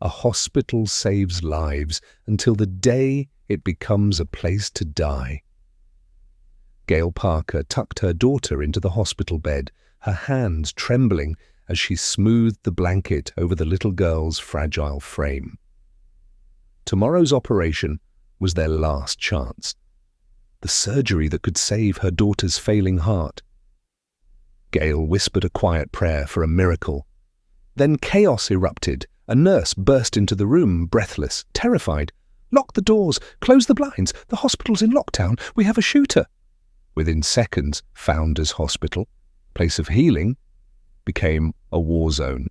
A hospital saves lives until the day it becomes a place to die. Gail Parker tucked her daughter into the hospital bed, her hands trembling as she smoothed the blanket over the little girl's fragile frame. Tomorrow's operation was their last chance. The surgery that could save her daughter's failing heart. Gail whispered a quiet prayer for a miracle. Then chaos erupted. A nurse burst into the room, breathless, terrified. "Lock the doors! Close the blinds! The hospital's in lockdown! We have a shooter!" Within seconds, Founders Hospital, place of healing, became a war zone.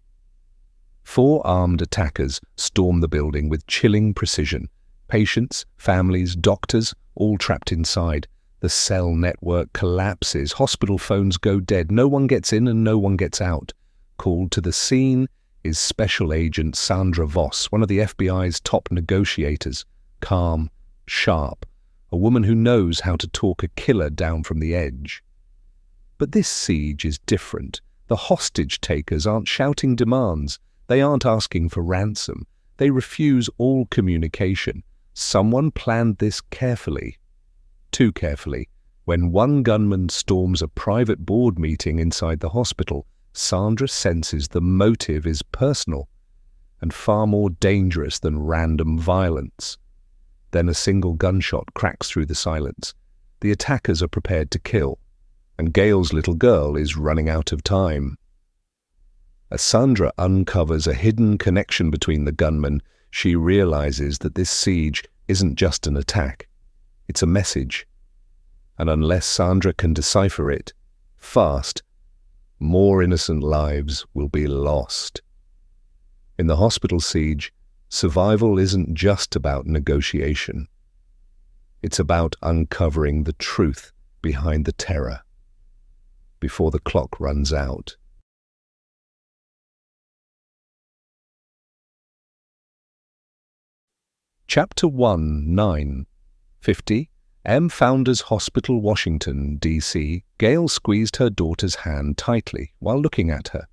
4 armed attackers stormed the building with chilling precision. Patients, families, doctors, all trapped inside. The cell network collapses. Hospital phones go dead. No one gets in and no one gets out. Called to the scene is Special Agent Sandra Voss, one of the FBI's top negotiators. Calm, sharp, a woman who knows how to talk a killer down from the edge. But this siege is different. The hostage takers aren't shouting demands. They aren't asking for ransom. They refuse all communication. Someone planned this carefully. Too carefully. When one gunman storms a private board meeting inside the hospital, Sandra senses the motive is personal and far more dangerous than random violence. Then a single gunshot cracks through the silence. The attackers are prepared to kill, and Gail's little girl is running out of time. As Sandra uncovers a hidden connection between the gunmen, she realizes that this siege isn't just an attack. It's a message. And unless Sandra can decipher it, fast, more innocent lives will be lost. In the hospital siege, survival isn't just about negotiation. It's about uncovering the truth behind the terror before the clock runs out. Chapter 1, 9:50 M. Founders Hospital, Washington, D.C. Gail squeezed her daughter's hand tightly while looking at her.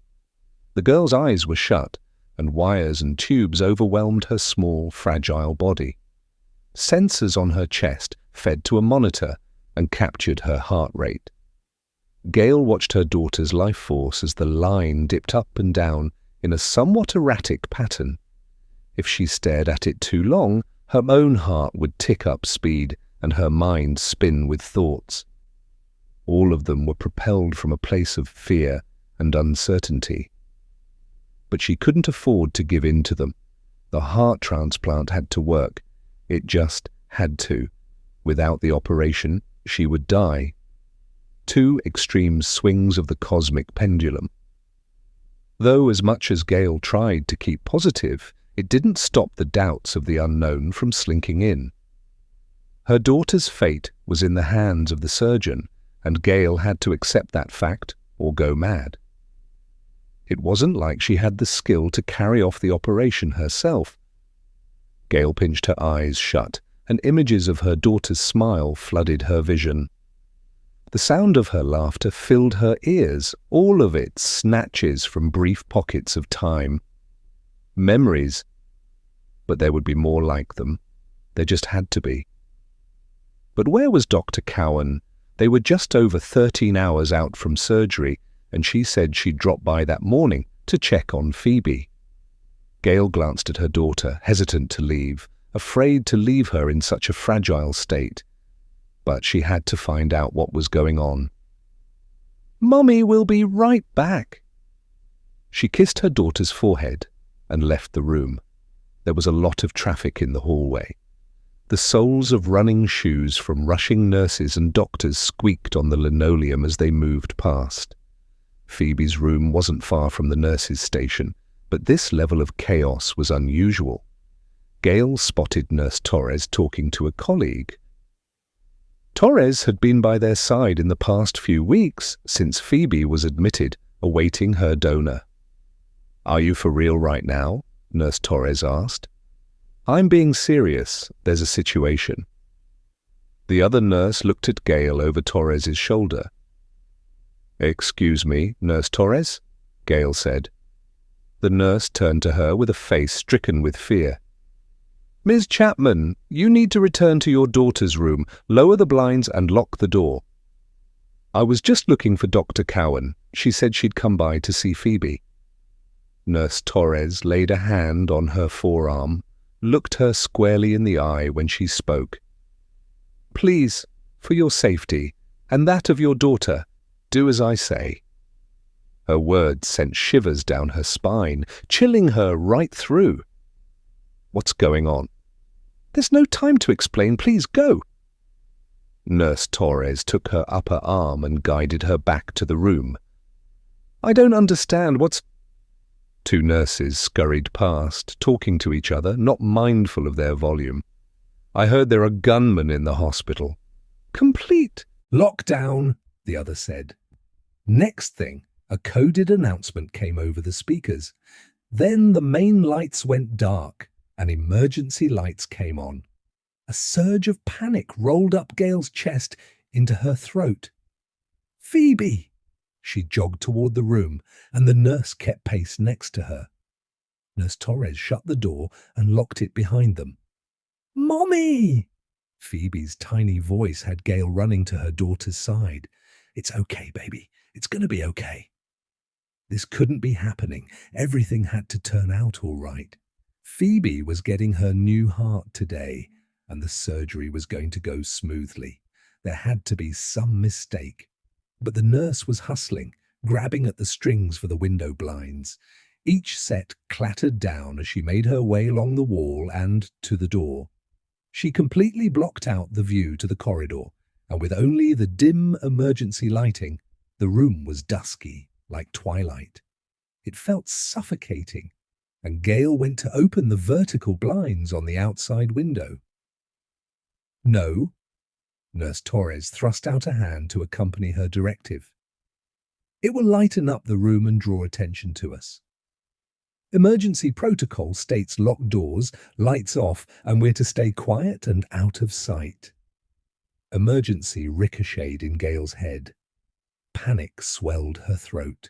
The girl's eyes were shut, and wires and tubes overwhelmed her small, fragile body. Sensors on her chest fed to a monitor and captured her heart rate. Gail watched her daughter's life force as the line dipped up and down in a somewhat erratic pattern. If she stared at it too long, her own heart would tick up speed and her mind spin with thoughts. All of them were propelled from a place of fear and uncertainty. But she couldn't afford to give in to them. The heart transplant had to work. It just had to. Without the operation, she would die. 2 extreme swings of the cosmic pendulum. Though as much as Gail tried to keep positive, it didn't stop the doubts of the unknown from slinking in. Her daughter's fate was in the hands of the surgeon, and Gail had to accept that fact or go mad. It wasn't like she had the skill to carry off the operation herself. Gail pinched her eyes shut, and images of her daughter's smile flooded her vision. The sound of her laughter filled her ears, all of it snatches from brief pockets of time. Memories, but there would be more like them. There just had to be. But where was Dr. Cowan? They were just over 13 hours out from surgery, and she said she'd drop by that morning to check on Phoebe. Gail glanced at her daughter, hesitant to leave, afraid to leave her in such a fragile state. But she had to find out what was going on. "Mommy will be right back." She kissed her daughter's forehead and left the room. There was a lot of traffic in the hallway. The soles of running shoes from rushing nurses and doctors squeaked on the linoleum as they moved past. Phoebe's room wasn't far from the nurses' station, but this level of chaos was unusual. Gail spotted Nurse Torres talking to a colleague. Torres had been by their side in the past few weeks since Phoebe was admitted, awaiting her donor. "Are you for real right now?" Nurse Torres asked. "I'm being serious. There's a situation." The other nurse looked at Gail over Torres's shoulder. "Excuse me, Nurse Torres?" Gail said. The nurse turned to her with a face stricken with fear. "Ms. Chapman, you need to return to your daughter's room, lower the blinds and lock the door." "I was just looking for Dr. Cowan. She said she'd come by to see Phoebe." Nurse Torres laid a hand on her forearm, looked her squarely in the eye when she spoke. "Please, for your safety, and that of your daughter, do as I say." Her words sent shivers down her spine, chilling her right through. "What's going on?" "There's no time to explain. Please go." Nurse Torres took her upper arm and guided her back to the room. "I don't understand what's—" Two nurses scurried past, talking to each other, not mindful of their volume. "I heard there are gunmen in the hospital." "Complete lockdown," the other said. Next thing, a coded announcement came over the speakers. Then the main lights went dark and emergency lights came on. A surge of panic rolled up Gail's chest into her throat. "Phoebe!" She jogged toward the room, and the nurse kept pace next to her. Nurse Torres shut the door and locked it behind them. "Mommy!" Phoebe's tiny voice had Gail running to her daughter's side. "It's okay, baby. It's going to be okay." This couldn't be happening. Everything had to turn out all right. Phoebe was getting her new heart today, and the surgery was going to go smoothly. There had to be some mistake. But the nurse was hustling, grabbing at the strings for the window blinds. Each set clattered down as she made her way along the wall and to the door. She completely blocked out the view to the corridor, and with only the dim emergency lighting, the room was dusky, like twilight. It felt suffocating, and Gail went to open the vertical blinds on the outside window. "No." Nurse Torres thrust out a hand to accompany her directive. "It will lighten up the room and draw attention to us. Emergency protocol states locked doors, lights off, and we're to stay quiet and out of sight." Emergency ricocheted in Gail's head. Panic swelled her throat.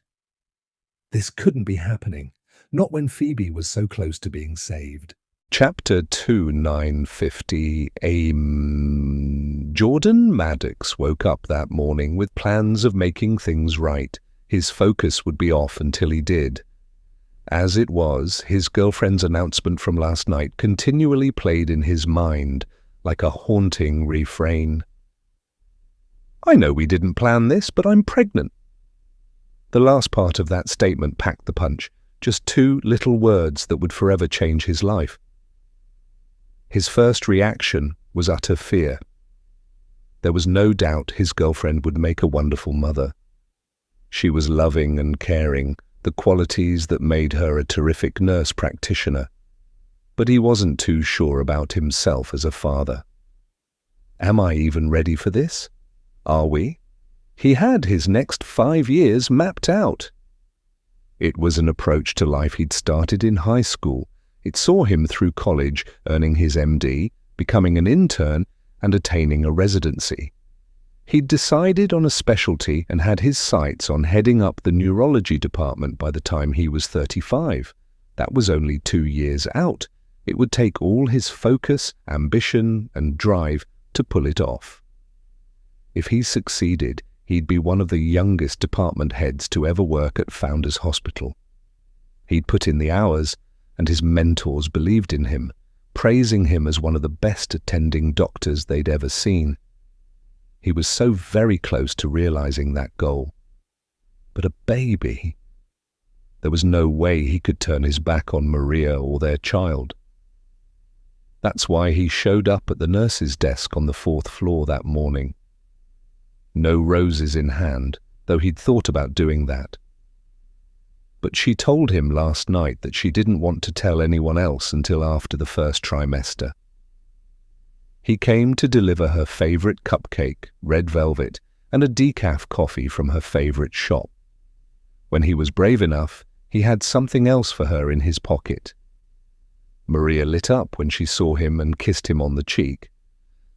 This couldn't be happening, not when Phoebe was so close to being saved. Chapter 2950. Jordan Maddox woke up that morning with plans of making things right. His focus would be off until he did. As it was, his girlfriend's announcement from last night continually played in his mind, like a haunting refrain. "I know we didn't plan this, but I'm pregnant." The last part of that statement packed the punch, just two little words that would forever change his life. His first reaction was utter fear. There was no doubt his girlfriend would make a wonderful mother. She was loving and caring, the qualities that made her a terrific nurse practitioner. But he wasn't too sure about himself as a father. Am I even ready for this? Are we? He had his next 5 years mapped out. It was an approach to life he'd started in high school. It saw him through college, earning his MD, becoming an intern, and attaining a residency. He'd decided on a specialty and had his sights on heading up the neurology department by the time he was 35. That was only 2 years out. It would take all his focus, ambition, and drive to pull it off. If he succeeded, he'd be one of the youngest department heads to ever work at Founders Hospital. He'd put in the hours, and his mentors believed in him, praising him as one of the best attending doctors they'd ever seen. He was so very close to realizing that goal. But a baby? There was no way he could turn his back on Maria or their child. That's why he showed up at the nurse's desk on the 4th floor that morning. No roses in hand, though he'd thought about doing that. But she told him last night that she didn't want to tell anyone else until after the first trimester. He came to deliver her favorite cupcake, red velvet, and a decaf coffee from her favorite shop. When he was brave enough, he had something else for her in his pocket. Maria lit up when she saw him and kissed him on the cheek.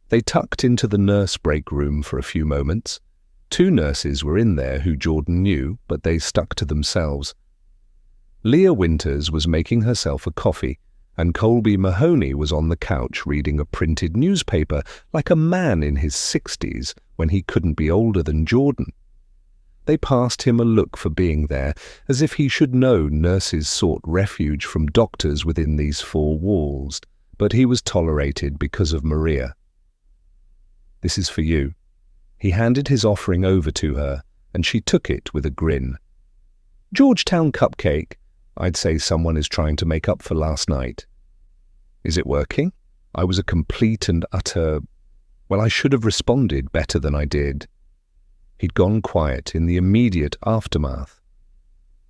They tucked into the nurse break room for a few moments. 2 nurses were in there who Jordan knew, but they stuck to themselves. Leah Winters was making herself a coffee, and Colby Mahoney was on the couch reading a printed newspaper like a man in his 60s when he couldn't be older than Jordan. They passed him a look for being there, as if he should know nurses sought refuge from doctors within these four walls, but he was tolerated because of Maria. "This is for you." He handed his offering over to her, and she took it with a grin. "Georgetown cupcake. I'd say someone is trying to make up for last night." "Is it working?" I was a complete and utter... Well, I should have responded better than I did. He'd gone quiet in the immediate aftermath.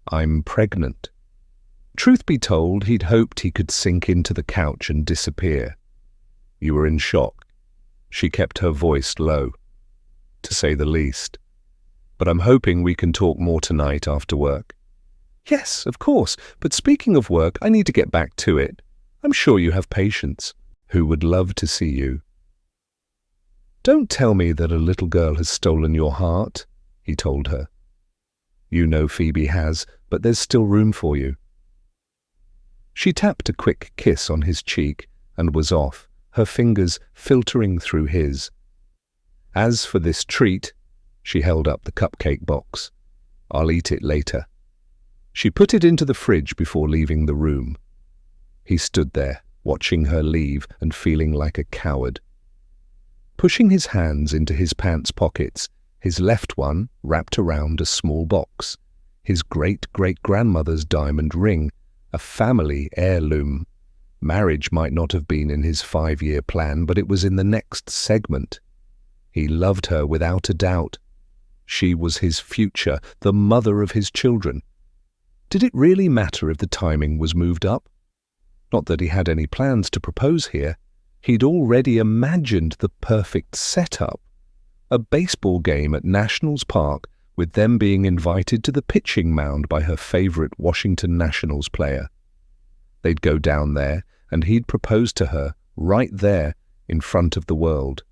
"I'm pregnant." Truth be told, he'd hoped he could sink into the couch and disappear. "You were in shock." She kept her voice low, to say the least. "But I'm hoping we can talk more tonight after work." "Yes, of course, but speaking of work, I need to get back to it. I'm sure you have patience." "Who would love to see you." "Don't tell me that a little girl has stolen your heart," he told her. "You know Phoebe has, but there's still room for you." She tapped a quick kiss on his cheek and was off, her fingers filtering through his. "As for this treat," she held up the cupcake box, "I'll eat it later." She put it into the fridge before leaving the room. He stood there, watching her leave and feeling like a coward. Pushing his hands into his pants pockets, his left one wrapped around a small box, his great-great-grandmother's diamond ring, a family heirloom. Marriage might not have been in his 5-year plan, but it was in the next segment. He loved her without a doubt. She was his future, the mother of his children. Did it really matter if the timing was moved up? Not that he had any plans to propose here. He'd already imagined the perfect setup. A baseball game at Nationals Park, with them being invited to the pitching mound by her favorite Washington Nationals player. They'd go down there, and he'd propose to her right there in front of the world.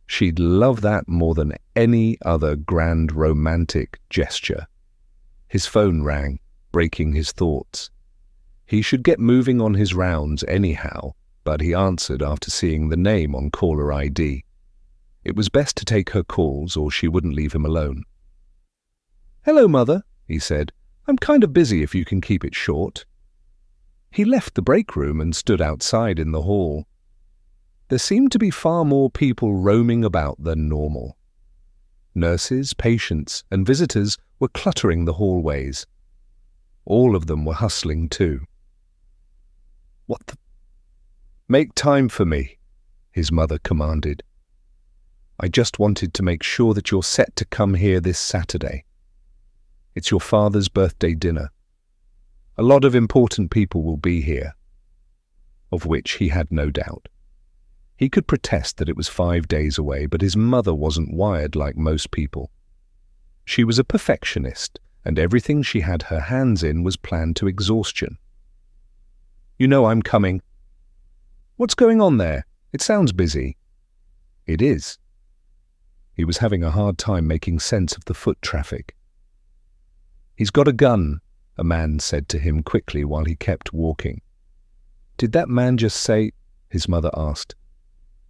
She'd love that more than any other grand romantic gesture. His phone rang, breaking his thoughts. He should get moving on his rounds anyhow, but he answered after seeing the name on caller ID. It was best to take her calls or she wouldn't leave him alone. "Hello, Mother," he said. "I'm kind of busy if you can keep it short." He left the break room and stood outside in the hall. There seemed to be far more people roaming about than normal. Nurses, patients, and visitors were cluttering the hallways. All of them were hustling too. "What the—" "Make time for me," his mother commanded. "I just wanted to make sure that you're set to come here this Saturday. It's your father's birthday dinner. A lot of important people will be here." Of which he had no doubt. He could protest that it was 5 days away, but his mother wasn't wired like most people. She was a perfectionist, and everything she had her hands in was planned to exhaustion. "You know I'm coming." "What's going on there? It sounds busy." "It is." He was having a hard time making sense of the foot traffic. "He's got a gun," a man said to him quickly while he kept walking. "Did that man just say—" his mother asked.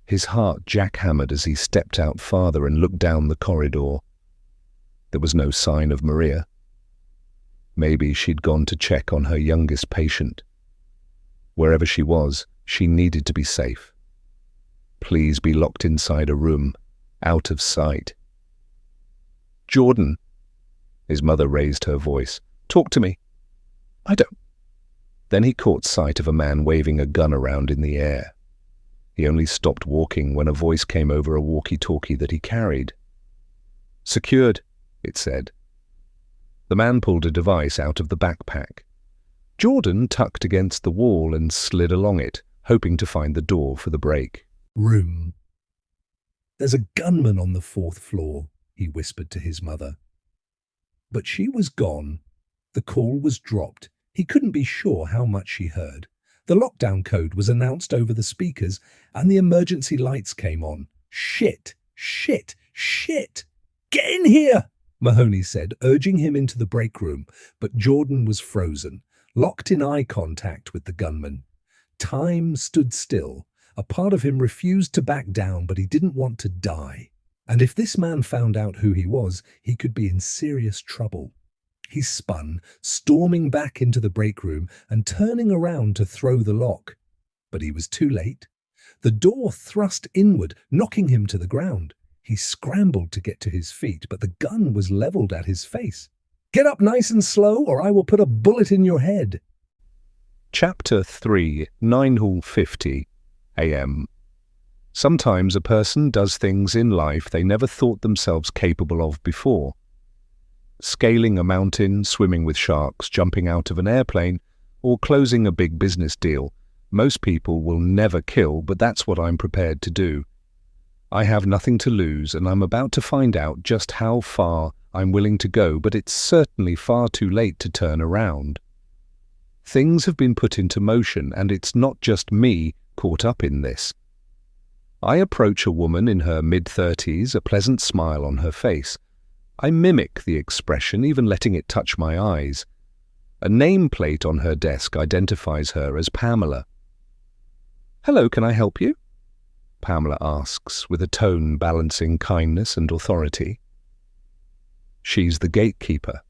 His heart jackhammered as he stepped out farther and looked down the corridor. There was no sign of Maria. Maybe she'd gone to check on her youngest patient. Wherever she was, she needed to be safe. Please be locked inside a room, out of sight. "Jordan," his mother raised her voice, "talk to me." "I don't—" Then he caught sight of a man waving a gun around in the air. He only stopped walking when a voice came over a walkie-talkie that he carried. "Secured," it said. The man pulled a device out of the backpack. Jordan tucked against the wall and slid along it, hoping to find the door for the break. "Room. There's a gunman on the 4th floor," he whispered to his mother. But she was gone. The call was dropped. He couldn't be sure how much she heard. The lockdown code was announced over the speakers, and the emergency lights came on. "Shit! Shit! Shit! Get in here!" Mahoney said, urging him into the break room, but Jordan was frozen, locked in eye contact with the gunman. Time stood still. A part of him refused to back down, but he didn't want to die. And if this man found out who he was, he could be in serious trouble. He spun, storming back into the break room and turning around to throw the lock. But he was too late. The door thrust inward, knocking him to the ground. He scrambled to get to his feet, but the gun was leveled at his face. "Get up nice and slow, or I will put a bullet in your head." Chapter 3, 9:50 a.m. Sometimes a person does things in life they never thought themselves capable of before. Scaling a mountain, swimming with sharks, jumping out of an airplane, or closing a big business deal. Most people will never kill, but that's what I'm prepared to do. I have nothing to lose, and I'm about to find out just how far I'm willing to go, but it's certainly far too late to turn around. Things have been put into motion, and it's not just me caught up in this. I approach a woman in her mid-30s, a pleasant smile on her face. I mimic the expression, even letting it touch my eyes. A nameplate on her desk identifies her as Pamela. "Hello, can I help you?" Pamela asks, with a tone balancing kindness and authority. She's the gatekeeper.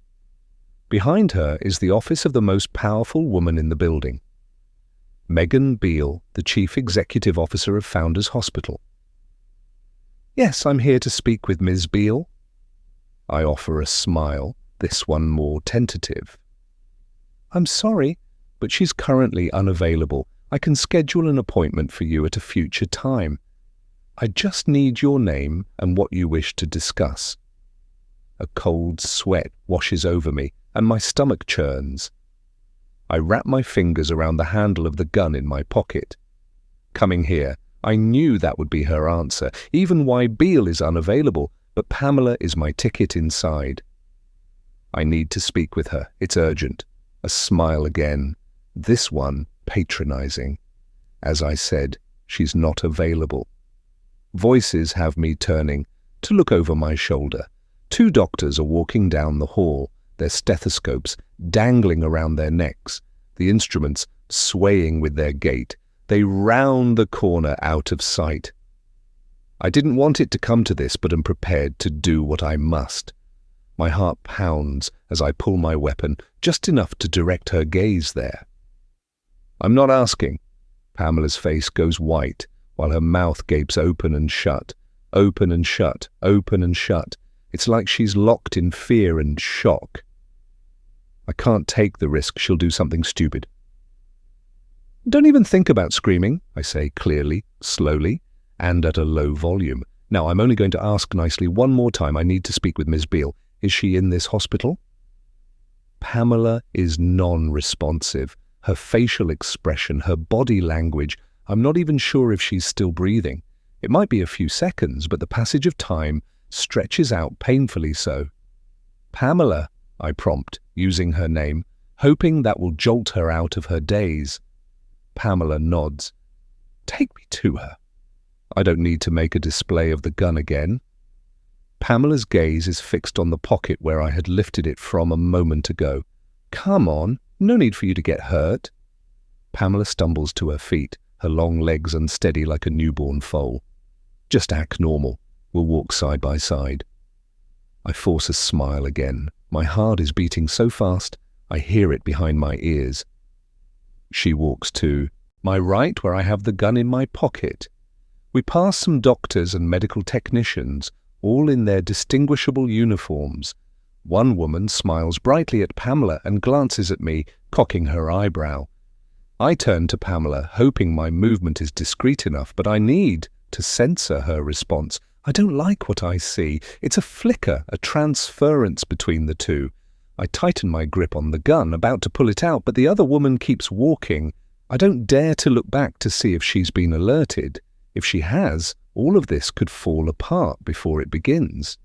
Behind her is the office of the most powerful woman in the building. Megan Beale, the Chief Executive Officer of Founders Hospital. "Yes, I'm here to speak with Ms. Beale." I offer a smile, this one more tentative. "I'm sorry, but she's currently unavailable. I can schedule an appointment for you at a future time. I just need your name and what you wish to discuss." A cold sweat washes over me, and my stomach churns. I wrap my fingers around the handle of the gun in my pocket. Coming here, I knew that would be her answer, even why Beale is unavailable, but Pamela is my ticket inside. I need to speak with her. It's urgent. A smile again. This one patronizing. As I said, she's not available. Voices have me turning to look over my shoulder. 2 doctors are walking down the hall, their stethoscopes dangling around their necks, the instruments swaying with their gait. They round the corner out of sight. I didn't want it to come to this, but am prepared to do what I must. My heart pounds as I pull my weapon, just enough to direct her gaze there. "I'm not asking." Pamela's face goes white, while her mouth gapes open and shut, open and shut, open and shut. It's like she's locked in fear and shock. I can't take the risk she'll do something stupid. "Don't even think about screaming," I say clearly, slowly, and at a low volume. "Now, I'm only going to ask nicely one more time. I need to speak with Ms. Beale. Is she in this hospital?" Pamela is non-responsive. Her facial expression, her body language, I'm not even sure if she's still breathing. It might be a few seconds, but the passage of time stretches out painfully so. "Pamela," I prompt, using her name, hoping that will jolt her out of her daze. Pamela nods. "Take me to her." I don't need to make a display of the gun again. Pamela's gaze is fixed on the pocket where I had lifted it from a moment ago. "Come on, no need for you to get hurt." Pamela stumbles to her feet, her long legs unsteady like a newborn foal. "Just act normal. We'll walk side by side." I force a smile again. My heart is beating so fast, I hear it behind my ears. She walks to my right, where I have the gun in my pocket. We pass some doctors and medical technicians, all in their distinguishable uniforms. One woman smiles brightly at Pamela and glances at me, cocking her eyebrow. I turn to Pamela, hoping my movement is discreet enough, but I need to censor her response. I don't like what I see. It's a flicker, a transference between the two. I tighten my grip on the gun, about to pull it out, but the other woman keeps walking. I don't dare to look back to see if she's been alerted. If she has, all of this could fall apart before it begins.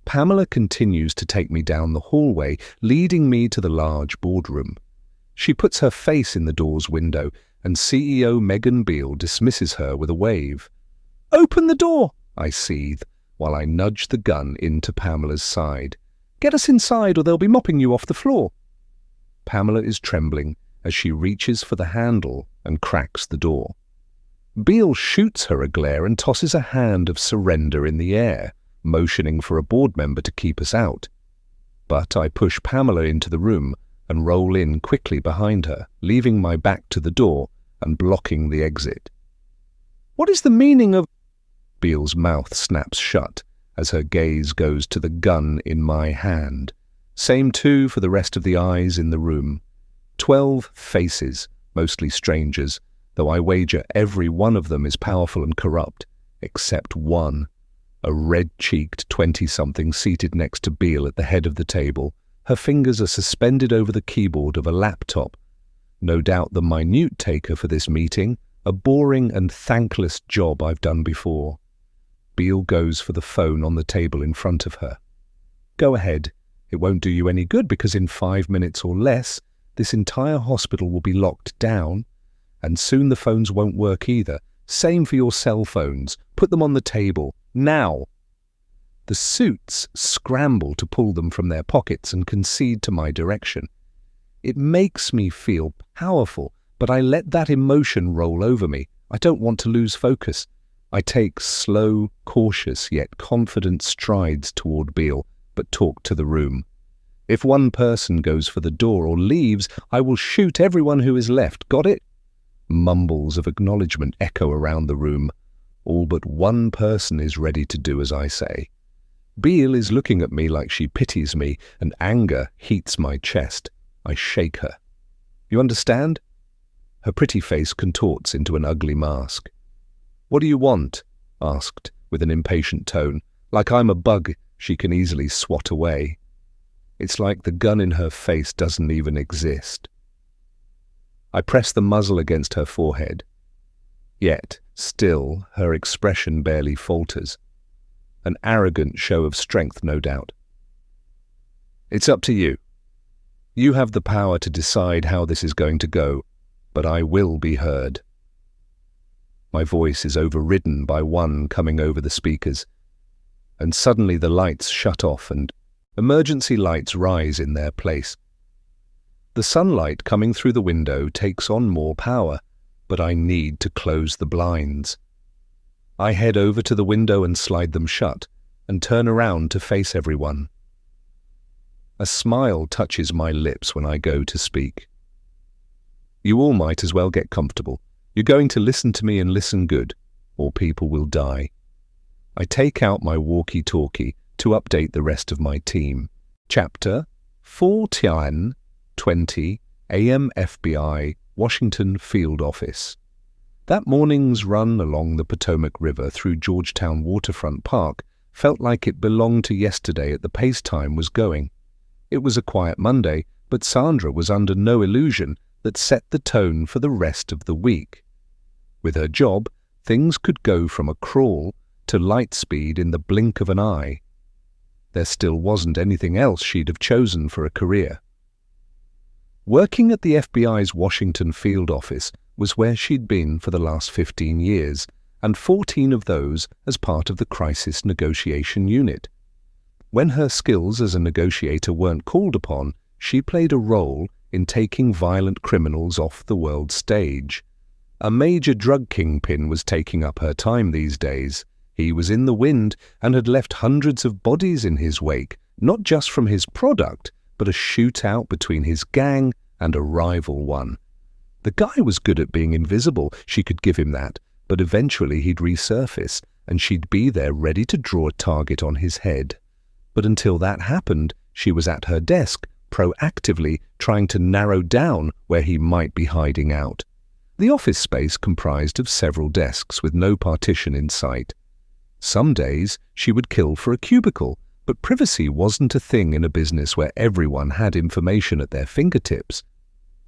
Pamela continues to take me down the hallway, leading me to the large boardroom. She puts her face in the door's window, and CEO Megan Beale dismisses her with a wave. "Open the door," I seethe. while I nudge the gun into Pamela's side. "Get us inside or they'll be mopping you off the floor." Pamela is trembling as she reaches for the handle and cracks the door. Beale shoots her a glare and tosses a hand of surrender in the air, motioning for a board member to keep us out. But I push Pamela into the room and roll in quickly behind her, leaving my back to the door and blocking the exit. "What is the meaning of—" Beale's mouth snaps shut as her gaze goes to the gun in my hand. Same too for the rest of the eyes in the room. 12 faces, mostly strangers, though I wager every one of them is powerful and corrupt, except one, a red-cheeked 20-something seated next to Beale at the head of the table. Her fingers are suspended over the keyboard of a laptop. No doubt the minute taker for this meeting, a boring and thankless job I've done before. Beale goes for the phone on the table in front of her. "Go ahead. It won't do you any good because in 5 minutes or less, this entire hospital will be locked down, and soon the phones won't work either. Same for your cell phones. Put them on the table. Now!" The suits scramble to pull them from their pockets and concede to my direction. It makes me feel powerful, but I let that emotion roll over me. I don't want to lose focus. I take slow, cautious, yet confident strides toward Beale, but talk to the room. If one person goes for the door or leaves, I will shoot everyone who is left. Got it? Mumbles of acknowledgement echo around the room. All but one person is ready to do as I say. Beale is looking at me like she pities me, and anger heats my chest. I shake her. "You understand?" Her pretty face contorts into an ugly mask. "What do you want?" asked, with an impatient tone, like I'm a bug she can easily swat away. It's like the gun in her face doesn't even exist. I press the muzzle against her forehead. Yet, still, her expression barely falters. An arrogant show of strength, no doubt. "It's up to you. You have the power to decide how this is going to go, but I will be heard." My voice is overridden by one coming over the speakers, and suddenly the lights shut off and emergency lights rise in their place. The sunlight coming through the window takes on more power, but I need to close the blinds. I head over to the window and slide them shut, and turn around to face everyone. A smile touches my lips when I go to speak. "You all might as well get comfortable. You're going to listen to me and listen good, or people will die." I take out my walkie-talkie to update the rest of my team. Chapter 14:20 AM FBI, Washington Field Office. That morning's run along the Potomac River through Georgetown Waterfront Park felt like it belonged to yesterday at the pace time was going. It was a quiet Monday, but Sandra was under no illusion that set the tone for the rest of the week. With her job, things could go from a crawl to light speed in the blink of an eye. There still wasn't anything else she'd have chosen for a career. Working at the FBI's Washington field office was where she'd been for the last 15 years, and 14 of those as part of the Crisis Negotiation Unit. When her skills as a negotiator weren't called upon, she played a role in taking violent criminals off the world stage. A major drug kingpin was taking up her time these days. He was in the wind and had left hundreds of bodies in his wake, not just from his product, but a shootout between his gang and a rival one. The guy was good at being invisible, she could give him that, but eventually he'd resurface, and she'd be there ready to draw a target on his head. But until that happened, she was at her desk, proactively trying to narrow down where he might be hiding out. The office space comprised of several desks with no partition in sight. Some days she would kill for a cubicle, but privacy wasn't a thing in a business where everyone had information at their fingertips.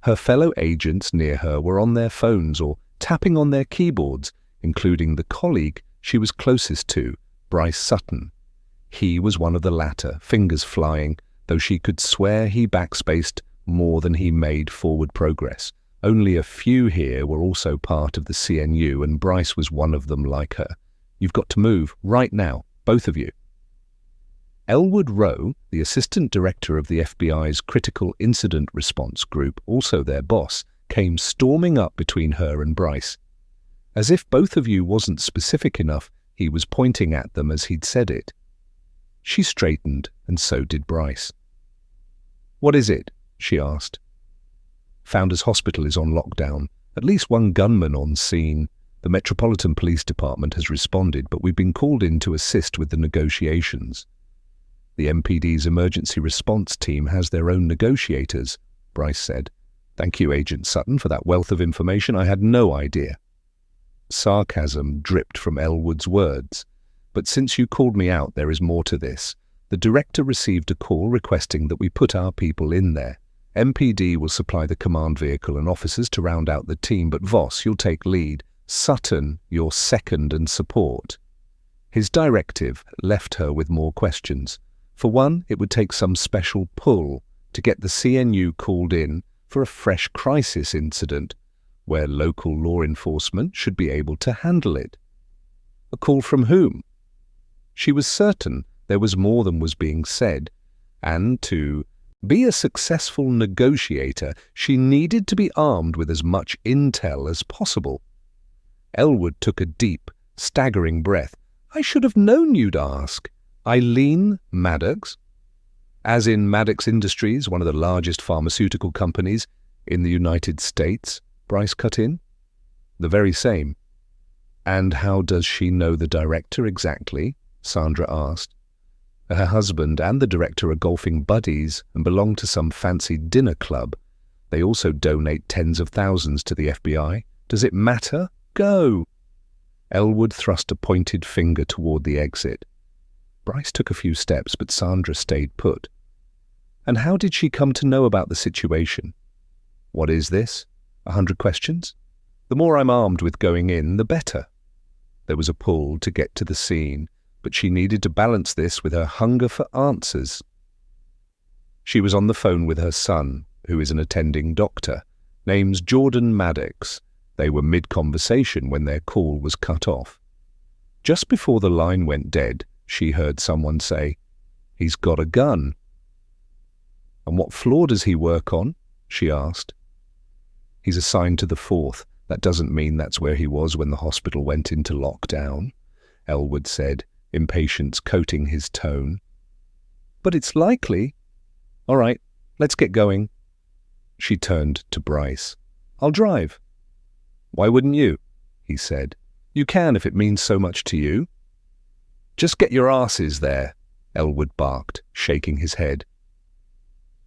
Her fellow agents near her were on their phones or tapping on their keyboards, including the colleague she was closest to, Bryce Sutton. He was one of the latter, fingers flying, though she could swear he backspaced more than he made forward progress. Only a few here were also part of the CNU, and Bryce was one of them like her. "You've got to move, right now. both of you." Elwood Rowe, the assistant director of the FBI's Critical Incident Response Group, also their boss, came storming up between her and Bryce. As if both of you wasn't specific enough, he was pointing at them as he'd said it. She straightened, and so did Bryce. "What is it?" she asked. "Founders Hospital is on lockdown. At least one gunman on scene. The Metropolitan Police Department has responded, but we've been called in to assist with the negotiations." "The MPD's emergency response team has their own negotiators," Bryce said. "Thank you, Agent Sutton, for that wealth of information. I had no idea." Sarcasm dripped from Elwood's words. "But since you called me out, there is more to this. The director received a call requesting that we put our people in there. MPD will supply the command vehicle and officers to round out the team, but Voss, you'll take lead. Sutton, your second and support." His directive left her with more questions. For one, it would take some special pull to get the CNU called in for a fresh crisis incident, where local law enforcement should be able to handle it. A call from whom? She was certain there was more than was being said, and to be a successful negotiator, she needed to be armed with as much intel as possible. Elwood took a deep, staggering breath. "I should have known you'd ask. Eileen Maddox?" "As in Maddox Industries, one of the largest pharmaceutical companies in the United States," Bryce cut in. "The very same." "And how does she know the director exactly?" Sandra asked. "Her husband and the director are golfing buddies and belong to some fancy dinner club. They also donate tens of thousands to the FBI. Does it matter? Go!" Elwood thrust a pointed finger toward the exit. Bryce took a few steps, but Sandra stayed put. "And how did she come to know about the situation?" "What is this? 100 questions? The more I'm armed with going in, the better." There was a pull to get to the scene, but she needed to balance this with her hunger for answers. She was on the phone with her son, who is an attending doctor. Name's Jordan Maddox. They were mid-conversation when their call was cut off. Just before the line went dead, she heard someone say, "He's got a gun." "And what floor does he work on?" she asked. "He's assigned to the 4th. That doesn't mean that's where he was when the hospital went into lockdown," Elwood said, impatience coating his tone. "But it's likely." "All right, let's get going." She turned to Bryce. "I'll drive." "Why wouldn't you?" he said. "You can if it means so much to you." "Just get your asses there," Elwood barked, shaking his head.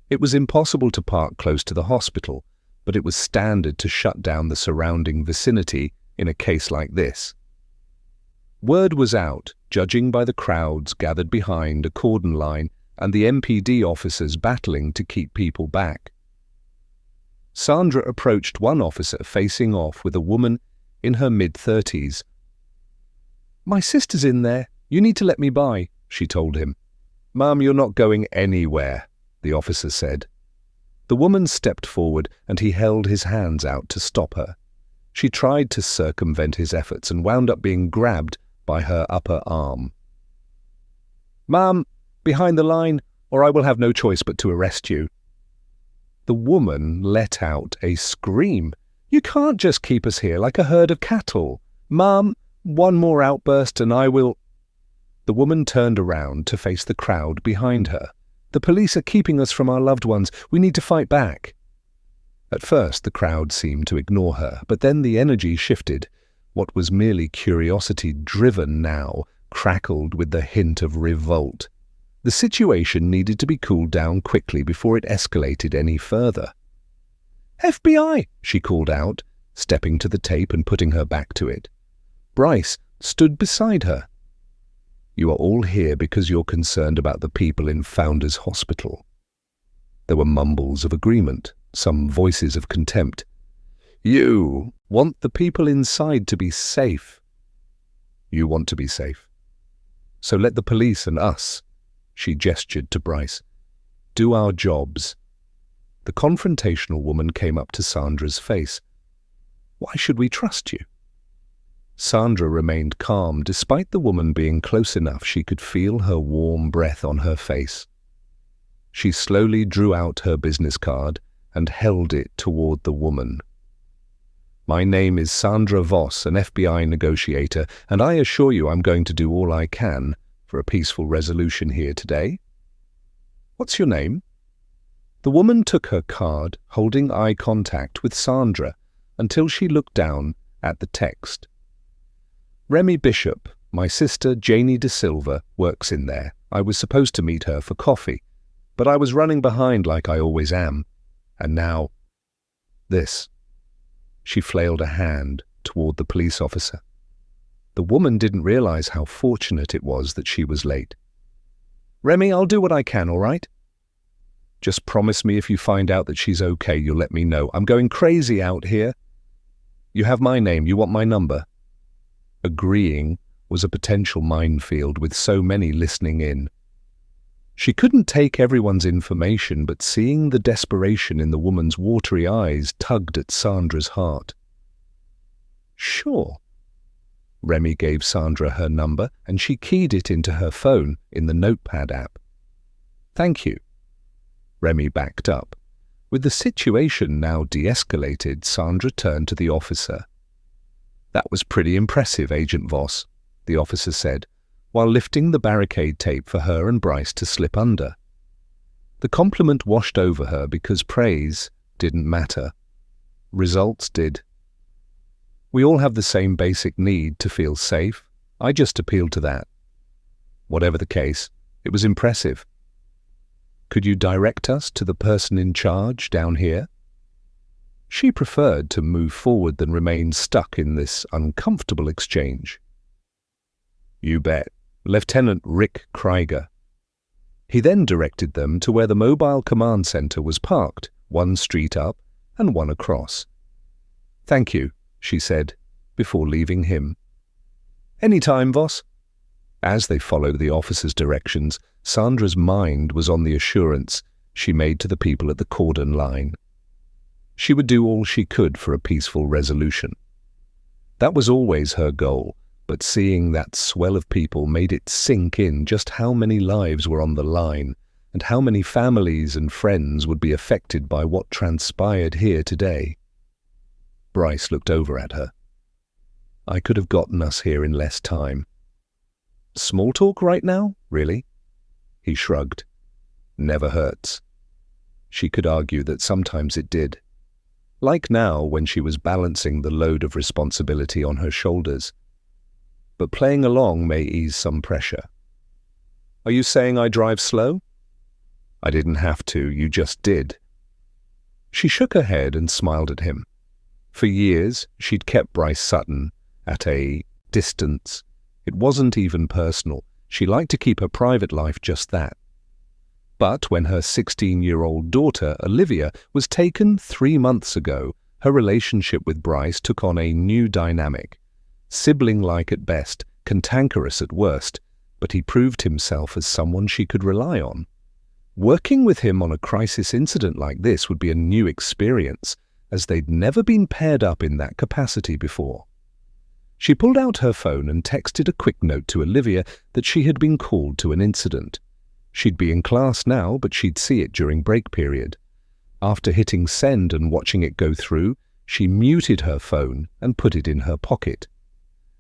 It was impossible to park close to the hospital, but it was standard to shut down the surrounding vicinity in a case like this. Word was out, judging by the crowds gathered behind a cordon line and the MPD officers battling to keep people back. Sandra approached one officer facing off with a woman in her mid-30s. "My sister's in there. You need to let me by," she told him. "Mum, you're not going anywhere," the officer said. The woman stepped forward and he held his hands out to stop her. She tried to circumvent his efforts and wound up being grabbed by her upper arm. "Mum, behind the line, or I will have no choice but to arrest you." The woman let out a scream. "You can't just keep us here like a herd of cattle. Mum, one more outburst and I will—" The woman turned around to face the crowd behind her. "The police are keeping us from our loved ones. We need to fight back." At first the crowd seemed to ignore her, but then the energy shifted. What was merely curiosity driven now crackled with the hint of revolt. The situation needed to be cooled down quickly before it escalated any further. "FBI!" she called out, stepping to the tape and putting her back to it. Bryce stood beside her. "You are all here because you're concerned about the people in Founders Hospital." There were mumbles of agreement, some voices of contempt. "You want the people inside to be safe." "You want to be safe. So let the police and us," she gestured to Bryce, "do our jobs." The confrontational woman came up to Sandra's face. "Why should we trust you?" Sandra remained calm despite the woman being close enough she could feel her warm breath on her face. She slowly drew out her business card and held it toward the woman. "My name is Sandra Voss, an FBI negotiator, and I assure you I'm going to do all I can for a peaceful resolution here today. What's your name?" The woman took her card, holding eye contact with Sandra until she looked down at the text. "Remy Bishop, my sister Janie De Silva, works in there. I was supposed to meet her for coffee, but I was running behind like I always am. And now, this." She flailed a hand toward the police officer. The woman didn't realize how fortunate it was that she was late. "Remy, I'll do what I can, all right? Just promise me if you find out that she's okay, you'll let me know. I'm going crazy out here. You have my name, you want my number." Agreeing was a potential minefield with so many listening in. She couldn't take everyone's information, but seeing the desperation in the woman's watery eyes tugged at Sandra's heart. "Sure." Remy gave Sandra her number, and she keyed it into her phone in the Notepad app. "Thank you." Remy backed up. With the situation now de-escalated, Sandra turned to the officer. "That was pretty impressive, Agent Voss," the officer said, while lifting the barricade tape for her and Bryce to slip under. The compliment washed over her because praise didn't matter. Results did. "We all have the same basic need to feel safe. I just appealed to that. Whatever the case, it was impressive. Could you direct us to the person in charge down here?" She preferred to move forward than remain stuck in this uncomfortable exchange. "You bet. Lieutenant Rick Krieger." He then directed them to where the mobile command center was parked, one street up and one across. "Thank you," she said, before leaving him. "Any time, Voss." As they followed the officer's directions, Sandra's mind was on the assurance she made to the people at the cordon line. She would do all she could for a peaceful resolution. That was always her goal, but seeing that swell of people made it sink in just how many lives were on the line and how many families and friends would be affected by what transpired here today. Bryce looked over at her. "I could have gotten us here in less time." "Small talk right now, really?" He shrugged. "Never hurts." She could argue that sometimes it did. Like now when she was balancing the load of responsibility on her shoulders. But playing along may ease some pressure. "Are you saying I drive slow?" "I didn't have to, you just did." She shook her head and smiled at him. For years, she'd kept Bryce Sutton at a distance. It wasn't even personal. She liked to keep her private life just that. But when her 16-year-old daughter, Olivia, was taken 3 months ago, her relationship with Bryce took on a new dynamic. Sibling-like at best, cantankerous at worst, but he proved himself as someone she could rely on. Working with him on a crisis incident like this would be a new experience, as they'd never been paired up in that capacity before. She pulled out her phone and texted a quick note to Olivia that she had been called to an incident. She'd be in class now, but she'd see it during break period. After hitting send and watching it go through, she muted her phone and put it in her pocket.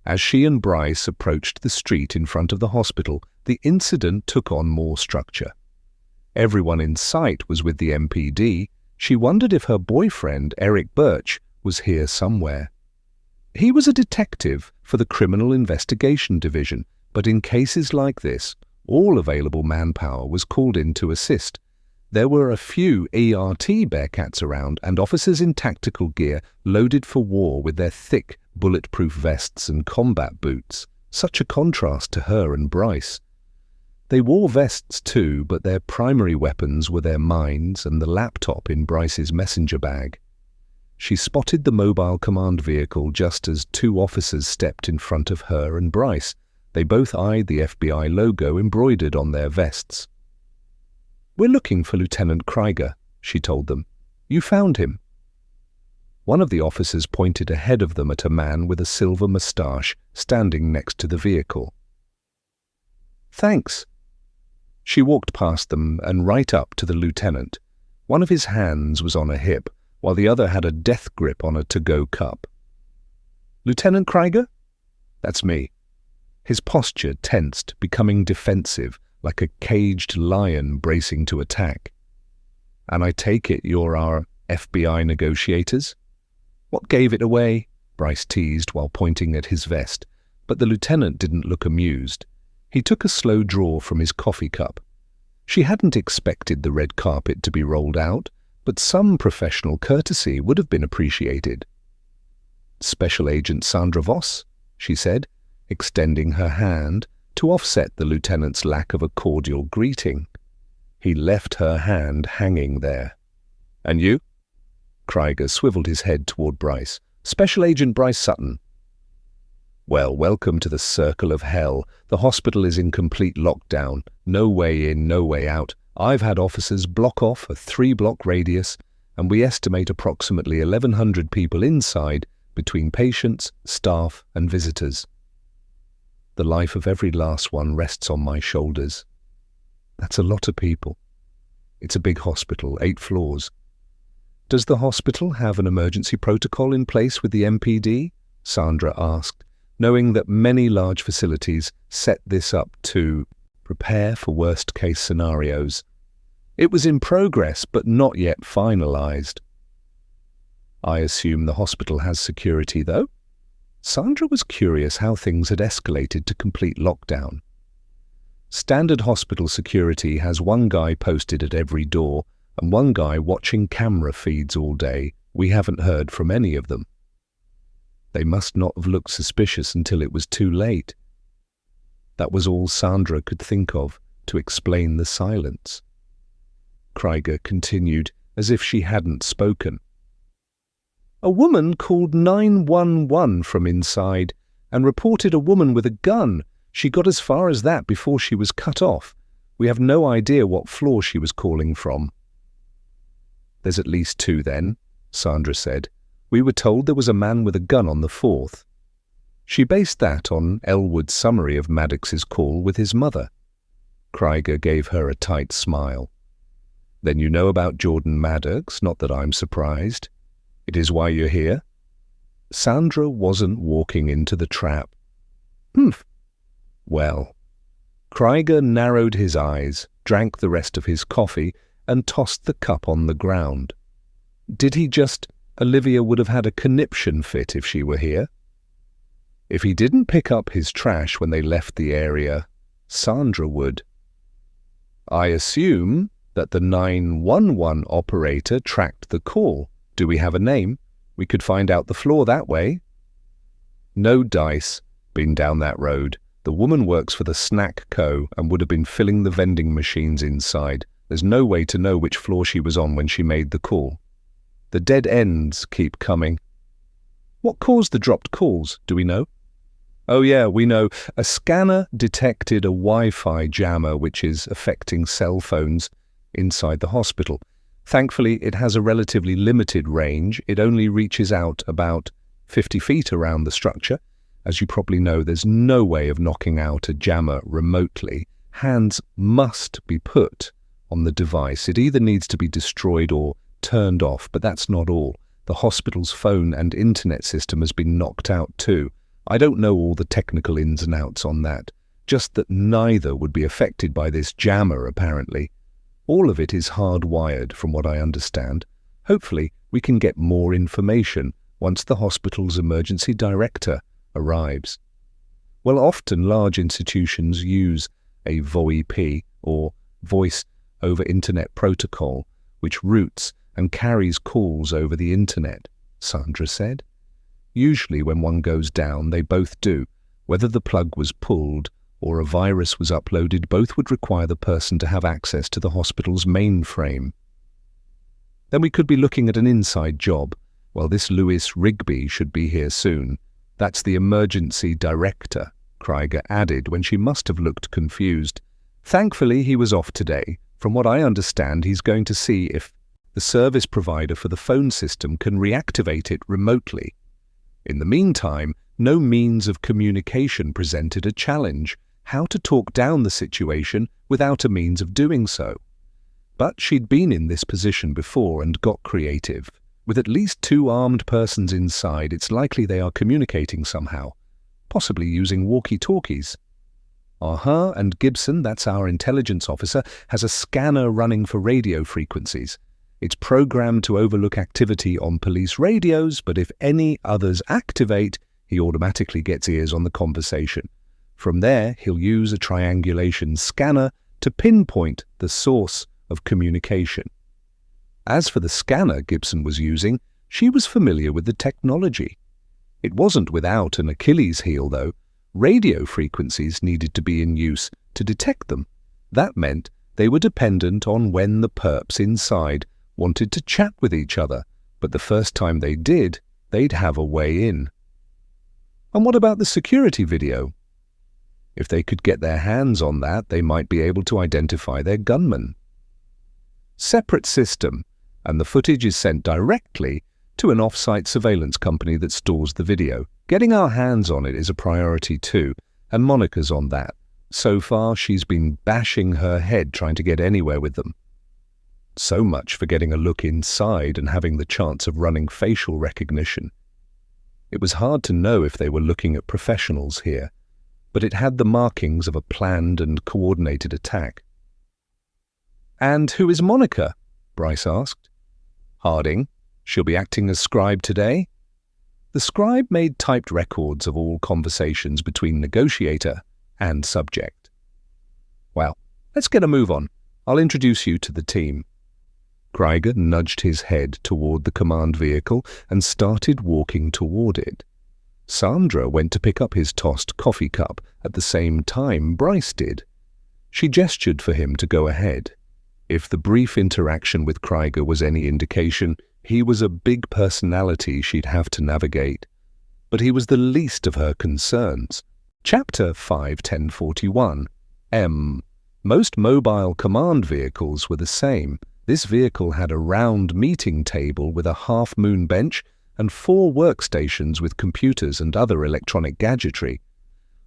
As she and Bryce approached the street in front of the hospital, the incident took on more structure. Everyone in sight was with the MPD. She wondered if her boyfriend, Eric Birch, was here somewhere. He was a detective for the Criminal Investigation Division, but in cases like this, all available manpower was called in to assist. There were a few ERT Bearcats around and officers in tactical gear loaded for war with their thick, bulletproof vests and combat boots. Such a contrast to her and Bryce. They wore vests too, but their primary weapons were their minds and the laptop in Bryce's messenger bag. She spotted the mobile command vehicle just as 2 officers stepped in front of her and Bryce. They both eyed the FBI logo embroidered on their vests. "We're looking for Lieutenant Krieger," she told them. "You found him." One of the officers pointed ahead of them at a man with a silver moustache standing next to the vehicle. "Thanks." She walked past them and right up to the lieutenant. One of his hands was on a hip, while the other had a death grip on a to-go cup. "Lieutenant Krieger?" "That's me." His posture tensed, becoming defensive, like a caged lion bracing to attack. "And I take it you're our FBI negotiators?" "What gave it away?" Bryce teased while pointing at his vest, but the lieutenant didn't look amused. He took a slow draw from his coffee cup. She hadn't expected the red carpet to be rolled out, but some professional courtesy would have been appreciated. "Special Agent Sandra Voss," she said, extending her hand to offset the lieutenant's lack of a cordial greeting. He left her hand hanging there. "And you?" Krieger swiveled his head toward Bryce. "Special Agent Bryce Sutton." "Well, welcome to the circle of hell. The hospital is in complete lockdown. No way in, no way out. I've had officers block off a 3-block radius, and we estimate approximately 1,100 people inside between patients, staff, and visitors. The life of every last one rests on my shoulders. That's a lot of people. It's a big hospital, 8 floors. Does the hospital have an emergency protocol in place with the MPD?" Sandra asked, knowing that many large facilities set this up to prepare for worst-case scenarios. It was in progress, but not yet finalized. "I assume the hospital has security, though?" Sandra was curious how things had escalated to complete lockdown. "Standard hospital security has one guy posted at every door and one guy watching camera feeds all day. We haven't heard from any of them." They must not have looked suspicious until it was too late. That was all Sandra could think of to explain the silence. Krieger continued as if she hadn't spoken. "A woman called 911 from inside and reported a woman with a gun. She got as far as that before she was cut off. We have no idea what floor she was calling from." "There's at least 2 then," Sandra said. "We were told there was a man with a gun on the 4th. She based that on Elwood's summary of Maddox's call with his mother. Krieger gave her a tight smile. "Then you know about Jordan Maddox, not that I'm surprised. It is why you're here?" Sandra wasn't walking into the trap. "Humph. Well." Krieger narrowed his eyes, drank the rest of his coffee, and tossed the cup on the ground. "Did he just... Olivia would have had a conniption fit if she were here. If he didn't pick up his trash when they left the area, Sandra would. I assume that the 911 operator tracked the call. Do we have a name? We could find out the floor that way." "No dice. Been down that road. The woman works for the Snack Co. and would have been filling the vending machines inside. There's no way to know which floor she was on when she made the call. The dead ends keep coming." "What caused the dropped calls? Do we know?" "Oh yeah, we know. A scanner detected a Wi-Fi jammer which is affecting cell phones inside the hospital. Thankfully, it has a relatively limited range. It only reaches out about 50 feet around the structure. As you probably know, there's no way of knocking out a jammer remotely. Hands must be put on the device. It either needs to be destroyed or turned off, but that's not all. The hospital's phone and internet system has been knocked out too. I don't know all the technical ins and outs on that, just that neither would be affected by this jammer, apparently. All of it is hardwired, from what I understand. Hopefully, we can get more information once the hospital's emergency director arrives. Well, often large institutions use a VoIP, or Voice over Internet Protocol, which routes and carries calls over the internet, Sandra said. Usually when one goes down, they both do. Whether the plug was pulled or a virus was uploaded, both would require the person to have access to the hospital's mainframe. Then we could be looking at an inside job. Well, this Lewis Rigby should be here soon. That's the emergency director, Krieger added when she must have looked confused. Thankfully, he was off today. From what I understand, he's going to see if the The service provider for the phone system can reactivate it remotely. In the meantime, no means of communication presented a challenge: how to talk down the situation without a means of doing so. But she'd been in this position before and got creative. With at least 2 armed persons inside, it's likely they are communicating somehow, possibly using walkie-talkies. And Gibson, that's our intelligence officer, has a scanner running for radio frequencies. It's programmed to overlook activity on police radios, but if any others activate, he automatically gets ears on the conversation. From there, he'll use a triangulation scanner to pinpoint the source of communication. As for the scanner Gibson was using, she was familiar with the technology. It wasn't without an Achilles heel, though. Radio frequencies needed to be in use to detect them. That meant they were dependent on when the perps inside wanted to chat with each other, but the first time they did, they'd have a way in. And what about the security video? If they could get their hands on that, they might be able to identify their gunman. Separate system, and the footage is sent directly to an off-site surveillance company that stores the video. Getting our hands on it is a priority too, and Monica's on that. So far, she's been bashing her head trying to get anywhere with them. So much for getting a look inside and having the chance of running facial recognition. It was hard to know if they were looking at professionals here, but it had the markings of a planned and coordinated attack. "And who is Monica?" Bryce asked. "Harding. She'll be acting as scribe today." The scribe made typed records of all conversations between negotiator and subject. "Well, let's get a move on. I'll introduce you to the team." Krieger nudged his head toward the command vehicle and started walking toward it. Sandra went to pick up his tossed coffee cup at the same time Bryce did. She gestured for him to go ahead. If the brief interaction with Krieger was any indication, he was a big personality she'd have to navigate. But he was the least of her concerns. Chapter 5.1041. M. Most mobile command vehicles were the same. This vehicle had a round meeting table with a half-moon bench and 4 workstations with computers and other electronic gadgetry.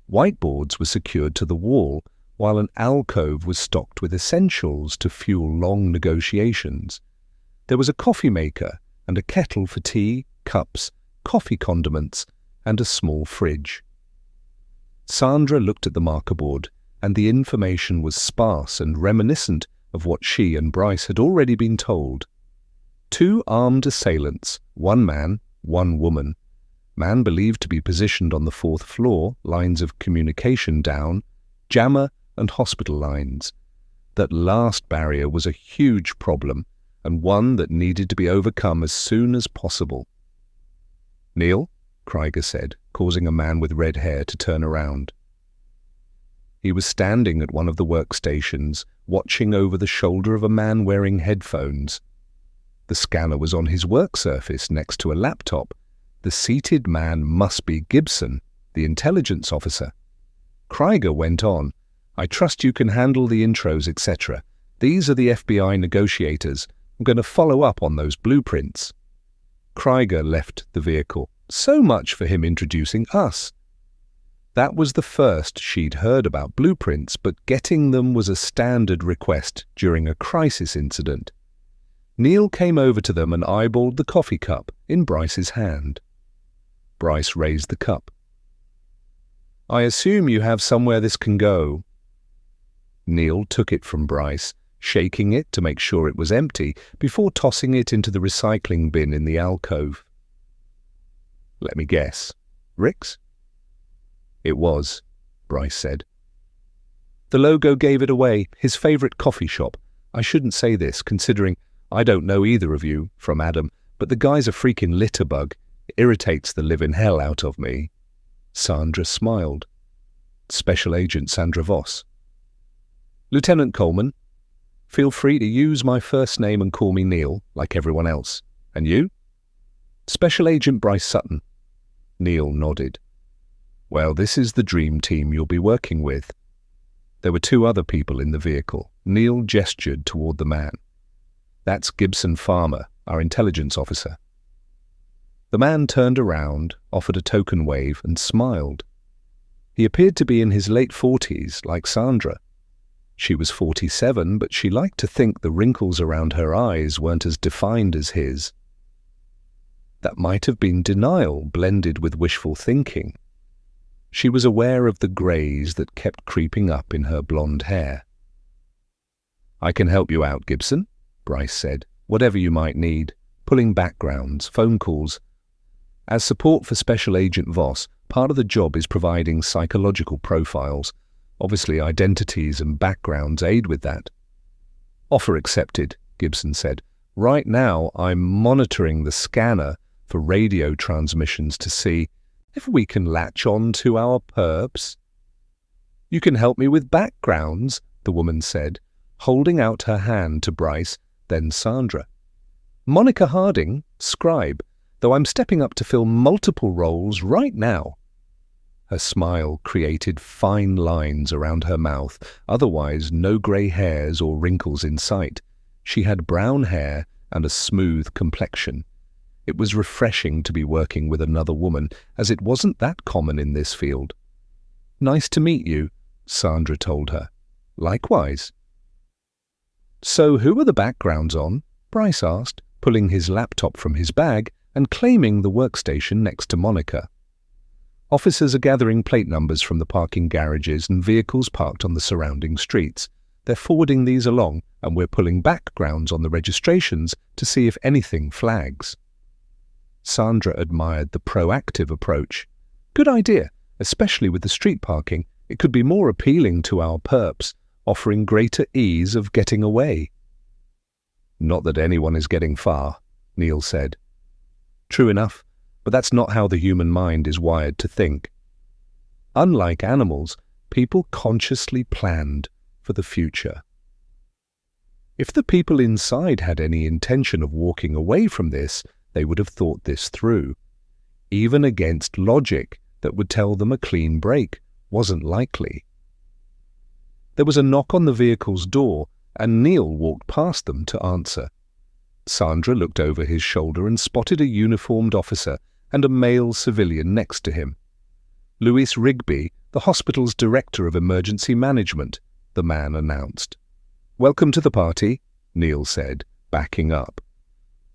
Whiteboards were secured to the wall, while an alcove was stocked with essentials to fuel long negotiations. There was a coffee maker and a kettle for tea, cups, coffee condiments, and a small fridge. Sandra looked at the marker board, and the information was sparse and reminiscent of what she and Bryce had already been told. 2 armed assailants, 1 man, 1 woman. Man believed to be positioned on the 4th floor, lines of communication down, jammer and hospital lines. That last barrier was a huge problem, and one that needed to be overcome as soon as possible. "Neil," Krieger said, causing a man with red hair to turn around. He was standing at one of the workstations, watching over the shoulder of a man wearing headphones. The scanner was on his work surface next to a laptop. The seated man must be Gibson, the intelligence officer. Krieger went on, "I trust you can handle the intros, etc. These are the FBI negotiators. I'm going to follow up on those blueprints." Krieger left the vehicle. So much for him introducing us. That was the first she'd heard about blueprints, but getting them was a standard request during a crisis incident. Neil came over to them and eyeballed the coffee cup in Bryce's hand. Bryce raised the cup. "I assume you have somewhere this can go." Neil took it from Bryce, shaking it to make sure it was empty before tossing it into the recycling bin in the alcove. "Let me guess. Rick's?" "It was," Bryce said. "The logo gave it away, his favorite coffee shop. I shouldn't say this, considering I don't know either of you, from Adam, but the guy's a freaking litterbug. It irritates the living hell out of me." Sandra smiled. "Special Agent Sandra Voss." "Lieutenant Coleman, feel free to use my first name and call me Neil, like everyone else. And you?" "Special Agent Bryce Sutton." Neil nodded. "Well, this is the dream team you'll be working with." There were 2 other people in the vehicle. Neil gestured toward the man. That's Gibson Farmer, our intelligence officer. The man turned around, offered a token wave, and smiled. He appeared to be in his late 40s, like Sandra. She was 47, but she liked to think the wrinkles around her eyes weren't as defined as his. That might have been denial blended with wishful thinking. She was aware of the greys that kept creeping up in her blonde hair. "I can help you out, Gibson," Bryce said. "Whatever you might need. Pulling backgrounds, phone calls. As support for Special Agent Voss, part of the job is providing psychological profiles. Obviously, identities and backgrounds aid with that." "Offer accepted," Gibson said. "Right now, I'm monitoring the scanner for radio transmissions to see if we can latch on to our perps." "You can help me with backgrounds," the woman said, holding out her hand to Bryce, then Sandra. "Monica Harding, scribe, though I'm stepping up to fill multiple roles right now." Her smile created fine lines around her mouth, otherwise no grey hairs or wrinkles in sight. She had brown hair and a smooth complexion. It was refreshing to be working with another woman, as it wasn't that common in this field. "Nice to meet you," Sandra told her. "Likewise." "So who are the backgrounds on?" Bryce asked, pulling his laptop from his bag and claiming the workstation next to Monica. "Officers are gathering plate numbers from the parking garages and vehicles parked on the surrounding streets. They're forwarding these along, and we're pulling backgrounds on the registrations to see if anything flags." Sandra admired the proactive approach. "Good idea, especially with the street parking. It could be more appealing to our perps, offering greater ease of getting away." "Not that anyone is getting far," Neil said. "True enough, but that's not how the human mind is wired to think. Unlike animals, people consciously planned for the future. If the people inside had any intention of walking away from this, they would have thought this through. Even against logic that would tell them a clean break wasn't likely. There was a knock on the vehicle's door, and Neil walked past them to answer. Sandra looked over his shoulder and spotted a uniformed officer and a male civilian next to him. "Louis Rigby, the hospital's Director of Emergency Management," the man announced. "Welcome to the party," Neil said, backing up.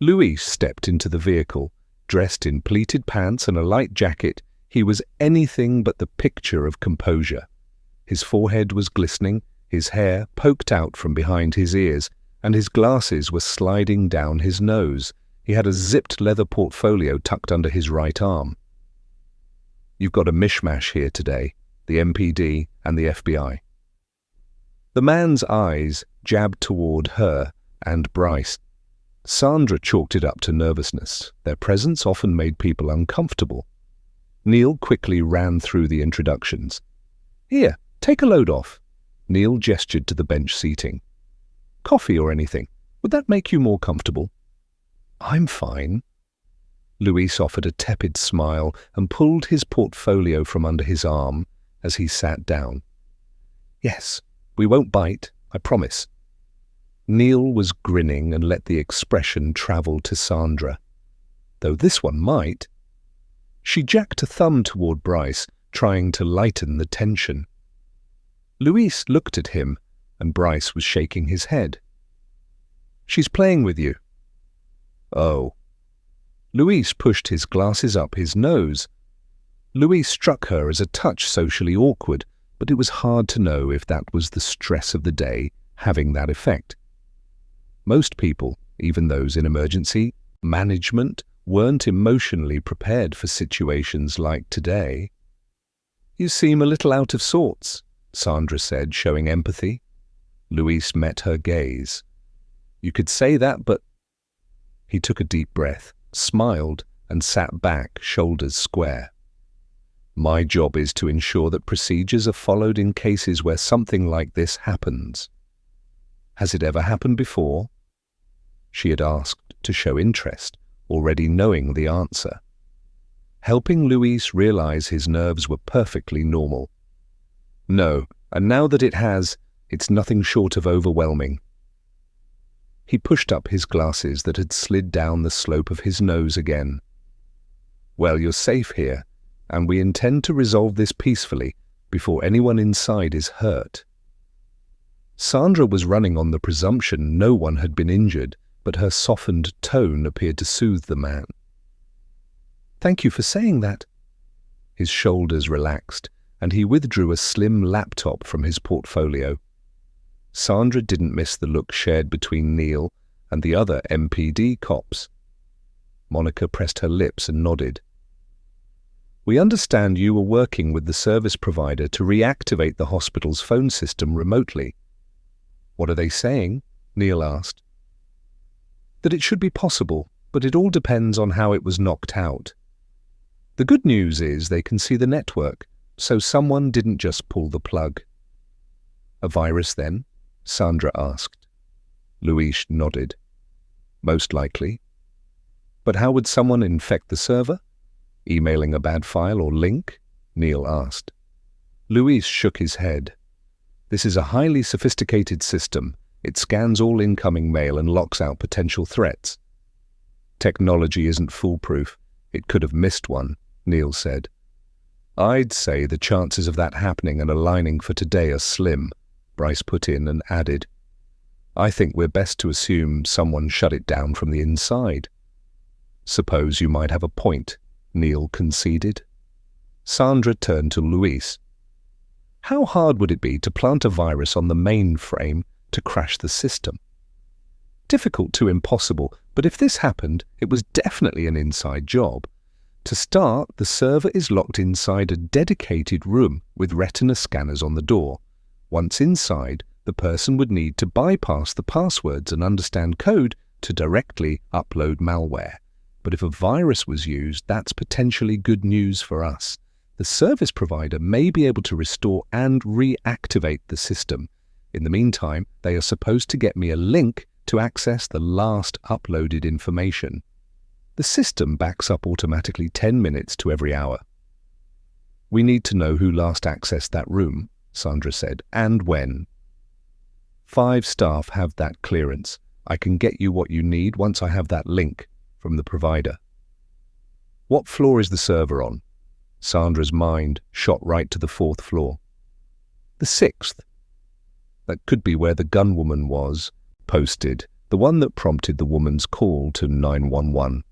Louis stepped into the vehicle. Dressed in pleated pants and a light jacket, he was anything but the picture of composure. His forehead was glistening, his hair poked out from behind his ears, and his glasses were sliding down his nose. He had a zipped leather portfolio tucked under his right arm. "You've got a mishmash here today, the MPD and the FBI." The man's eyes jabbed toward her and Bryce. Sandra chalked it up to nervousness. Their presence often made people uncomfortable. Neil quickly ran through the introductions. "Here, take a load off." Neil gestured to the bench seating. "Coffee or anything? Would that make you more comfortable?" "I'm fine." Luis offered a tepid smile and pulled his portfolio from under his arm as he sat down. "Yes, we won't bite, I promise." Neil was grinning and let the expression travel to Sandra. "Though this one might." She jacked a thumb toward Bryce, trying to lighten the tension. Luis looked at him, and Bryce was shaking his head. "She's playing with you." "Oh." Luis pushed his glasses up his nose. Luis struck her as a touch socially awkward, but it was hard to know if that was the stress of the day having that effect. Most people, even those in emergency management, weren't emotionally prepared for situations like today. "You seem a little out of sorts," Sandra said, showing empathy. Luis met her gaze. "You could say that, but—" He took a deep breath, smiled, and sat back, shoulders square. "My job is to ensure that procedures are followed in cases where something like this happens." "Has it ever happened before?" She had asked to show interest, already knowing the answer. Helping Luis realize his nerves were perfectly normal. "No, and now that it has, it's nothing short of overwhelming." He pushed up his glasses that had slid down the slope of his nose again. "Well, you're safe here, and we intend to resolve this peacefully before anyone inside is hurt." Sandra was running on the presumption no one had been injured, but her softened tone appeared to soothe the man. "Thank you for saying that." His shoulders relaxed, and he withdrew a slim laptop from his portfolio. Sandra didn't miss the look shared between Neil and the other MPD cops. Monica pressed her lips and nodded. "We understand you were working with the service provider to reactivate the hospital's phone system remotely." "What are they saying?" Neil asked. "That it should be possible, but it all depends on how it was knocked out. The good news is they can see the network, so someone didn't just pull the plug." "A virus, then?" Sandra asked. Luis nodded. "Most likely. But how would someone infect the server? Emailing a bad file or link?" Neil asked. Luis shook his head. "This is a highly sophisticated system. It scans all incoming mail and locks out potential threats." "Technology isn't foolproof. It could have missed one," Neil said. "I'd say the chances of that happening and aligning for today are slim," Bryce put in and added, "I think we're best to assume someone shut it down from the inside." "Suppose you might have a point," Neil conceded. Sandra turned to Luis. "How hard would it be to plant a virus on the mainframe to crash the system?" "Difficult to impossible, but if this happened, it was definitely an inside job. To start, the server is locked inside a dedicated room with retina scanners on the door. Once inside, the person would need to bypass the passwords and understand code to directly upload malware. But if a virus was used, that's potentially good news for us. The service provider may be able to restore and reactivate the system. In the meantime, they are supposed to get me a link to access the last uploaded information. The system backs up automatically 10 minutes to every hour." "We need to know who last accessed that room," Sandra said, "and when." 5 staff have that clearance. I can get you what you need once I have that link from the provider." "What floor is the server on?" Sandra's mind shot right to the 4th floor. "The 6th. That could be where the gunwoman was posted, the one that prompted the woman's call to 911.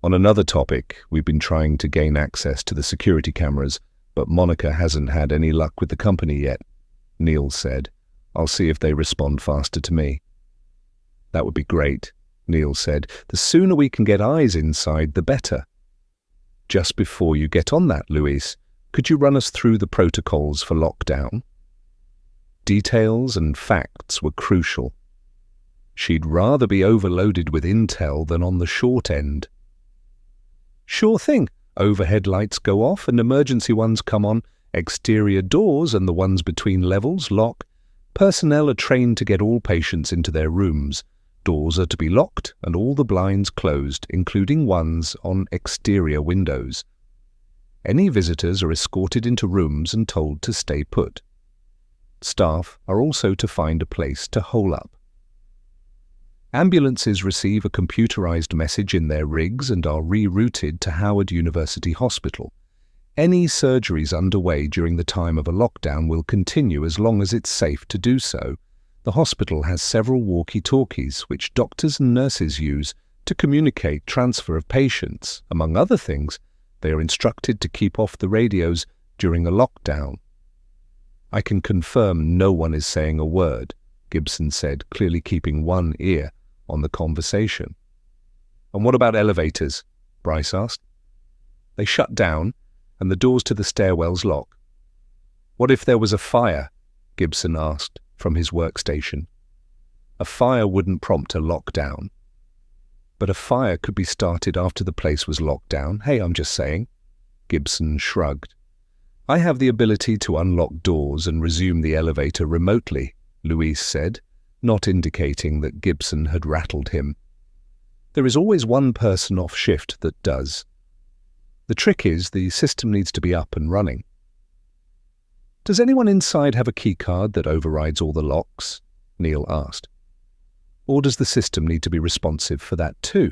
On another topic, we've been trying to gain access to the security cameras, but Monica hasn't had any luck with the company yet," Neil said. "I'll see if they respond faster to me." "That would be great," Neil said. "The sooner we can get eyes inside, the better." "Just before you get on that, Luis, could you run us through the protocols for lockdown?" Details and facts were crucial. She'd rather be overloaded with intel than on the short end. "Sure thing. Overhead lights go off and emergency ones come on. Exterior doors and the ones between levels lock. Personnel are trained to get all patients into their rooms. Doors are to be locked and all the blinds closed, including ones on exterior windows. Any visitors are escorted into rooms and told to stay put. Staff are also to find a place to hole up. Ambulances receive a computerized message in their rigs and are rerouted to Howard University Hospital. Any surgeries underway during the time of a lockdown will continue as long as it's safe to do so. The hospital has several walkie-talkies which doctors and nurses use to communicate transfer of patients. Among other things, they are instructed to keep off the radios during a lockdown." "I can confirm no one is saying a word," Gibson said, clearly keeping one ear on the conversation. "And what about elevators?" Bryce asked. "They shut down, and the doors to the stairwells lock." "What if there was a fire?" Gibson asked from his workstation. "A fire wouldn't prompt a lockdown." "But a fire could be started after the place was locked down. Hey, I'm just saying." Gibson shrugged. "I have the ability to unlock doors and resume the elevator remotely," Luis said, not indicating that Gibson had rattled him. "There is always one person off shift that does. The trick is the system needs to be up and running." "Does anyone inside have a keycard that overrides all the locks?" Neil asked. Or does the system need to be responsive for that too?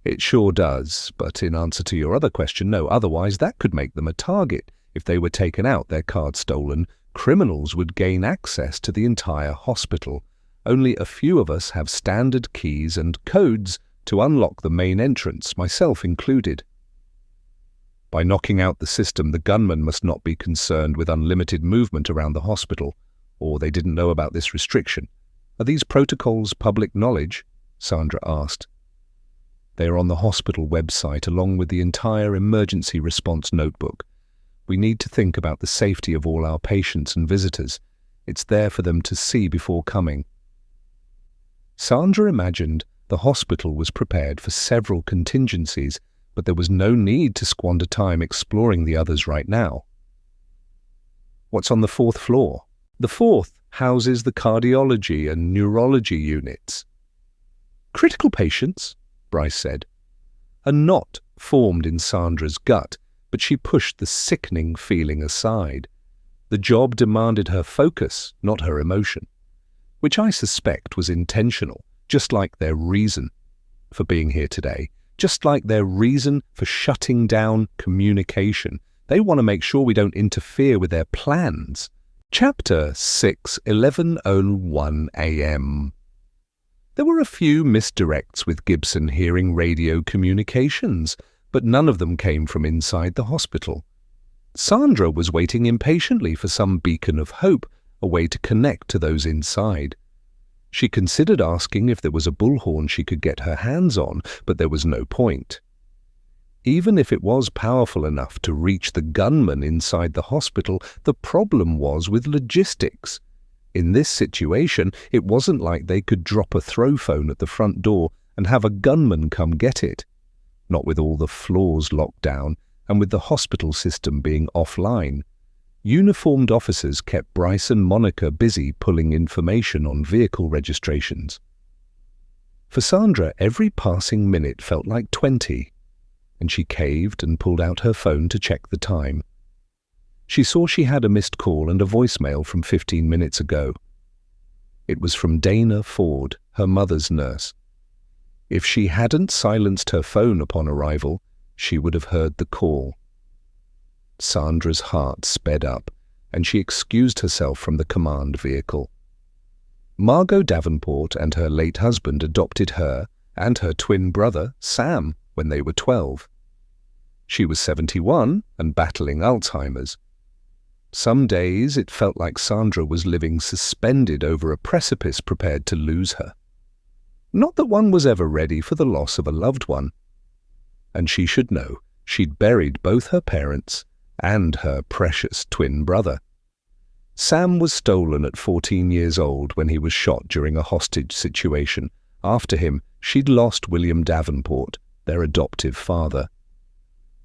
It sure does, but in answer to your other question, no. Otherwise, that could make them a target. If they were taken out, their card stolen, criminals would gain access to the entire hospital. Only a few of us have standard keys and codes to unlock the main entrance, myself included. By knocking out the system, the gunman must not be concerned with unlimited movement around the hospital, or they didn't know about this restriction. Are these protocols public knowledge? Sandra asked. They are on the hospital website along with the entire emergency response notebook. We need to think about the safety of all our patients and visitors. It's there for them to see before coming. Sandra imagined the hospital was prepared for several contingencies, but there was no need to squander time exploring the others right now. What's on the 4th floor? The 4th houses the cardiology and neurology units. Critical patients, Bryce said. A knot formed in Sandra's gut, but she pushed the sickening feeling aside. The job demanded her focus, not her emotion, which I suspect was intentional, just like their reason for being here today, just like their reason for shutting down communication. They want to make sure we don't interfere with their plans. Chapter 6, 11:01 a.m. There were a few misdirects with Gibson hearing radio communications, but none of them came from inside the hospital. Sandra was waiting impatiently for some beacon of hope, a way to connect to those inside. She considered asking if there was a bullhorn she could get her hands on, but there was no point. Even if it was powerful enough to reach the gunman inside the hospital, the problem was with logistics. In this situation, it wasn't like they could drop a throw phone at the front door and have a gunman come get it. Not with all the floors locked down and with the hospital system being offline. Uniformed officers kept Bryce and Monica busy pulling information on vehicle registrations. For Sandra, every passing minute felt like 20, and she caved and pulled out her phone to check the time. She saw she had a missed call and a voicemail from 15 minutes ago. It was from Dana Ford, her mother's nurse. If she hadn't silenced her phone upon arrival, she would have heard the call. Sandra's heart sped up, and she excused herself from the command vehicle. Margot Davenport and her late husband adopted her and her twin brother, Sam, when they were 12. She was 71 and battling Alzheimer's. Some days it felt like Sandra was living suspended over a precipice prepared to lose her. Not that one was ever ready for the loss of a loved one. And she should know she'd buried both her parents and her precious twin brother. Sam was stolen at 14 years old when he was shot during a hostage situation. After him, she'd lost William Davenport, their adoptive father.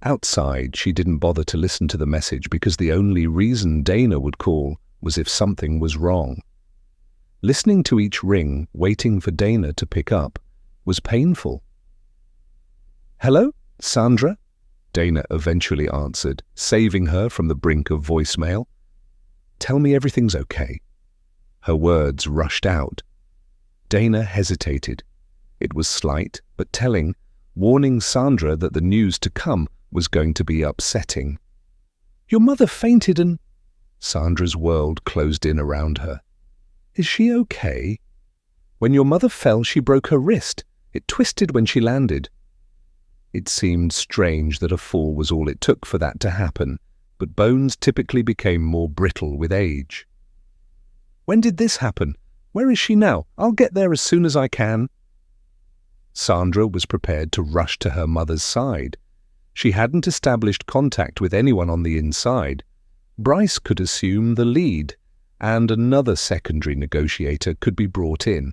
Outside, she didn't bother to listen to the message because the only reason Dana would call was if something was wrong. Listening to each ring, waiting for Dana to pick up, was painful. "Hello, Sandra?" Dana eventually answered, saving her from the brink of voicemail. "Tell me everything's okay." Her words rushed out. Dana hesitated. It was slight, but telling, warning Sandra that the news to come was going to be upsetting. "Your mother fainted and—" Sandra's world closed in around her. "Is she okay? When your mother fell, she broke her wrist. It twisted when she landed." It seemed strange that a fall was all it took for that to happen, but bones typically became more brittle with age. "When did this happen? Where is she now? I'll get there as soon as I can." Sandra was prepared to rush to her mother's side. She hadn't established contact with anyone on the inside. Bryce could assume the lead, and another secondary negotiator could be brought in.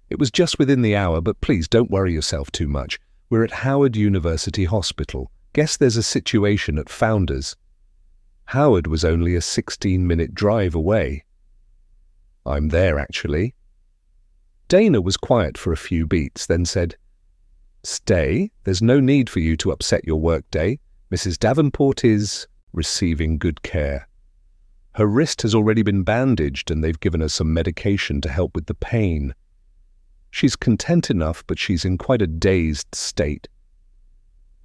"It was just within the hour, but please don't worry yourself too much. We're at Howard University Hospital. Guess there's a situation at Founders." Howard was only a 16-minute drive away. "I'm there, actually." Dana was quiet for a few beats, then said, "Stay. There's no need for you to upset your workday. Mrs. Davenport is receiving good care." Her wrist has already been bandaged and they've given her some medication to help with the pain. She's content enough, but she's in quite a dazed state.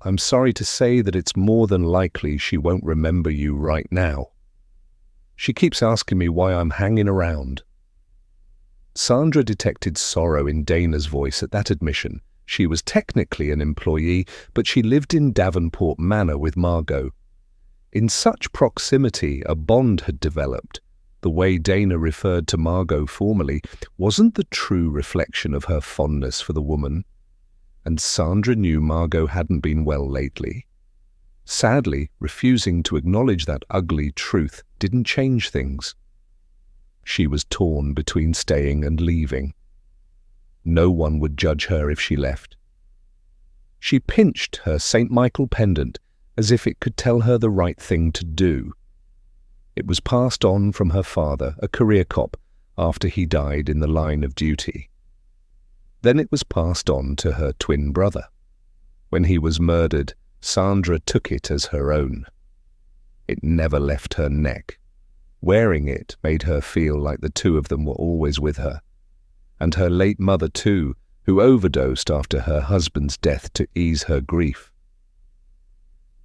I'm sorry to say that it's more than likely she won't remember you right now. She keeps asking me why I'm hanging around." Sandra detected sorrow in Dana's voice at that admission. She was technically an employee, but she lived in Davenport Manor with Margot. In such proximity, a bond had developed. The way Dana referred to Margot formerly wasn't the true reflection of her fondness for the woman. And Sandra knew Margot hadn't been well lately. Sadly, refusing to acknowledge that ugly truth didn't change things. She was torn between staying and leaving. No one would judge her if she left. She pinched her St. Michael pendant as if it could tell her the right thing to do. It was passed on from her father, a career cop, after he died in the line of duty. Then it was passed on to her twin brother. When he was murdered, Sandra took it as her own. It never left her neck. Wearing it made her feel like the two of them were always with her. And her late mother too, who overdosed after her husband's death to ease her grief.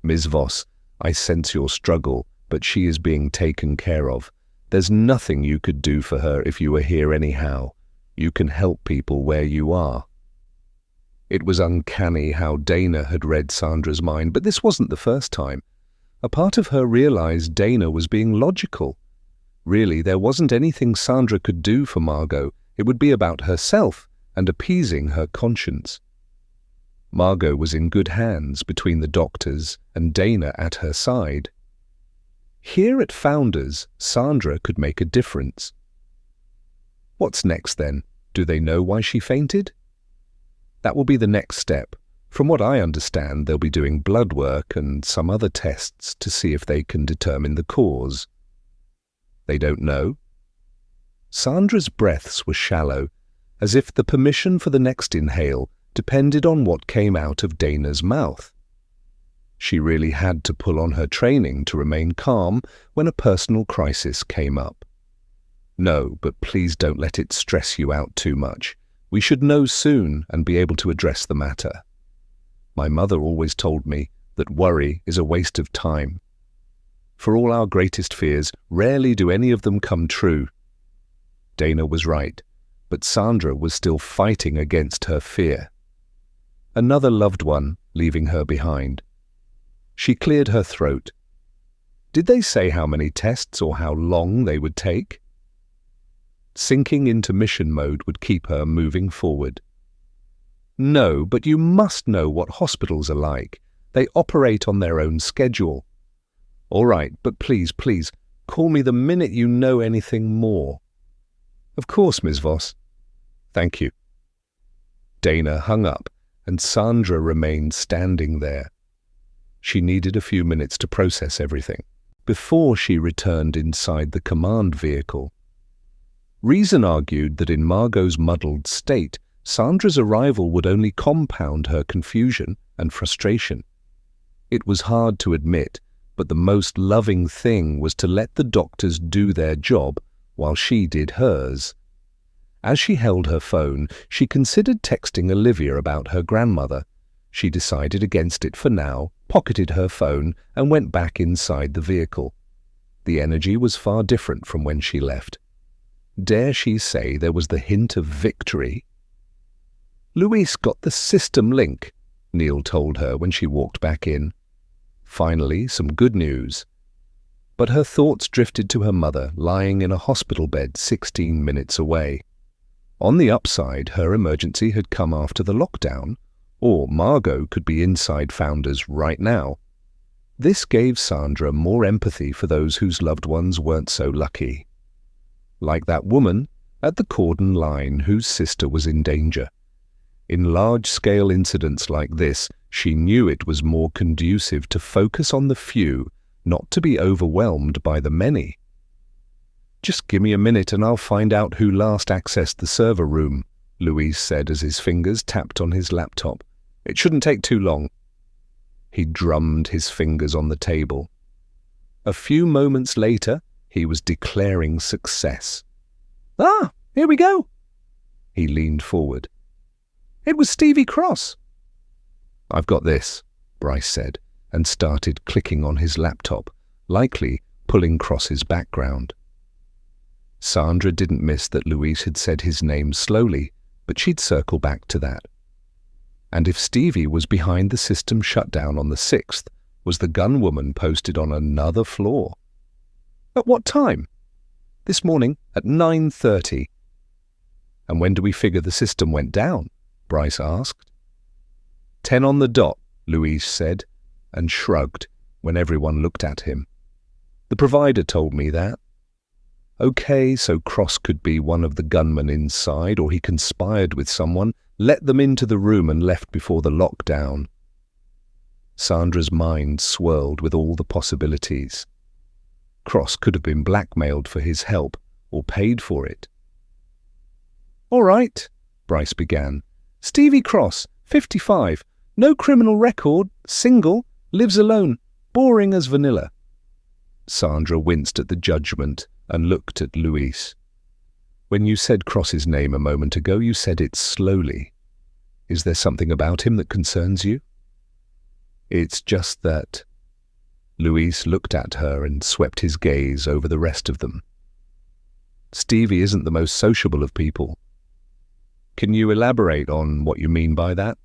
"Ms. Voss, I sense your struggle, but she is being taken care of. There's nothing you could do for her if you were here anyhow. You can help people where you are." It was uncanny how Dana had read Sandra's mind, but this wasn't the first time. A part of her realized Dana was being logical. Really, there wasn't anything Sandra could do for Margot. It would be about herself and appeasing her conscience. Margot was in good hands between the doctors and Dana at her side. Here at Founders, Sandra could make a difference. What's next then? Do they know why she fainted? That will be the next step. From what I understand, they'll be doing blood work and some other tests to see if they can determine the cause. They don't know? Sandra's breaths were shallow, as if the permission for the next inhale depended on what came out of Dana's mouth. She really had to pull on her training to remain calm when a personal crisis came up. "No, but please don't let it stress you out too much. We should know soon and be able to address the matter. My mother always told me that worry is a waste of time. For all our greatest fears, rarely do any of them come true." Dana was right, but Sandra was still fighting against her fear. Another loved one leaving her behind. She cleared her throat. Did they say how many tests or how long they would take? Sinking into mission mode would keep her moving forward. "No, but you must know what hospitals are like. They operate on their own schedule." "All right, but please, call me the minute you know anything more." "Of course, Ms. Voss." "Thank you." Dana hung up, and Sandra remained standing there. She needed a few minutes to process everything before she returned inside the command vehicle. Reason argued that in Margot's muddled state, Sandra's arrival would only compound her confusion and frustration. It was hard to admit, but the most loving thing was to let the doctors do their job while she did hers. As she held her phone, she considered texting Olivia about her grandmother. She decided against it for now, pocketed her phone, and went back inside the vehicle. The energy was far different from when she left. Dare she say there was the hint of victory? "Luis got the system link," Neil told her when she walked back in. Finally, some good news. But her thoughts drifted to her mother, lying in a hospital bed 16 minutes away. On the upside, her emergency had come after the lockdown, or Margot could be inside Founders right now. This gave Sandra more empathy for those whose loved ones weren't so lucky. Like that woman at the cordon line whose sister was in danger. In large-scale incidents like this, she knew it was more conducive to focus on the few, not to be overwhelmed by the many. "Just give me a minute and I'll find out who last accessed the server room," Luis said as his fingers tapped on his laptop. "It shouldn't take too long." He drummed his fingers on the table. A few moments later, He was declaring success. "Ah, here we go." He leaned forward. "It was Stevie Cross." "I've got this," Bryce said, and started clicking on his laptop, likely pulling Cross's background. Sandra didn't miss that Louise had said his name slowly, but she'd circle back to that. And if Stevie was behind the system shutdown on the 6th, was the gunwoman posted on another floor? At what time? This morning at 9:30. "And when do we figure the system went down?" Bryce asked. 10 on the dot, Louise said, and shrugged when everyone looked at him. "The provider told me that." Okay, so Cross could be one of the gunmen inside, or he conspired with someone, let them into the room and left before the lockdown. Sandra's mind swirled with all the possibilities. Cross could have been blackmailed for his help, or paid for it. "All right," Bryce began. "Stevie Cross, 55, no criminal record, single, lives alone, boring as vanilla." Sandra winced at the judgment and looked at Louise. "When you said Cross's name a moment ago, you said it slowly. Is there something about him that concerns you?" "It's just that..." Louise looked at her and swept his gaze over the rest of them. "Stevie isn't the most sociable of people." "Can you elaborate on what you mean by that?"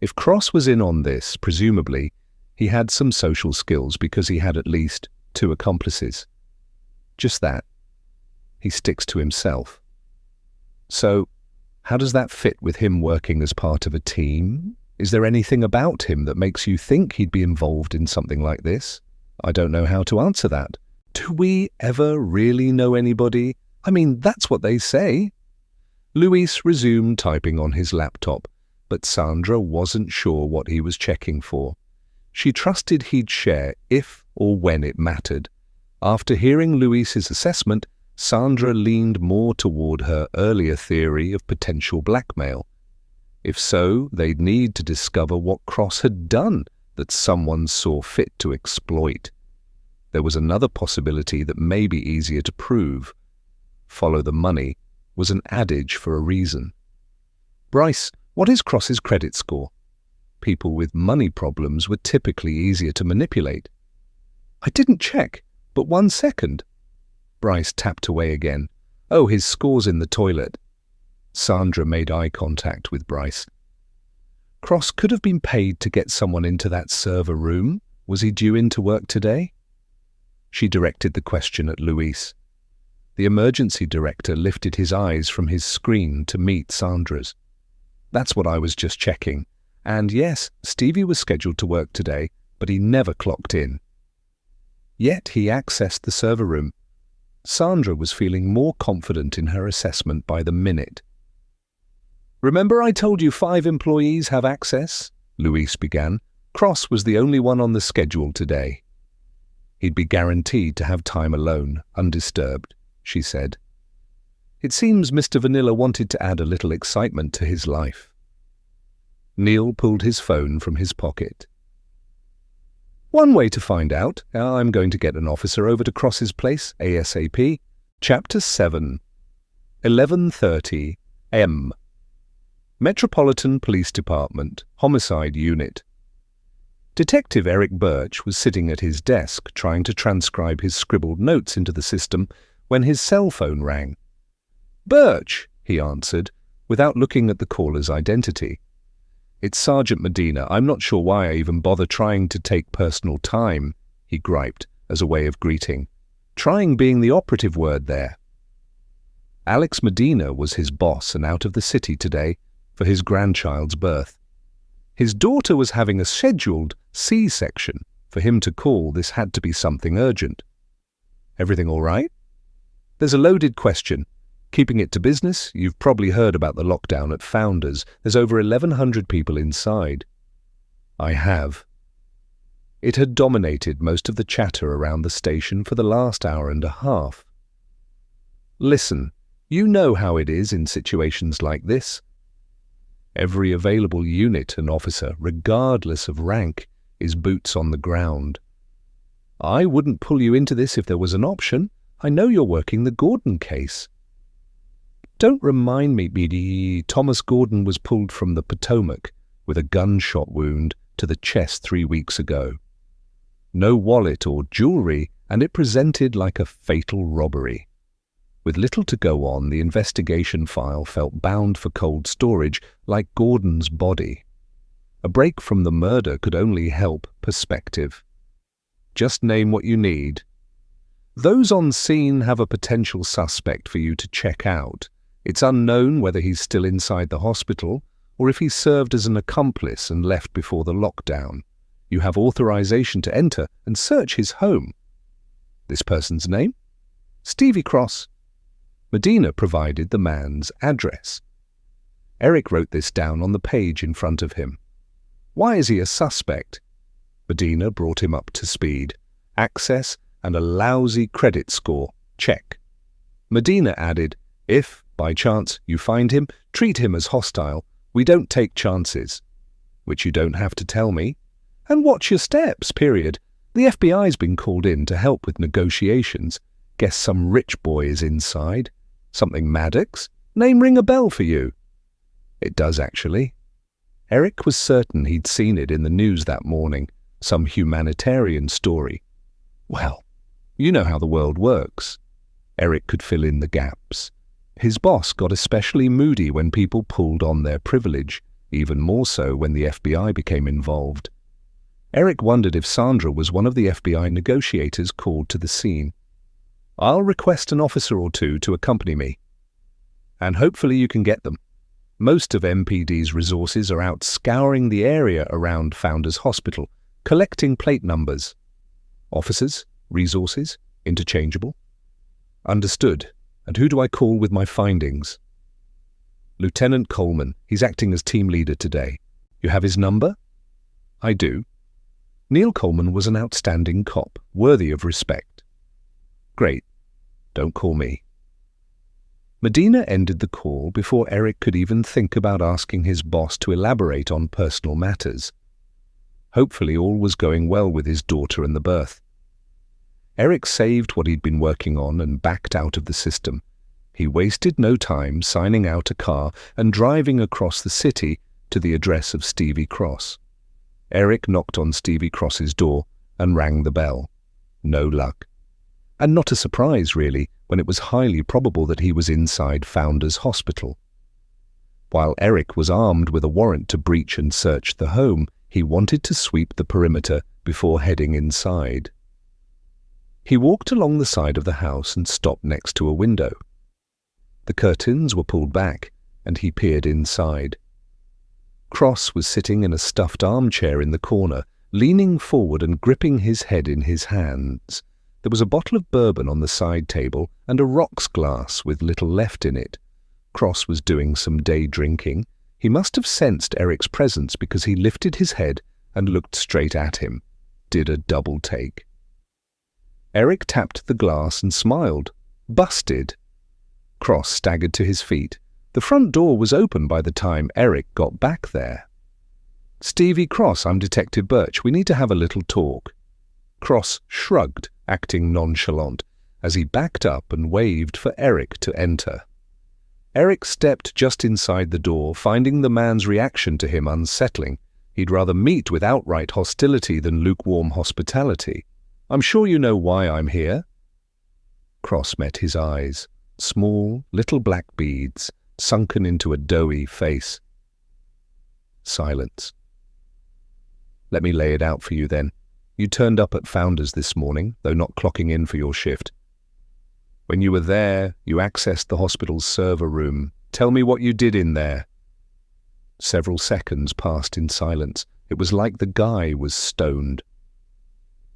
If Cross was in on this, presumably, he had some social skills because he had at least 2 accomplices. Just that. He sticks to himself. So, how does that fit with him working as part of a team? Is there anything about him that makes you think he'd be involved in something like this? I don't know how to answer that. Do we ever really know anybody? I mean, that's what they say. Luis resumed typing on his laptop, but Sandra wasn't sure what he was checking for. She trusted he'd share if or when it mattered. After hearing Luis's assessment, Sandra leaned more toward her earlier theory of potential blackmail. If so, they'd need to discover what Cross had done that someone saw fit to exploit. There was another possibility that may be easier to prove. Follow the money was an adage for a reason. "Bryce, what is Cross's credit score?" People with money problems were typically easier to manipulate. "I didn't check, but 1 second. Bryce tapped away again. "Oh, his score's in the toilet." Sandra made eye contact with Bryce. "Cross could have been paid to get someone into that server room. Was he due into work today?" She directed the question at Luis. The emergency director lifted his eyes from his screen to meet Sandra's. "That's what I was just checking. And yes, Stevie was scheduled to work today, but he never clocked in. Yet he accessed the server room." Sandra was feeling more confident in her assessment by the minute. "Remember I told you 5 employees have access?" Luis began. "Cross was the only one on the schedule today. He'd be guaranteed to have time alone, undisturbed," she said. "It seems Mr. Vanilla wanted to add a little excitement to his life." Neil pulled his phone from his pocket. "One way to find out. I'm going to get an officer over to Cross's place, ASAP. Chapter 7. 11:30 M. Metropolitan Police Department, Homicide Unit. Detective Eric Birch was sitting at his desk trying to transcribe his scribbled notes into the system when his cell phone rang. "Birch," he answered, without looking at the caller's identity. "It's Sergeant Medina. I'm not sure why I even bother trying to take personal time," he griped as a way of greeting. Trying being the operative word there. Alex Medina was his boss and out of the city today for his grandchild's birth. His daughter was having a scheduled C-section. For him to call, this had to be something urgent. "Everything all right?" "There's a loaded question. Keeping it to business, you've probably heard about the lockdown at Founders. There's over 1,100 people inside." "I have." It had dominated most of the chatter around the station for the last hour and a half. "Listen, you know how it is in situations like this. Every available unit and officer, regardless of rank, is boots on the ground. I wouldn't pull you into this if there was an option. I know you're working the Gordon case. Don't remind me, BD. Thomas Gordon was pulled from the Potomac with a gunshot wound to the chest 3 weeks ago. No wallet or jewelry, and it presented like a fatal robbery. With little to go on, the investigation file felt bound for cold storage, like Gordon's body. A break from the murder could only help perspective. Just name what you need. Those on scene have a potential suspect for you to check out. It's unknown whether he's still inside the hospital or if he served as an accomplice and left before the lockdown. You have authorization to enter and search his home. This person's name? Stevie Cross. Medina provided the man's address. Eric wrote this down on the page in front of him. Why is he a suspect? Medina brought him up to speed. Access and a lousy credit score. Check. Medina added, if, by chance, you find him, treat him as hostile. We don't take chances. Which you don't have to tell me. And watch your steps, period. The FBI's been called in to help with negotiations. Guess some rich boy is inside. Something Maddox? Name ring a bell for you. It does, actually. Eric was certain he'd seen it in the news that morning. Some humanitarian story. Well, you know how the world works. Eric could fill in the gaps. His boss got especially moody when people pulled on their privilege, even more so when the FBI became involved. Eric wondered if Sandra was one of the FBI negotiators called to the scene. I'll request an officer or two to accompany me. And hopefully you can get them. Most of MPD's resources are out scouring the area around Founders Hospital, collecting plate numbers. Officers, resources, interchangeable. Understood. And who do I call with my findings? Lieutenant Coleman. He's acting as team leader today. You have his number? I do. Neil Coleman was an outstanding cop, worthy of respect. Great. Don't call me. Medina ended the call before Eric could even think about asking his boss to elaborate on personal matters. Hopefully all was going well with his daughter and the birth. Eric saved what he'd been working on and backed out of the system. He wasted no time signing out a car and driving across the city to the address of Stevie Cross. Eric knocked on Stevie Cross's door and rang the bell. No luck. And not a surprise, really, when it was highly probable that he was inside Founders Hospital. While Eric was armed with a warrant to breach and search the home, he wanted to sweep the perimeter before heading inside. He walked along the side of the house and stopped next to a window. The curtains were pulled back, and he peered inside. Cross was sitting in a stuffed armchair in the corner, leaning forward and gripping his head in his hands. There was a bottle of bourbon on the side table and a rocks glass with little left in it. Cross was doing some day drinking. He must have sensed Eric's presence because he lifted his head and looked straight at him. Did a double take. Eric tapped the glass and smiled. Busted. Cross staggered to his feet. The front door was open by the time Eric got back there. Stevie Cross, I'm Detective Birch. We need to have a little talk. Cross shrugged, acting nonchalant, as he backed up and waved for Eric to enter. Eric stepped just inside the door, finding the man's reaction to him unsettling. He'd rather meet with outright hostility than lukewarm hospitality. I'm sure you know why I'm here. Cross met his eyes, small, little black beads, sunken into a doughy face. Silence. Let me lay it out for you then. You turned up at Founders this morning, though not clocking in for your shift. When you were there, you accessed the hospital's server room. Tell me what you did in there. Several seconds passed in silence. It was like the guy was stoned.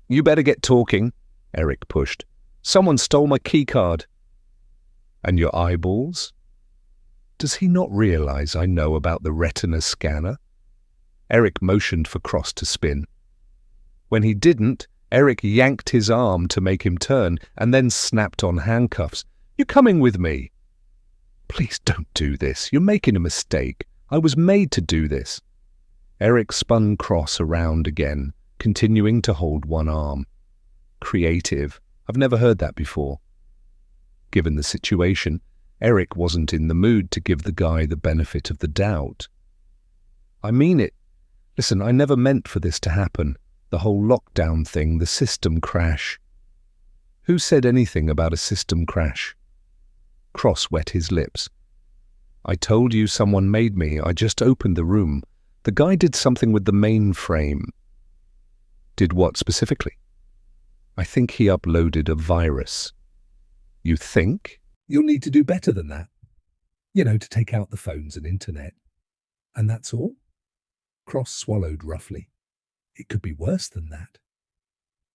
You better get talking, Eric pushed. Someone stole my keycard. And your eyeballs? Does he not realize I know about the retina scanner? Eric motioned for Cross to spin. When he didn't, Eric yanked his arm to make him turn and then snapped on handcuffs. You're coming with me. Please don't do this. You're making a mistake. I was made to do this. Eric spun Cross around again, continuing to hold one arm. Creative. I've never heard that before. Given the situation, Eric wasn't in the mood to give the guy the benefit of the doubt. I mean it. Listen, I never meant for this to happen. The whole lockdown thing, the system crash. Who said anything about a system crash? Cross wet his lips. I told you someone made me. I just opened the room. The guy did something with the mainframe. Did what specifically? I think he uploaded a virus. You think? You'll need to do better than that. To take out the phones and internet. And that's all? Cross swallowed roughly. It could be worse than that.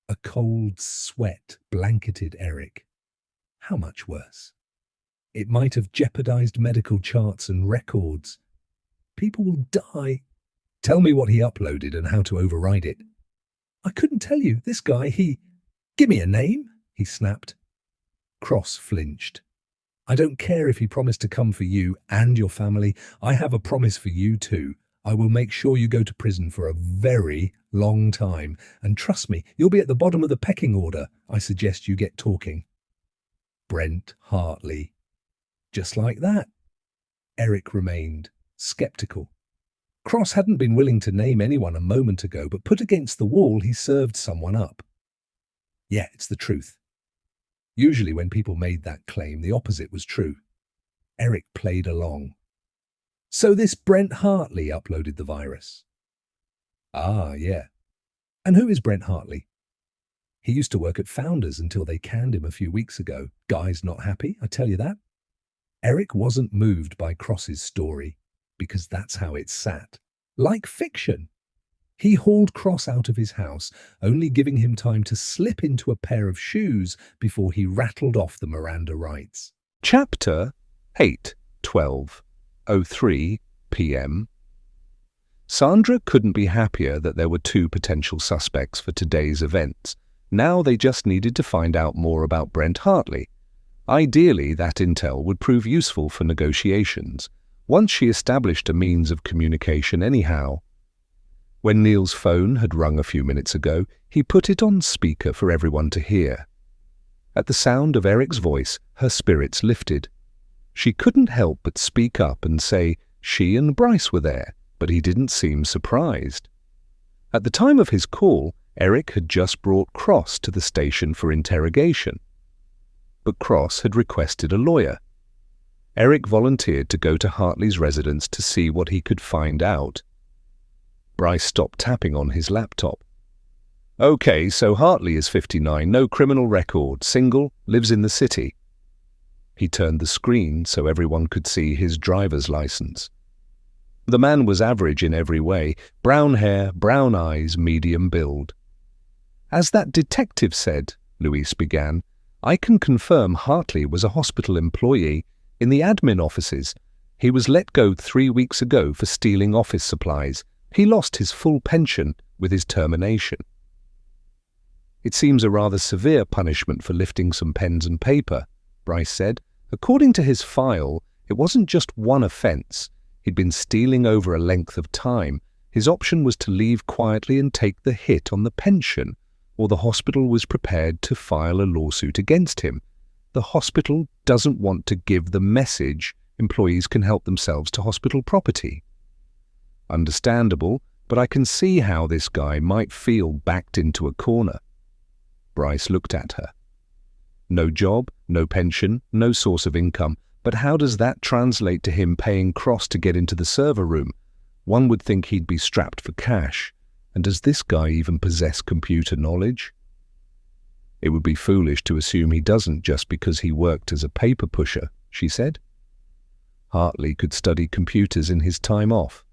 A cold sweat blanketed Eric. How much worse? It might have jeopardized medical charts and records. People will die. Tell me what he uploaded and how to override it. I couldn't tell you. This guy, Give me a name, he snapped. Cross flinched. I don't care if he promised to come for you and your family. I have a promise for you too. I will make sure you go to prison for a very long time. And trust me, you'll be at the bottom of the pecking order. I suggest you get talking. Brent Hartley. Just like that. Eric remained skeptical. Cross hadn't been willing to name anyone a moment ago, but put against the wall, he served someone up. Yeah, it's the truth. Usually when people made that claim, the opposite was true. Eric played along. So this Brent Hartley uploaded the virus? Ah, yeah. And who is Brent Hartley? He used to work at Founders until they canned him a few weeks ago. Guy's not happy, I tell you that. Eric wasn't moved by Cross's story, because that's how it sat. Like fiction. He hauled Cross out of his house, only giving him time to slip into a pair of shoes before he rattled off the Miranda rights. Chapter 8:12:03 p.m. Sandra couldn't be happier that there were two potential suspects for today's events. Now they just needed to find out more about Brent Hartley. Ideally, that intel would prove useful for negotiations, once she established a means of communication anyhow. When Neil's phone had rung a few minutes ago, he put it on speaker for everyone to hear. At the sound of Eric's voice, her spirits lifted. She couldn't help but speak up and say she and Bryce were there, but he didn't seem surprised. At the time of his call, Eric had just brought Cross to the station for interrogation. But Cross had requested a lawyer. Eric volunteered to go to Hartley's residence to see what he could find out. Bryce stopped tapping on his laptop. Okay, so Hartley is 59, no criminal record, single, lives in the city. He turned the screen so everyone could see his driver's license. The man was average in every way, brown hair, brown eyes, medium build. As that detective said, Luis began, I can confirm Hartley was a hospital employee in the admin offices. He was let go 3 weeks ago for stealing office supplies. He lost his full pension with his termination. It seems a rather severe punishment for lifting some pens and paper, Bryce said. According to his file, it wasn't just one offence. He'd been stealing over a length of time. His option was to leave quietly and take the hit on the pension, or the hospital was prepared to file a lawsuit against him. The hospital doesn't want to give the message employees can help themselves to hospital property. Understandable, but I can see how this guy might feel backed into a corner. Bryce looked at her. No job, no pension, no source of income, but how does that translate to him paying Cross to get into the server room? One would think he'd be strapped for cash. And does this guy even possess computer knowledge? It would be foolish to assume he doesn't just because he worked as a paper pusher, she said. Hartley could study computers in his time off.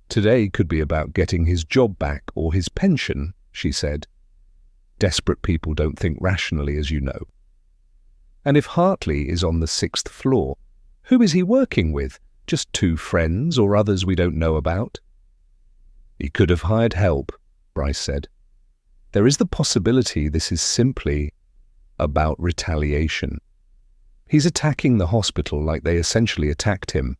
Today could be about getting his job back or his pension, she said. Desperate people don't think rationally, as you know. And if Hartley is on the 6th floor, who is he working with? Just 2 friends or others we don't know about? He could have hired help, Bryce said. There is the possibility this is simply about retaliation. He's attacking the hospital like they essentially attacked him,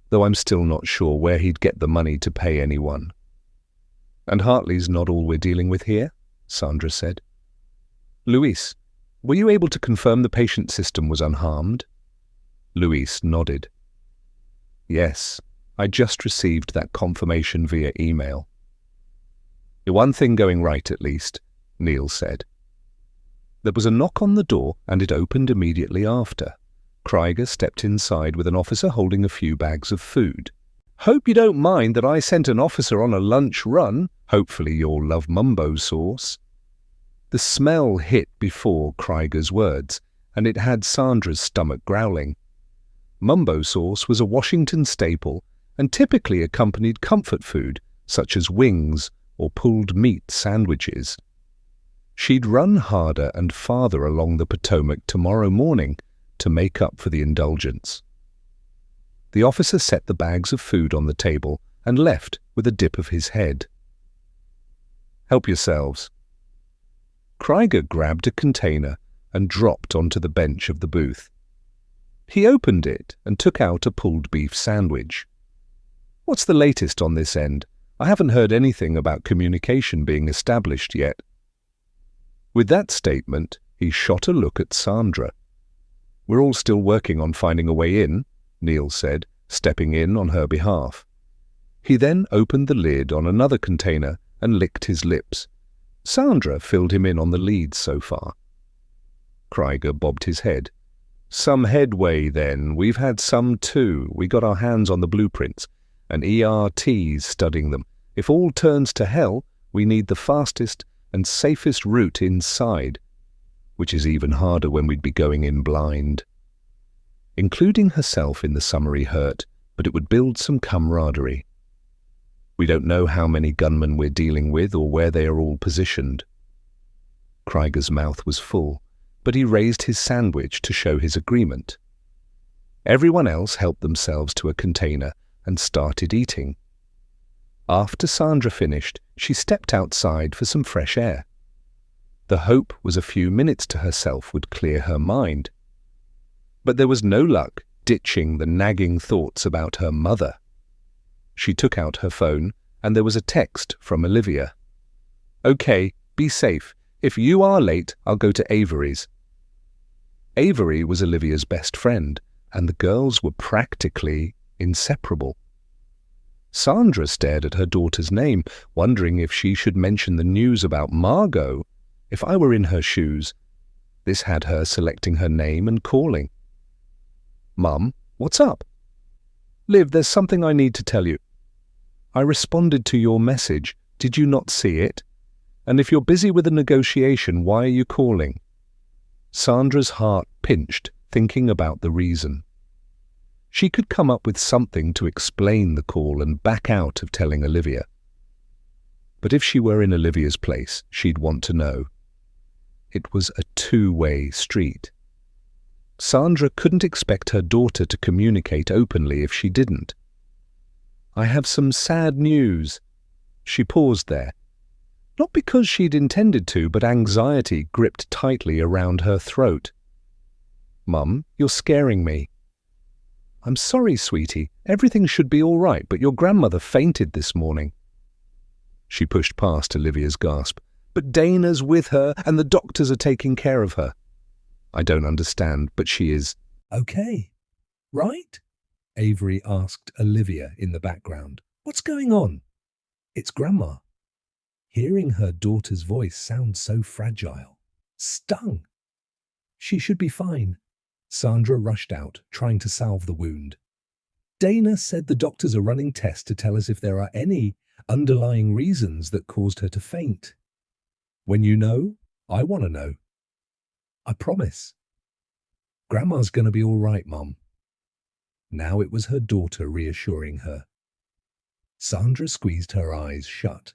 though I'm still not sure where he'd get the money to pay anyone. And Hartley's not all we're dealing with here, Sandra said. Luis, were you able to confirm the patient system was unharmed? Luis nodded. Yes, I just received that confirmation via email. One thing going right at least, Neil said. There was a knock on the door and it opened immediately after. Krieger stepped inside with an officer holding a few bags of food. Hope you don't mind that I sent an officer on a lunch run. Hopefully you'll love mumbo sauce. The smell hit before Krieger's words, and it had Sandra's stomach growling. Mumbo sauce was a Washington staple and typically accompanied comfort food, such as wings or pulled meat sandwiches. She'd run harder and farther along the Potomac tomorrow morning to make up for the indulgence. The officer set the bags of food on the table and left with a dip of his head. Help yourselves. Krieger grabbed a container and dropped onto the bench of the booth. He opened it and took out a pulled beef sandwich. What's the latest on this end? I haven't heard anything about communication being established yet. With that statement, he shot a look at Sandra. We're all still working on finding a way in, Neil said, stepping in on her behalf. He then opened the lid on another container and licked his lips. Sandra filled him in on the leads so far. Krieger bobbed his head. Some headway then. We've had some too. We got our hands on the blueprints and ERTs studying them. If all turns to hell, we need the fastest and safest route inside, which is even harder when we'd be going in blind. Including herself in the summary hurt, but it would build some camaraderie. We don't know how many gunmen we're dealing with or where they are all positioned. Krieger's mouth was full, but he raised his sandwich to show his agreement. Everyone else helped themselves to a container and started eating. After Sandra finished, she stepped outside for some fresh air. The hope was a few minutes to herself would clear her mind. But there was no luck ditching the nagging thoughts about her mother. She took out her phone, and there was a text from Olivia. Okay, be safe. If you are late, I'll go to Avery's. Avery was Olivia's best friend, and the girls were practically inseparable. Sandra stared at her daughter's name, wondering if she should mention the news about Margot. If I were in her shoes, this had her selecting her name and calling. Mum, what's up? Liv, there's something I need to tell you. I responded to your message. Did you not see it? And if you're busy with a negotiation, why are you calling? Sandra's heart pinched, thinking about the reason. She could come up with something to explain the call and back out of telling Olivia. But if she were in Olivia's place, she'd want to know. It was a two-way street. Sandra couldn't expect her daughter to communicate openly if she didn't. I have some sad news. She paused there. Not because she'd intended to, but anxiety gripped tightly around her throat. Mum, you're scaring me. I'm sorry, sweetie. Everything should be all right, but your grandmother fainted this morning. She pushed past Olivia's gasp. But Dana's with her, and the doctors are taking care of her. I don't understand, but she is. Okay, right? Avery asked Olivia in the background. What's going on? It's Grandma. Hearing her daughter's voice sound so fragile stung. She should be fine. Sandra rushed out, trying to salve the wound. Dana said the doctors are running tests to tell us if there are any underlying reasons that caused her to faint. When you know, I want to know. I promise. Grandma's going to be all right, Mum. Now it was her daughter reassuring her. Sandra squeezed her eyes shut.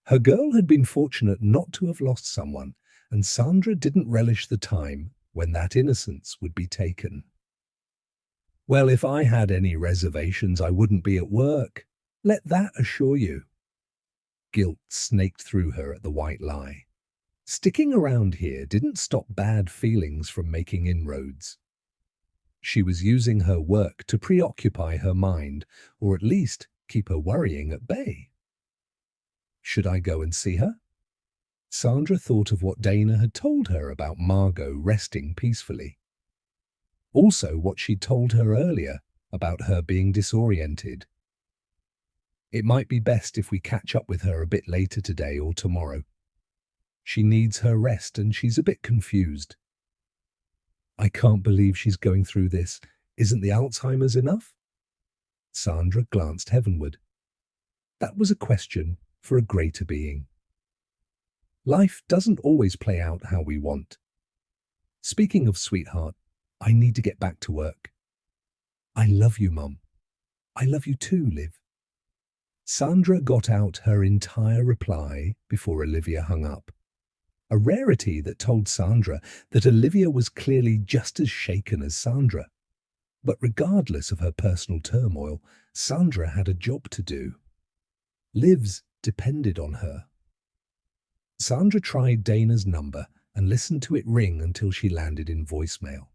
Her girl had been fortunate not to have lost someone, and Sandra didn't relish the time when that innocence would be taken. Well, if I had any reservations, I wouldn't be at work. Let that assure you. Guilt snaked through her at the white lie. Sticking around here didn't stop bad feelings from making inroads. She was using her work to preoccupy her mind, or at least keep her worrying at bay. Should I go and see her? Sandra thought of what Dana had told her about Margot resting peacefully. Also what she'd told her earlier about her being disoriented. It might be best if we catch up with her a bit later today or tomorrow. She needs her rest and she's a bit confused. I can't believe she's going through this. Isn't the Alzheimer's enough? Sandra glanced heavenward. That was a question for a greater being. Life doesn't always play out how we want. Speaking of sweetheart, I need to get back to work. I love you, Mum. I love you too, Liv. Sandra got out her entire reply before Olivia hung up. A rarity that told Sandra that Olivia was clearly just as shaken as Sandra. But regardless of her personal turmoil, Sandra had a job to do. Liv's depended on her. Sandra tried Dana's number and listened to it ring until she landed in voicemail.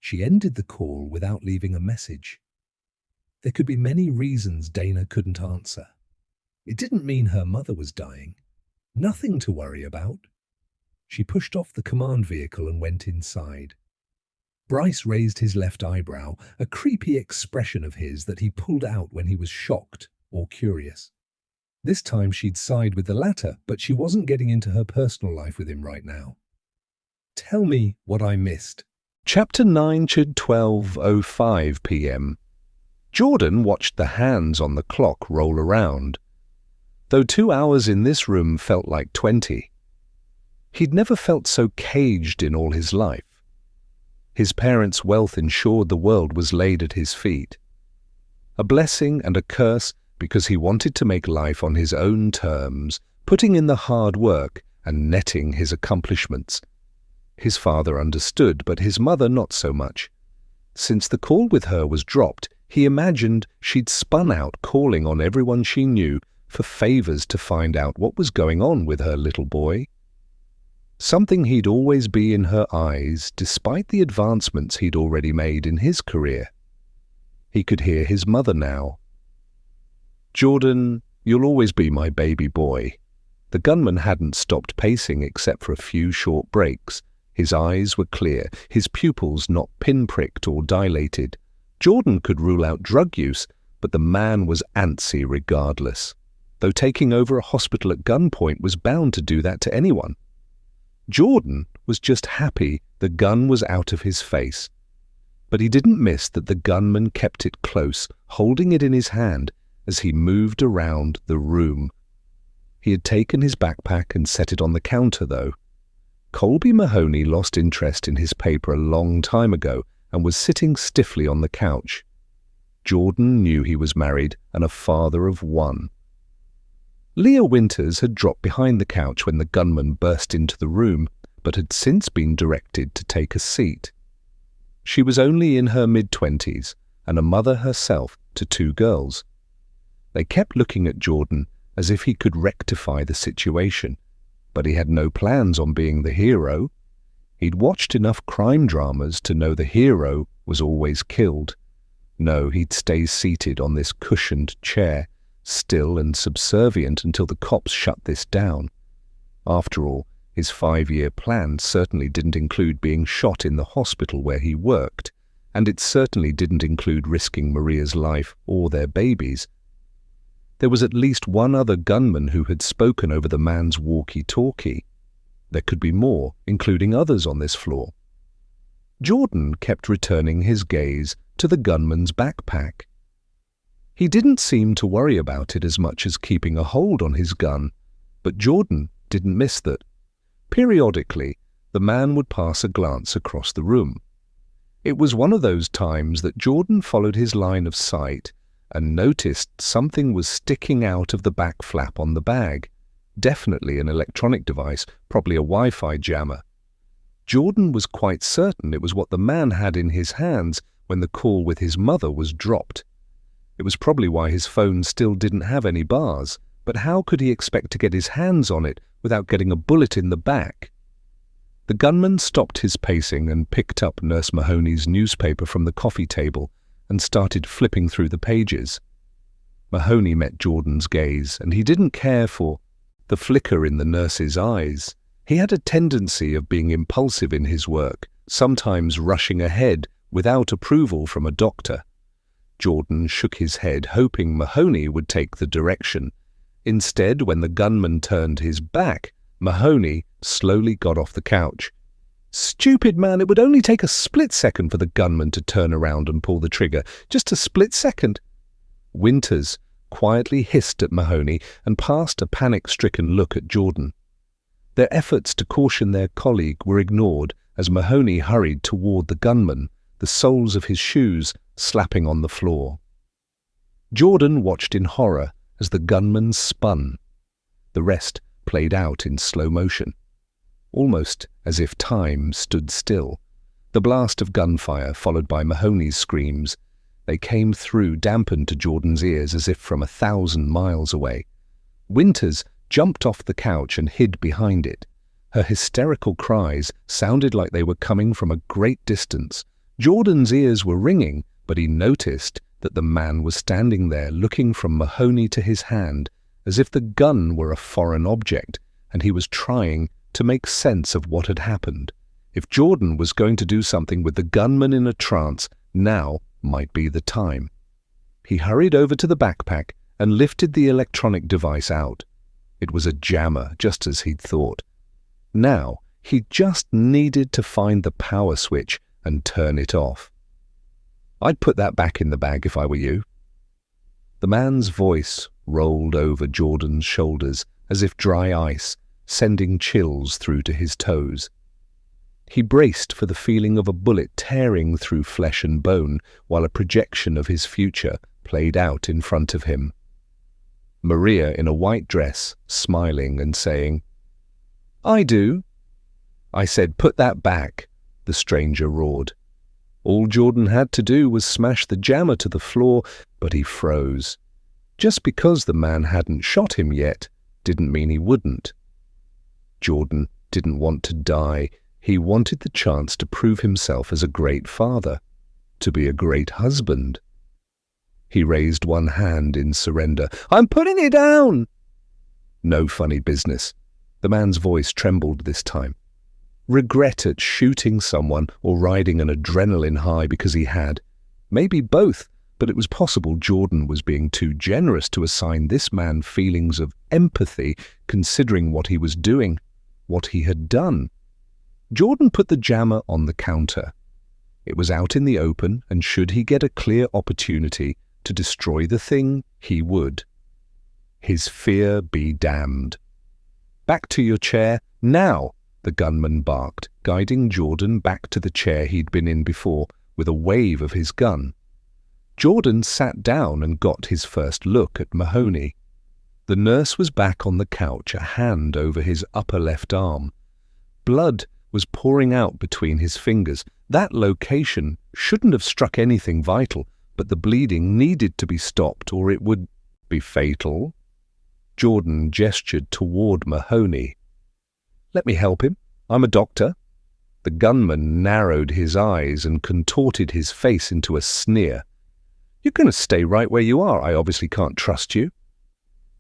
She ended the call without leaving a message. There could be many reasons Dana couldn't answer. It didn't mean her mother was dying. Nothing to worry about. She pushed off the command vehicle and went inside. Bryce raised his left eyebrow, a creepy expression of his that he pulled out when he was shocked or curious. This time she'd side with the latter, but she wasn't getting into her personal life with him right now. Tell me what I missed. Chapter 9 to 12:05 p.m. Jordan watched the hands on the clock roll around. Though 2 hours in this room felt like 20. He'd never felt so caged in all his life. His parents' wealth ensured the world was laid at his feet. A blessing and a curse because he wanted to make life on his own terms, putting in the hard work and netting his accomplishments. His father understood, but his mother not so much. Since the call with her was dropped, he imagined she'd spun out calling on everyone she knew for favors to find out what was going on with her little boy. Something he'd always be in her eyes, despite the advancements he'd already made in his career. He could hear his mother now. "Jordan, you'll always be my baby boy." The gunman hadn't stopped pacing except for a few short breaks. His eyes were clear, his pupils not pinpricked or dilated. Jordan could rule out drug use, but the man was antsy regardless, though taking over a hospital at gunpoint was bound to do that to anyone. Jordan was just happy the gun was out of his face. But he didn't miss that the gunman kept it close, holding it in his hand as he moved around the room. He had taken his backpack and set it on the counter, though. Colby Mahoney lost interest in his paper a long time ago and was sitting stiffly on the couch. Jordan knew he was married and a father of one. Leah Winters had dropped behind the couch when the gunman burst into the room, but had since been directed to take a seat. She was only in her mid-20s and a mother herself to 2 girls. They kept looking at Jordan as if he could rectify the situation, but he had no plans on being the hero. He'd watched enough crime dramas to know the hero was always killed. No, he'd stay seated on this cushioned chair, still and subservient until the cops shut this down. After all, his 5-year plan certainly didn't include being shot in the hospital where he worked, and it certainly didn't include risking Maria's life or their babies. There was at least one other gunman who had spoken over the man's walkie-talkie. There could be more, including others on this floor. Jordan kept returning his gaze to the gunman's backpack. He didn't seem to worry about it as much as keeping a hold on his gun, but Jordan didn't miss that. Periodically, the man would pass a glance across the room. It was one of those times that Jordan followed his line of sight and noticed something was sticking out of the back flap on the bag. Definitely an electronic device, probably a Wi-Fi jammer. Jordan was quite certain it was what the man had in his hands when the call with his mother was dropped. It was probably why his phone still didn't have any bars, but how could he expect to get his hands on it without getting a bullet in the back? The gunman stopped his pacing and picked up Nurse Mahoney's newspaper from the coffee table and started flipping through the pages. Mahoney met Jordan's gaze, and he didn't care for the flicker in the nurse's eyes. He had a tendency of being impulsive in his work, sometimes rushing ahead without approval from a doctor. Jordan shook his head, hoping Mahoney would take the direction. Instead, when the gunman turned his back, Mahoney slowly got off the couch. "Stupid man, it would only take a split second for the gunman to turn around and pull the trigger. Just a split second." Winters quietly hissed at Mahoney and passed a panic-stricken look at Jordan. Their efforts to caution their colleague were ignored as Mahoney hurried toward the gunman, the soles of his shoes slapping on the floor. Jordan watched in horror as the gunman spun. The rest played out in slow motion, almost as if time stood still. The blast of gunfire, followed by Mahoney's screams. They came through, dampened to Jordan's ears as if from 1,000 miles away. Winters jumped off the couch and hid behind it. Her hysterical cries sounded like they were coming from a great distance. Jordan's ears were ringing, but he noticed that the man was standing there looking from Mahoney to his hand, as if the gun were a foreign object, and he was trying to make sense of what had happened. If Jordan was going to do something with the gunman in a trance, now might be the time. He hurried over to the backpack and lifted the electronic device out. It was a jammer, just as he'd thought. Now, he just needed to find the power switch and turn it off. "I'd put that back in the bag if I were you." The man's voice rolled over Jordan's shoulders as if dry ice, sending chills through to his toes. He braced for the feeling of a bullet tearing through flesh and bone while a projection of his future played out in front of him. Maria in a white dress, smiling and saying, "I do." "I said, put that back," the stranger roared. All Jordan had to do was smash the jammer to the floor, but he froze. Just because the man hadn't shot him yet didn't mean he wouldn't. Jordan didn't want to die. He wanted the chance to prove himself as a great father, to be a great husband. He raised one hand in surrender. "I'm putting it down!" "No funny business." The man's voice trembled this time. Regret at shooting someone or riding an adrenaline high because he had. Maybe both, but it was possible Jordan was being too generous to assign this man feelings of empathy considering what he was doing, what he had done. Jordan put the jammer on the counter. It was out in the open, and should he get a clear opportunity to destroy the thing, he would. His fear be damned. "Back to your chair, now!" the gunman barked, guiding Jordan back to the chair he'd been in before with a wave of his gun. Jordan sat down and got his first look at Mahoney. The nurse was back on the couch, a hand over his upper left arm. Blood was pouring out between his fingers. That location shouldn't have struck anything vital, but the bleeding needed to be stopped or it would be fatal. Jordan gestured toward Mahoney. "Let me help him. I'm a doctor." The gunman narrowed his eyes and contorted his face into a sneer. "You're going to stay right where you are. I obviously can't trust you."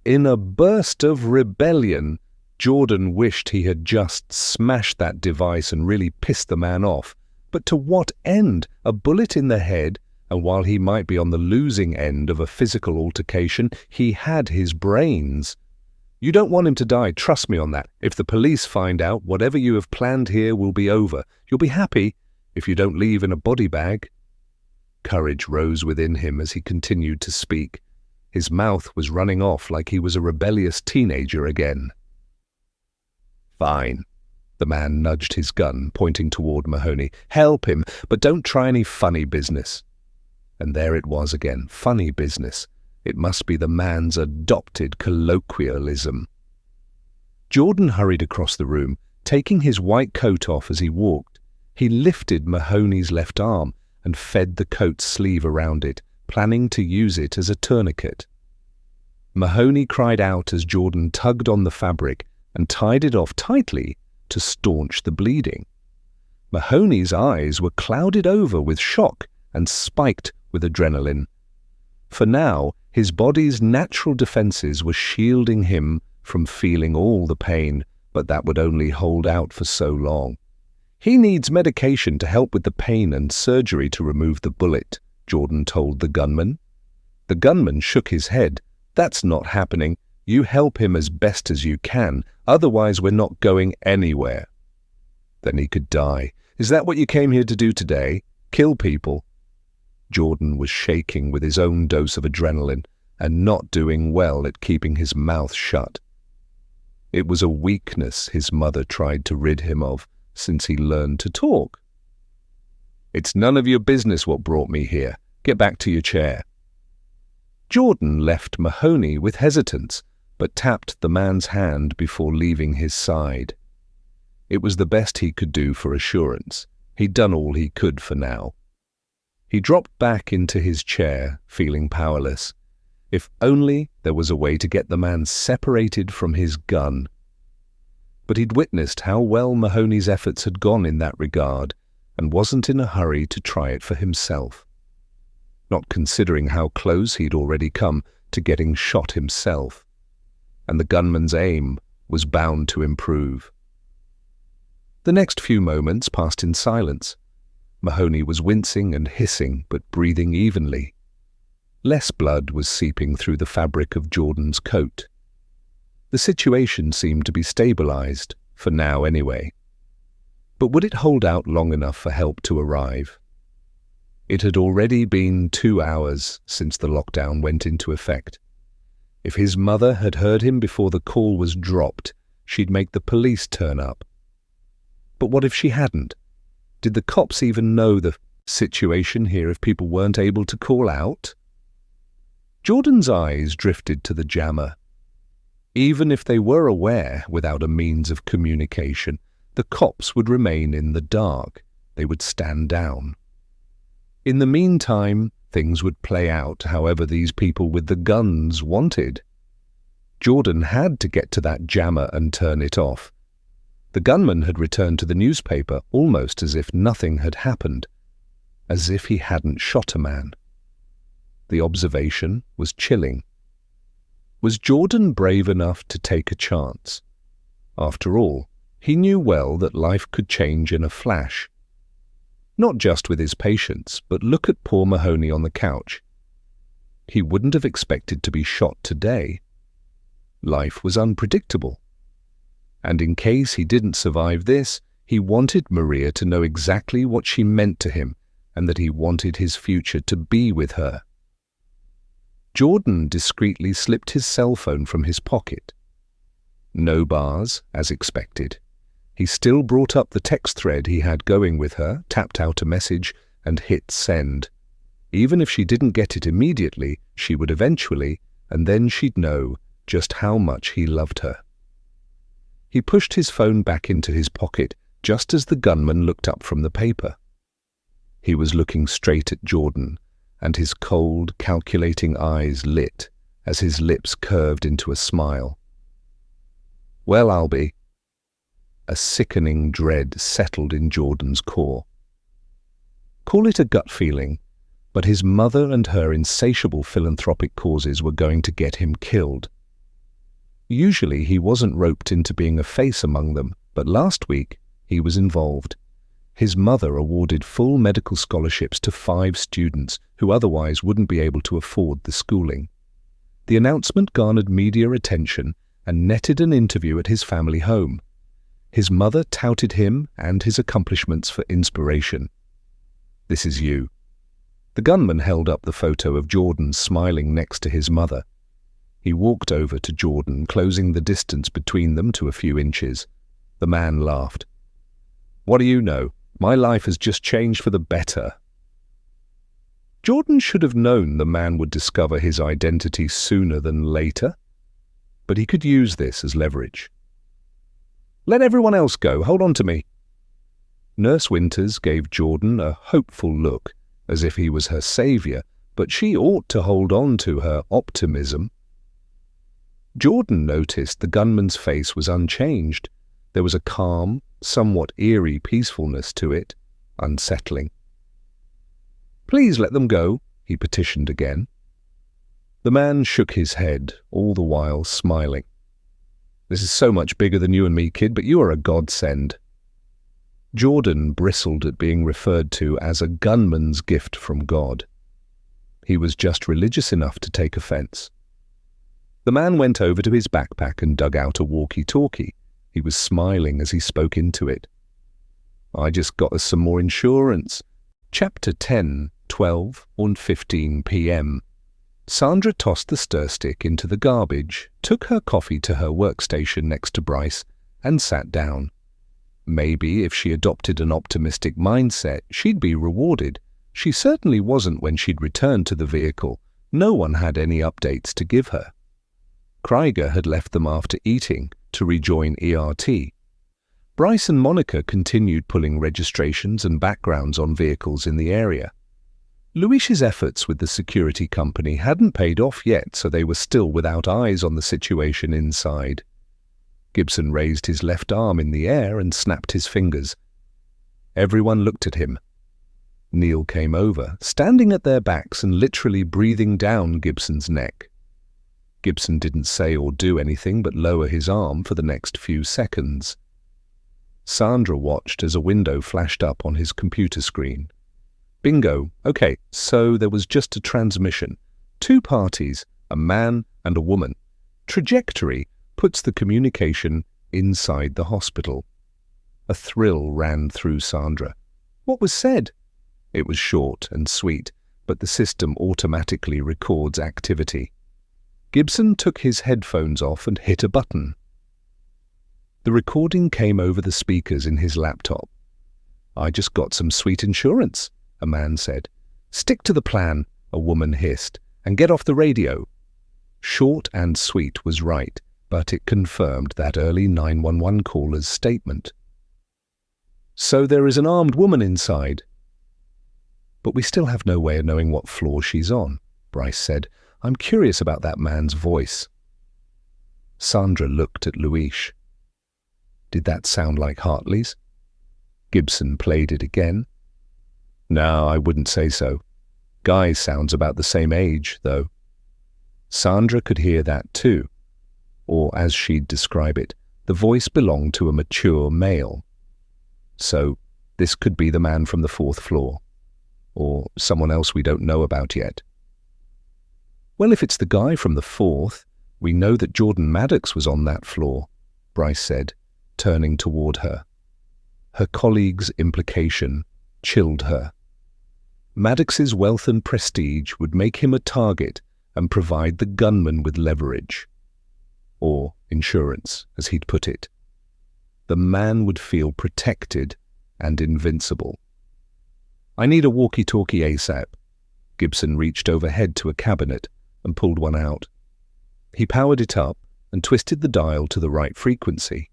In a burst of rebellion, Jordan wished he had just smashed that device and really pissed the man off. But to what end? A bullet in the head, and while he might be on the losing end of a physical altercation, he had his brains. "You don't want him to die, trust me on that. If the police find out, whatever you have planned here will be over. You'll be happy if you don't leave in a body bag." Courage rose within him as he continued to speak. His mouth was running off like he was a rebellious teenager again. "Fine." The man nudged his gun, pointing toward Mahoney. "Help him, but don't try any funny business." And there it was again, funny business. It must be the man's adopted colloquialism. Jordan hurried across the room, taking his white coat off as he walked. He lifted Mahoney's left arm and fed the coat's sleeve around it, planning to use it as a tourniquet. Mahoney cried out as Jordan tugged on the fabric and tied it off tightly to staunch the bleeding. Mahoney's eyes were clouded over with shock and spiked with adrenaline. For now, his body's natural defenses were shielding him from feeling all the pain, but that would only hold out for so long. He needs medication to help with the pain and surgery to remove the bullet, Jordan told the gunman. The gunman shook his head. That's not happening. You help him as best as you can, otherwise we're not going anywhere. Then he could die. Is that what you came here to do today? Kill people? Jordan was shaking with his own dose of adrenaline and not doing well at keeping his mouth shut. It was a weakness his mother tried to rid him of since he learned to talk. It's none of your business what brought me here. Get back to your chair. Jordan left Mahoney with hesitance, but tapped the man's hand before leaving his side. It was the best he could do for assurance. He'd done all he could for now. He dropped back into his chair, feeling powerless. If only there was a way to get the man separated from his gun. But he'd witnessed how well Mahoney's efforts had gone in that regard, and wasn't in a hurry to try it for himself. Not considering how close he'd already come to getting shot himself. And the gunman's aim was bound to improve. The next few moments passed in silence. Mahoney was wincing and hissing, but breathing evenly. Less blood was seeping through the fabric of Jordan's coat. The situation seemed to be stabilized, for now anyway. But would it hold out long enough for help to arrive? It had already been 2 hours since the lockdown went into effect. If his mother had heard him before the call was dropped, she'd make the police turn up. But what if she hadn't? Did the cops even know the situation here if people weren't able to call out? Jordan's eyes drifted to the jammer. Even if they were aware without a means of communication, the cops would remain in the dark. They would stand down. In the meantime, things would play out however these people with the guns wanted. Jordan had to get to that jammer and turn it off. The gunman had returned to the newspaper almost as if nothing had happened, as if he hadn't shot a man. The observation was chilling. Was Jordan brave enough to take a chance? After all, he knew well that life could change in a flash. Not just with his patients, but look at poor Mahoney on the couch. He wouldn't have expected to be shot today. Life was unpredictable. And in case he didn't survive this, he wanted Maria to know exactly what she meant to him and that he wanted his future to be with her. Jordan discreetly slipped his cell phone from his pocket. No bars, as expected. He still brought up the text thread he had going with her, tapped out a message, and hit send. Even if she didn't get it immediately, she would eventually, and then she'd know just how much he loved her. He pushed his phone back into his pocket just as the gunman looked up from the paper. He was looking straight at Jordan, and his cold, calculating eyes lit as his lips curved into a smile. Well, I'll be. A sickening dread settled in Jordan's core. Call it a gut feeling, but his mother and her insatiable philanthropic causes were going to get him killed. Usually he wasn't roped into being a face among them, but last week he was involved. His mother awarded full medical scholarships to 5 students who otherwise wouldn't be able to afford the schooling. The announcement garnered media attention and netted an interview at his family home. His mother touted him and his accomplishments for inspiration. This is you. The gunman held up the photo of Jordan smiling next to his mother. He walked over to Jordan, closing the distance between them to a few inches. The man laughed. What do you know? My life has just changed for the better. Jordan should have known the man would discover his identity sooner than later, but he could use this as leverage. Let everyone else go. Hold on to me. Nurse Winters gave Jordan a hopeful look, as if he was her savior, but she ought to hold on to her optimism. Jordan noticed the gunman's face was unchanged. There was a calm, somewhat eerie peacefulness to it, unsettling. Please let them go, he petitioned again. The man shook his head, all the while smiling. This is so much bigger than you and me, kid, but you are a godsend. Jordan bristled at being referred to as a gunman's gift from God. He was just religious enough to take offense. The man went over to his backpack and dug out a walkie-talkie. He was smiling as he spoke into it. I just got us some more insurance. Chapter 10, 12 and 15 p.m. Sandra tossed the stir stick into the garbage, took her coffee to her workstation next to Bryce, and sat down. Maybe if she adopted an optimistic mindset, she'd be rewarded. She certainly wasn't when she'd returned to the vehicle. No one had any updates to give her. Krieger had left them after eating to rejoin ERT. Bryce and Monica continued pulling registrations and backgrounds on vehicles in the area. Luis's efforts with the security company hadn't paid off yet, so they were still without eyes on the situation inside. Gibson raised his left arm in the air and snapped his fingers. Everyone looked at him. Neil came over, standing at their backs and literally breathing down Gibson's neck. Gibson didn't say or do anything but lower his arm for the next few seconds. Sandra watched as a window flashed up on his computer screen. Bingo. Okay, so there was just a transmission. 2 parties, a man and a woman. Trajectory puts the communication inside the hospital. A thrill ran through Sandra. What was said? It was short and sweet, but the system automatically records activity. Gibson took his headphones off and hit a button. The recording came over the speakers in his laptop. I just got some sweet insurance, a man said. Stick to the plan, a woman hissed, and get off the radio. Short and sweet was right, but it confirmed that early 911 caller's statement. So there is an armed woman inside. But we still have no way of knowing what floor she's on, Bryce said. I'm curious about that man's voice. Sandra looked at Luis. Did that sound like Hartley's? Gibson played it again. No, I wouldn't say so. Guy sounds about the same age, though. Sandra could hear that too. Or, as she'd describe it, the voice belonged to a mature male. So, this could be the man from the 4th floor. Or someone else we don't know about yet. Well, if it's the guy from the 4th, we know that Jordan Maddox was on that floor, Bryce said, turning toward her. Her colleague's implication chilled her. Maddox's wealth and prestige would make him a target and provide the gunman with leverage. Or insurance, as he'd put it. The man would feel protected and invincible. I need a walkie-talkie ASAP. Gibson reached overhead to a cabinet and pulled one out. He powered it up and twisted the dial to the right frequency.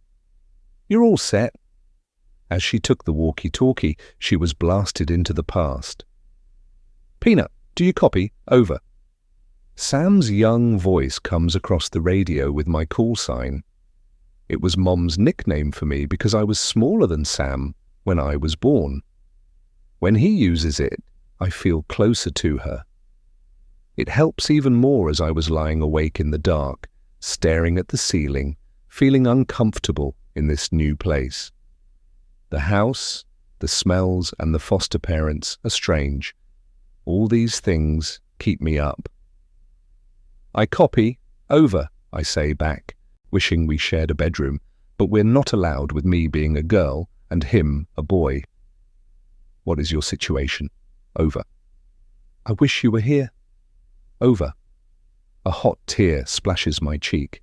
You're all set. As she took the walkie-talkie, she was blasted into the past. Peanut, do you copy? Over. Sam's young voice comes across the radio with my call sign. It was Mom's nickname for me because I was smaller than Sam when I was born. When he uses it, I feel closer to her. It helps even more as I was lying awake in the dark, staring at the ceiling, feeling uncomfortable in this new place. The house, the smells, and the foster parents are strange. All these things keep me up. I copy. Over, I say back, wishing we shared a bedroom, but we're not allowed with me being a girl and him a boy. What is your situation? Over. I wish you were here. Over. A hot tear splashes my cheek.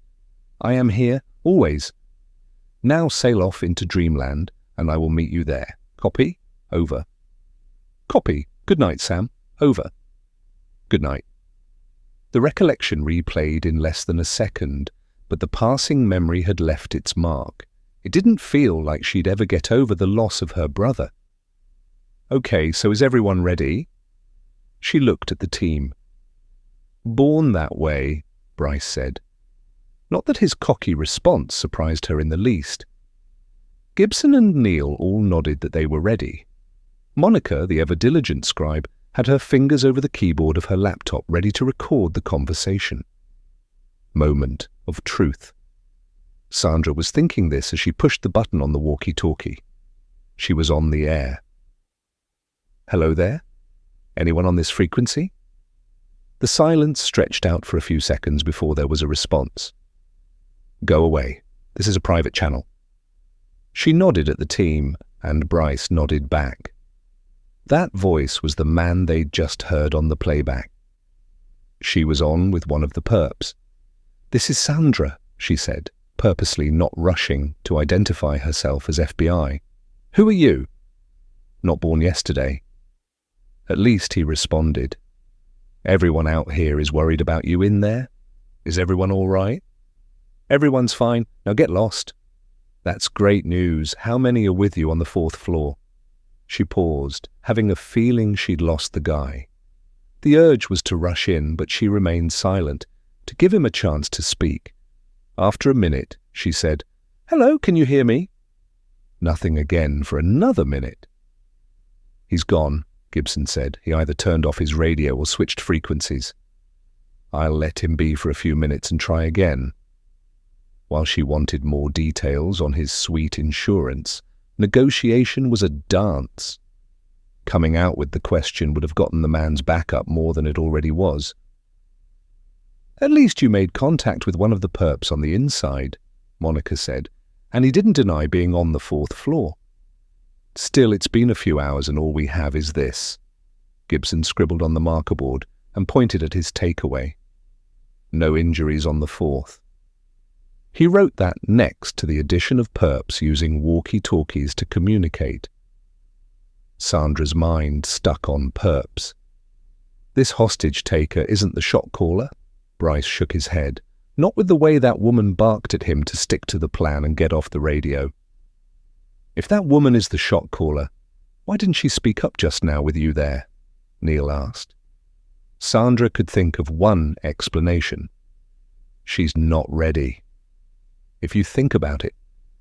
I am here, always. Now sail off into dreamland, and I will meet you there. Copy? Over. Copy. Good night, Sam. Over. Good night. The recollection replayed in less than a second, but the passing memory had left its mark. It didn't feel like she'd ever get over the loss of her brother. Okay, so is everyone ready? She looked at the team. Born that way, Bryce said. Not that his cocky response surprised her in the least. Gibson and Neil all nodded that they were ready. Monica, the ever-diligent scribe, had her fingers over the keyboard of her laptop ready to record the conversation. Moment of truth. Sandra was thinking this as she pushed the button on the walkie-talkie. She was on the air. "Hello there? Anyone on this frequency?" The silence stretched out for a few seconds before there was a response. "Go away. This is a private channel." She nodded at the team, and Bryce nodded back. That voice was the man they'd just heard on the playback. She was on with one of the perps. "This is Sandra," she said, purposely not rushing to identify herself as FBI. "Who are you?" "Not born yesterday." At least he responded. "Everyone out here is worried about you in there. Is everyone all right?" "Everyone's fine. Now get lost." "That's great news. How many are with you on the 4th floor?" She paused, having a feeling she'd lost the guy. The urge was to rush in, but she remained silent, to give him a chance to speak. After a minute, she said, "Hello, can you hear me?" Nothing again for another minute. "He's gone," Gibson said. "He either turned off his radio or switched frequencies." "I'll let him be for a few minutes and try again." While she wanted more details on his sweet insurance, negotiation was a dance. Coming out with the question would have gotten the man's back up more than it already was. "At least you made contact with one of the perps on the inside," Monica said, "and he didn't deny being on the 4th floor." "Still, it's been a few hours and all we have is this." Gibson scribbled on the marker board and pointed at his takeaway. "No injuries on the 4th. He wrote that next to the addition of perps using walkie-talkies to communicate. Sandra's mind stuck on perps. "This hostage-taker isn't the shot caller?" Bryce shook his head. "Not with the way that woman barked at him to stick to the plan and get off the radio." "If that woman is the shot caller, why didn't she speak up just now with you there?" Neil asked. Sandra could think of one explanation. "She's not ready." If you think about it,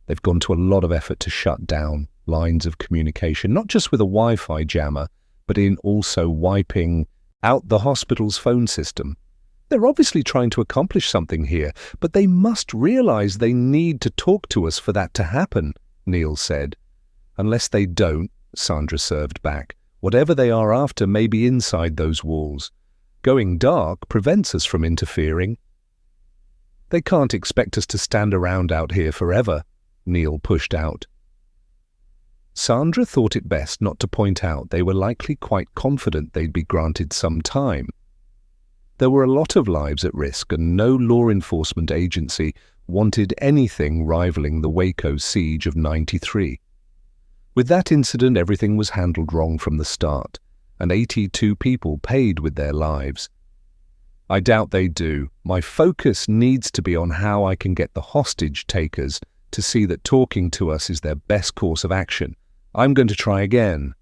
they've gone to a lot of effort to shut down lines of communication, not just with a Wi-Fi jammer, but in also wiping out the hospital's phone system. They're obviously trying to accomplish something here, but they must realize they need to talk to us for that to happen, Neil said. "Unless they don't," Sandra served back, "whatever they are after may be inside those walls. Going dark prevents us from interfering." "They can't expect us to stand around out here forever," Neil pushed out. Sandra thought it best not to point out they were likely quite confident they'd be granted some time. There were a lot of lives at risk, and no law enforcement agency wanted anything rivaling the Waco siege of '93. With that incident, everything was handled wrong from the start, and 82 people paid with their lives. "I doubt they do. My focus needs to be on how I can get the hostage takers to see that talking to us is their best course of action. I'm going to try again."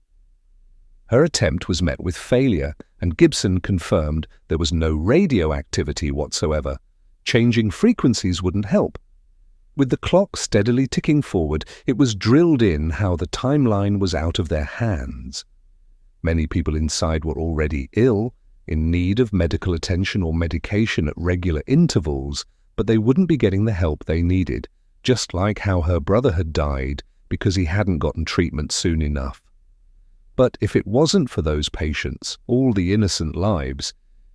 Her attempt was met with failure, and Gibson confirmed there was no radio activity whatsoever. Changing frequencies wouldn't help. With the clock steadily ticking forward, it was drilled in how the timeline was out of their hands. Many people inside were already ill, in need of medical attention or medication at regular intervals, but they wouldn't be getting the help they needed, just like how her brother had died because he hadn't gotten treatment soon enough. But if it wasn't for those patients, all the innocent lives,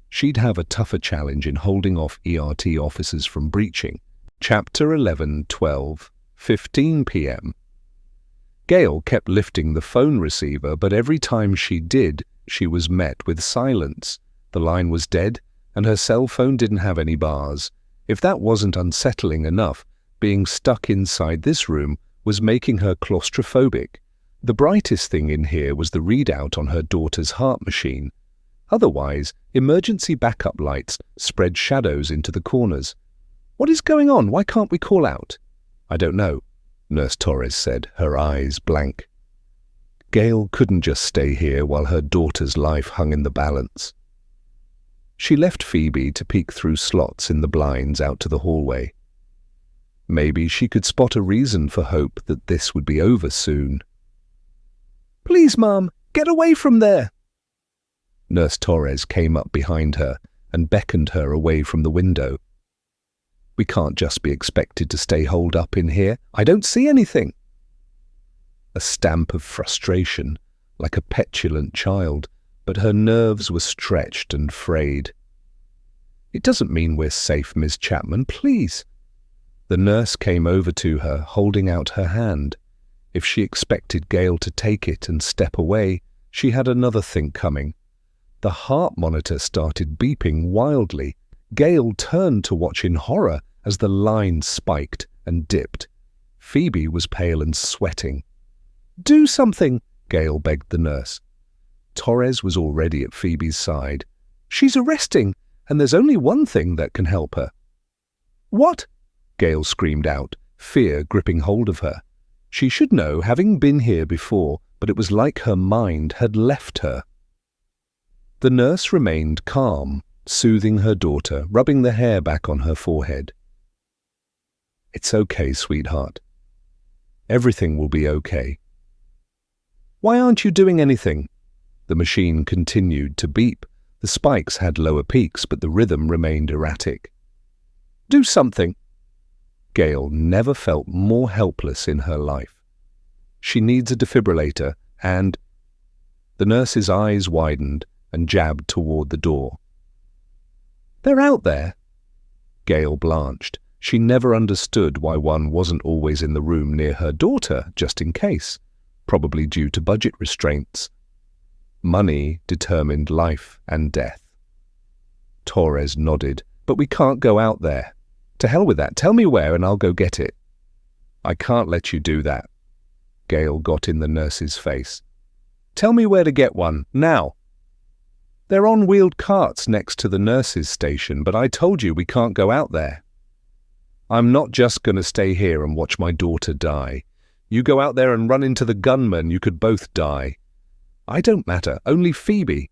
she'd have a tougher challenge in holding off ERT officers from breaching. Chapter 11, 12, 15 p.m. Gail kept lifting the phone receiver, but every time she did, she was met with silence. The line was dead, and her cell phone didn't have any bars. If that wasn't unsettling enough, being stuck inside this room was making her claustrophobic. The brightest thing in here was the readout on her daughter's heart machine. Otherwise, emergency backup lights spread shadows into the corners. "What is going on? Why can't we call out?" "I don't know," Nurse Torres said, her eyes blank. Gail couldn't just stay here while her daughter's life hung in the balance. She left Phoebe to peek through slots in the blinds out to the hallway. Maybe she could spot a reason for hope that this would be over soon. "Please, Mum, get away from there!" Nurse Torres came up behind her and beckoned her away from the window. We can't just be expected to stay holed up in here. I don't see anything. A stamp of frustration, like a petulant child, but her nerves were stretched and frayed. It doesn't mean we're safe, Miss Chapman, please. The nurse came over to her, holding out her hand. If she expected Gail to take it and step away, she had another think coming. The heart monitor started beeping wildly. Gail turned to watch in horror as the line spiked and dipped. Phoebe was pale and sweating. "Do something," Gail begged the nurse. Torres was already at Phoebe's side. "She's arresting, and there's only one thing that can help her." "What?" Gail screamed out, fear gripping hold of her. She should know, having been here before, but it was like her mind had left her. The nurse remained calm, soothing her daughter, rubbing the hair back on her forehead. "It's okay, sweetheart. Everything will be okay." "Why aren't you doing anything?" The machine continued to beep. The spikes had lower peaks, but the rhythm remained erratic. "Do something." Gail never felt more helpless in her life. "She needs a defibrillator and—" The nurse's eyes widened and jabbed toward the door. "They're out there." Gail blanched. She never understood why one wasn't always in the room near her daughter, just in case, probably due to budget restraints. Money determined life and death. Torres nodded. "But we can't go out there." "To hell with that. Tell me where and I'll go get it." "I can't let you do that." Gail got in the nurse's face. "Tell me where to get one, now." "They're on wheeled carts next to the nurse's station, but I told you we can't go out there." "I'm not just going to stay here and watch my daughter die. You go out there and run into the gunman, you could both die." "I don't matter, only Phoebe."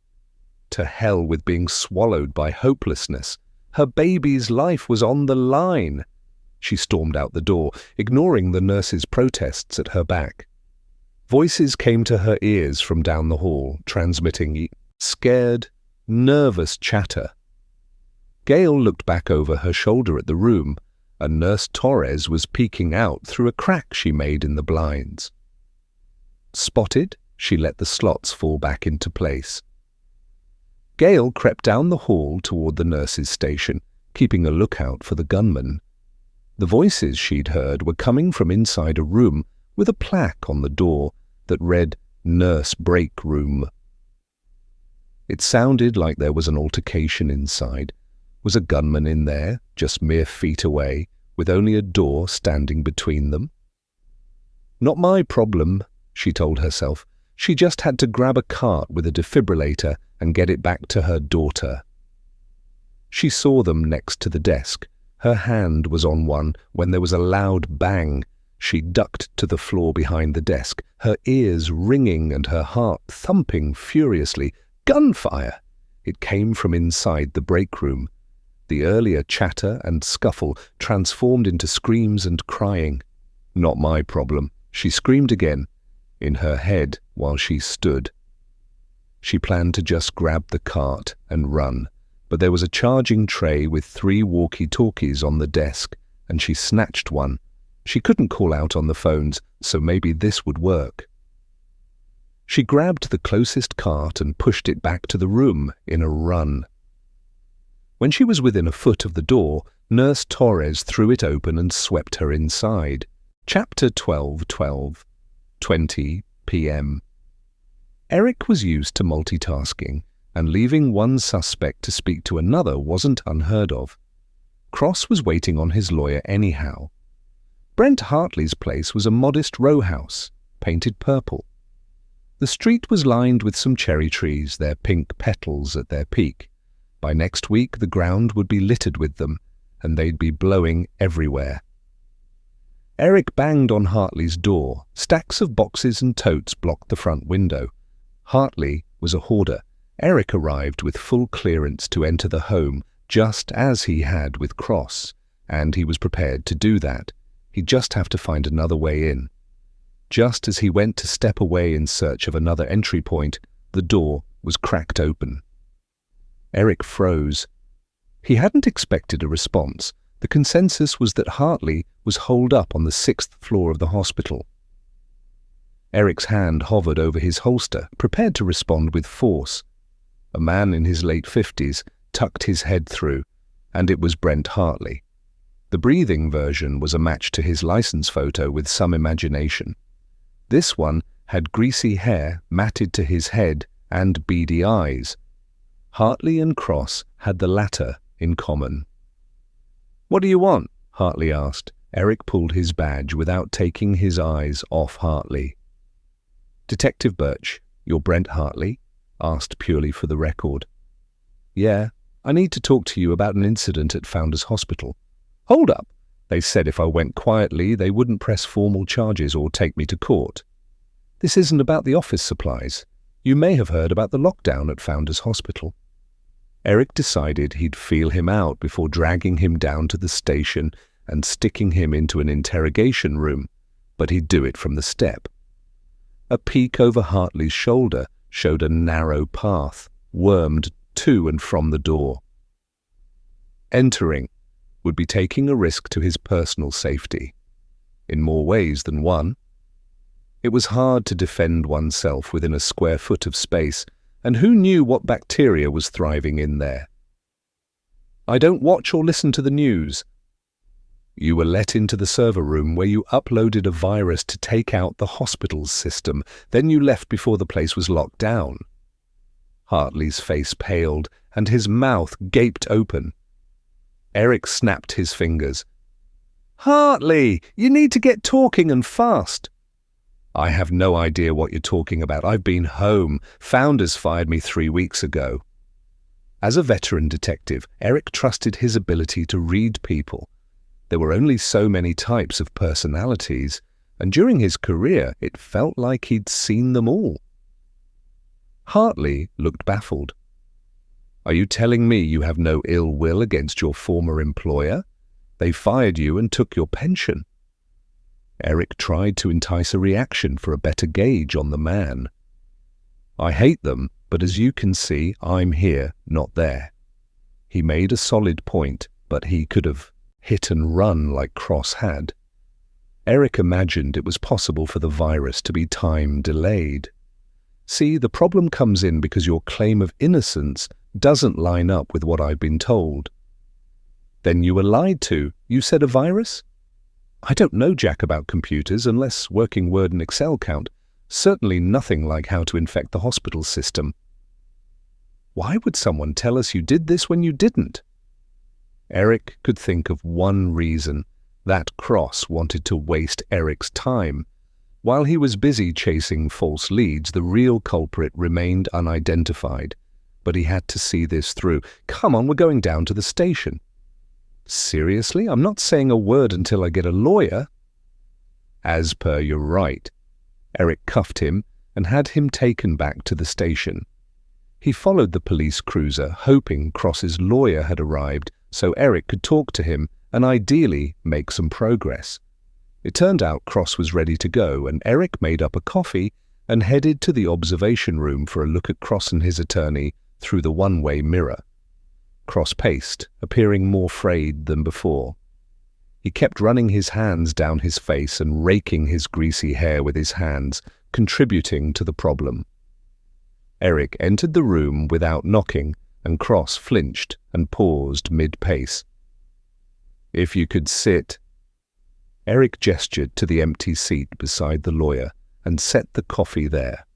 To hell with being swallowed by hopelessness. Her baby's life was on the line. She stormed out the door, ignoring the nurse's protests at her back. Voices came to her ears from down the hall, transmitting scared, nervous chatter. Gail looked back over her shoulder at the room, and Nurse Torres was peeking out through a crack she made in the blinds. Spotted, she let the slots fall back into place. Gail crept down the hall toward the nurse's station, keeping a lookout for the gunman. The voices she'd heard were coming from inside a room with a plaque on the door that read "Nurse Break Room." It sounded like there was an altercation inside. Was a gunman in there, just mere feet away, with only a door standing between them? Not my problem, she told herself. She just had to grab a cart with a defibrillator and get it back to her daughter. She saw them next to the desk. Her hand was on one when there was a loud bang. She ducked to the floor behind the desk, her ears ringing and her heart thumping furiously. Gunfire! It came from inside the break room. The earlier chatter and scuffle transformed into screams and crying. Not my problem. She screamed again, in her head while she stood. She planned to just grab the cart and run, but there was a charging tray with 3 walkie-talkies on the desk, and she snatched one. She couldn't call out on the phones, so maybe this would work. She grabbed the closest cart and pushed it back to the room in a run. When she was within a foot of the door, Nurse Torres threw it open and swept her inside. Chapter 12:12, 20 p.m. Eric was used to multitasking, and leaving one suspect to speak to another wasn't unheard of. Cross was waiting on his lawyer anyhow. Brent Hartley's place was a modest row house, painted purple. The street was lined with some cherry trees, their pink petals at their peak. By next week the ground would be littered with them, and they'd be blowing everywhere. Eric banged on Hartley's door. Stacks of boxes and totes blocked the front window. Hartley was a hoarder. Eric arrived with full clearance to enter the home, just as he had with Cross, and he was prepared to do that. He'd just have to find another way in. Just as he went to step away in search of another entry point, the door was cracked open. Eric froze. He hadn't expected a response. The consensus was that Hartley was holed up on the 6th floor of the hospital. Eric's hand hovered over his holster, prepared to respond with force. A man in his late 50s tucked his head through, and it was Brent Hartley. The breathing version was a match to his license photo with some imagination. This one had greasy hair matted to his head and beady eyes. Hartley and Cross had the latter in common. "What do you want?" Hartley asked. Eric pulled his badge without taking his eyes off Hartley. "Detective Birch, you're Brent Hartley?" asked purely for the record. "Yeah, I need to talk to you about an incident at Founders Hospital." "Hold up. They said if I went quietly, they wouldn't press formal charges or take me to court. This isn't about the office supplies. You may have heard about the lockdown at Founders Hospital." Eric decided he'd feel him out before dragging him down to the station and sticking him into an interrogation room, but he'd do it from the step. A peek over Hartley's shoulder showed a narrow path, wormed to and from the door. Entering would be taking a risk to his personal safety, in more ways than one. It was hard to defend oneself within a square foot of space, and who knew what bacteria was thriving in there? "I don't watch or listen to the news." "You were let into the server room where you uploaded a virus to take out the hospital's system. Then you left before the place was locked down." Hartley's face paled, and his mouth gaped open. Eric snapped his fingers. "Hartley, you need to get talking and fast." "I have no idea what you're talking about. I've been home. Founders fired me 3 weeks ago." As a veteran detective, Eric trusted his ability to read people. There were only so many types of personalities, and during his career it felt like he'd seen them all. Hartley looked baffled. "Are you telling me you have no ill will against your former employer? They fired you and took your pension." Eric tried to entice a reaction for a better gauge on the man. "I hate them, but as you can see, I'm here, not there." He made a solid point, but he could have hit and run like Cross had. Eric imagined it was possible for the virus to be time delayed. "See, the problem comes in because your claim of innocence doesn't line up with what I've been told." "Then you were lied to. You said a virus?" "I don't know jack about computers unless working Word and Excel count. Certainly nothing like how to infect the hospital system." "Why would someone tell us you did this when you didn't?" Eric could think of one reason. That Cross wanted to waste Eric's time. While he was busy chasing false leads, the real culprit remained unidentified. But he had to see this through. "Come on, we're going down to the station." "Seriously? I'm not saying a word until I get a lawyer." "As per your right." Eric cuffed him and had him taken back to the station. He followed the police cruiser, hoping Cross's lawyer had arrived so Eric could talk to him and ideally make some progress. It turned out Cross was ready to go, and Eric made up a coffee and headed to the observation room for a look at Cross and his attorney through the one-way mirror. Cross paced, appearing more frayed than before. He kept running his hands down his face and raking his greasy hair with his hands, contributing to the problem. Eric entered the room without knocking, and Cross flinched and paused mid-pace. "If you could sit." Eric gestured to the empty seat beside the lawyer and set the coffee there.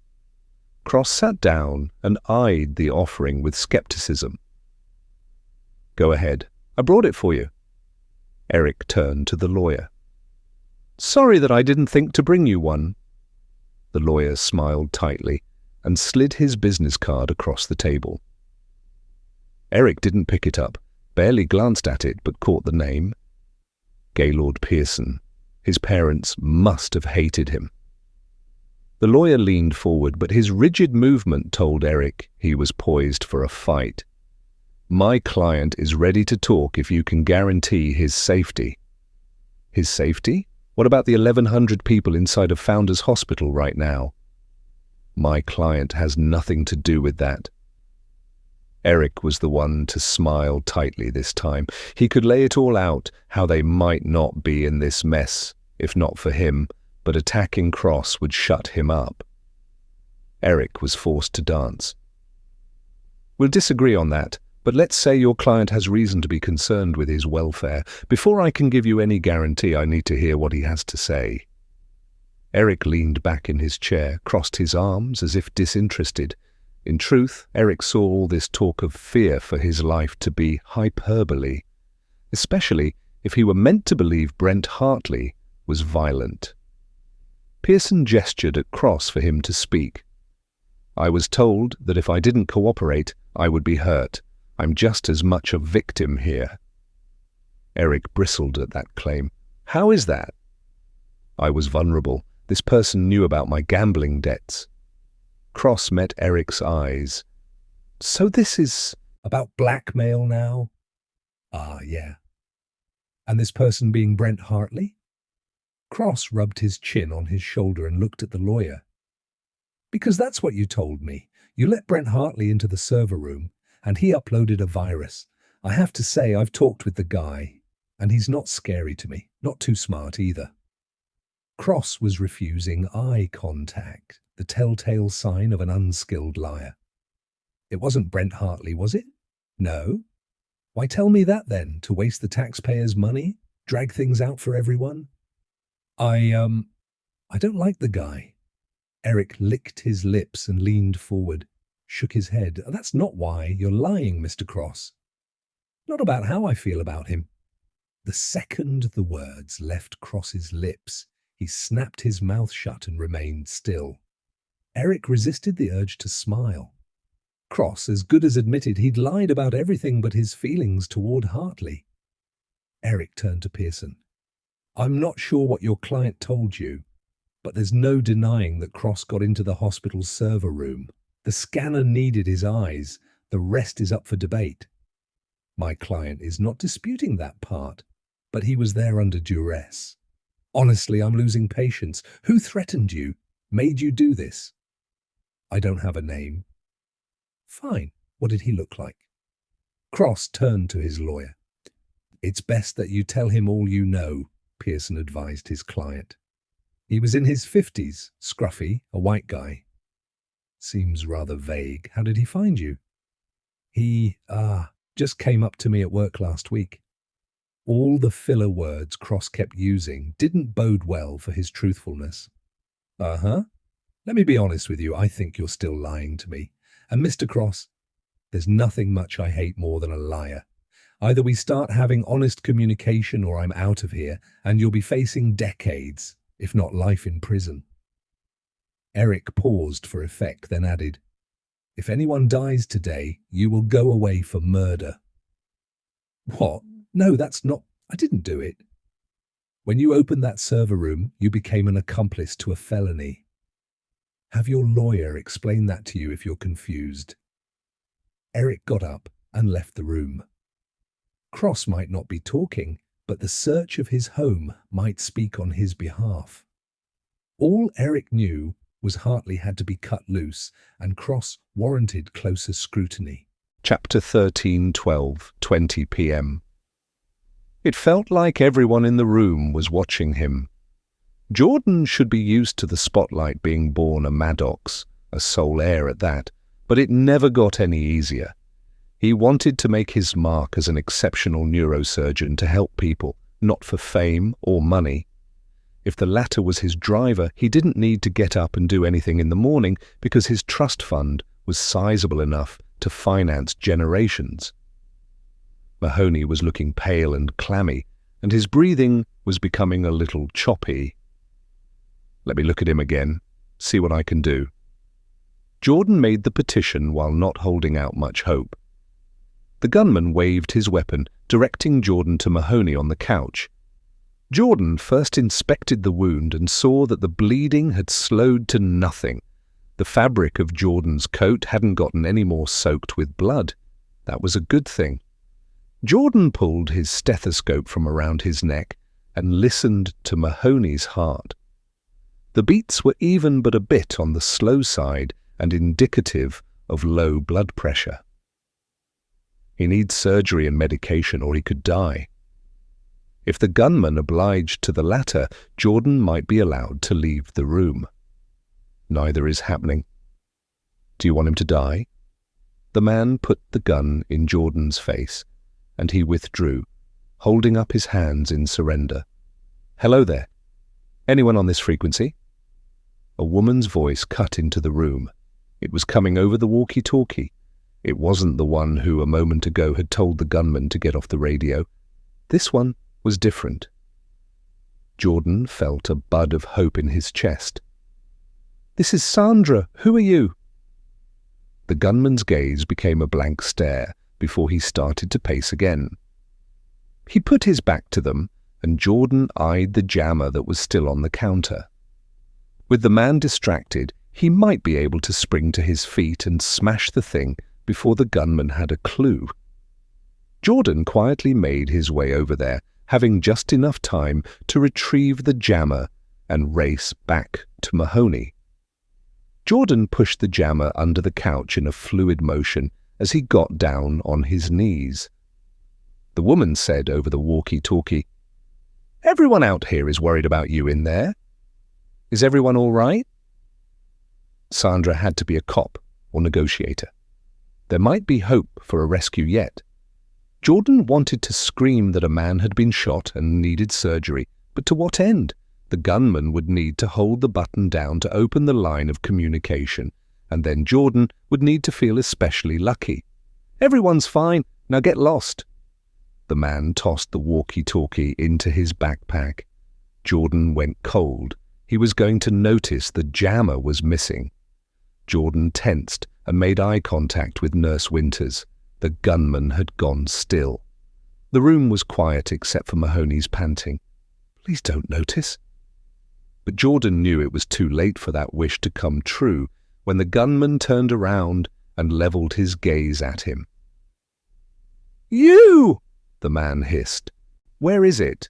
Cross sat down and eyed the offering with skepticism. "Go ahead. I brought it for you." Eric turned to the lawyer. "Sorry that I didn't think to bring you one." The lawyer smiled tightly and slid his business card across the table. Eric didn't pick it up, barely glanced at it, but caught the name. Gaylord Pearson. His parents must have hated him. The lawyer leaned forward, but his rigid movement told Eric he was poised for a fight. "My client is ready to talk if you can guarantee his safety." "His safety? What about the 1,100 people inside of Founders Hospital right now?" "My client has nothing to do with that." Eric was the one to smile tightly this time. He could lay it all out, how they might not be in this mess, if not for him, but attacking Cross would shut him up. Eric was forced to dance. We'll disagree on that, but let's say your client has reason to be concerned with his welfare. Before I can give you any guarantee, I need to hear what he has to say. Eric leaned back in his chair, crossed his arms as if disinterested. In truth, Eric saw all this talk of fear for his life to be hyperbole, especially if he were meant to believe Brent Hartley was violent. Pearson gestured at Cross for him to speak. I was told that if I didn't cooperate, I would be hurt. I'm just as much a victim here. Eric bristled at that claim. How is that? I was vulnerable. This person knew about my gambling debts. Cross met Eric's eyes. So this is About blackmail now? Ah, yeah. And this person being Brent Hartley? Cross rubbed his chin on his shoulder and looked at the lawyer. Because that's what you told me. You let Brent Hartley into the server room, and he uploaded a virus. I have to say, I've talked with the guy, and he's not scary to me. Not too smart either. Cross was refusing eye contact, the telltale sign of an unskilled liar. It wasn't Brent Hartley, was it? No? Why tell me that then, to waste the taxpayers' money? Drag things out for everyone? I don't like the guy. Eric licked his lips and leaned forward, shook his head. That's not why. You're lying, Mr. Cross. Not about how I feel about him. The second the words left Cross's lips, he snapped his mouth shut and remained still. Eric resisted the urge to smile. Cross as good as admitted he'd lied about everything but his feelings toward Hartley. Eric turned to Pearson. I'm not sure what your client told you, but there's no denying that Cross got into the hospital's server room. The scanner needed his eyes. The rest is up for debate. My client is not disputing that part, but he was there under duress. Honestly, I'm losing patience. Who threatened you? Made you do this? I don't have a name. Fine. What did he look like? Cross turned to his lawyer. It's best that you tell him all you know, Pearson advised his client. He was in his 50s, scruffy, a white guy. Seems rather vague. How did he find you? He, just came up to me at work last week. All the filler words Cross kept using didn't bode well for his truthfulness. Uh-huh. Let me be honest with you, I think you're still lying to me. And Mr. Cross, there's nothing much I hate more than a liar. Either we start having honest communication or I'm out of here, and you'll be facing decades, if not life in prison. Eric paused for effect, then added, If anyone dies today, you will go away for murder. What? No, that's not... I didn't do it. When you opened that server room, you became an accomplice to a felony. Have your lawyer explain that to you if you're confused. Eric got up and left the room. Cross might not be talking, but the search of his home might speak on his behalf. All Eric knew was Hartley had to be cut loose, and Cross warranted closer scrutiny. Chapter 13, 20 p.m. It felt like everyone in the room was watching him. Jordan should be used to the spotlight being born a Maddox, a sole heir at that, but it never got any easier. He wanted to make his mark as an exceptional neurosurgeon to help people, not for fame or money. If the latter was his driver, he didn't need to get up and do anything in the morning because his trust fund was sizable enough to finance generations. Mahoney was looking pale and clammy, and his breathing was becoming a little choppy. Let me look at him again, see what I can do. Jordan made the petition while not holding out much hope. The gunman waved his weapon, directing Jordan to Mahoney on the couch. Jordan first inspected the wound and saw that the bleeding had slowed to nothing. The fabric of Jordan's coat hadn't gotten any more soaked with blood. That was a good thing. Jordan pulled his stethoscope from around his neck and listened to Mahoney's heart. The beats were even but a bit on the slow side and indicative of low blood pressure. He needs surgery and medication or he could die. If the gunman obliged to the latter, Jordan might be allowed to leave the room. Neither is happening. Do you want him to die? The man put the gun in Jordan's face, and he withdrew, holding up his hands in surrender. Hello there. Anyone on this frequency? A woman's voice cut into the room. It was coming over the walkie-talkie. It wasn't the one who a moment ago had told the gunman to get off the radio. This one was different. Jordan felt a bud of hope in his chest. This is Sandra. Who are you? The gunman's gaze became a blank stare before he started to pace again. He put his back to them, and Jordan eyed the jammer that was still on the counter. With the man distracted, he might be able to spring to his feet and smash the thing before the gunman had a clue. Jordan quietly made his way over there, having just enough time to retrieve the jammer and race back to Mahoney. Jordan pushed the jammer under the couch in a fluid motion as he got down on his knees. The woman said over the walkie-talkie, "Everyone out here is worried about you in there. Is everyone all right?" Sandra had to be a cop or negotiator. There might be hope for a rescue yet. Jordan wanted to scream that a man had been shot and needed surgery, but to what end? The gunman would need to hold the button down to open the line of communication, and then Jordan would need to feel especially lucky. Everyone's fine, now get lost. The man tossed the walkie-talkie into his backpack. Jordan went cold. He was going to notice the jammer was missing. Jordan tensed and made eye contact with Nurse Winters. The gunman had gone still. The room was quiet except for Mahoney's panting. Please don't notice. But Jordan knew it was too late for that wish to come true when the gunman turned around and leveled his gaze at him. "You!" the man hissed. "Where is it?"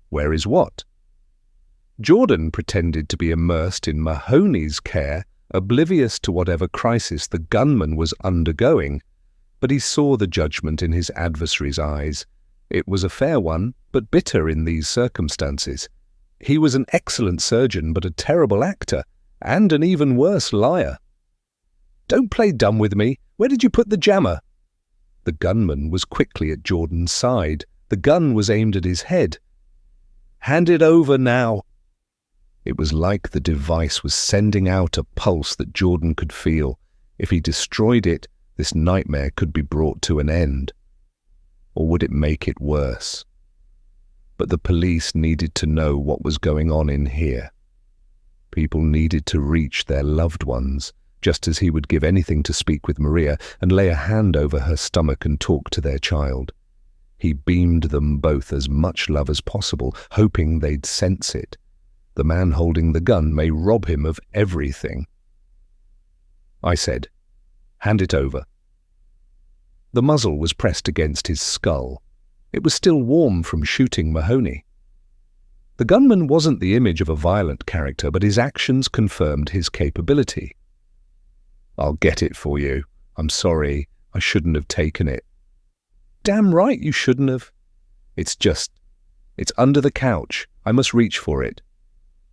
"Where is what?" Jordan pretended to be immersed in Mahoney's care, oblivious to whatever crisis the gunman was undergoing, but he saw the judgment in his adversary's eyes. It was a fair one, but bitter in these circumstances. He was an excellent surgeon, but a terrible actor, and an even worse liar. "Don't play dumb with me. Where did you put the jammer?" The gunman was quickly at Jordan's side. The gun was aimed at his head. "Hand it over now." It was like the device was sending out a pulse that Jordan could feel. If he destroyed it, this nightmare could be brought to an end. Or would it make it worse? But the police needed to know what was going on in here. People needed to reach their loved ones, just as he would give anything to speak with Maria and lay a hand over her stomach and talk to their child. He beamed them both as much love as possible, hoping they'd sense it. The man holding the gun may rob him of everything. I said, "Hand it over." The muzzle was pressed against his skull. It was still warm from shooting Mahoney. The gunman wasn't the image of a violent character, but his actions confirmed his capability. "I'll get it for you. I'm sorry. I shouldn't have taken it." "Damn right you shouldn't have." It's under the couch. I must reach for it."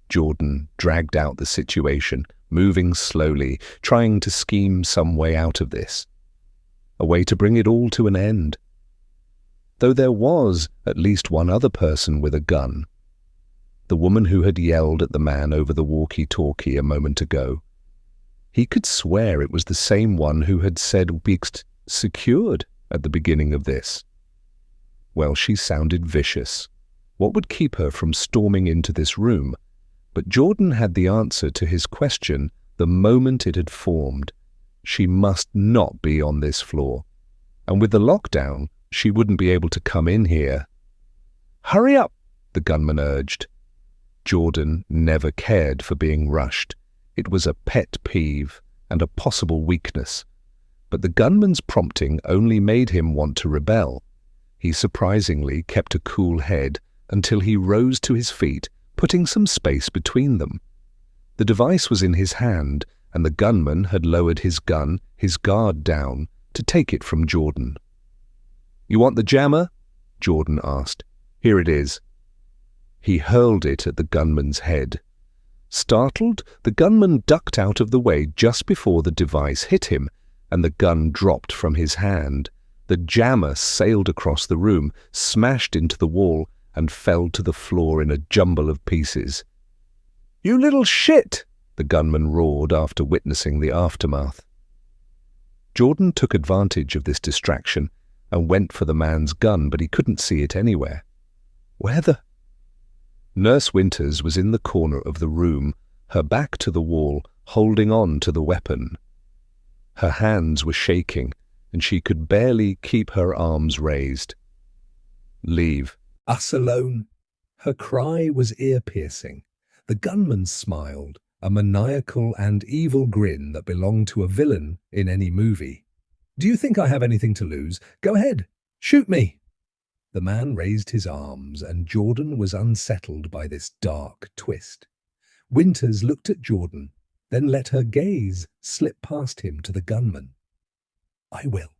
Jordan dragged out the situation, moving slowly, trying to scheme some way out of this. A way to bring it all to an end. Though there was at least one other person with a gun. The woman who had yelled at the man over the walkie-talkie a moment ago. He could swear it was the same one who had said "be secured" at the beginning of this. Well, she sounded vicious. What would keep her from storming into this room? But Jordan had the answer to his question the moment it had formed. She must not be on this floor. And with the lockdown, she wouldn't be able to come in here. "Hurry up," the gunman urged. Jordan never cared for being rushed. It was a pet peeve and a possible weakness. But the gunman's prompting only made him want to rebel. He surprisingly kept a cool head until he rose to his feet, putting some space between them. The device was in his hand, and the gunman had lowered his gun, his guard down, to take it from Jordan. "You want the jammer?" Jordan asked. "Here it is." He hurled it at the gunman's head. Startled, the gunman ducked out of the way just before the device hit him, and the gun dropped from his hand. The jammer sailed across the room, smashed into the wall, and fell to the floor in a jumble of pieces. "You little shit!" the gunman roared after witnessing the aftermath. Jordan took advantage of this distraction and went for the man's gun, but he couldn't see it anywhere. Where the... Nurse Winters was in the corner of the room, her back to the wall, holding on to the weapon. Her hands were shaking, and she could barely keep her arms raised. "Leave." "Us alone?" Her cry was ear-piercing. The gunman smiled, a maniacal and evil grin that belonged to a villain in any movie. "Do you think I have anything to lose? Go ahead, shoot me." The man raised his arms, and Jordan was unsettled by this dark twist. Winters looked at Jordan, then let her gaze slip past him to the gunman. "I will.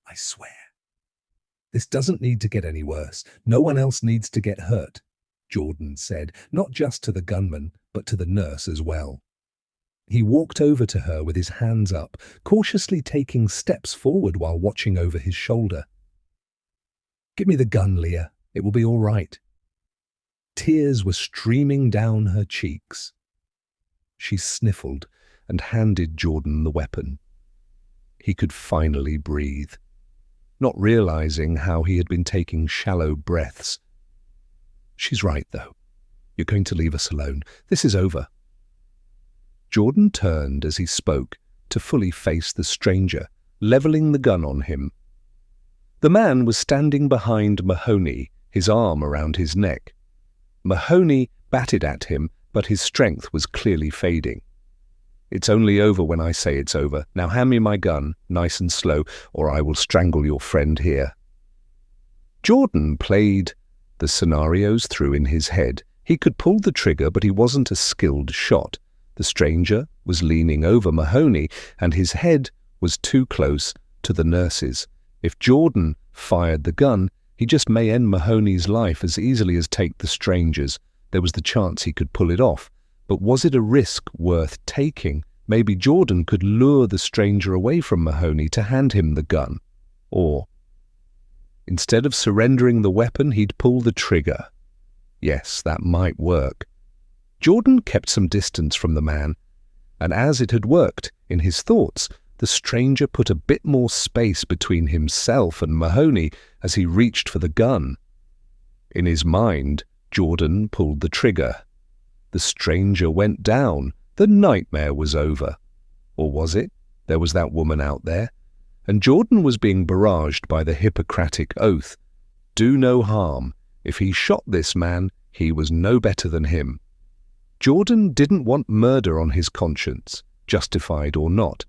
I swear. This doesn't need to get any worse. No one else needs to get hurt," Jordan said, not just to the gunman, but to the nurse as well. He walked over to her with his hands up, cautiously taking steps forward while watching over his shoulder. "Give me the gun, Leah. It will be all right." Tears were streaming down her cheeks. She sniffled and handed Jordan the weapon. He could finally breathe, not realizing how he had been taking shallow breaths. "She's right, though. You're going to leave us alone. This is over." Jordan turned as he spoke to fully face the stranger, leveling the gun on him. The man was standing behind Mahoney, his arm around his neck. Mahoney batted at him, but his strength was clearly fading. "It's only over when I say it's over. Now hand me my gun, nice and slow, or I will strangle your friend here." Jordan played the scenarios through in his head. He could pull the trigger, but he wasn't a skilled shot. The stranger was leaning over Mahoney, and his head was too close to the nurse's. If Jordan fired the gun, he just may end Mahoney's life as easily as take the stranger's. There was the chance he could pull it off. But was it a risk worth taking? Maybe Jordan could lure the stranger away from Mahoney to hand him the gun. Or, instead of surrendering the weapon, he'd pull the trigger. Yes, that might work. Jordan kept some distance from the man, and as it had worked in his thoughts, the stranger put a bit more space between himself and Mahoney as he reached for the gun. In his mind, Jordan pulled the trigger. The stranger went down. The nightmare was over. Or was it? There was that woman out there, and Jordan was being barraged by the Hippocratic oath. Do no harm. If he shot this man, he was no better than him. Jordan didn't want murder on his conscience, justified or not.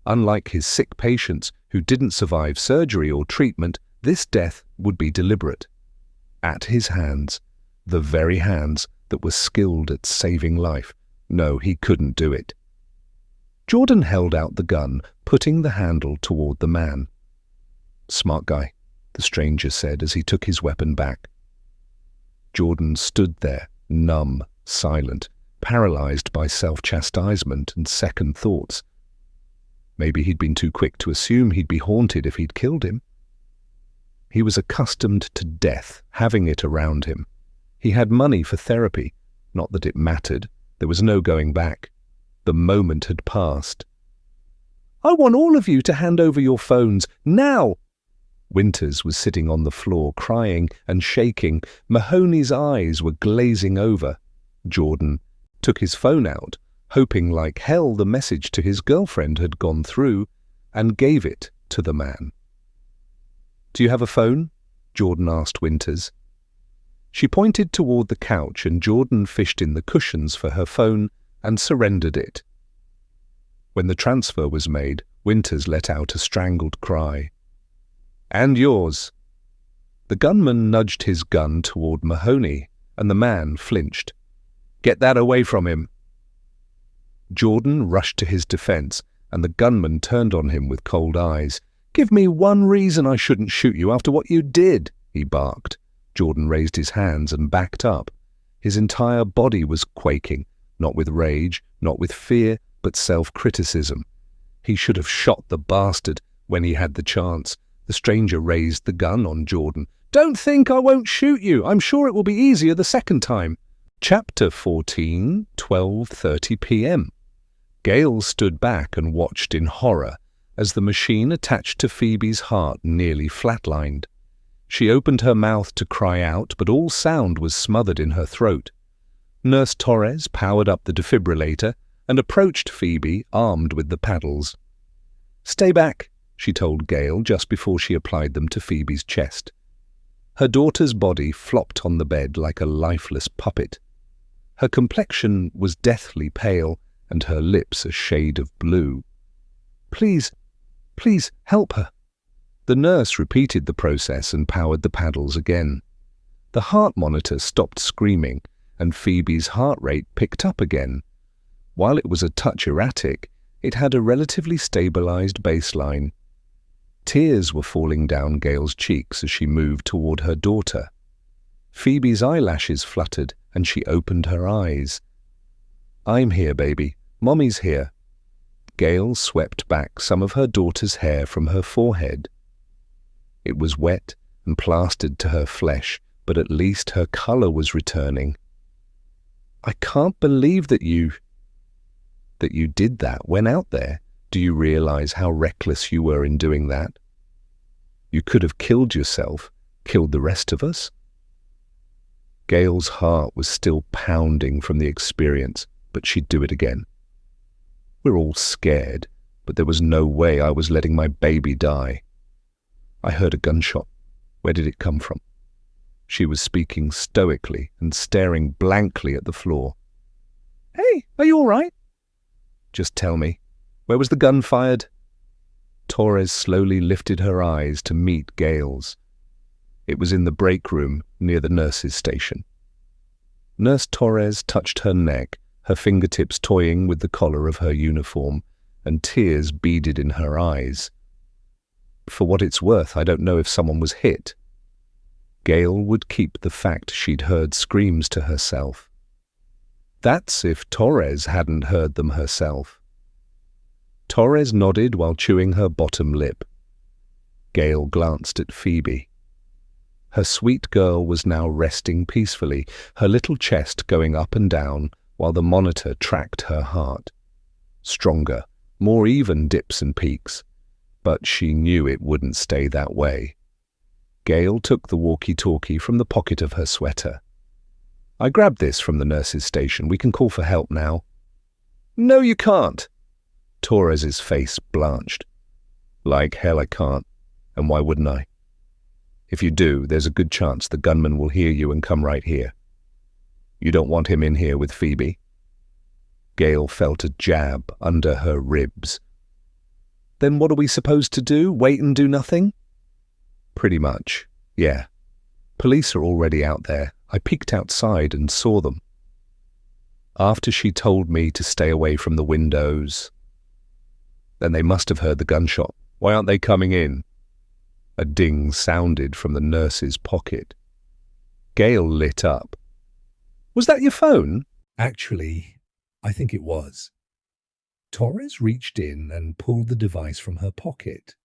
Unlike his sick patients who didn't survive surgery or treatment, this death would be deliberate. At his hands, the very hands that were skilled at saving life. No, he couldn't do it. Jordan held out the gun, putting the handle toward the man. "Smart guy," the stranger said as he took his weapon back. Jordan stood there, numb, silent, paralyzed by self-chastisement and second thoughts. Maybe he'd been too quick to assume he'd be haunted if he'd killed him. He was accustomed to death, having it around him. He had money for therapy, not that it mattered. There was no going back. The moment had passed. "I want all of you to hand over your phones, now!" Winters was sitting on the floor, crying and shaking. Mahoney's eyes were glazing over. Jordan took his phone out, hoping like hell the message to his girlfriend had gone through, and gave it to the man. "Do you have a phone?" Jordan asked Winters. She pointed toward the couch, and Jordan fished in the cushions for her phone and surrendered it. When the transfer was made, Winters let out a strangled cry. "And yours." The gunman nudged his gun toward Mahoney, and the man flinched. "Get that away from him." Jordan rushed to his defense, and the gunman turned on him with cold eyes. Give me one reason I shouldn't shoot you after what you did, he barked. Jordan raised his hands and backed up. His entire body was quaking, not with rage, not with fear, but self-criticism. He should have shot the bastard when he had the chance. The stranger raised the gun on Jordan. Don't think I won't shoot you. I'm sure it will be easier the second time. Chapter 14, 12:30 p.m. Gail stood back and watched in horror as the machine attached to Phoebe's heart nearly flatlined. She opened her mouth to cry out, but all sound was smothered in her throat. Nurse Torres powered up the defibrillator and approached Phoebe, armed with the paddles. "Stay back," she told Gail just before she applied them to Phoebe's chest. Her daughter's body flopped on the bed like a lifeless puppet. Her complexion was deathly pale and her lips a shade of blue. Please help her." The nurse repeated the process and powered the paddles again. The heart monitor stopped screaming and Phoebe's heart rate picked up again. While it was a touch erratic, it had a relatively stabilized baseline. Tears were falling down Gail's cheeks as she moved toward her daughter. Phoebe's eyelashes fluttered and she opened her eyes. "I'm here, baby. Mommy's here." Gail swept back some of her daughter's hair from her forehead. It was wet and plastered to her flesh, but at least her color was returning. "I can't believe that you did that, went out there. Do you realize how reckless you were in doing that? You could have killed yourself, killed the rest of us." Gail's heart was still pounding from the experience, but she'd do it again. "We're all scared, but there was no way I was letting my baby die. I heard a gunshot. Where did it come from?" She was speaking stoically and staring blankly at the floor. "Hey, are you all right?" "Just tell me, where was the gun fired?" Torres slowly lifted her eyes to meet Gail's. It was in the break room near the nurse's station. Nurse Torres touched her neck, her fingertips toying with the collar of her uniform, and tears beaded in her eyes. "For what it's worth, I don't know if someone was hit." Gail would keep the fact she'd heard screams to herself. That's if Torres hadn't heard them herself. Torres nodded while chewing her bottom lip. Gail glanced at Phoebe. Her sweet girl was now resting peacefully, her little chest going up and down while the monitor tracked her heart. Stronger, more even dips and peaks, but she knew it wouldn't stay that way. Gail took the walkie-talkie from the pocket of her sweater. "I grabbed this from the nurse's station. We can call for help now." "No, you can't." Torres's face blanched. "Like hell I can't. And why wouldn't I? If you do, there's a good chance the gunman will hear you and come right here. You don't want him in here with Phoebe?" Gail felt a jab under her ribs. "Then what are we supposed to do? Wait and do nothing?" "Pretty much, yeah. Police are already out there. I peeked outside and saw them. After she told me to stay away from the windows. Then they must have heard the gunshot. Why aren't they coming in?" A ding sounded from the nurse's pocket. Gail lit up. "Was that your phone?" Actually, I think it was. Torres reached in and pulled the device from her pocket.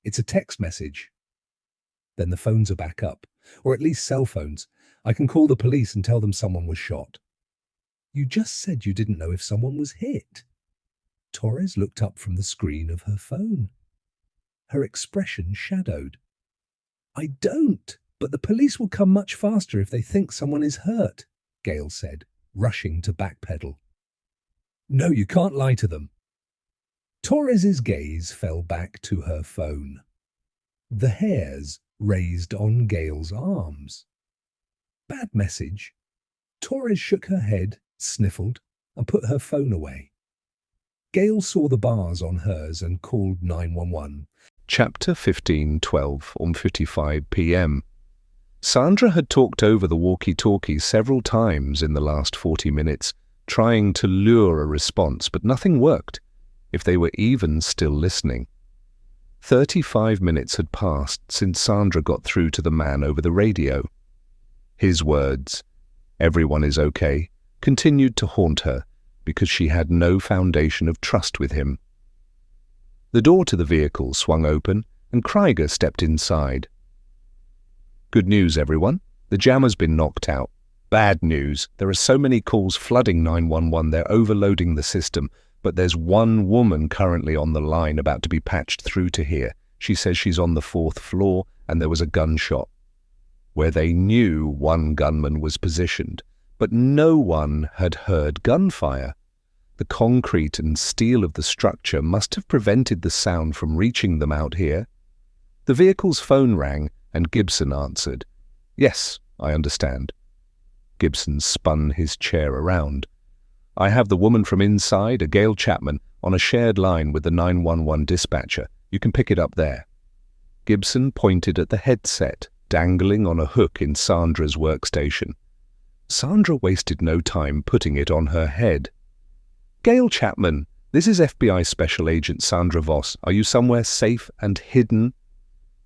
It's a text message. Then the phones are back up, or at least cell phones. I can call the police and tell them someone was shot. You just said you didn't know if someone was hit. Torres looked up from the screen of her phone. Her expression shadowed. I don't, but the police will come much faster if they think someone is hurt, Gail said, rushing to backpedal. No, you can't lie to them. Torres's gaze fell back to her phone. The hairs raised on Gail's arms. Bad message. Torres shook her head, sniffled, and put her phone away. Gail saw the bars on hers and called 911. Chapter 15:12 on 55 p.m. Sandra had talked over the walkie-talkie several times in the last 40 minutes, trying to lure a response, but nothing worked, if they were even still listening. 35 minutes had passed since Sandra got through to the man over the radio. His words, "Everyone is okay," continued to haunt her because she had no foundation of trust with him. The door to the vehicle swung open and Krieger stepped inside. "Good news, everyone. The jammer's been knocked out. Bad news. There are so many calls flooding 911 they're overloading the system, but there's one woman currently on the line about to be patched through to here. She says she's on the 4th floor and there was a gunshot," where they knew one gunman was positioned, but no one had heard gunfire. The concrete and steel of the structure must have prevented the sound from reaching them out here. The vehicle's phone rang and Gibson answered. "Yes, I understand." Gibson spun his chair around. "I have the woman from inside, a Gail Chapman, on a shared line with the 911 dispatcher. You can pick it up there." Gibson pointed at the headset, dangling on a hook in Sandra's workstation. Sandra wasted no time putting it on her head. "Gail Chapman, this is FBI Special Agent Sandra Voss. Are you somewhere safe and hidden?"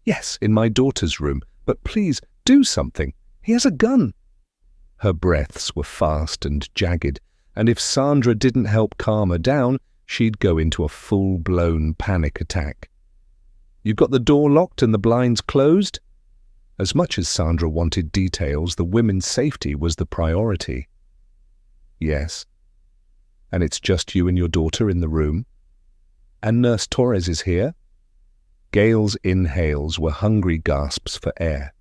"Yes, in my daughter's room, but please do something. He has a gun." Her breaths were fast and jagged, and if Sandra didn't help calm her down, she'd go into a full-blown panic attack. "You've got the door locked and the blinds closed?" As much as Sandra wanted details, the women's safety was the priority. "Yes." "And it's just you and your daughter in the room?" "And Nurse Torres is here?" Gail's inhales were hungry gasps for air.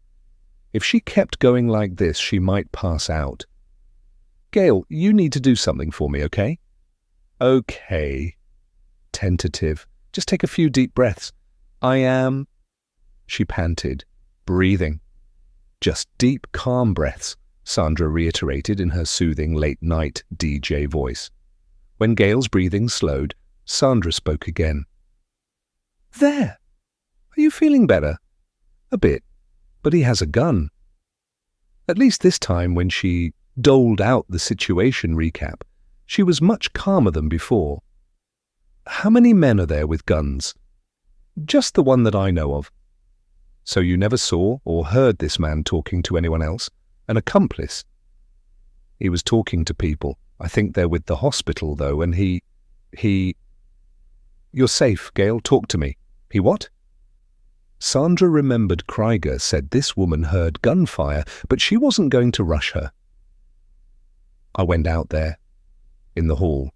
If she kept going like this, she might pass out. "Gail, you need to do something for me, okay?" "Okay." Tentative. "Just take a few deep breaths." "I am..." She panted, breathing. "Just deep, calm breaths," Sandra reiterated in her soothing late-night DJ voice. When Gail's breathing slowed, Sandra spoke again. "There! Are you feeling better?" "A bit. But he has a gun." At least this time, when she doled out the situation recap, she was much calmer than before. "How many men are there with guns?" "Just the one that I know of." "So you never saw or heard this man talking to anyone else? An accomplice?" "He was talking to people. I think they're with the hospital, though, and he... You're safe, Gail. Talk to me." "He what?" Sandra remembered Krieger said this woman heard gunfire, but she wasn't going to rush her. "I went out there, in the hall."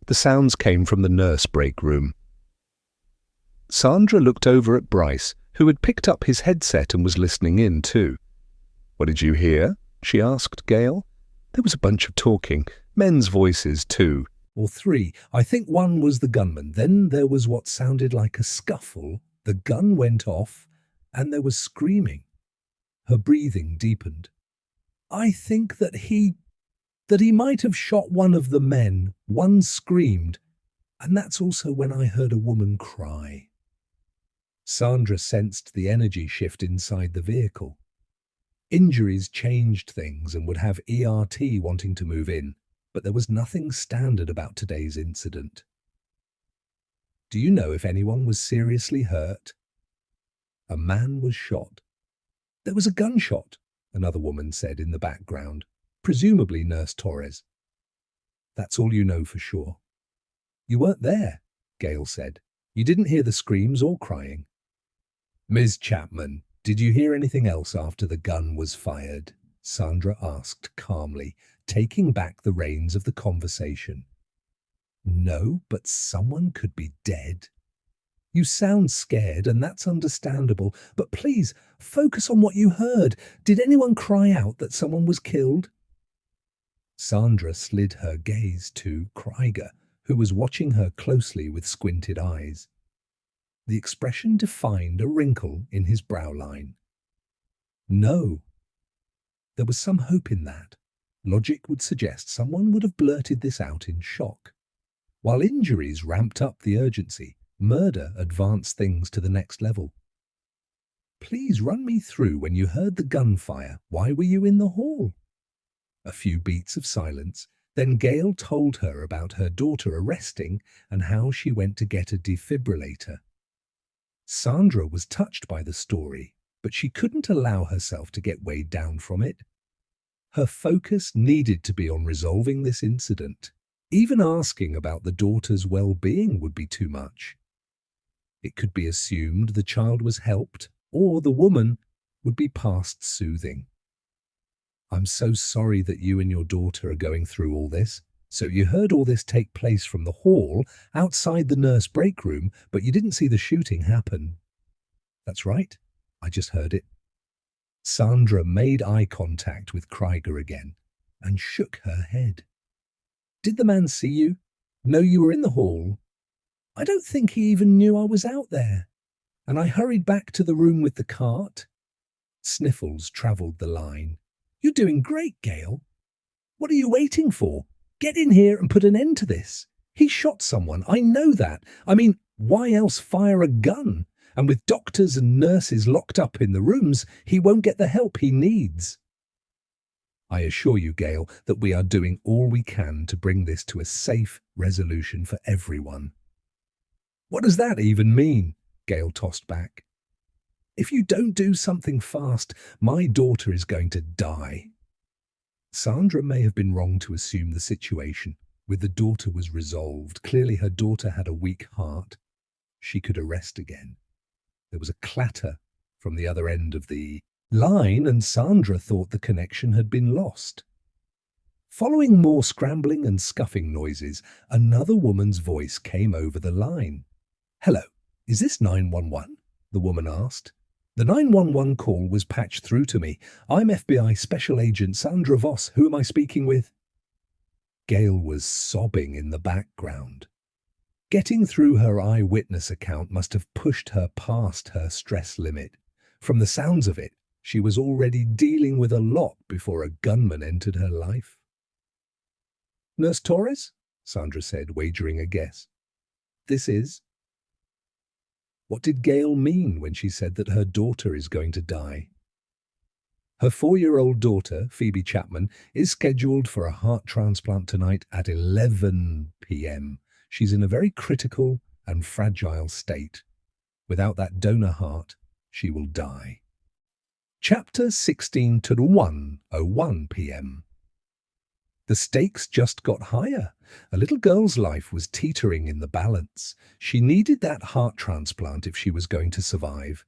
The sounds came from the nurse break room. Sandra looked over at Bryce, who had picked up his headset and was listening in too. "What did you hear?" she asked Gail. There was a bunch of talking, men's voices too. Or 3. I think one was the gunman. Then there was what sounded like a scuffle. The gun went off, and there was screaming. Her breathing deepened. "I think that he might have shot one of the men. One screamed, and that's also when I heard a woman cry." Sandra sensed the energy shift inside the vehicle. Injuries changed things and would have ERT wanting to move in, but there was nothing standard about today's incident. "Do you know if anyone was seriously hurt?" "A man was shot." "There was a gunshot," another woman said in the background, presumably Nurse Torres. "That's all you know for sure." "You weren't there," Gail said. "You didn't hear the screams or crying." "Ms. Chapman, did you hear anything else after the gun was fired?" Sandra asked calmly, taking back the reins of the conversation. "No, but someone could be dead." "You sound scared, and that's understandable, but please, focus on what you heard. Did anyone cry out that someone was killed?" Sandra slid her gaze to Krieger, who was watching her closely with squinted eyes. The expression defined a wrinkle in his brow line. "No." There was some hope in that. Logic would suggest someone would have blurted this out in shock. While injuries ramped up the urgency, murder advanced things to the next level. "Please run me through when you heard the gunfire. Why were you in the hall?" A few beats of silence, then Gail told her about her daughter arresting and how she went to get a defibrillator. Sandra was touched by the story, but she couldn't allow herself to get weighed down from it. Her focus needed to be on resolving this incident. Even asking about the daughter's well-being would be too much. It could be assumed the child was helped, or the woman would be past soothing. "I'm so sorry that you and your daughter are going through all this. So you heard all this take place from the hall outside the nurse break room, but you didn't see the shooting happen." "That's right. I just heard it." Sandra made eye contact with Krieger again and shook her head. "Did the man see you? Know you were in the hall?" "I don't think he even knew I was out there. And I hurried back to the room with the cart." Sniffles travelled the line. "You're doing great, Gail. What are you waiting for? Get in here and put an end to this. He shot someone, I know that. I mean, why else fire a gun? And with doctors and nurses locked up in the rooms, he won't get the help he needs." "I assure you, Gail, that we are doing all we can to bring this to a safe resolution for everyone." "What does that even mean?" Gail tossed back. "If you don't do something fast, my daughter is going to die." Sandra may have been wrong to assume the situation with the daughter was resolved. Clearly her daughter had a weak heart. She could arrest again. There was a clatter from the other end of the line, and Sandra thought the connection had been lost. Following more scrambling and scuffing noises, another woman's voice came over the line. "Hello, is this 911? The woman asked. "The 911 call was patched through to me. I'm FBI Special Agent Sandra Voss. Who am I speaking with?" Gail was sobbing in the background. Getting through her eyewitness account must have pushed her past her stress limit. From the sounds of it, she was already dealing with a lot before a gunman entered her life. "Nurse Torres?" Sandra said, wagering a guess. "This is..." What did Gail mean when she said that her daughter is going to die? Her 4-year-old daughter, Phoebe Chapman, is scheduled for a heart transplant tonight at 11 p.m. She's in a very critical and fragile state. Without that donor heart, she will die. Chapter 16 to 1:01 p.m. The stakes just got higher. A little girl's life was teetering in the balance. She needed that heart transplant if she was going to survive.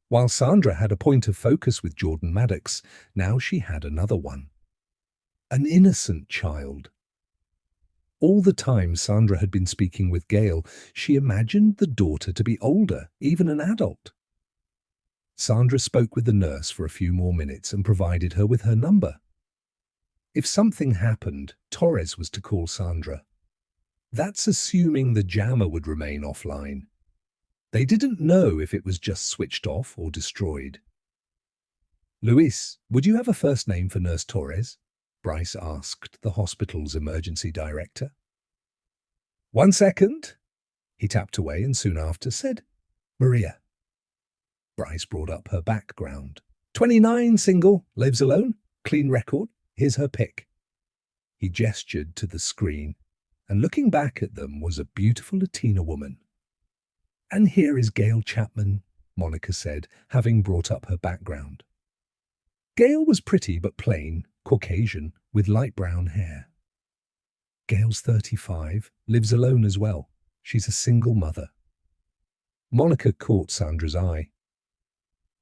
While Sandra had a point of focus with Jordan Maddox, now she had another one. An innocent child. All the time Sandra had been speaking with Gail, she imagined the daughter to be older, even an adult. Sandra spoke with the nurse for a few more minutes and provided her with her number. If something happened, Torres was to call Sandra. That's assuming the jammer would remain offline. They didn't know if it was just switched off or destroyed. "Luis, would you have a first name for Nurse Torres?" Bryce asked the hospital's emergency director. "1 second." He tapped away and soon after said, "Maria." Bryce brought up her background. 29, single, lives alone, clean record. Here's her pic. He gestured to the screen, and looking back at them was a beautiful Latina woman. "And here is Gail Chapman," Monica said, having brought up her background. Gail was pretty but plain, Caucasian, with light brown hair. "Gail's 35, lives alone as well. She's a single mother." Monica caught Sandra's eye.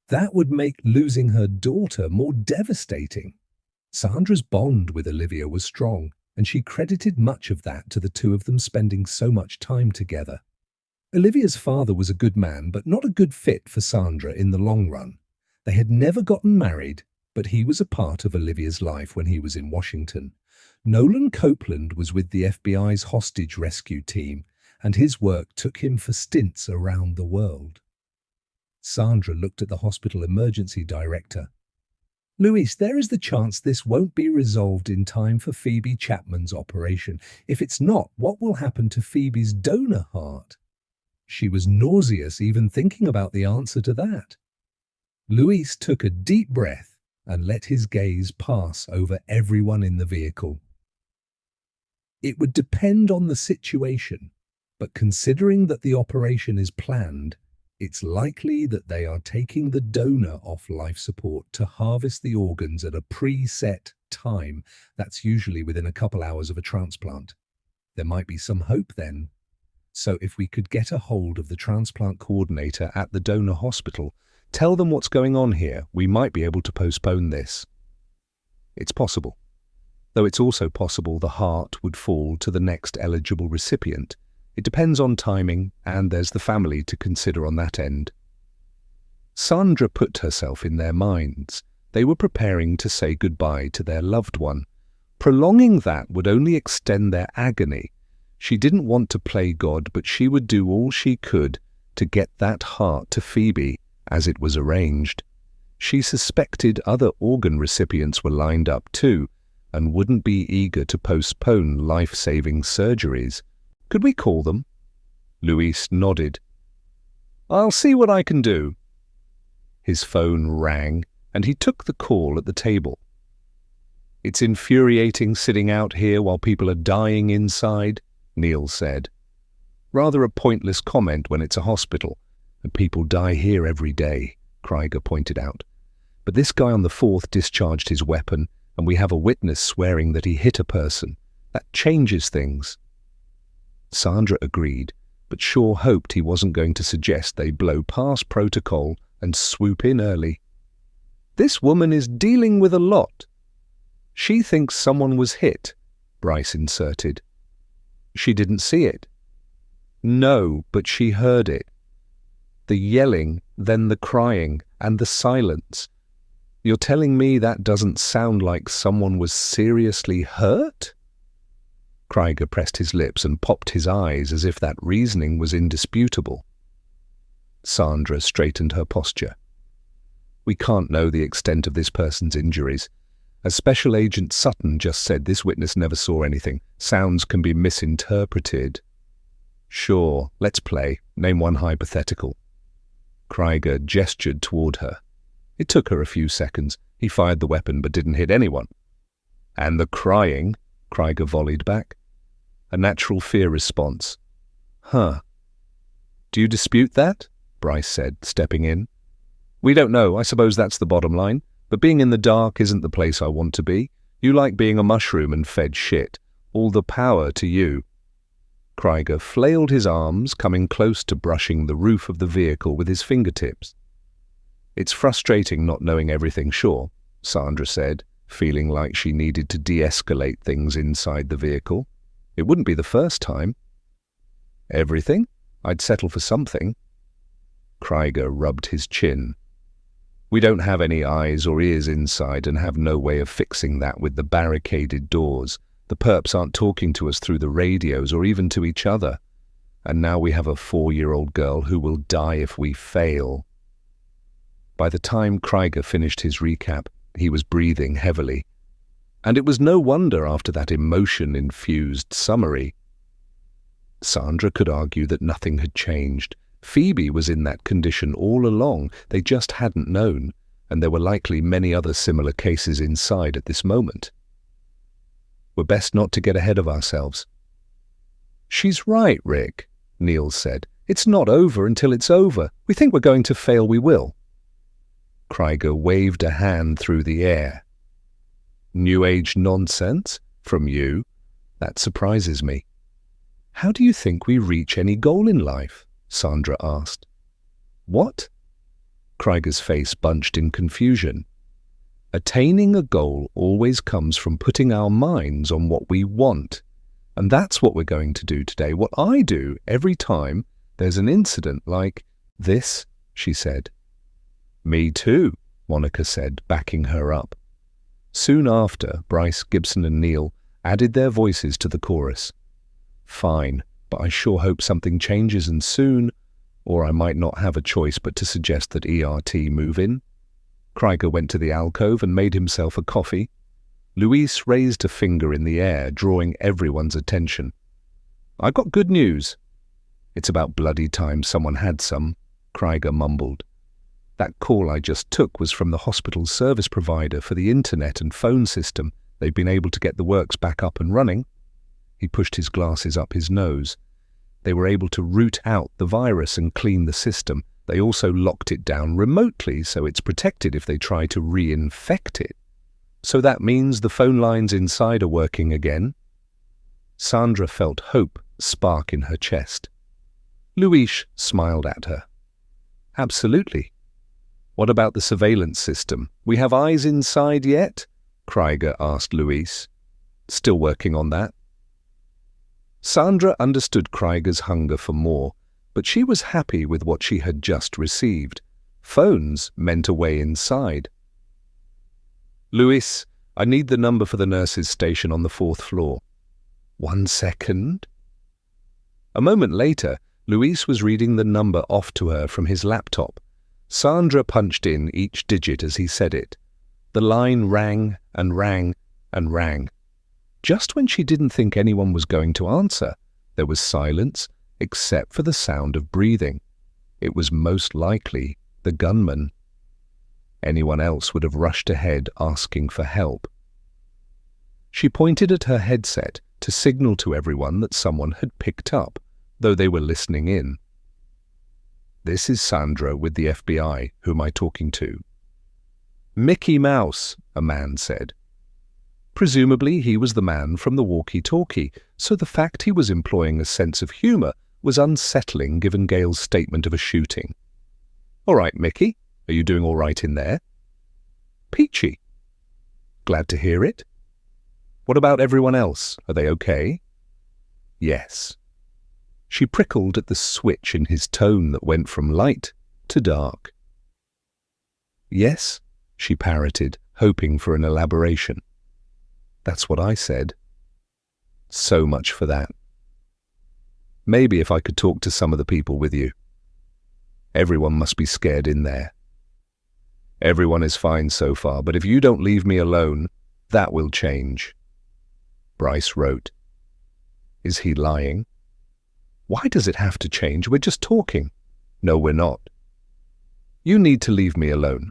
That would make losing her daughter more devastating. Sandra's bond with Olivia was strong, and she credited much of that to the two of them spending so much time together. Olivia's father was a good man, but not a good fit for Sandra in the long run. They had never gotten married, but he was a part of Olivia's life when he was in Washington. Nolan Copeland was with the FBI's hostage rescue team, and his work took him for stints around the world. Sandra looked at the hospital emergency director. "Luis, there is the chance this won't be resolved in time for Phoebe Chapman's operation. If it's not, what will happen to Phoebe's donor heart?" She was nauseous even thinking about the answer to that. Luis took a deep breath and let his gaze pass over everyone in the vehicle. "It would depend on the situation, but considering that the operation is planned, It's likely that they are taking the donor off life support to harvest the organs at a preset time. That's usually within a couple hours of a transplant. There might be some hope then. So if we could get a hold of the transplant coordinator at the donor hospital, tell them what's going on here, we might be able to postpone this. It's possible. Though it's also possible the heart would fall to the next eligible recipient. It depends on timing, and there's the family to consider on that end. Sandra put herself in their minds. They were preparing to say goodbye to their loved one. Prolonging that would only extend their agony. She didn't want to play God, but she would do all she could to get that heart to Phoebe as it was arranged. She suspected other organ recipients were lined up too, and wouldn't be eager to postpone life-saving surgeries. Could we call them? Luis nodded. I'll see what I can do. His phone rang, and he took the call at the table. It's infuriating sitting out here while people are dying inside, Neil said. Rather a pointless comment when it's a hospital, and people die here every day, Krieger pointed out. But this guy on the 4th discharged his weapon, and we have a witness swearing that he hit a person. That changes things. Sandra agreed, but Shaw hoped he wasn't going to suggest they blow past protocol and swoop in early. This woman is dealing with a lot. She thinks someone was hit, Bryce inserted. She didn't see it. No, but she heard it. The yelling, then the crying, and the silence. You're telling me that doesn't sound like someone was seriously hurt? Krieger pressed his lips and popped his eyes as if that reasoning was indisputable. Sandra straightened her posture. We can't know the extent of this person's injuries. As Special Agent Sutton just said, this witness never saw anything. Sounds can be misinterpreted. Sure, let's play. Name one hypothetical. Krieger gestured toward her. It took her a few seconds. He fired the weapon but didn't hit anyone. And the crying, Krieger volleyed back. A natural fear response. Huh. Do you dispute that? Bryce said, stepping in. We don't know. I suppose that's the bottom line. But being in the dark isn't the place I want to be. You like being a mushroom and fed shit. All the power to you. Krieger flailed his arms, coming close to brushing the roof of the vehicle with his fingertips. It's frustrating not knowing everything, sure, Sandra said, feeling like she needed to de-escalate things inside the vehicle. It wouldn't be the first time. Everything? I'd settle for something. Krieger rubbed his chin. We don't have any eyes or ears inside and have no way of fixing that with the barricaded doors. The perps aren't talking to us through the radios or even to each other. And now we have a 4-year-old girl who will die if we fail. By the time Krieger finished his recap, he was breathing heavily. And it was no wonder after that emotion-infused summary. Sandra could argue that nothing had changed. Phoebe was in that condition all along. They just hadn't known, and there were likely many other similar cases inside at this moment. We're best not to get ahead of ourselves. She's right, Rick, Neil said. It's not over until it's over. We think we're going to fail, we will. Krieger waved a hand through the air. New Age nonsense? From you? That surprises me. How do you think we reach any goal in life? Sandra asked. What? Krieger's face bunched in confusion. Attaining a goal always comes from putting our minds on what we want. And that's what we're going to do today. What I do every time there's an incident like this, she said. Me too, Monica said, backing her up. Soon after, Bryce, Gibson and Neil added their voices to the chorus. Fine, but I sure hope something changes and soon, or I might not have a choice but to suggest that ERT move in. Krieger went to the alcove and made himself a coffee. Luis raised a finger in the air, drawing everyone's attention. I got good news. It's about bloody time someone had some, Krieger mumbled. That call I just took was from the hospital's service provider for the internet and phone system. They've been able to get the works back up and running. He pushed his glasses up his nose. They were able to root out the virus and clean the system. They also locked it down remotely so it's protected if they try to reinfect it. So that means the phone lines inside are working again? Sandra felt hope spark in her chest. Louise smiled at her. Absolutely. What about the surveillance system? We have eyes inside yet? Krieger asked Louise. Still working on that. Sandra understood Krieger's hunger for more, but she was happy with what she had just received. Phones meant a way inside. Louis, I need the number for the nurses' station on the 4th floor. 1 second. A moment later, Louis was reading the number off to her from his laptop. Sandra punched in each digit as he said it. The line rang and rang and rang. Just when she didn't think anyone was going to answer, there was silence, except for the sound of breathing. It was most likely the gunman. Anyone else would have rushed ahead asking for help. She pointed at her headset to signal to everyone that someone had picked up, though they were listening in. This is Sandra with the FBI. Who am I talking to? Mickey Mouse, a man said. Presumably he was the man from the walkie-talkie, so the fact he was employing a sense of humor was unsettling given Gail's statement of a shooting. All right, Mickey, are you doing all right in there? Peachy. Glad to hear it. What about everyone else? Are they okay? Yes. She prickled at the switch in his tone that went from light to dark. Yes, she parroted, hoping for an elaboration. That's what I said. So much for that. Maybe if I could talk to some of the people with you. Everyone must be scared in there. Everyone is fine so far, but if you don't leave me alone, that will change. Bryce wrote. Is he lying? Why does it have to change? We're just talking. No, we're not. You need to leave me alone,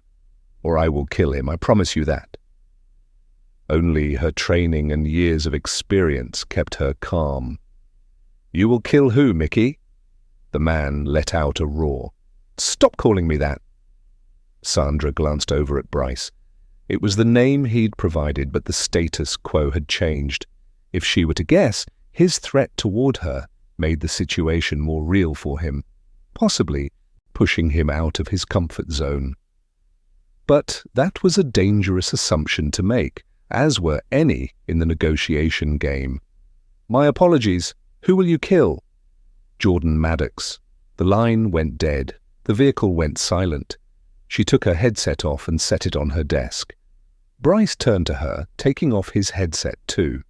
or I will kill him, I promise you that. Only her training and years of experience kept her calm. You will kill who, Mickey? The man let out a roar. Stop calling me that. Sandra glanced over at Bryce. It was the name he'd provided, but the status quo had changed. If she were to guess, his threat toward her made the situation more real for him, possibly pushing him out of his comfort zone. But that was a dangerous assumption to make, as were any in the negotiation game. My apologies. Who will you kill? Jordan Maddox. The line went dead. The vehicle went silent. She took her headset off and set it on her desk. Bryce turned to her, taking off his headset too.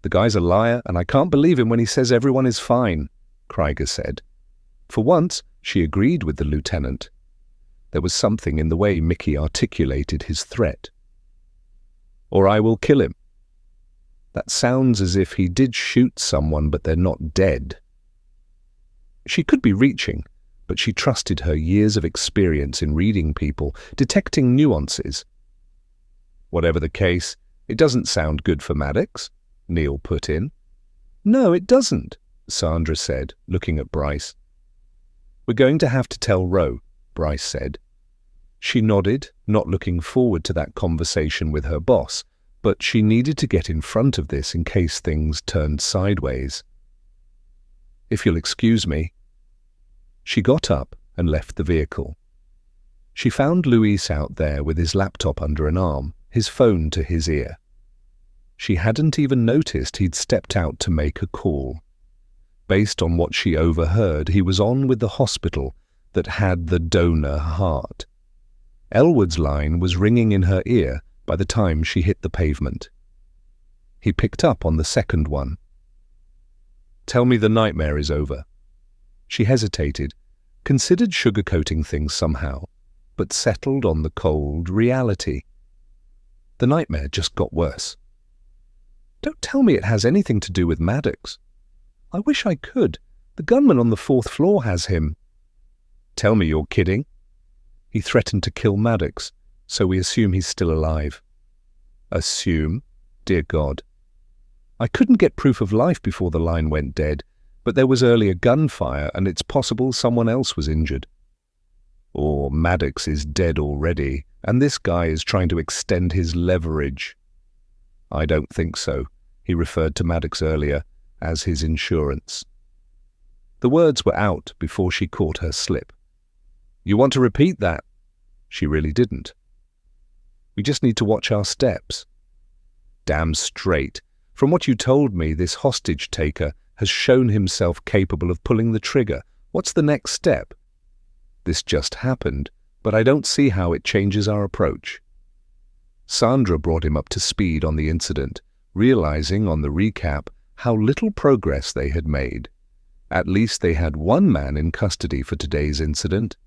The guy's a liar, and I can't believe him when he says everyone is fine, Krieger said. For once, she agreed with the lieutenant. There was something in the way Mickey articulated his threat. Or I will kill him. That sounds as if he did shoot someone, but they're not dead. She could be reaching, but she trusted her years of experience in reading people, detecting nuances. Whatever the case, it doesn't sound good for Maddox, Neil put in. No, it doesn't, Sandra said, looking at Bryce. We're going to have to tell Roe, Bryce said. She nodded, not looking forward to that conversation with her boss, but she needed to get in front of this in case things turned sideways. If you'll excuse me. She got up and left the vehicle. She found Luis out there with his laptop under an arm, his phone to his ear. She hadn't even noticed he'd stepped out to make a call. Based on what she overheard, he was on with the hospital that had the donor heart. Elwood's line was ringing in her ear by the time she hit the pavement. He picked up on the second one. Tell me the nightmare is over. She hesitated, considered sugarcoating things somehow, but settled on the cold reality. The nightmare just got worse. Don't tell me it has anything to do with Maddox. I wish I could. The gunman on the 4th floor has him. Tell me you're kidding. He threatened to kill Maddox, so we assume he's still alive. Assume? Dear God. I couldn't get proof of life before the line went dead, but there was earlier gunfire and it's possible someone else was injured. Or Maddox is dead already, and this guy is trying to extend his leverage. I don't think so. He referred to Maddox earlier as his insurance. The words were out before she caught her slip. You want to repeat that? She really didn't. We just need to watch our steps. Damn straight. From what you told me, this hostage-taker has shown himself capable of pulling the trigger. What's the next step? This just happened, but I don't see how it changes our approach. Sandra brought him up to speed on the incident, realizing on the recap how little progress they had made. At least they had one man in custody for today's incident.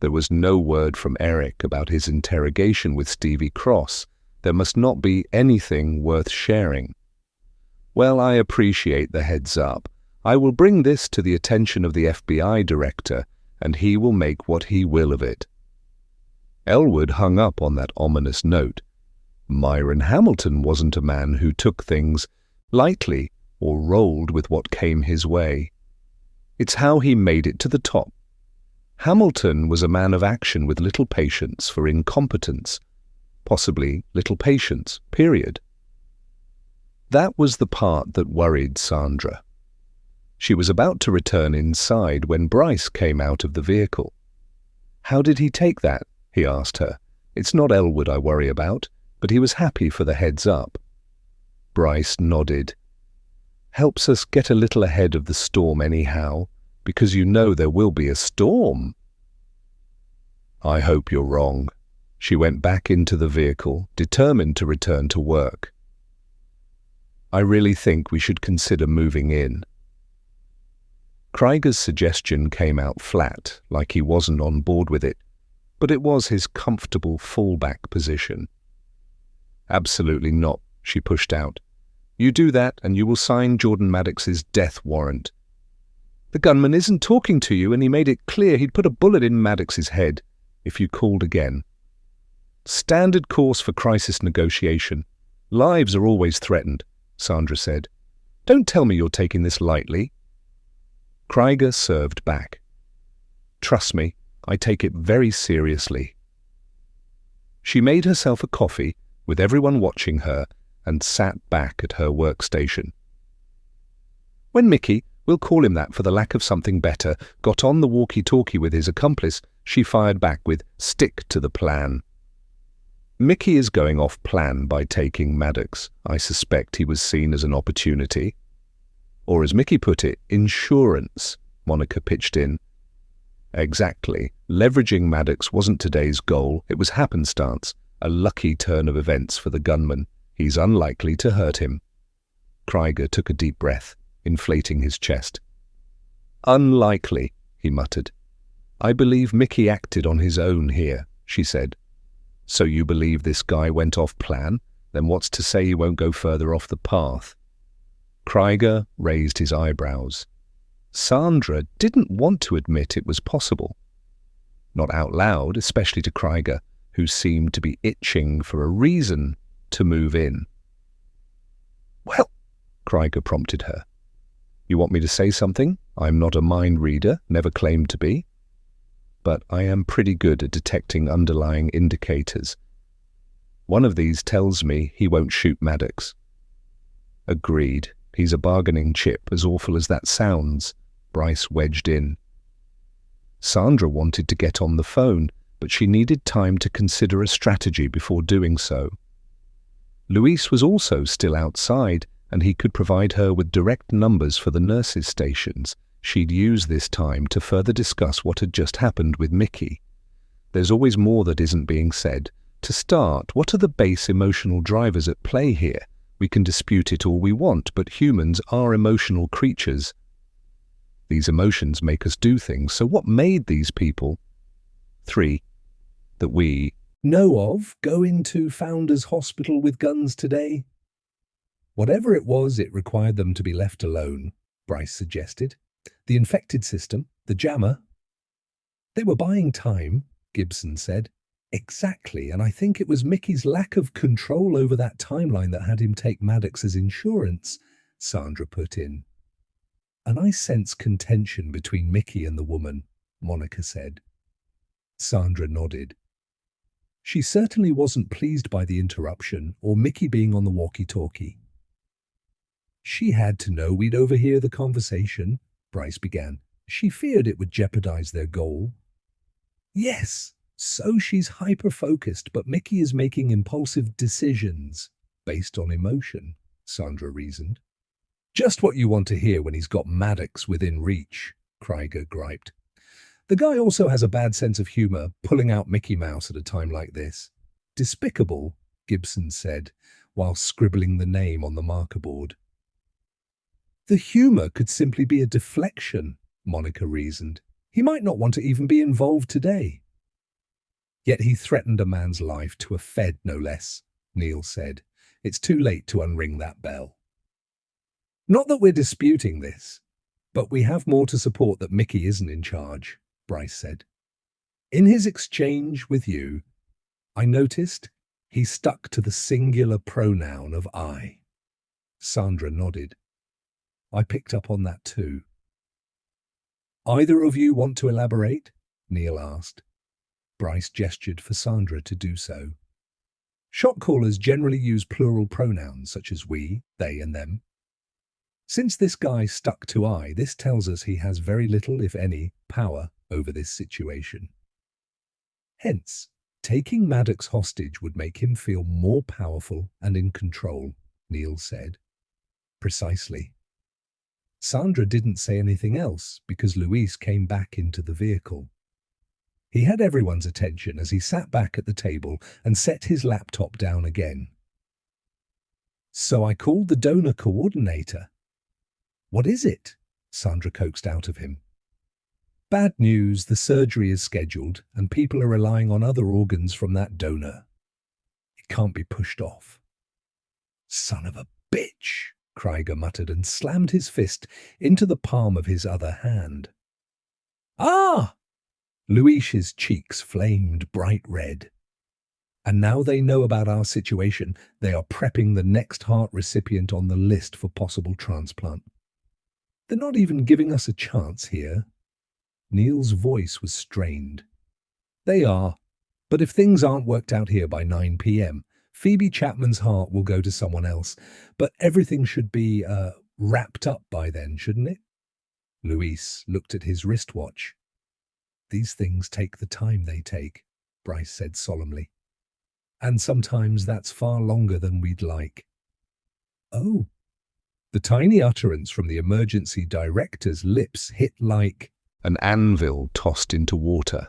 There was no word from Eric about his interrogation with Stevie Cross. There must not be anything worth sharing. Well, I appreciate the heads up. I will bring this to the attention of the FBI director, and he will make what he will of it. Elwood hung up on that ominous note. Myron Hamilton wasn't a man who took things lightly or rolled with what came his way. It's how he made it to the top. Hamilton was a man of action with little patience for incompetence, possibly little patience, period. That was the part that worried Sandra. She was about to return inside when Bryce came out of the vehicle. How did he take that? He asked her. It's not Elwood I worry about, but he was happy for the heads up. Bryce nodded. Helps us get a little ahead of the storm anyhow, because you know there will be a storm. I hope you're wrong. She went back into the vehicle, determined to return to work. I really think we should consider moving in. Krieger's suggestion came out flat, like he wasn't on board with it, but it was his comfortable fallback position. Absolutely not, she pushed out. You do that and you will sign Jordan Maddox's death warrant. The gunman isn't talking to you and he made it clear he'd put a bullet in Maddox's head if you called again. Standard course for crisis negotiation. Lives are always threatened, Sandra said. Don't tell me you're taking this lightly. Krieger served back. Trust me, I take it very seriously. She made herself a coffee, with everyone watching her, and sat back at her workstation. When Mickey, we'll call him that for the lack of something better, got on the walkie-talkie with his accomplice, she fired back with, stick to the plan. Mickey is going off plan by taking Maddox. I suspect he was seen as an opportunity. Or as Mickey put it, insurance, Monica pitched in. Exactly. Leveraging Maddox wasn't today's goal, it was happenstance, a lucky turn of events for the gunman. He's unlikely to hurt him. Krieger took a deep breath, inflating his chest. Unlikely, he muttered. I believe Mickey acted on his own here, she said. So you believe this guy went off plan? Then what's to say he won't go further off the path? Krieger raised his eyebrows. Sandra didn't want to admit it was possible. Not out loud, especially to Krieger, who seemed to be itching for a reason to move in. Well, Krieger prompted her. You want me to say something? I'm not a mind reader, never claimed to be. But I am pretty good at detecting underlying indicators. One of these tells me he won't shoot Maddox. Agreed. He's a bargaining chip, as awful as that sounds, Bryce wedged in. Sandra wanted to get on the phone, but she needed time to consider a strategy before doing so. Luis was also still outside, and he could provide her with direct numbers for the nurses' stations. She'd use this time to further discuss what had just happened with Mickey. There's always more that isn't being said. To start, what are the base emotional drivers at play here? We can dispute it all we want, but humans are emotional creatures. These emotions make us do things, so what made these people? 3. That we know of go into Founders Hospital with guns today? Whatever it was, it required them to be left alone, Bryce suggested. The infected system, the jammer. They were buying time, Gibson said. Exactly, and I think it was Mickey's lack of control over that timeline that had him take Maddox's insurance, Sandra put in. and I sense contention between Mickey and the woman, Monica said. Sandra nodded. She certainly wasn't pleased by the interruption or Mickey being on the walkie-talkie. She had to know we'd overhear the conversation, Bryce began. She feared it would jeopardize their goal. Yes, so she's hyper-focused, but Mickey is making impulsive decisions based on emotion, Sandra reasoned. Just what you want to hear when he's got Maddox within reach, Krieger griped. The guy also has a bad sense of humor, pulling out Mickey Mouse at a time like this. Despicable, Gibson said, while scribbling the name on the marker board. The humor could simply be a deflection, Monica reasoned. He might not want to even be involved today. Yet he threatened a man's life to a Fed, no less, Neil said. It's too late to unring that bell. Not that we're disputing this, but we have more to support that Mickey isn't in charge, Bryce said. In his exchange with you, I noticed he stuck to the singular pronoun of I. Sandra nodded. I picked up on that too. Either of you want to elaborate? Neil asked. Bryce gestured for Sandra to do so. Shot callers generally use plural pronouns such as we, they, and them. Since this guy stuck to I, this tells us he has very little, if any, power over this situation. Hence, taking Maddox hostage would make him feel more powerful and in control, Neil said. Precisely. Sandra didn't say anything else because Luis came back into the vehicle. He had everyone's attention as he sat back at the table and set his laptop down again. So I called the donor coordinator. What is it? Sandra coaxed out of him. Bad news, the surgery is scheduled and people are relying on other organs from that donor. It can't be pushed off. Son of a bitch, Krieger muttered and slammed his fist into the palm of his other hand. Ah! Luis's cheeks flamed bright red. And now they know about our situation, they are prepping the next heart recipient on the list for possible transplant. They're not even giving us a chance here. Neil's voice was strained. They are, but if things aren't worked out here by 9 p.m., Phoebe Chapman's heart will go to someone else, but everything should be, wrapped up by then, shouldn't it? Luis looked at his wristwatch. These things take the time they take, Bryce said solemnly. And sometimes that's far longer than we'd like. Oh. The tiny utterance from the emergency director's lips hit like an anvil tossed into water.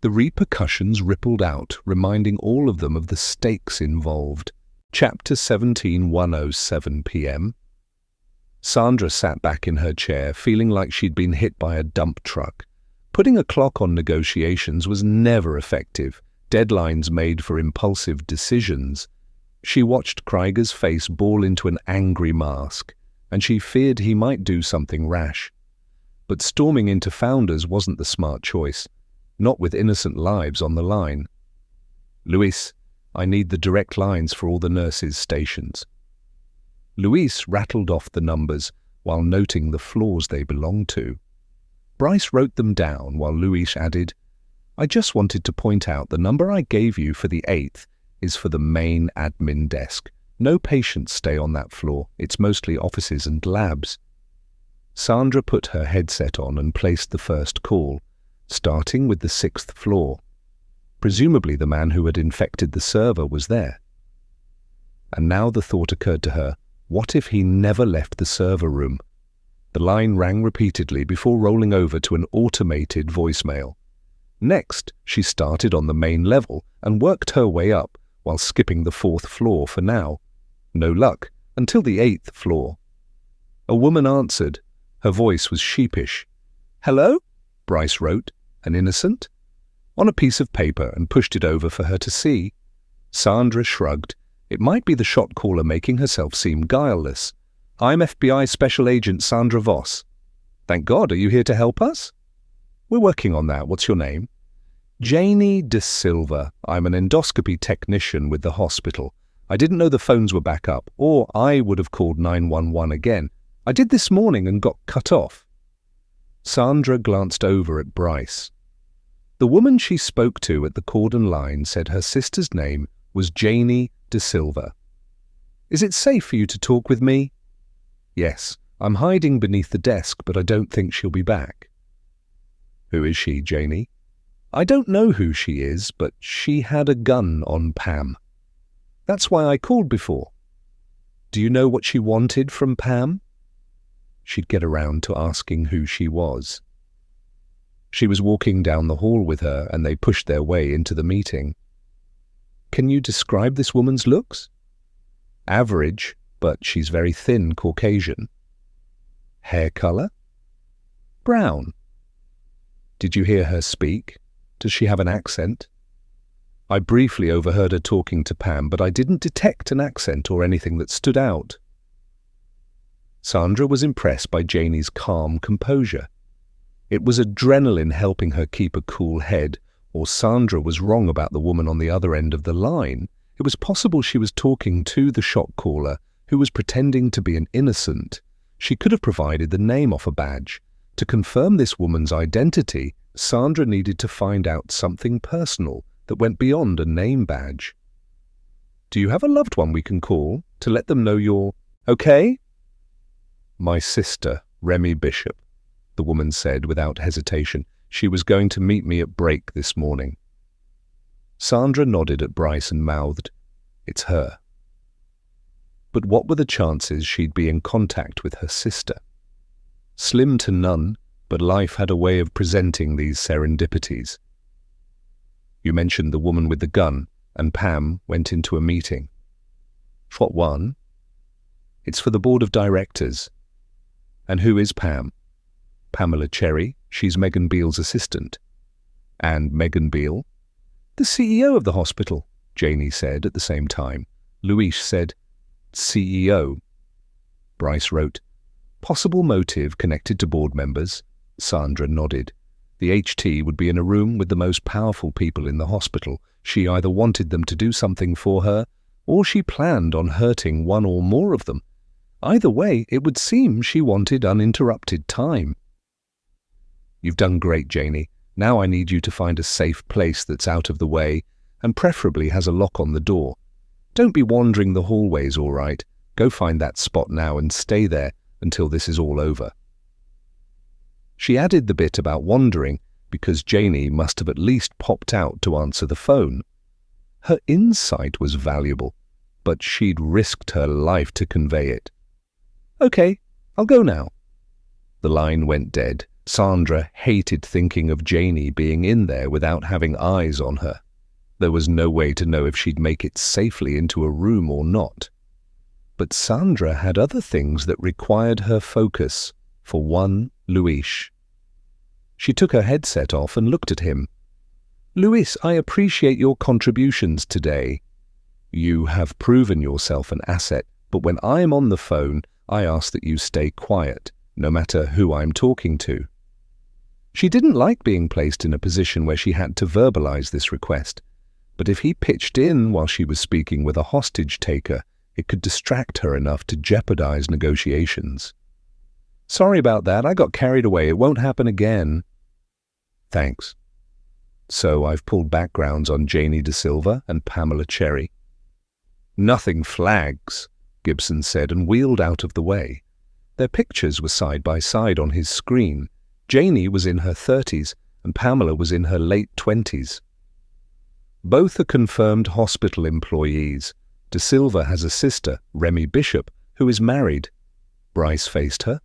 The repercussions rippled out, reminding all of them of the stakes involved. Chapter 17:107 p.m. Sandra sat back in her chair, feeling like she'd been hit by a dump truck. Putting a clock on negotiations was never effective. Deadlines made for impulsive decisions. She watched Krieger's face ball into an angry mask, and she feared he might do something rash. But storming into Founders wasn't the smart choice, not with innocent lives on the line. Luis, I need the direct lines for all the nurses' stations. Luis rattled off the numbers while noting the floors they belonged to. Bryce wrote them down while Luis added, I just wanted to point out the number I gave you for the 8th is for the main admin desk. No patients stay on that floor. It's mostly offices and labs. Sandra put her headset on and placed the first call, starting with the 6th floor. Presumably the man who had infected the server was there. And now the thought occurred to her, what if he never left the server room? The line rang repeatedly before rolling over to an automated voicemail. Next, she started on the main level and worked her way up while skipping the 4th floor for now. No luck, until the 8th floor. A woman answered. Her voice was sheepish. Hello? Bryce wrote, an innocent, on a piece of paper and pushed it over for her to see. Sandra shrugged. It might be the shot caller making herself seem guileless. I'm FBI Special Agent Sandra Voss. Thank God, are you here to help us? We're working on that. What's your name? Janie De Silva. I'm an endoscopy technician with the hospital. I didn't know the phones were back up, or I would have called 911 again. I did this morning and got cut off. Sandra glanced over at Bryce. The woman she spoke to at the cordon line said her sister's name was Janie De Silva. Is it safe for you to talk with me? Yes, I'm hiding beneath the desk, but I don't think she'll be back. Who is she, Janie? I don't know who she is, but she had a gun on Pam. That's why I called before. Do you know what she wanted from Pam? She'd get around to asking who she was. She was walking down the hall with her, and they pushed their way into the meeting. Can you describe this woman's looks? Average, but she's very thin Caucasian. Hair color? Brown. Did you hear her speak? Does she have an accent? I briefly overheard her talking to Pam, but I didn't detect an accent or anything that stood out. Sandra was impressed by Janie's calm composure. It was adrenaline helping her keep a cool head, or Sandra was wrong about the woman on the other end of the line. It was possible she was talking to the shot caller, who was pretending to be an innocent. She could have provided the name off a badge. To confirm this woman's identity, Sandra needed to find out something personal that went beyond a name badge. Do you have a loved one we can call to let them know you're okay? My sister, Remy Bishop, the woman said without hesitation. She was going to meet me at break this morning. Sandra nodded at Bryce and mouthed, It's her. But what were the chances she'd be in contact with her sister? Slim to none, but life had a way of presenting these serendipities. You mentioned the woman with the gun, and Pam went into a meeting. What one? It's for the board of directors. And who is Pam? Pamela Cherry, she's Megan Beale's assistant. And Megan Beale? The CEO of the hospital, Janie said at the same time. Louise said, CEO. Bryce wrote, Possible motive connected to board members. Sandra nodded. The HT would be in a room with the most powerful people in the hospital. She either wanted them to do something for her, or she planned on hurting one or more of them. Either way, it would seem she wanted uninterrupted time. You've done great, Janie. Now I need you to find a safe place that's out of the way, and preferably has a lock on the door. Don't be wandering the hallways, all right? Go find that spot now and stay there until this is all over. She added the bit about wandering because Janie must have at least popped out to answer the phone. Her insight was valuable, but she'd risked her life to convey it. Okay, I'll go now. The line went dead. Sandra hated thinking of Janie being in there without having eyes on her. There was no way to know if she'd make it safely into a room or not. But Sandra had other things that required her focus. For one, Louise. She took her headset off and looked at him. Louise, I appreciate your contributions today. You have proven yourself an asset, but when I'm on the phone, I ask that you stay quiet, no matter who I'm talking to. She didn't like being placed in a position where she had to verbalize this request, but if he pitched in while she was speaking with a hostage taker, it could distract her enough to jeopardize negotiations. Sorry about that, I got carried away. It won't happen again. Thanks. So I've pulled backgrounds on Janie De Silva and Pamela Cherry. Nothing flags, Gibson said and wheeled out of the way. Their pictures were side by side on his screen. Janie was in her 30s and Pamela was in her late 20s. Both are confirmed hospital employees. De Silva has a sister, Remy Bishop, who is married. Bryce faced her.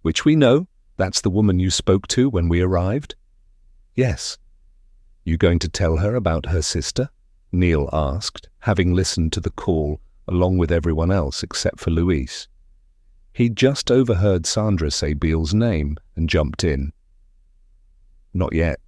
Which we know, that's the woman you spoke to when we arrived? Yes. You going to tell her about her sister? Neil asked, having listened to the call along with everyone else except for Louise. He'd just overheard Sandra say Beale's name and jumped in. Not yet.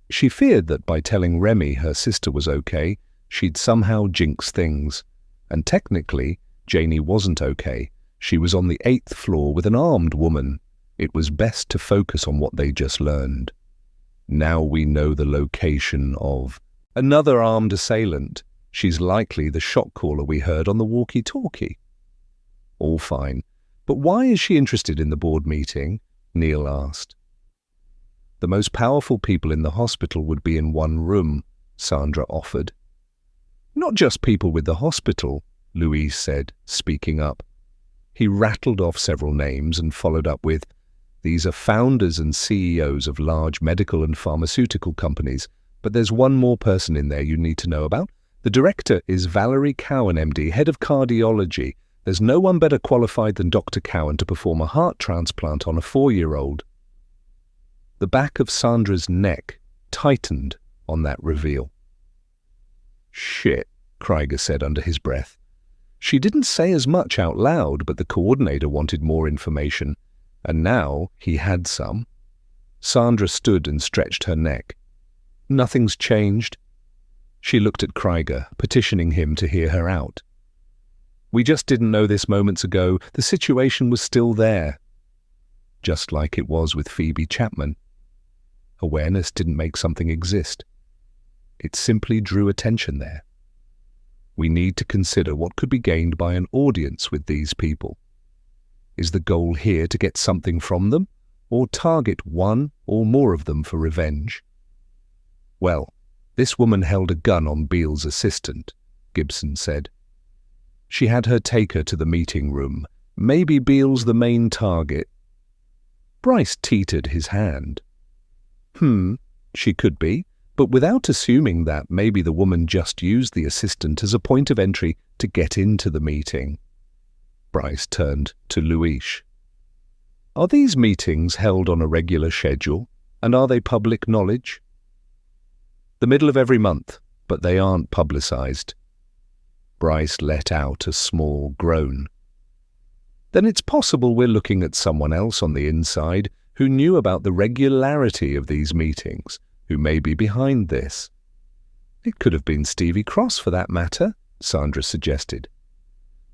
She feared that by telling Remy her sister was okay, she'd somehow jinx things. And technically, Janie wasn't okay. She was on the 8th floor with an armed woman. It was best to focus on what they just learned. Now we know the location of another armed assailant. She's likely the shot caller we heard on the walkie-talkie. All fine. But why is she interested in the board meeting? Neil asked. The most powerful people in the hospital would be in one room, Sandra offered. Not just people with the hospital, Louise said, speaking up. He rattled off several names and followed up with, "These are founders and CEOs of large medical and pharmaceutical companies, but there's one more person in there you need to know about. The director is Valerie Cowan, MD, head of cardiology. There's no one better qualified than Dr. Cowan to perform a heart transplant on a 4-year-old. The back of Sandra's neck tightened on that reveal. "Shit," Krieger said under his breath. She didn't say as much out loud, but the coordinator wanted more information, and now he had some. Sandra stood and stretched her neck. "Nothing's changed." She looked at Krieger, petitioning him to hear her out. "We just didn't know this moments ago. The situation was still there." Just like it was with Phoebe Chapman. Awareness didn't make something exist. It simply drew attention there. We need to consider what could be gained by an audience with these people. Is the goal here to get something from them, or target one or more of them for revenge? Well, this woman held a gun on Beale's assistant, Gibson said. She had her take her to the meeting room. Maybe Beale's the main target. Bryce teetered his hand. She could be, but without assuming that maybe the woman just used the assistant as a point of entry to get into the meeting. Bryce turned to Louise. "Are these meetings held on a regular schedule, and are they public knowledge?" "The middle of every month, but they aren't publicized." Bryce let out a small groan. "Then it's possible we're looking at someone else on the inside who knew about the regularity of these meetings, who may be behind this." "It could have been Stevie Cross for that matter," Sandra suggested.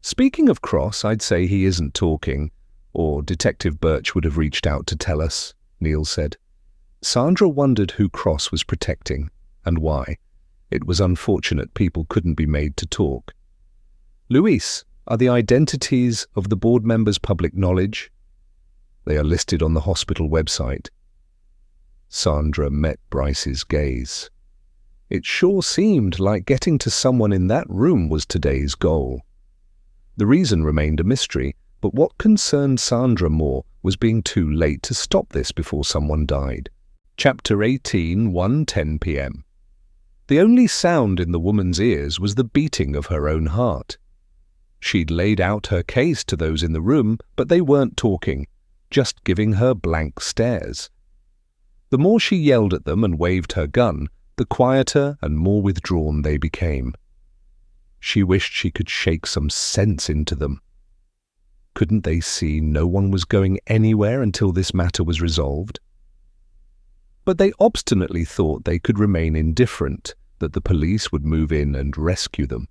"Speaking of Cross, I'd say he isn't talking, or Detective Birch would have reached out to tell us," Neil said. Sandra wondered who Cross was protecting, and why. It was unfortunate people couldn't be made to talk. "Louise, are the identities of the board members public knowledge?" "They are listed on the hospital website." Sandra met Bryce's gaze. It sure seemed like getting to someone in that room was today's goal. The reason remained a mystery, but what concerned Sandra more was being too late to stop this before someone died. Chapter 18, 1:10 p.m. The only sound in the woman's ears was the beating of her own heart. She'd laid out her case to those in the room, but they weren't talking, just giving her blank stares. The more she yelled at them and waved her gun, the quieter and more withdrawn they became. She wished she could shake some sense into them. Couldn't they see no one was going anywhere until this matter was resolved? But they obstinately thought they could remain indifferent, that the police would move in and rescue them.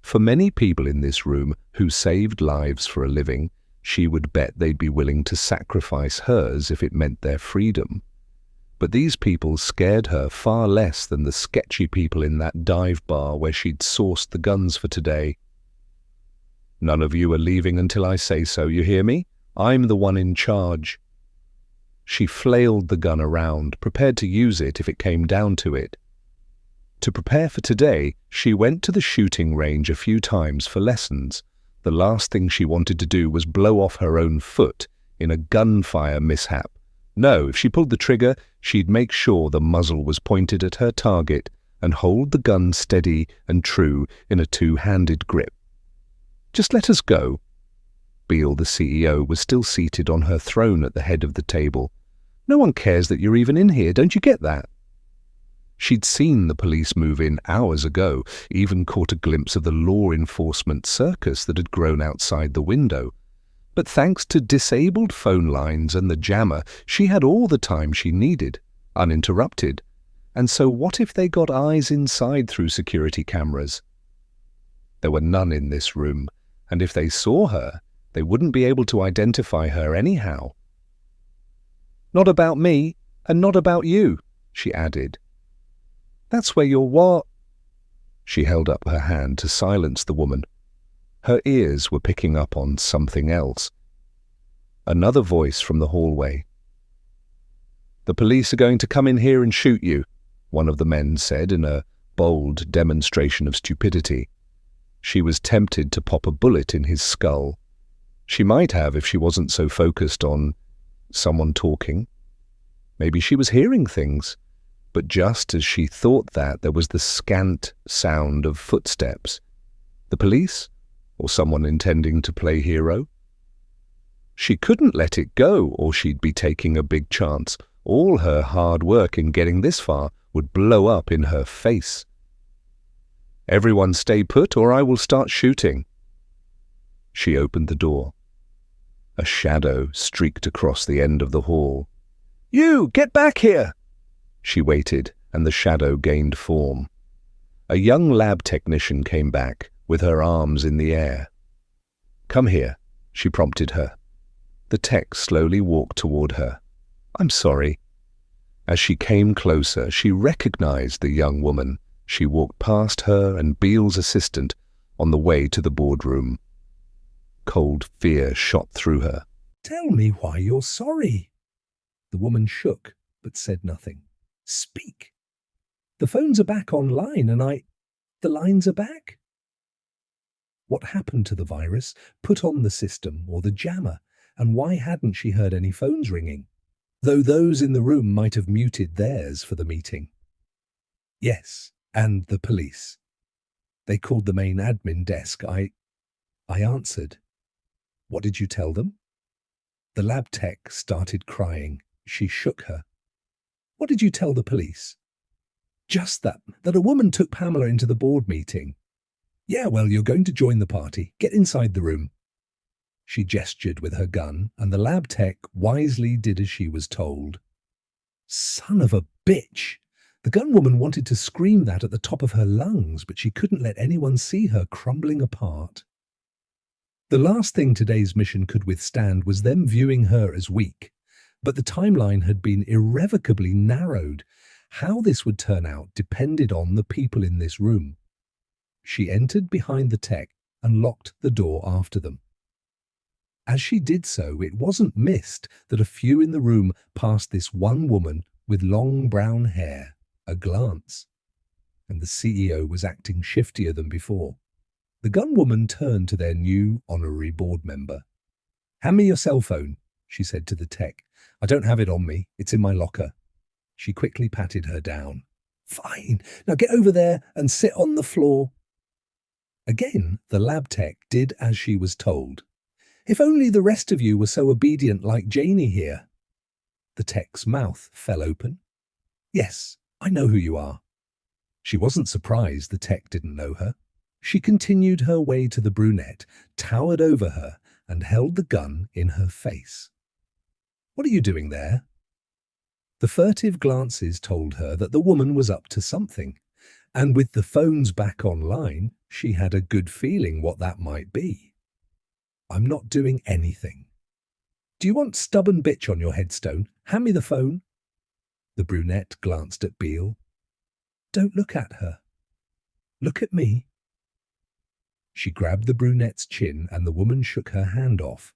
For many people in this room who saved lives for a living, she would bet they'd be willing to sacrifice hers if it meant their freedom. But these people scared her far less than the sketchy people in that dive bar where she'd sourced the guns for today. "None of you are leaving until I say so, you hear me? I'm the one in charge." She flailed the gun around, prepared to use it if it came down to it. To prepare for today, she went to the shooting range a few times for lessons. The last thing she wanted to do was blow off her own foot in a gunfire mishap. No, if she pulled the trigger, she'd make sure the muzzle was pointed at her target and hold the gun steady and true in a two-handed grip. "Just let us go." Beale, the CEO, was still seated on her throne at the head of the table. "No one cares that you're even in here, don't you get that?" She'd seen the police move in hours ago, even caught a glimpse of the law enforcement circus that had grown outside the window. But thanks to disabled phone lines and the jammer, she had all the time she needed, uninterrupted. And so what if they got eyes inside through security cameras? There were none in this room, and if they saw her, they wouldn't be able to identify her anyhow. "Not about me, and not about you," she added. "That's where you're what?" She held up her hand to silence the woman. Her ears were picking up on something else. Another voice from the hallway. "The police are going to come in here and shoot you," one of the men said in a bold demonstration of stupidity. She was tempted to pop a bullet in his skull. She might have if she wasn't so focused on someone talking. Maybe she was hearing things. But just as she thought that, there was the scant sound of footsteps. The police? Or someone intending to play hero? She couldn't let it go, or she'd be taking a big chance. All her hard work in getting this far would blow up in her face. "Everyone stay put, or I will start shooting." She opened the door. A shadow streaked across the end of the hall. "You, get back here!" She waited, and the shadow gained form. A young lab technician came back, with her arms in the air. "Come here," she prompted her. The tech slowly walked toward her. "I'm sorry." As she came closer, she recognized the young woman. She walked past her and Beale's assistant on the way to the boardroom. Cold fear shot through her. "Tell me why you're sorry." The woman shook, but said nothing. "Speak. The phones are back online and the lines are back." What happened to the virus, put on the system or the jammer, and why hadn't she heard any phones ringing? Though those in the room might have muted theirs for the meeting. Yes, and the police. They called the main admin desk. I answered. "What did you tell them?" The lab tech started crying. She shook her. "What did you tell the police?" "Just that a woman took Pamela into the board meeting." "Yeah, well, you're going to join the party. Get inside the room." She gestured with her gun, and the lab tech wisely did as she was told. Son of a bitch! The gun woman wanted to scream that at the top of her lungs, but she couldn't let anyone see her crumbling apart. The last thing today's mission could withstand was them viewing her as weak. But the timeline had been irrevocably narrowed. How this would turn out depended on the people in this room. She entered behind the tech and locked the door after them. As she did so, it wasn't missed that a few in the room passed this one woman with long brown hair, a glance. And the CEO was acting shiftier than before. The gun woman turned to their new honorary board member. "Hand me your cell phone," she said to the tech. "I don't have it on me. It's in my locker." She quickly patted her down. "Fine. Now get over there and sit on the floor." Again, the lab tech did as she was told. "If only the rest of you were so obedient like Janie here." The tech's mouth fell open. "Yes, I know who you are." She wasn't surprised the tech didn't know her. She continued her way to the brunette, towered over her, and held the gun in her face. "What are you doing there?" The furtive glances told her that the woman was up to something, and with the phones back online, she had a good feeling what that might be. "I'm not doing anything." "Do you want stubborn bitch on your headstone? Hand me the phone." The brunette glanced at Beale. "Don't look at her. Look at me." She grabbed the brunette's chin and the woman shook her hand off.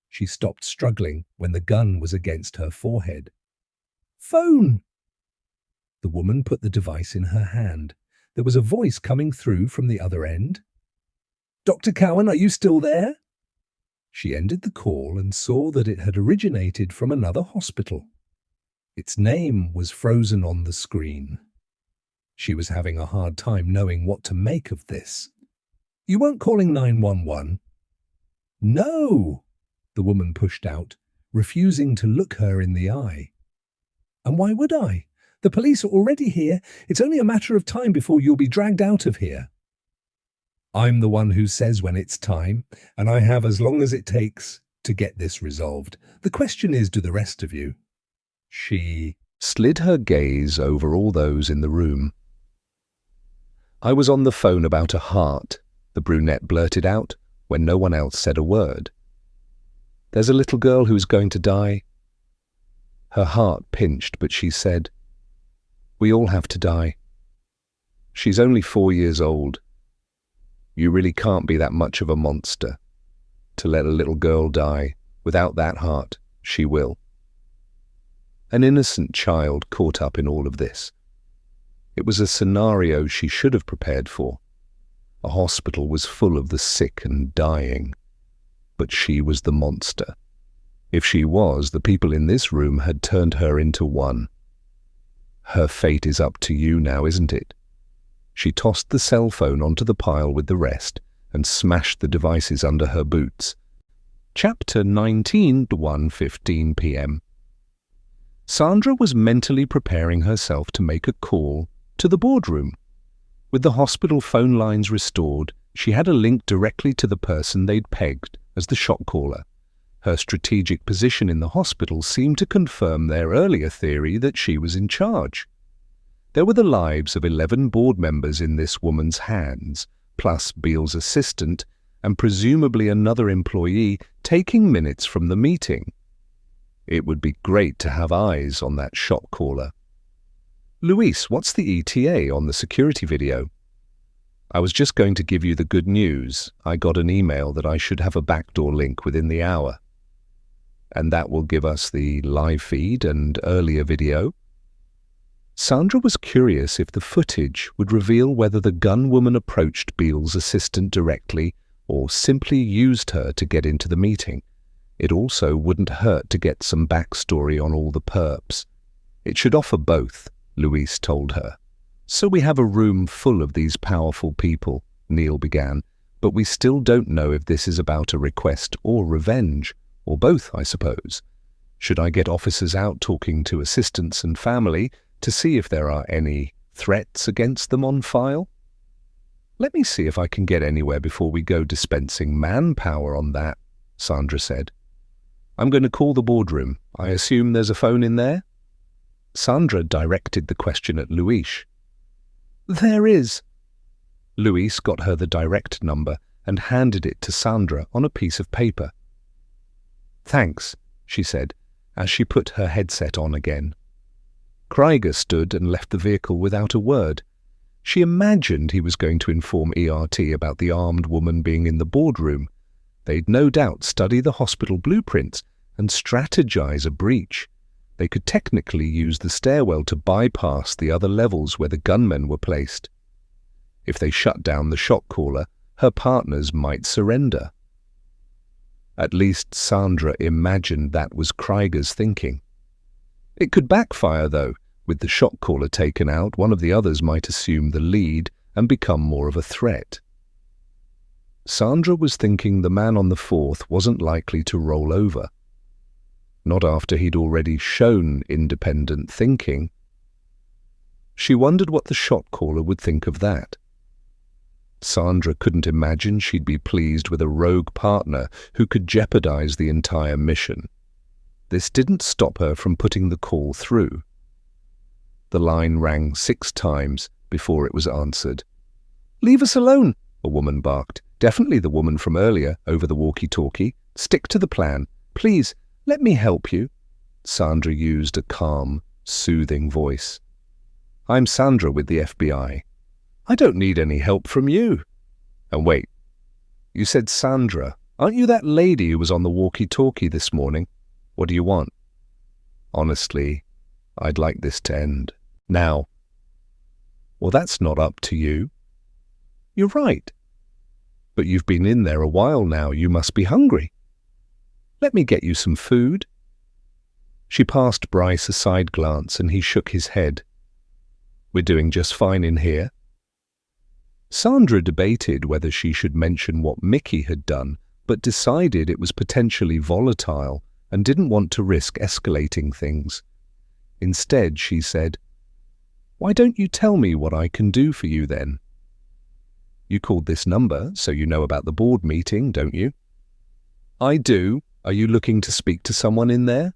She stopped struggling when the gun was against her forehead. "Phone!" The woman put the device in her hand. There was a voice coming through from the other end. "Dr. Cowan, are you still there?" She ended the call and saw that it had originated from another hospital. Its name was frozen on the screen. She was having a hard time knowing what to make of this. "You weren't calling 911?" "No!" the woman pushed out, refusing to look her in the eye. "And why would I? The police are already here. It's only a matter of time before you'll be dragged out of here." "I'm the one who says when it's time, and I have as long as it takes to get this resolved. The question is, do the rest of you?" She slid her gaze over all those in the room. "I was on the phone about a heart," the brunette blurted out when no one else said a word. "There's a little girl who's going to die." Her heart pinched, but she said, "We all have to die. She's only 4 years old. You really can't be that much of a monster. To let a little girl die, without that heart, she will. An innocent child caught up in all of this. It was a scenario she should have prepared for. A hospital was full of the sick and dying. But she was the monster. If she was, the people in this room had turned her into one. Her fate is up to you now, isn't it? She tossed the cell phone onto the pile with the rest and smashed the devices under her boots. Chapter 19, 1:15 p.m. Sandra was mentally preparing herself to make a call to the boardroom. With the hospital phone lines restored, she had a link directly to the person they'd pegged as the shot caller. Her strategic position in the hospital seemed to confirm their earlier theory that she was in charge. There were the lives of 11 board members in this woman's hands, plus Beale's assistant and presumably another employee taking minutes from the meeting. It would be great to have eyes on that shot caller. Luis, what's the ETA on the security video? I was just going to give you the good news. I got an email that I should have a backdoor link within the hour. And that will give us the live feed and earlier video. Sandra was curious if the footage would reveal whether the gunwoman approached Beale's assistant directly or simply used her to get into the meeting. It also wouldn't hurt to get some backstory on all the perps. It should offer both, Luis told her. So we have a room full of these powerful people, Neil began, but we still don't know if this is about a request or revenge, or both, I suppose. Should I get officers out talking to assistants and family to see if there are any threats against them on file? Let me see if I can get anywhere before we go dispensing manpower on that, Sandra said. I'm going to call the boardroom. I assume there's a phone in there? Sandra directed the question at Luis. There is. Luis got her the direct number and handed it to Sandra on a piece of paper. Thanks, she said, as she put her headset on again. Krieger stood and left the vehicle without a word. She imagined he was going to inform ERT about the armed woman being in the boardroom. They'd no doubt study the hospital blueprints and strategize a breach. They could technically use the stairwell to bypass the other levels where the gunmen were placed. If they shut down the shot caller, her partners might surrender. At least Sandra imagined that was Krieger's thinking. It could backfire, though. With the shot caller taken out, one of the others might assume the lead and become more of a threat. Sandra was thinking the man on the fourth wasn't likely to roll over. Not after he'd already shown independent thinking. She wondered what the shot caller would think of that. Sandra couldn't imagine she'd be pleased with a rogue partner who could jeopardize the entire mission. This didn't stop her from putting the call through. The line rang 6 times before it was answered. "Leave us alone," a woman barked. Definitely the woman from earlier, over the walkie-talkie. "Stick to the plan. Please, let me help you." Sandra used a calm, soothing voice. "I'm Sandra with the FBI. I don't need any help from you." And wait, you said Sandra. Aren't you that lady who was on the walkie-talkie this morning? What do you want? Honestly, I'd like this to end now. Well, that's not up to you. You're right. But you've been in there a while now. You must be hungry. Let me get you some food. She passed Bryce a side glance and he shook his head. We're doing just fine in here. Sandra debated whether she should mention what Mickey had done, but decided it was potentially volatile and didn't want to risk escalating things. Instead, she said, "Why don't you tell me what I can do for you then? You called this number, so you know about the board meeting, don't you?" "I do. Are you looking to speak to someone in there?"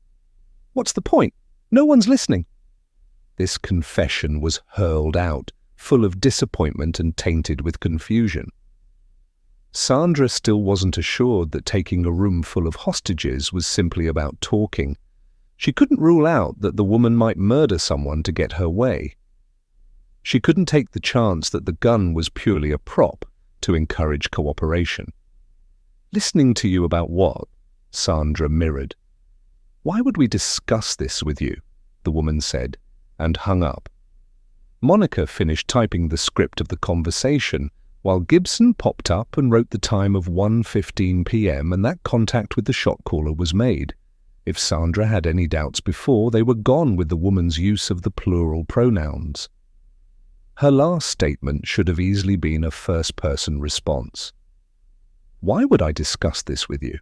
"What's the point? No one's listening." This confession was hurled out, full of disappointment and tainted with confusion. Sandra still wasn't assured that taking a room full of hostages was simply about talking. She couldn't rule out that the woman might murder someone to get her way. She couldn't take the chance that the gun was purely a prop, to encourage cooperation. Listening to you about what? Sandra mirrored. Why would we discuss this with you? The woman said, and hung up. Monica finished typing the script of the conversation, while Gibson popped up and wrote the time of 1:15 p.m. and that contact with the shot caller was made. If Sandra had any doubts before, they were gone with the woman's use of the plural pronouns. Her last statement should have easily been a first-person response. Why would I discuss this with you?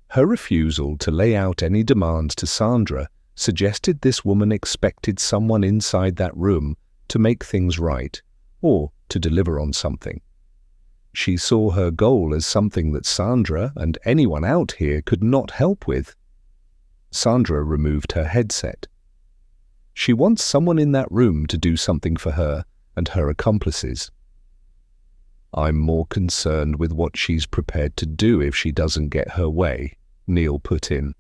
Her refusal to lay out any demands to Sandra suggested this woman expected someone inside that room to make things right or to deliver on something. She saw her goal as something that Sandra and anyone out here could not help with. Sandra removed her headset. She wants someone in that room to do something for her and her accomplices. I'm more concerned with what she's prepared to do if she doesn't get her way, Neil put in.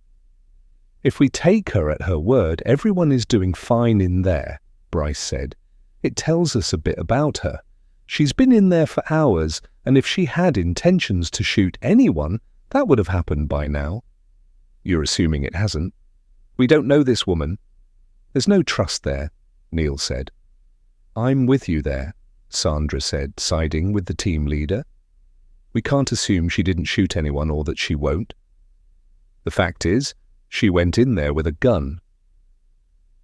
If we take her at her word, everyone is doing fine in there, Bryce said. It tells us a bit about her. She's been in there for hours, and if she had intentions to shoot anyone, that would have happened by now. You're assuming it hasn't. We don't know this woman. There's no trust there, Neil said. I'm with you there, Sandra said, siding with the team leader. We can't assume she didn't shoot anyone or that she won't. The fact is, she went in there with a gun.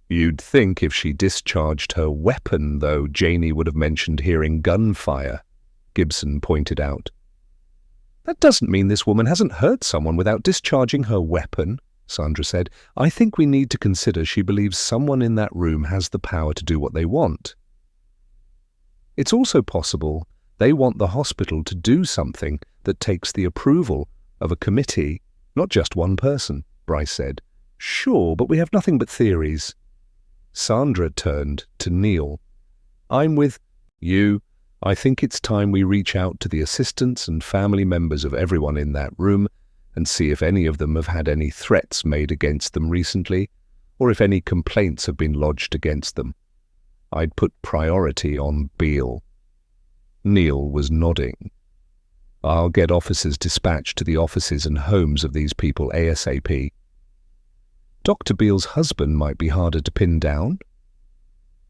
You'd think if she discharged her weapon, though, Janie would have mentioned hearing gunfire, Gibson pointed out. That doesn't mean this woman hasn't hurt someone without discharging her weapon, Sandra said. I think we need to consider she believes someone in that room has the power to do what they want. It's also possible they want the hospital to do something that takes the approval of a committee, not just one person, Bryce said. Sure, but we have nothing but theories. Sandra turned to Neil. I'm with you. I think it's time we reach out to the assistants and family members of everyone in that room and see if any of them have had any threats made against them recently, or if any complaints have been lodged against them. I'd put priority on Beale. Neil was nodding. I'll get officers dispatched to the offices and homes of these people ASAP. Dr. Beale's husband might be harder to pin down.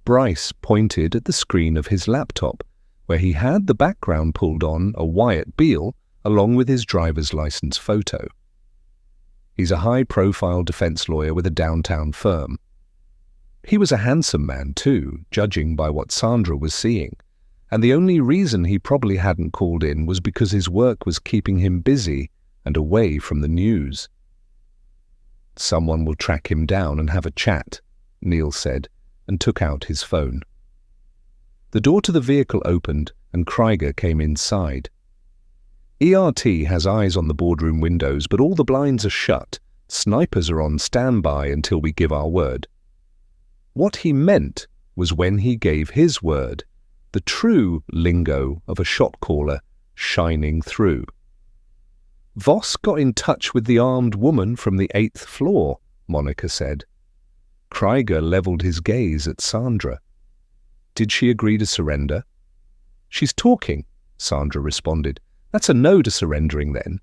Bryce pointed at the screen of his laptop, where he had the background pulled on a Wyatt Beale along with his driver's license photo. He's a high-profile defense lawyer with a downtown firm. He was a handsome man too, judging by what Sandra was seeing, and the only reason he probably hadn't called in was because his work was keeping him busy and away from the news. Someone will track him down and have a chat, Neil said, and took out his phone. The door to the vehicle opened and Krieger came inside. ERT has eyes on the boardroom windows, but all the blinds are shut. Snipers are on standby until we give our word. What he meant was when he gave his word, the true lingo of a shot caller shining through. Voss got in touch with the armed woman from the 8th floor, Monica said. Krieger levelled his gaze at Sandra. Did she agree to surrender? She's talking, Sandra responded. That's a no to surrendering then.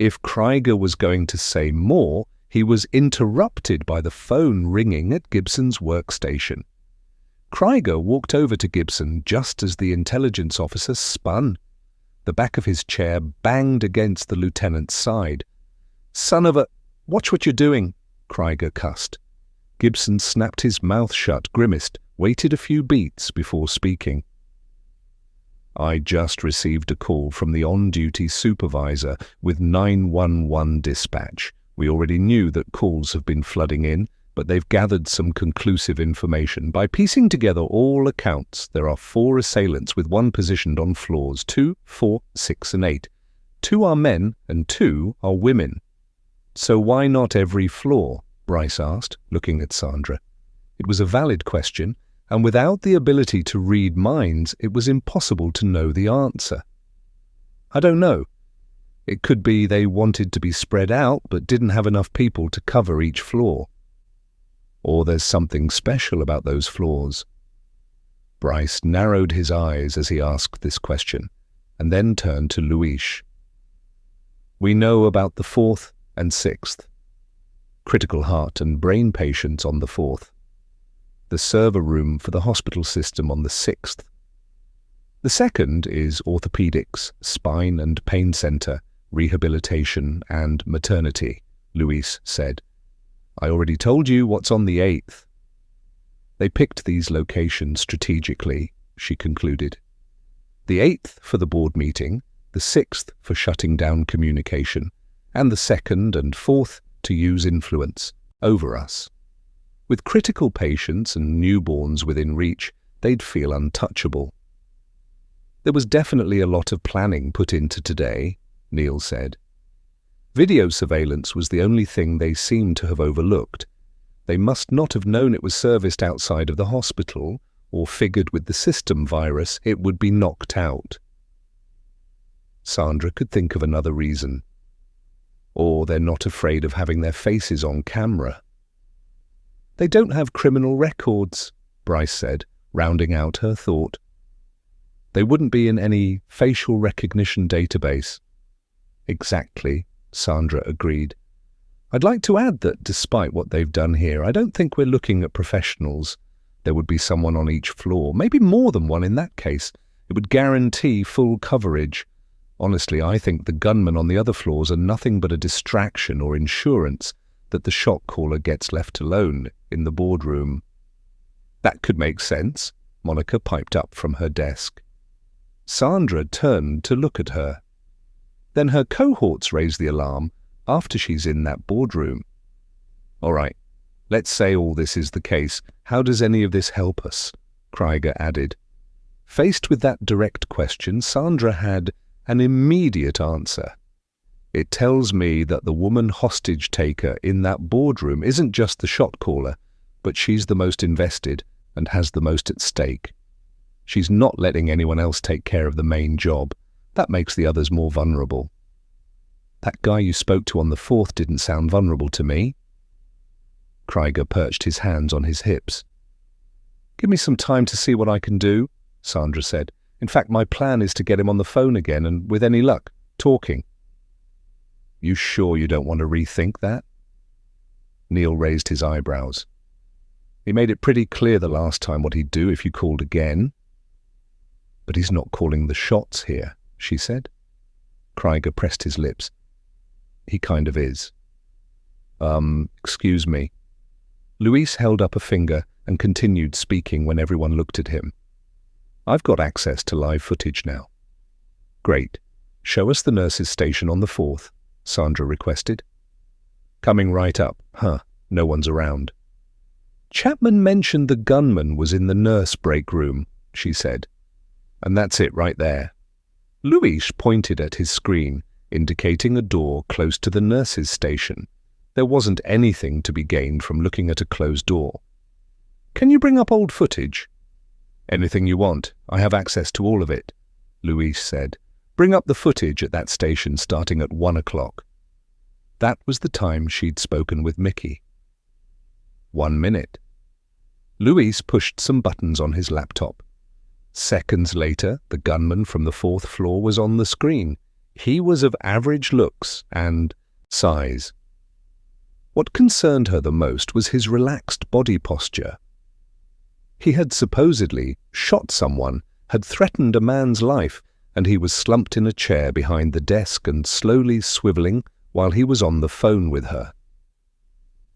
If Krieger was going to say more, he was interrupted by the phone ringing at Gibson's workstation. Krieger walked over to Gibson just as the intelligence officer spun. The back of his chair banged against the lieutenant's side. Son of a... Watch what you're doing, Krieger cussed. Gibson snapped his mouth shut, grimaced, waited a few beats before speaking. I just received a call from the on-duty supervisor with 911 dispatch. We already knew that calls have been flooding in, but they've gathered some conclusive information. By piecing together all accounts, there are 4 assailants with 1 positioned on floors 2, 4, 6 and 8. 2 are men and 2 are women. So why not every floor? Bryce asked, looking at Sandra. It was a valid question, and without the ability to read minds, it was impossible to know the answer. I don't know. It could be they wanted to be spread out but didn't have enough people to cover each floor. Or there's something special about those floors. Bryce narrowed his eyes as he asked this question. and then turned to Luis. We know about the 4th and 6th. Critical heart and brain patients on the 4th. The server room for the hospital system on the 6th. The 2nd is orthopedics, spine and pain center, rehabilitation and maternity, Luis said. I already told you what's on the 8th. They picked these locations strategically, she concluded. The 8th for the board meeting, the 6th for shutting down communication, and the 2nd and 4th to use influence over us. With critical patients and newborns within reach, they'd feel untouchable. There was definitely a lot of planning put into today, Neil said. Video surveillance was the only thing they seemed to have overlooked. They must not have known it was serviced outside of the hospital, or figured with the system virus it would be knocked out. Sandra could think of another reason. Or they're not afraid of having their faces on camera. They don't have criminal records, Bryce said, rounding out her thought. They wouldn't be in any facial recognition database. Exactly, Sandra agreed. I'd like to add that despite what they've done here, I don't think we're looking at professionals. There would be someone on each floor, maybe more than one in that case. It would guarantee full coverage. Honestly, I think the gunmen on the other floors are nothing but a distraction or insurance that the shot caller gets left alone in the boardroom. That could make sense, Monica piped up from her desk. Sandra turned to look at her. Then her cohorts raise the alarm after she's in that boardroom. All right, let's say all this is the case. How does any of this help us? Krieger added. Faced with that direct question, Sandra had an immediate answer. It tells me that the woman hostage taker in that boardroom isn't just the shot caller, but she's the most invested and has the most at stake. She's not letting anyone else take care of the main job. That makes the others more vulnerable. That guy you spoke to on the 4th didn't sound vulnerable to me. Krieger perched his hands on his hips. Give me some time to see what I can do, Sandra said. In fact, my plan is to get him on the phone again and, with any luck, talking. You sure you don't want to rethink that? Neil raised his eyebrows. He made it pretty clear the last time what he'd do if you called again. But he's not calling the shots here, she said. Krieger pressed his lips. He kind of is. Excuse me. Luis held up a finger and continued speaking when everyone looked at him. I've got access to live footage now. Great. Show us the nurse's station on the 4th, Sandra requested. Coming right up. No one's around. Chapman mentioned the gunman was in the nurse break room, she said. And that's it right there. Luis pointed at his screen, indicating a door close to the nurse's station. There wasn't anything to be gained from looking at a closed door. Can you bring up old footage? Anything you want. I have access to all of it, Luis said. Bring up the footage at that station starting at 1 o'clock. That was the time she'd spoken with Mickey. 1 minute. Luis pushed some buttons on his laptop. Seconds later, the gunman from the 4th floor was on the screen. He was of average looks and size. What concerned her the most was his relaxed body posture. He had supposedly shot someone, had threatened a man's life, and he was slumped in a chair behind the desk and slowly swiveling while he was on the phone with her.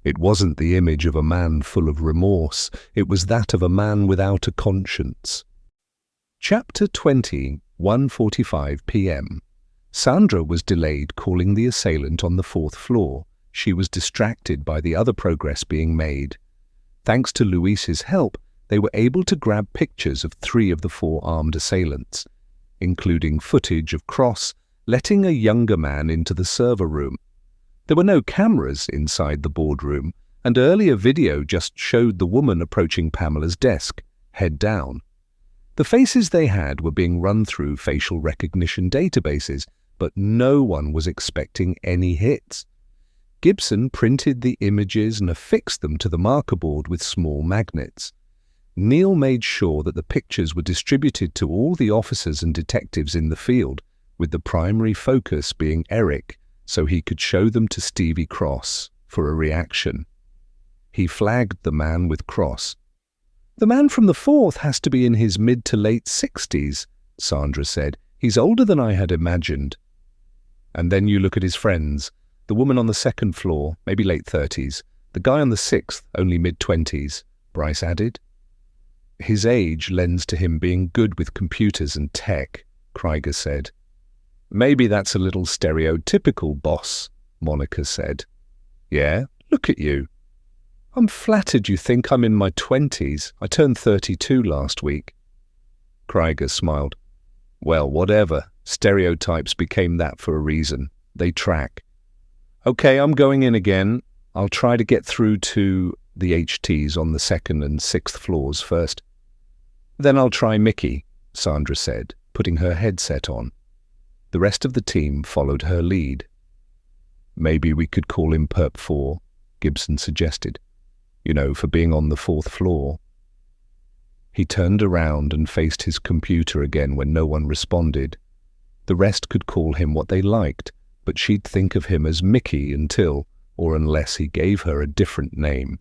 It wasn't the image of a man full of remorse, it was that of a man without a conscience. Chapter 20, 1:45 p.m. Sandra was delayed calling the assailant on the 4th floor. She was distracted by the other progress being made. Thanks to Luis's help, they were able to grab pictures of 3 of the 4 armed assailants, including footage of Cross letting a younger man into the server room. There were no cameras inside the boardroom, and earlier video just showed the woman approaching Pamela's desk, head down. The faces they had were being run through facial recognition databases, but no one was expecting any hits. Gibson printed the images and affixed them to the marker board with small magnets. Neil made sure that the pictures were distributed to all the officers and detectives in the field, with the primary focus being Eric, so he could show them to Stevie Cross for a reaction. He flagged the man with Cross. "The man from the 4th has to be in his mid to late 60s, Sandra said. "He's older than I had imagined." "And then you look at his friends. The woman on the 2nd floor, maybe late 30s. The guy on the 6th, only mid-20s, Bryce added. "His age lends to him being good with computers and tech," Krieger said. "Maybe that's a little stereotypical, boss," Monica said. "Yeah, look at you." "I'm flattered you think I'm in my 20s. I turned 32 last week." Krieger smiled. "Well, whatever. Stereotypes became that for a reason. They track. Okay, I'm going in again. I'll try to get through to the HTs on the 2nd and 6th floors first." "Then I'll try Mickey," Sandra said, putting her headset on. The rest of the team followed her lead. "Maybe we could call him Perp 4, Gibson suggested. For being on the 4th floor. He turned around and faced his computer again when no one responded. The rest could call him what they liked, but she'd think of him as Mickey until, or unless he gave her a different name.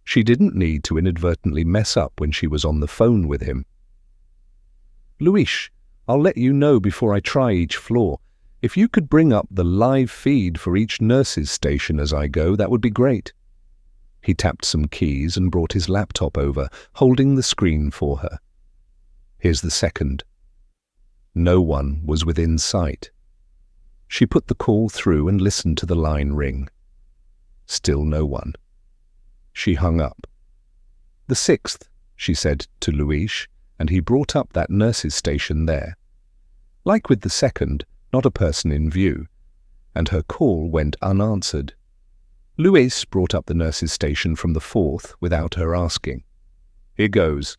She didn't need to inadvertently mess up when she was on the phone with him. "Luis, I'll let you know before I try each floor. If you could bring up the live feed for each nurse's station as I go, that would be great." He tapped some keys and brought his laptop over, holding the screen for her. "Here's the 2nd. No one was within sight. She put the call through and listened to the line ring. Still no one. She hung up. "The 6th, she said to Luis, and he brought up that nurse's station there. Like with the 2nd, not a person in view, and her call went unanswered. Luis brought up the nurse's station from the 4th without her asking. "Here goes."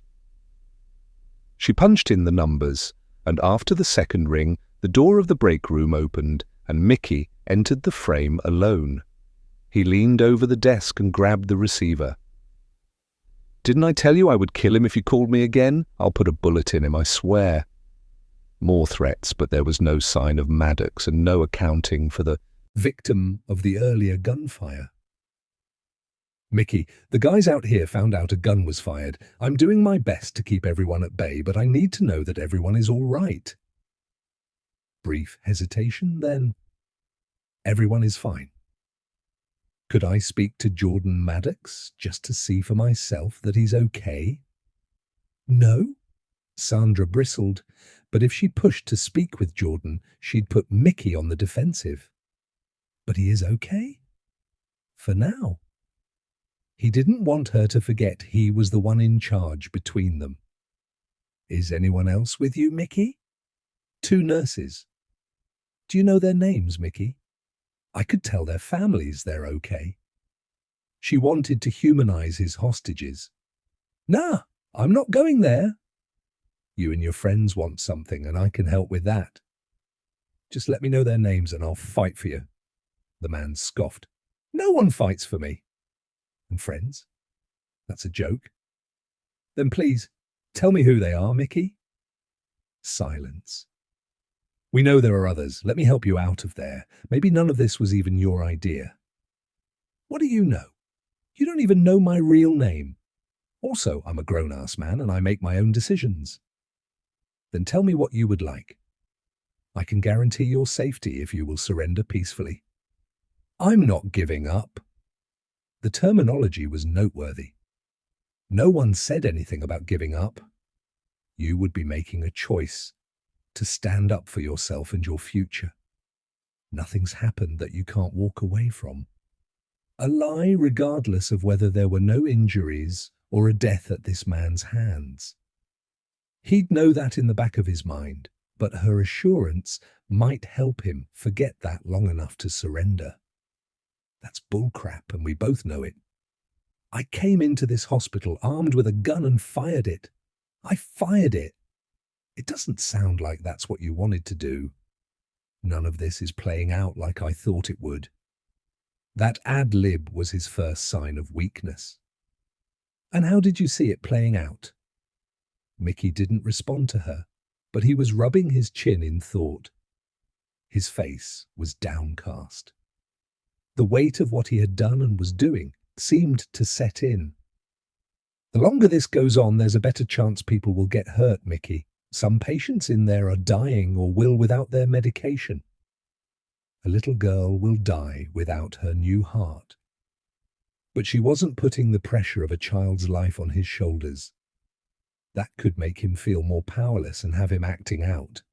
She punched in the numbers, and after the 2nd ring, the door of the break room opened, and Mickey entered the frame alone. He leaned over the desk and grabbed the receiver. "Didn't I tell you I would kill him if you called me again? I'll put a bullet in him, I swear." More threats, but there was no sign of Maddox and no accounting for the victim of the earlier gunfire. "Mickey, the guys out here found out a gun was fired. I'm doing my best to keep everyone at bay, but I need to know that everyone is all right." Brief hesitation, then. "Everyone is fine." "Could I speak to Jordan Maddox, just to see for myself that he's okay?" "No?" Sandra bristled, but if she pushed to speak with Jordan, she'd put Mickey on the defensive. "But he is okay? For now." He didn't want her to forget he was the one in charge between them. "Is anyone else with you, Mickey?" "2 nurses." "Do you know their names, Mickey? I could tell their families they're okay." She wanted to humanize his hostages. "Nah, I'm not going there." "You and your friends want something, and I can help with that. Just let me know their names and I'll fight for you." The man scoffed. "No one fights for me." "And friends? That's a joke." "Then please, tell me who they are, Mickey." Silence. "We know there are others. Let me help you out of there. Maybe none of this was even your idea." "What do you know? You don't even know my real name. Also, I'm a grown-ass man and I make my own decisions." "Then tell me what you would like. I can guarantee your safety if you will surrender peacefully." "I'm not giving up." The terminology was noteworthy. No one said anything about giving up. You would be making a choice to stand up for yourself and your future. Nothing's happened that you can't walk away from. A lie regardless of whether there were no injuries or a death at this man's hands. He'd know that in the back of his mind, but her assurance might help him forget that long enough to surrender. That's bullcrap, and we both know it. "I came into this hospital armed with a gun and fired it. I fired it." "It doesn't sound like that's what you wanted to do." "None of this is playing out like I thought it would." That ad-lib was his first sign of weakness. And how did you see it playing out? Mickey didn't respond to her, but he was rubbing his chin in thought. His face was downcast. The weight of what he had done and was doing seemed to set in. The longer this goes on, there's a better chance people will get hurt, Mickey. Some patients in there are dying or will without their medication. A little girl will die without her new heart. But she wasn't putting the pressure of a child's life on his shoulders. That could make him feel more powerless and have him acting out.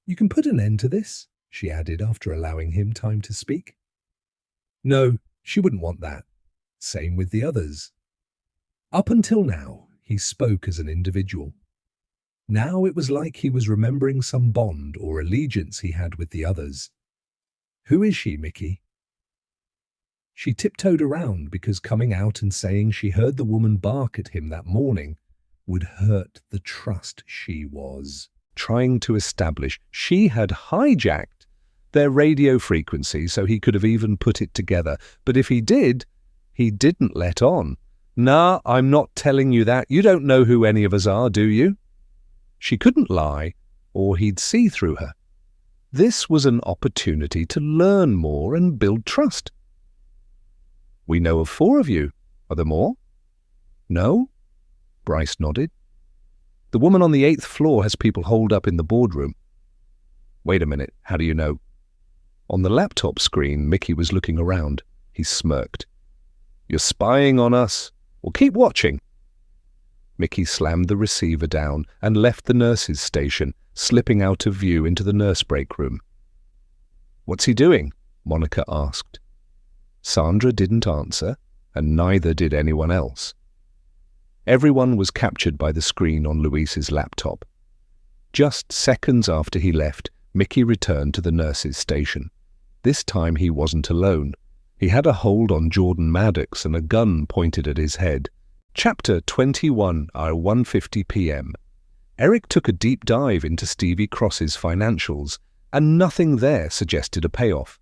You can put an end to this, she added after allowing him time to speak. No, she wouldn't want that. Same with the others. Up until now, he spoke as an individual. Now it was like he was remembering some bond or allegiance he had with the others. Who is she, Mickey? She tiptoed around because coming out and saying she heard the woman bark at him that morning would hurt the trust she was trying to establish. She had hijacked their radio frequency so he could have even put it together. But if he did, he didn't let on. Nah, I'm not telling you that. You don't know who any of us are, do you? She couldn't lie, or he'd see through her. This was an opportunity to learn more and build trust. We know of 4 of you. Are there more? No? Bryce nodded. The woman on the 8th floor has people holed up in the boardroom. Wait a minute, how do you know? On the laptop screen, Mickey was looking around. He smirked. You're spying on us. Well, keep watching. Mickey slammed the receiver down and left the nurse's station, slipping out of view into the nurse break room. What's he doing? Monica asked. Sandra didn't answer, and neither did anyone else. Everyone was captured by the screen on Luis's laptop. Just seconds after he left, Mickey returned to the nurse's station. This time he wasn't alone. He had a hold on Jordan Maddox and a gun pointed at his head. Chapter 21, 1:50 p.m. Eric took a deep dive into Stevie Cross's financials, and nothing there suggested a payoff.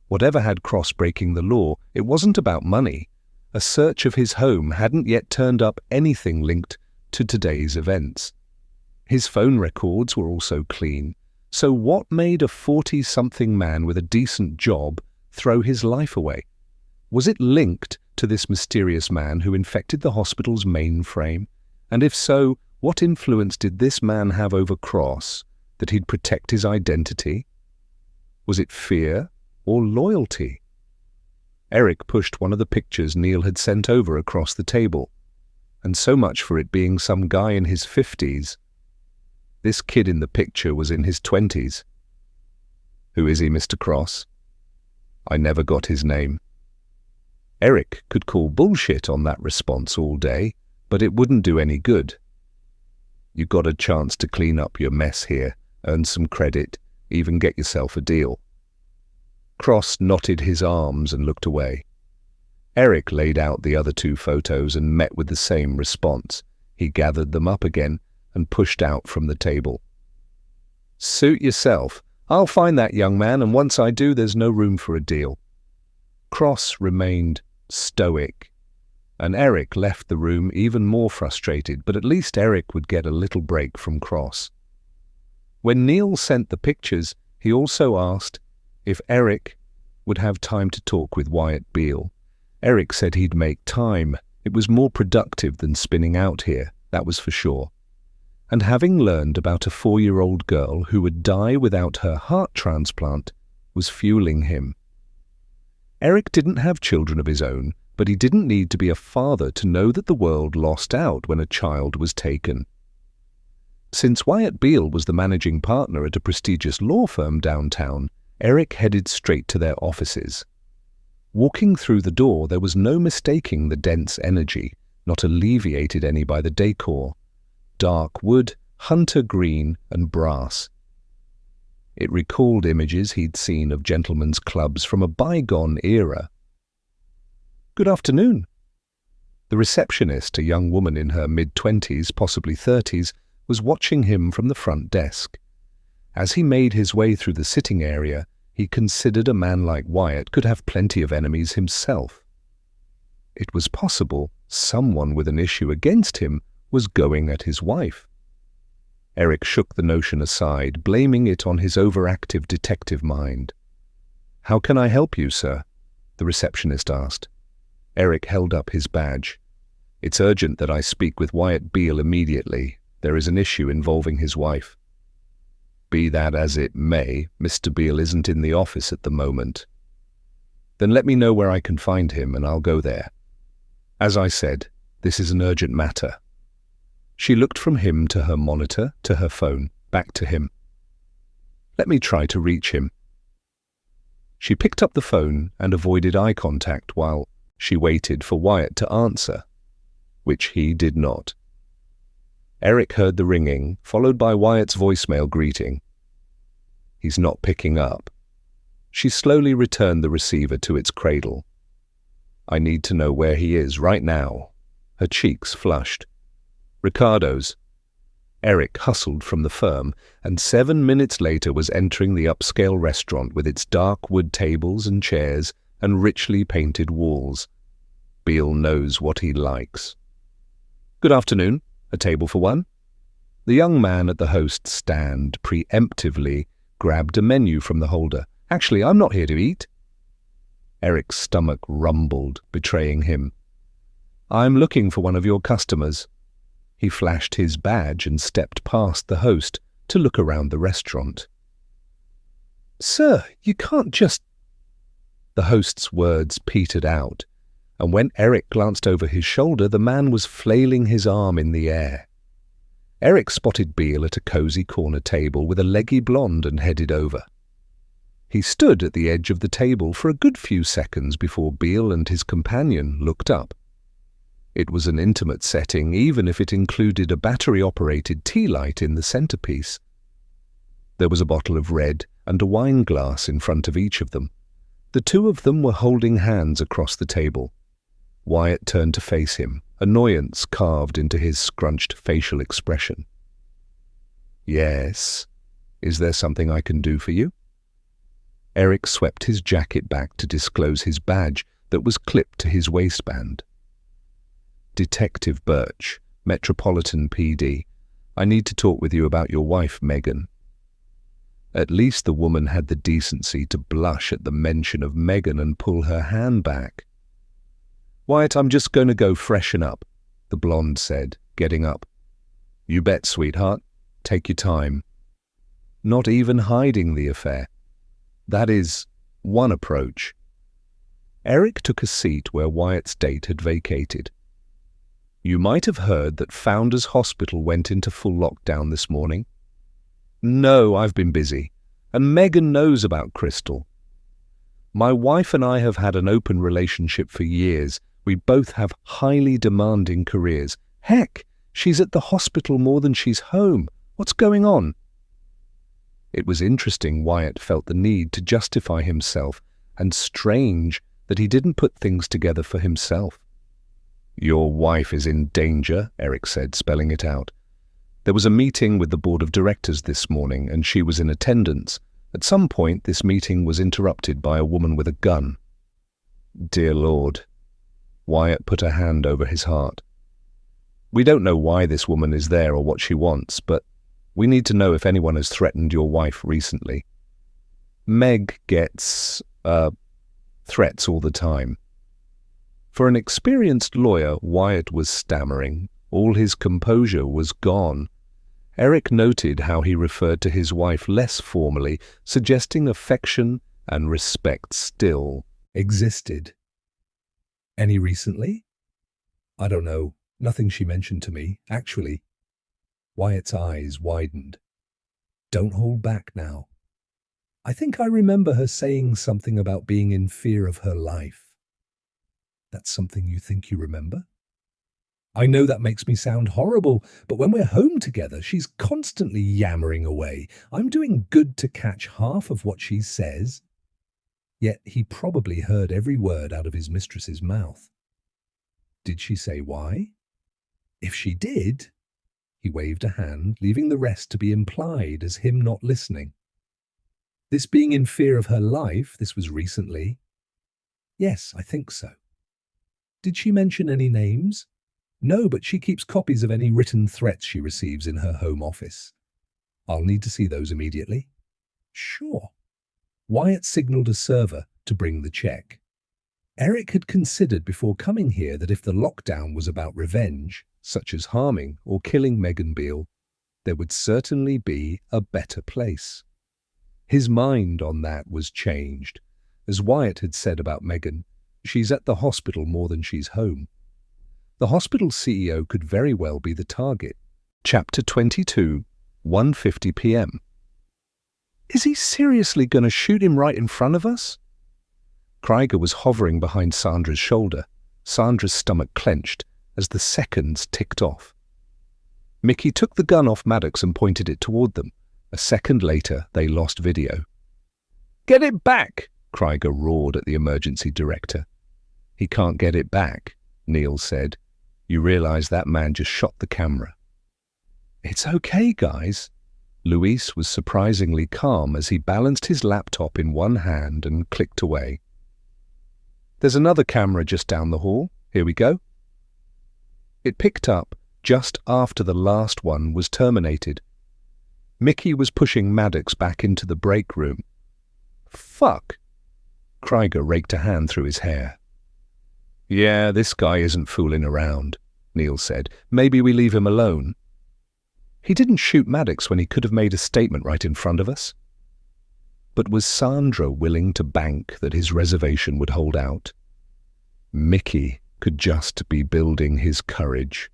Whatever had Cross breaking the law, it wasn't about money. A search of his home hadn't yet turned up anything linked to today's events. His phone records were also clean. So what made a 40-something man with a decent job throw his life away? Was it linked to this mysterious man who infected the hospital's mainframe? And if so, what influence did this man have over Cross that he'd protect his identity? Was it fear or loyalty? Eric pushed one of the pictures Neil had sent over across the table. And so much for it being some guy in his 50s. This kid in the picture was in his 20s. Who is he, Mr. Cross? I never got his name. Eric could call bullshit on that response all day, but it wouldn't do any good. You got a chance to clean up your mess here, earn some credit, even get yourself a deal. Cross knotted his arms and looked away. Eric laid out the other 2 photos and met with the same response. He gathered them up again and pushed out from the table. Suit yourself. I'll find that young man, and once I do, there's no room for a deal. Cross remained stoic, and Eric left the room even more frustrated, but at least Eric would get a little break from Cross. When Neil sent the pictures, he also asked if Eric would have time to talk with Wyatt Beale. Eric said he'd make time. It was more productive than spinning out here, that was for sure. And having learned about a 4-year-old girl who would die without her heart transplant was fueling him. Eric didn't have children of his own, but he didn't need to be a father to know that the world lost out when a child was taken. Since Wyatt Beale was the managing partner at a prestigious law firm downtown, Eric headed straight to their offices. Walking through the door, there was no mistaking the dense energy, not alleviated any by the decor. Dark wood, hunter green, and brass. It recalled images he'd seen of gentlemen's clubs from a bygone era. Good afternoon. The receptionist, a young woman in her mid-20s, possibly 30s, was watching him from the front desk. As he made his way through the sitting area, he considered a man like Wyatt could have plenty of enemies himself. It was possible someone with an issue against him was going at his wife. Eric shook the notion aside, blaming it on his overactive detective mind. "How can I help you, sir?" the receptionist asked. Eric held up his badge. "It's urgent that I speak with Wyatt Beale immediately. There is an issue involving his wife." "Be that as it may, Mr. Beale isn't in the office at the moment." "Then let me know where I can find him and I'll go there. As I said, this is an urgent matter." She looked from him to her monitor, to her phone, back to him. "Let me try to reach him." She picked up the phone and avoided eye contact while she waited for Wyatt to answer, which he did not. Eric heard the ringing, followed by Wyatt's voicemail greeting. He's not picking up. She slowly returned the receiver to its cradle. "I need to know where he is right now." Her cheeks flushed. "Ricardo's." Eric hustled from the firm, and 7 minutes later was entering the upscale restaurant with its dark wood tables and chairs and richly painted walls. Beale knows what he likes. "Good afternoon. A table for one?" The young man at the host's stand preemptively grabbed a menu from the holder. "Actually, I'm not here to eat." Eric's stomach rumbled, betraying him. "I'm looking for one of your customers." He flashed his badge and stepped past the host to look around the restaurant. "Sir, you can't just—" The host's words petered out, and when Eric glanced over his shoulder, the man was flailing his arm in the air. Eric spotted Beale at a cozy corner table with a leggy blonde and headed over. He stood at the edge of the table for a good few seconds before Beale and his companion looked up. It was an intimate setting, even if it included a battery-operated tea light in the centerpiece. There was a bottle of red and a wine glass in front of each of them. The two of them were holding hands across the table. Wyatt turned to face him, annoyance carved into his scrunched facial expression. "Yes? Is there something I can do for you?" Eric swept his jacket back to disclose his badge that was clipped to his waistband. "Detective Birch, Metropolitan PD. I need to talk with you about your wife, Megan." At least the woman had the decency to blush at the mention of Megan and pull her hand back. "Wyatt, I'm just going to go freshen up," the blonde said, getting up. "You bet, sweetheart. Take your time." Not even hiding the affair. That is one approach. Eric took a seat where Wyatt's date had vacated. "You might have heard that Founders Hospital went into full lockdown this morning." "No, I've been busy. And Megan knows about Crystal. My wife and I have had an open relationship for years. We both have highly demanding careers. Heck, she's at the hospital more than she's home. What's going on?" It was interesting Wyatt felt the need to justify himself, and strange that he didn't put things together for himself. "Your wife is in danger," Eric said, spelling it out. "There was a meeting with the board of directors this morning, and she was in attendance. At some point, this meeting was interrupted by a woman with a gun." "Dear Lord." Wyatt put a hand over his heart. "We don't know why this woman is there or what she wants, but we need to know if anyone has threatened your wife recently. Meg gets, threats all the time." For an experienced lawyer, Wyatt was stammering. All his composure was gone. Eric noted how he referred to his wife less formally, suggesting affection and respect still existed. "Any recently?" "I don't know. Nothing she mentioned to me, actually." Wyatt's eyes widened. "Don't hold back now. I think I remember her saying something about being in fear of her life." "That's something you think you remember?" "I know that makes me sound horrible, but when we're home together, she's constantly yammering away. I'm doing good to catch half of what she says." Yet he probably heard every word out of his mistress's mouth. "Did she say why?" "If she did—" He waved a hand, leaving the rest to be implied as him not listening. "This being in fear of her life, this was recently?" "Yes, I think so." Did she mention any names? No, but she keeps copies of any written threats she receives in her home office. I'll need to see those immediately. Sure. Wyatt signaled a server to bring the check. Eric had considered before coming here that if the lockdown was about revenge, such as harming or killing Megan Beale, there would certainly be a better place. His mind on that was changed. As Wyatt had said about Megan, she's at the hospital more than she's home. The hospital CEO could very well be the target. Chapter 22, 1:50 p.m. Is he seriously going to shoot him right in front of us? Krieger was hovering behind Sandra's shoulder. Sandra's stomach clenched as the seconds ticked off. Mickey took the gun off Maddox and pointed it toward them. A second later, they lost video. "Get it back!" Krieger roared at the emergency director. "He can't get it back," Neil said. "You realize that man just shot the camera." "It's okay, guys." Luis was surprisingly calm as he balanced his laptop in one hand and clicked away. "There's another camera just down the hall. Here we go." It picked up just after the last one was terminated. Mickey was pushing Maddox back into the break room. "Fuck!" Krieger raked a hand through his hair. "Yeah, this guy isn't fooling around," Neil said. "Maybe we leave him alone." "He didn't shoot Maddox when he could have made a statement right in front of us." But was Sandra willing to bank that his reservation would hold out? Mickey could just be building his courage.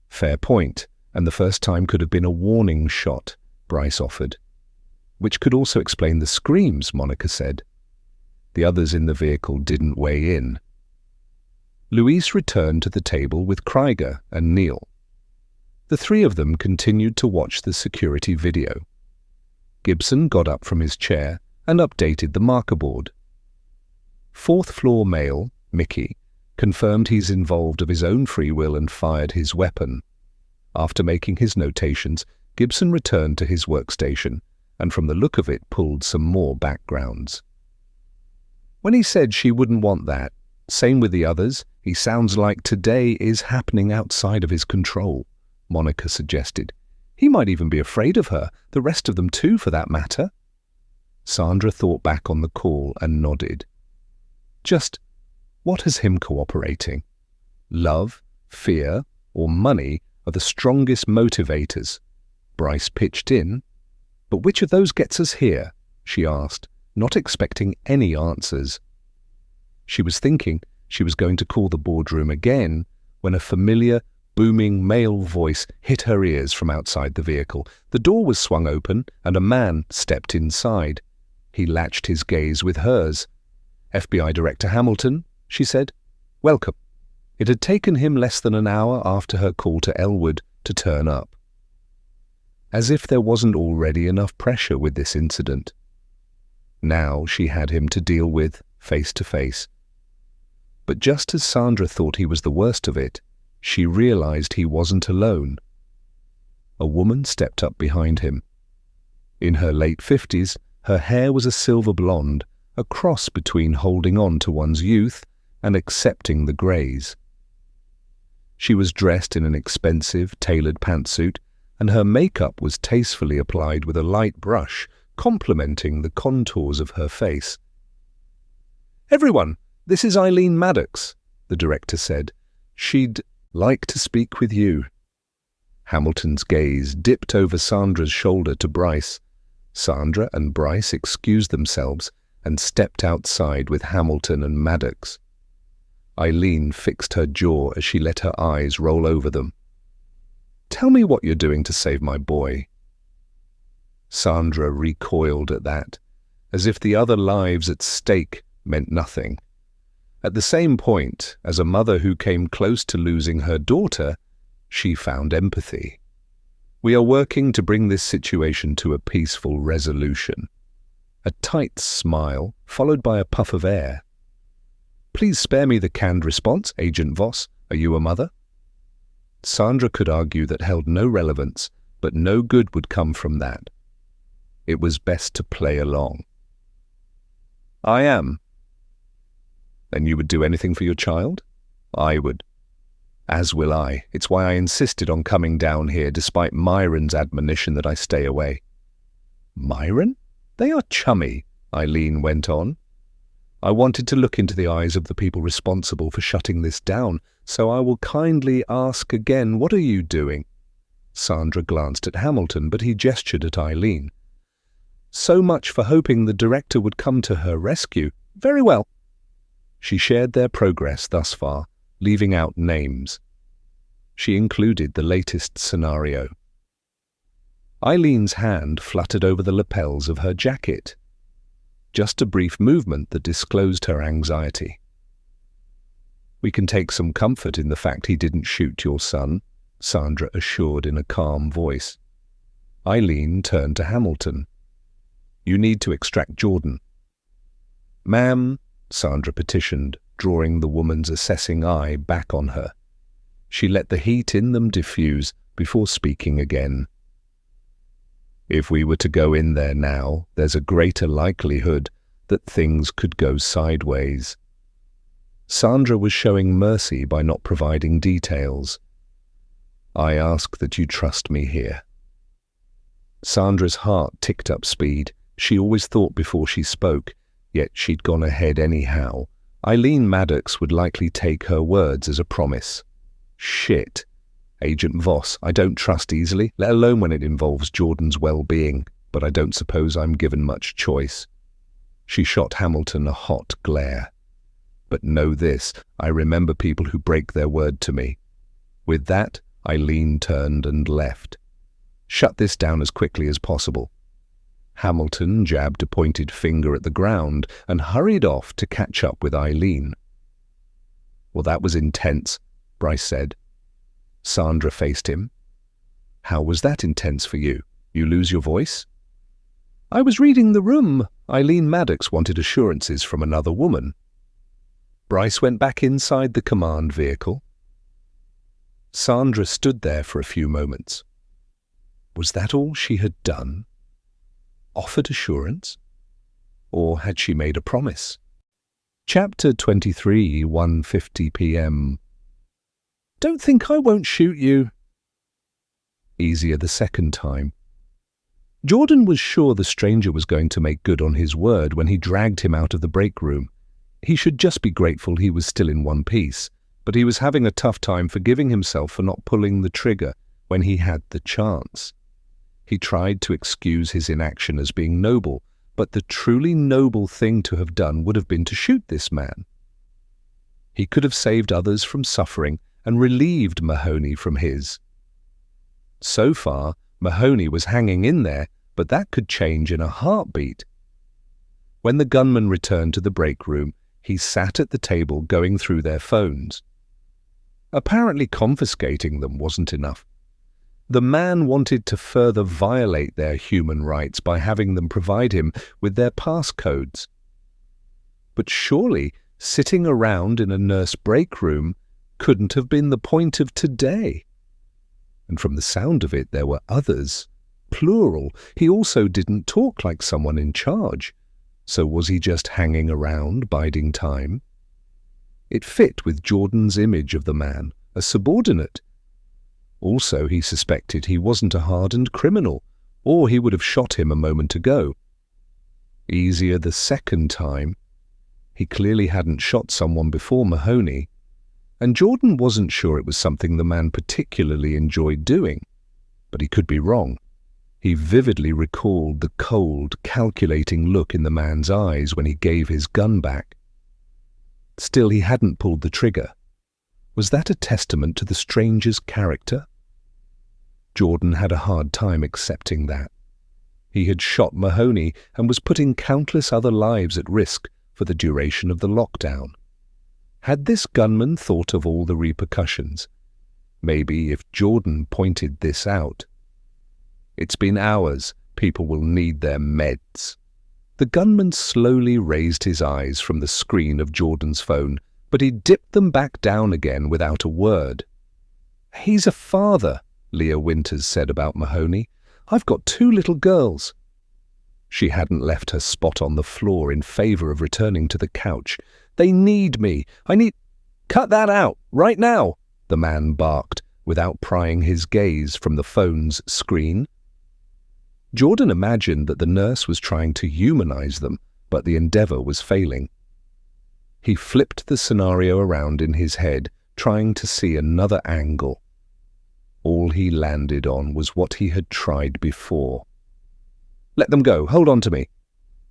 "Fair point, and the first time could have been a warning shot," Bryce offered. "Which could also explain the screams," Monica said. The others in the vehicle didn't weigh in. Luis returned to the table with Krieger and Neil. The three of them continued to watch the security video. Gibson got up from his chair and updated the marker board. Fourth floor male, Mickey, confirmed he's involved of his own free will and fired his weapon. After making his notations, Gibson returned to his workstation and from the look of it pulled some more backgrounds. When he said she wouldn't want that, same with the others, he sounds like today is happening outside of his control, Monica suggested. He might even be afraid of her, the rest of them too for that matter. Sandra thought back on the call and nodded. Just what has him cooperating? Love, fear, or money are the strongest motivators. Bryce pitched in. "But which of those gets us here?" she asked, not expecting any answers. She was thinking she was going to call the boardroom again when a familiar, booming male voice hit her ears from outside the vehicle. The door was swung open and a man stepped inside. He latched his gaze with hers. "FBI Director Hamilton," she said. "Welcome." It had taken him less than an hour after her call to Elwood to turn up. As if there wasn't already enough pressure with this incident. Now she had him to deal with, face to face. But just as Sandra thought he was the worst of it, she realized he wasn't alone. A woman stepped up behind him. In her late 50s, her hair was a silver blonde, a cross between holding on to one's youth and accepting the greys. She was dressed in an expensive, tailored pantsuit, and her makeup was tastefully applied with a light brush, complementing the contours of her face. "Everyone, this is Eileen Maddox," the director said. "She'd like to speak with you." Hamilton's gaze dipped over Sandra's shoulder to Bryce. Sandra and Bryce excused themselves and stepped outside with Hamilton and Maddox. Eileen fixed her jaw as she let her eyes roll over them. "Tell me what you're doing to save my boy." Sandra recoiled at that, as if the other lives at stake meant nothing. At the same point, as a mother who came close to losing her daughter, she found empathy. "We are working to bring this situation to a peaceful resolution." A tight smile, followed by a puff of air. "Please spare me the canned response, Agent Voss. Are you a mother?" Sandra could argue that held no relevance, but no good would come from that. It was best to play along. "I am." Then you would do anything for your child? I would. As will I. It's why I insisted on coming down here, despite Myron's admonition that I stay away. Myron? They are chummy, Eileen went on. I wanted to look into the eyes of the people responsible for shutting this down, so I will kindly ask again, what are you doing? Sandra glanced at Hamilton, but he gestured at Eileen. So much for hoping the director would come to her rescue. Very well. She shared their progress thus far, leaving out names. She included the latest scenario. Eileen's hand fluttered over the lapels of her jacket. Just a brief movement that disclosed her anxiety. We can take some comfort in the fact he didn't shoot your son, Sandra assured in a calm voice. Eileen turned to Hamilton. You need to extract Jordan. Ma'am, Sandra petitioned, drawing the woman's assessing eye back on her. She let the heat in them diffuse before speaking again. If we were to go in there now, there's a greater likelihood that things could go sideways. Sandra was showing mercy by not providing details. I ask that you trust me here. Sandra's heart ticked up speed. She always thought before she spoke, yet she'd gone ahead anyhow. Eileen Maddox would likely take her words as a promise. Shit. Agent Voss, I don't trust easily, let alone when it involves Jordan's well-being, but I don't suppose I'm given much choice. She shot Hamilton a hot glare. But know this, I remember people who break their word to me. With that, Eileen turned and left. Shut this down as quickly as possible. Hamilton jabbed a pointed finger at the ground and hurried off to catch up with Eileen. Well, that was intense, Bryce said. Sandra faced him. How was that intense for you? You lose your voice? I was reading the room. Eileen Maddox wanted assurances from another woman. Bryce went back inside the command vehicle. Sandra stood there for a few moments. Was that all she had done? Offered assurance? Or had she made a promise? Chapter 23, 1:50 p.m. Don't think I won't shoot you. Easier the second time. Jordan was sure the stranger was going to make good on his word when he dragged him out of the break room. He should just be grateful he was still in one piece, but he was having a tough time forgiving himself for not pulling the trigger when he had the chance. He tried to excuse his inaction as being noble, but the truly noble thing to have done would have been to shoot this man. He could have saved others from suffering and relieved Mahoney from his. So far, Mahoney was hanging in there, but that could change in a heartbeat. When the gunman returned to the break room, he sat at the table going through their phones. Apparently confiscating them wasn't enough. The man wanted to further violate their human rights by having them provide him with their passcodes. But surely sitting around in a nurse break room couldn't have been the point of today. And from the sound of it, there were others, plural. He also didn't talk like someone in charge. So was he just hanging around, biding time? It fit with Jordan's image of the man, a subordinate. Also, he suspected he wasn't a hardened criminal, or he would have shot him a moment ago. Easier the second time. He clearly hadn't shot someone before Mahoney, and Jordan wasn't sure it was something the man particularly enjoyed doing. But he could be wrong. He vividly recalled the cold, calculating look in the man's eyes when he gave his gun back. Still, he hadn't pulled the trigger. Was that a testament to the stranger's character? Jordan had a hard time accepting that. He had shot Mahoney and was putting countless other lives at risk for the duration of the lockdown. Had this gunman thought of all the repercussions? Maybe if Jordan pointed this out. It's been hours. People will need their meds. The gunman slowly raised his eyes from the screen of Jordan's phone, but he dipped them back down again without a word. He's a father, Leah Winters said about Mahoney. I've got 2 little girls. She hadn't left her spot on the floor in favor of returning to the couch. They need me. I need— Cut that out, right now, the man barked, without prying his gaze from the phone's screen. Jordan imagined that the nurse was trying to humanize them, but the endeavor was failing. He flipped the scenario around in his head, trying to see another angle. All he landed on was what he had tried before. Let them go, hold on to me.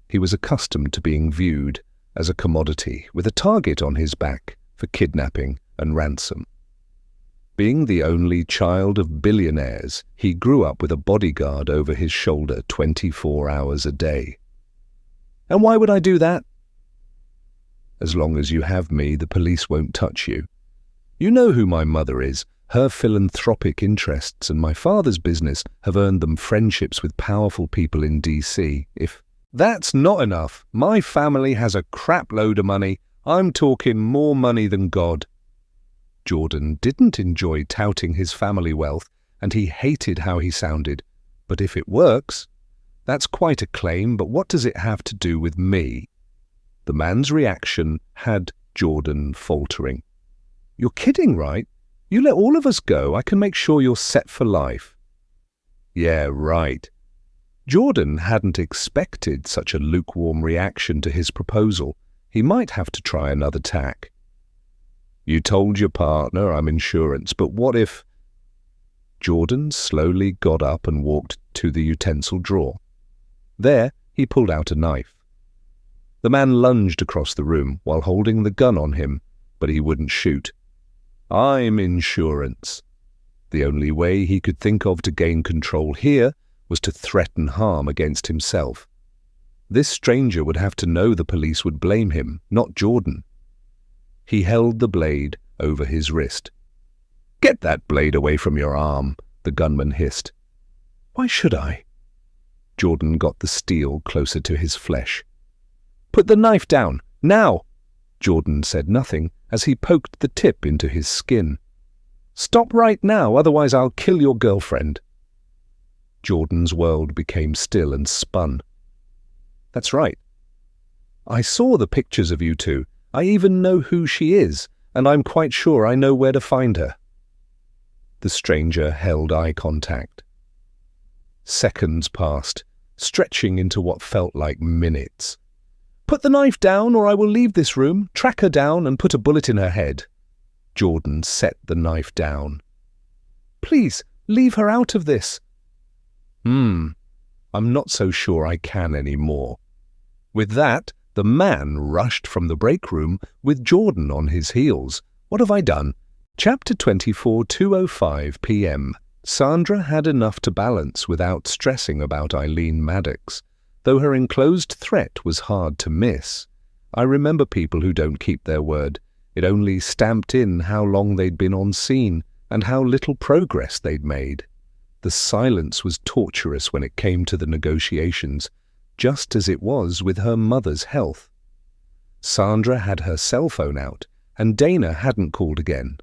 He was accustomed to being viewed as a commodity with a target on his back for kidnapping and ransom. Being the only child of billionaires, he grew up with a bodyguard over his shoulder 24 hours a day. And why would I do that? As long as you have me, the police won't touch you. You know who my mother is. Her philanthropic interests and my father's business have earned them friendships with powerful people in DC. If that's not enough, my family has a crap load of money. I'm talking more money than God. Jordan didn't enjoy touting his family wealth, and he hated how he sounded. But if it works, that's quite a claim, but what does it have to do with me? The man's reaction had Jordan faltering. You're kidding, right? You let all of us go, I can make sure you're set for life. Yeah, right. Jordan hadn't expected such a lukewarm reaction to his proposal. He might have to try another tack. You told your partner I'm insurance, but what if— Jordan slowly got up and walked to the utensil drawer. There, he pulled out a knife. The man lunged across the room while holding the gun on him, but he wouldn't shoot. I'm insurance. The only way he could think of to gain control here was to threaten harm against himself. This stranger would have to know the police would blame him, not Jordan. He held the blade over his wrist. Get that blade away from your arm, the gunman hissed. Why should I? Jordan got the steel closer to his flesh. Put the knife down, now! Jordan said nothing as he poked the tip into his skin. Stop right now, otherwise I'll kill your girlfriend. Jordan's world became still and spun. That's right. I saw the pictures of you two. I even know who she is, and I'm quite sure I know where to find her. The stranger held eye contact. Seconds passed, stretching into what felt like minutes. Put the knife down or I will leave this room, track her down and put a bullet in her head. Jordan set the knife down. Please, leave her out of this. I'm not so sure I can anymore. With that, the man rushed from the break room with Jordan on his heels. What have I done? Chapter 24, 2:05 p.m. Sandra had enough to balance without stressing about Eileen Maddox, though her enclosed threat was hard to miss. I remember people who don't keep their word. It only stamped in how long they'd been on scene and how little progress they'd made. The silence was torturous when it came to the negotiations, just as it was with her mother's health. Sandra had her cell phone out, and Dana hadn't called again.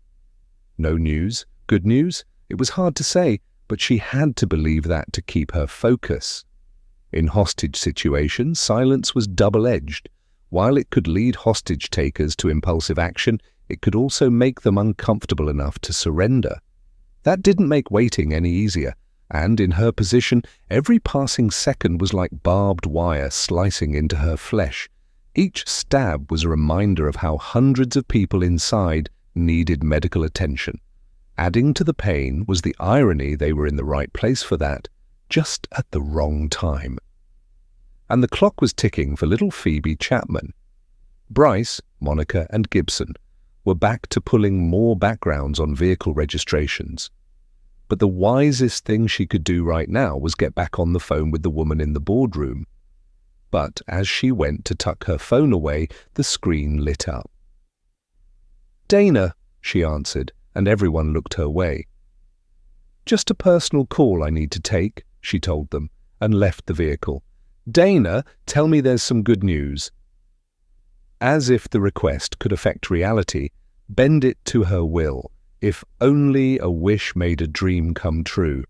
No news? Good news? It was hard to say, but she had to believe that to keep her focus. In hostage situations, silence was double-edged. While it could lead hostage-takers to impulsive action, it could also make them uncomfortable enough to surrender. That didn't make waiting any easier, and in her position, every passing second was like barbed wire slicing into her flesh. Each stab was a reminder of how hundreds of people inside needed medical attention. Adding to the pain was the irony they were in the right place for that, just at the wrong time. And the clock was ticking for little Phoebe Chapman. Bryce, Monica, and Gibson were back to pulling more backgrounds on vehicle registrations. But the wisest thing she could do right now was get back on the phone with the woman in the boardroom. But as she went to tuck her phone away, the screen lit up. Dana, she answered, and everyone looked her way. Just a personal call I need to take, she told them, and left the vehicle. Dana, tell me there's some good news. As if the request could affect reality, bend it to her will. If only a wish made a dream come true.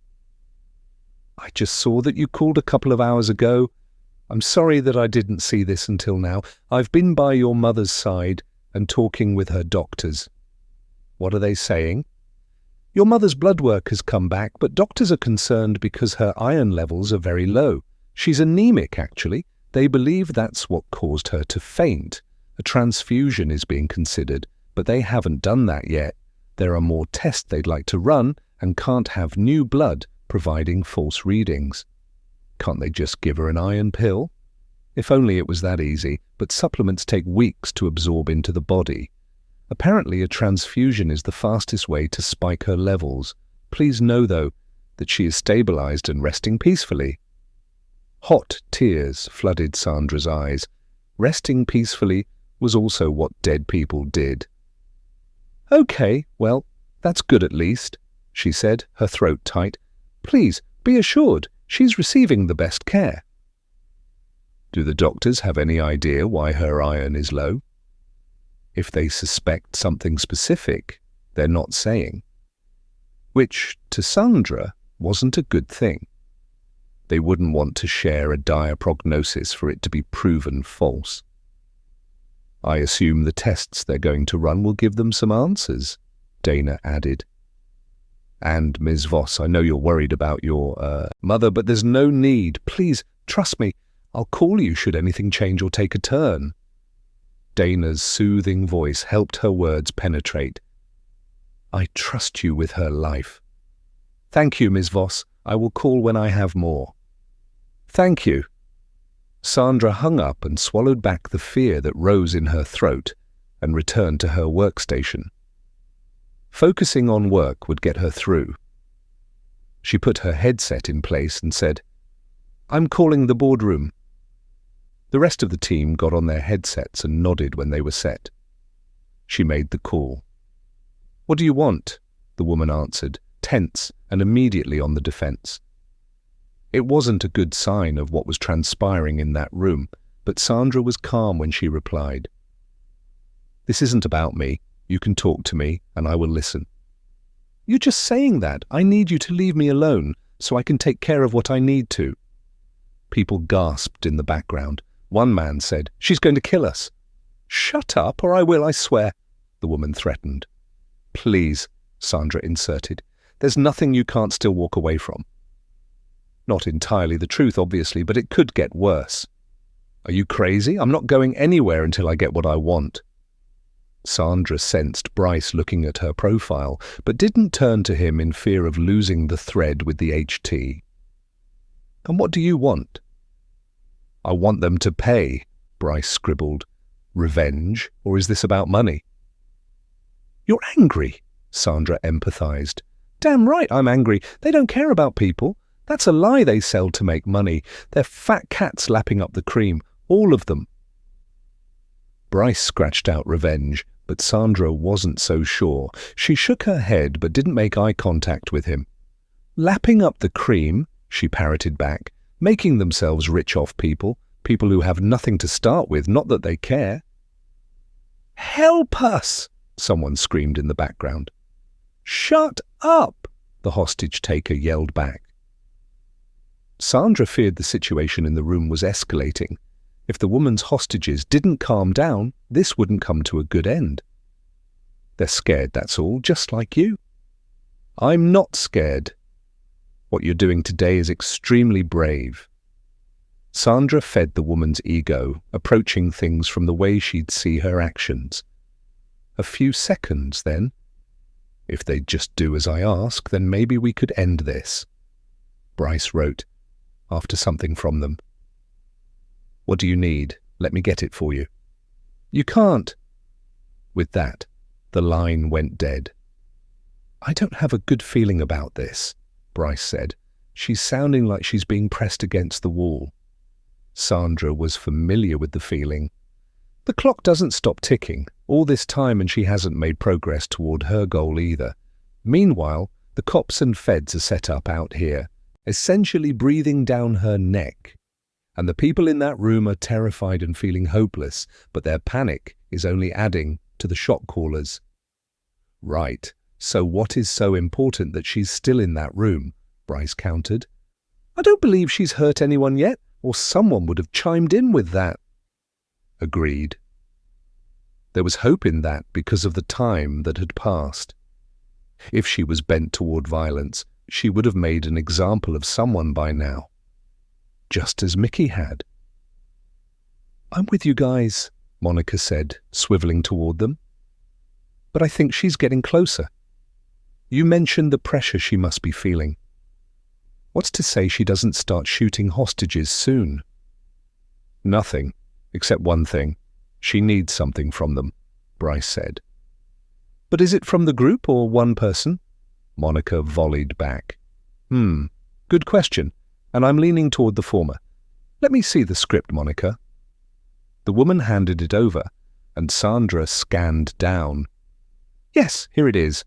I just saw that you called a couple of hours ago. I'm sorry that I didn't see this until now. I've been by your mother's side and talking with her doctors. What are they saying? Your mother's blood work has come back, but doctors are concerned because her iron levels are very low. She's anemic, actually. They believe that's what caused her to faint. A transfusion is being considered, but they haven't done that yet. There are more tests they'd like to run and can't have new blood providing false readings. Can't they just give her an iron pill? If only it was that easy, but supplements take weeks to absorb into the body. Apparently a transfusion is the fastest way to spike her levels. Please know, though, that she is stabilized and resting peacefully. Hot tears flooded Sandra's eyes. Resting peacefully was also what dead people did. Okay, well, that's good at least, she said, her throat tight. Please, be assured, she's receiving the best care. Do the doctors have any idea why her iron is low? If they suspect something specific, they're not saying. Which, to Sandra, wasn't a good thing. They wouldn't want to share a dire prognosis for it to be proven false. I assume the tests they're going to run will give them some answers, Dana added. And, Ms. Voss, I know you're worried about your, mother, but there's no need. Please, trust me. I'll call you should anything change or take a turn. Dana's soothing voice helped her words penetrate. I trust you with her life. Thank you, Ms. Voss. I will call when I have more. Thank you. Sandra hung up and swallowed back the fear that rose in her throat and returned to her workstation. Focusing on work would get her through. She put her headset in place and said, I'm calling the boardroom. The rest of the team got on their headsets and nodded when they were set. She made the call. What do you want? The woman answered, tense and immediately on the defense. It wasn't a good sign of what was transpiring in that room, but Sandra was calm when she replied. This isn't about me. You can talk to me, and I will listen. You're just saying that. I need you to leave me alone, so I can take care of what I need to. People gasped in the background. One man said, She's going to kill us. Shut up, or I will, I swear, the woman threatened. Please, Sandra inserted. There's nothing you can't still walk away from. Not entirely the truth, obviously, but it could get worse. Are you crazy? I'm not going anywhere until I get what I want. Sandra sensed Bryce looking at her profile, but didn't turn to him in fear of losing the thread with the HT. And what do you want? I want them to pay, Bryce scribbled. Revenge, or is this about money? You're angry, Sandra empathized. Damn right I'm angry. They don't care about people. That's a lie they sell to make money. They're fat cats lapping up the cream, all of them. Bryce scratched out revenge, but Sandra wasn't so sure. She shook her head but didn't make eye contact with him. Lapping up the cream, she parroted back, making themselves rich off people who have nothing to start with, not that they care. Help us! Someone screamed in the background. Shut up! The hostage-taker yelled back. Sandra feared the situation in the room was escalating. If the woman's hostages didn't calm down, this wouldn't come to a good end. They're scared, that's all, just like you. I'm not scared. What you're doing today is extremely brave. Sandra fed the woman's ego, approaching things from the way she'd see her actions. A few seconds, then. If they'd just do as I ask, then maybe we could end this. Bryce wrote, after something from them. What do you need? Let me get it for you. You can't. With that, the line went dead. I don't have a good feeling about this, Bryce said. She's sounding like she's being pressed against the wall. Sandra was familiar with the feeling. The clock doesn't stop ticking all this time, and she hasn't made progress toward her goal either. Meanwhile, the cops and feds are set up out here, essentially breathing down her neck. And the people in that room are terrified and feeling hopeless, but their panic is only adding to the shot callers. Right, so what is so important that she's still in that room? Bryce countered. I don't believe she's hurt anyone yet. or someone would have chimed in with that. Agreed. There was hope in that because of the time that had passed. If she was bent toward violence, she would have made an example of someone by now, just as Mickey had. "I'm with you guys," Monica said, swiveling toward them. "But I think she's getting closer. You mentioned the pressure she must be feeling. What's to say she doesn't start shooting hostages soon?" "Nothing, except one thing. She needs something from them," Bryce said. "But is it from the group or one person?" Monica volleyed back. Good question, and I'm leaning toward the former. Let me see the script, Monica." The woman handed it over, and Sandra scanned down. "Yes, here it is.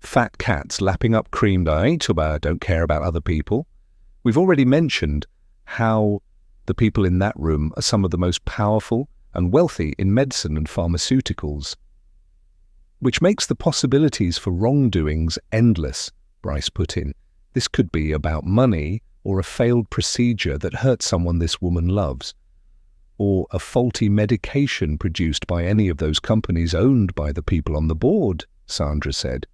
Fat cats lapping up cream. Don't care about other people. We've already mentioned how the people in that room are some of the most powerful and wealthy in medicine and pharmaceuticals, which makes the possibilities for wrongdoings endless," Bryce put in. "This could be about money, or a failed procedure that hurt someone this woman loves, or a faulty medication produced by any of those companies owned by the people on the board," Sandra said.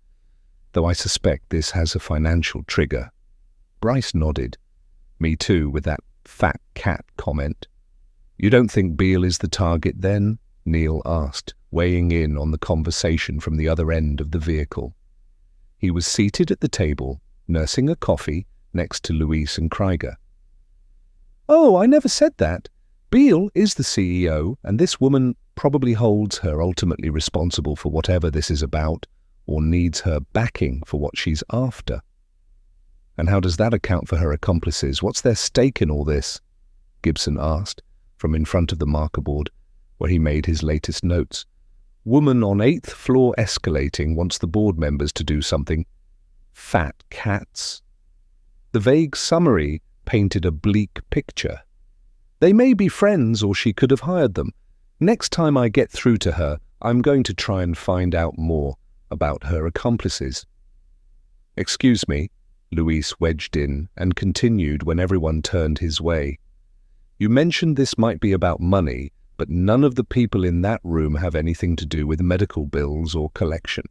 "Though I suspect this has a financial trigger." Bryce nodded. "Me too, with that fat cat comment." "You don't think Beale is the target then?" Neil asked, weighing in on the conversation from the other end of the vehicle. He was seated at the table, nursing a coffee next to Louise and Krieger. "Oh, I never said that. Beale is the CEO, and this woman probably holds her ultimately responsible for whatever this is about, or needs her backing for what she's after." "And how does that account for her accomplices? What's their stake in all this?" Gibson asked, from in front of the marker board, where he made his latest notes. "Woman on 8th floor escalating wants the board members to do something. Fat cats." The vague summary painted a bleak picture. "They may be friends, or she could have hired them. Next time I get through to her, I'm going to try and find out more about her accomplices." "Excuse me," Luis wedged in and continued when everyone turned his way. "You mentioned this might be about money, but none of the people in that room have anything to do with medical bills or collection.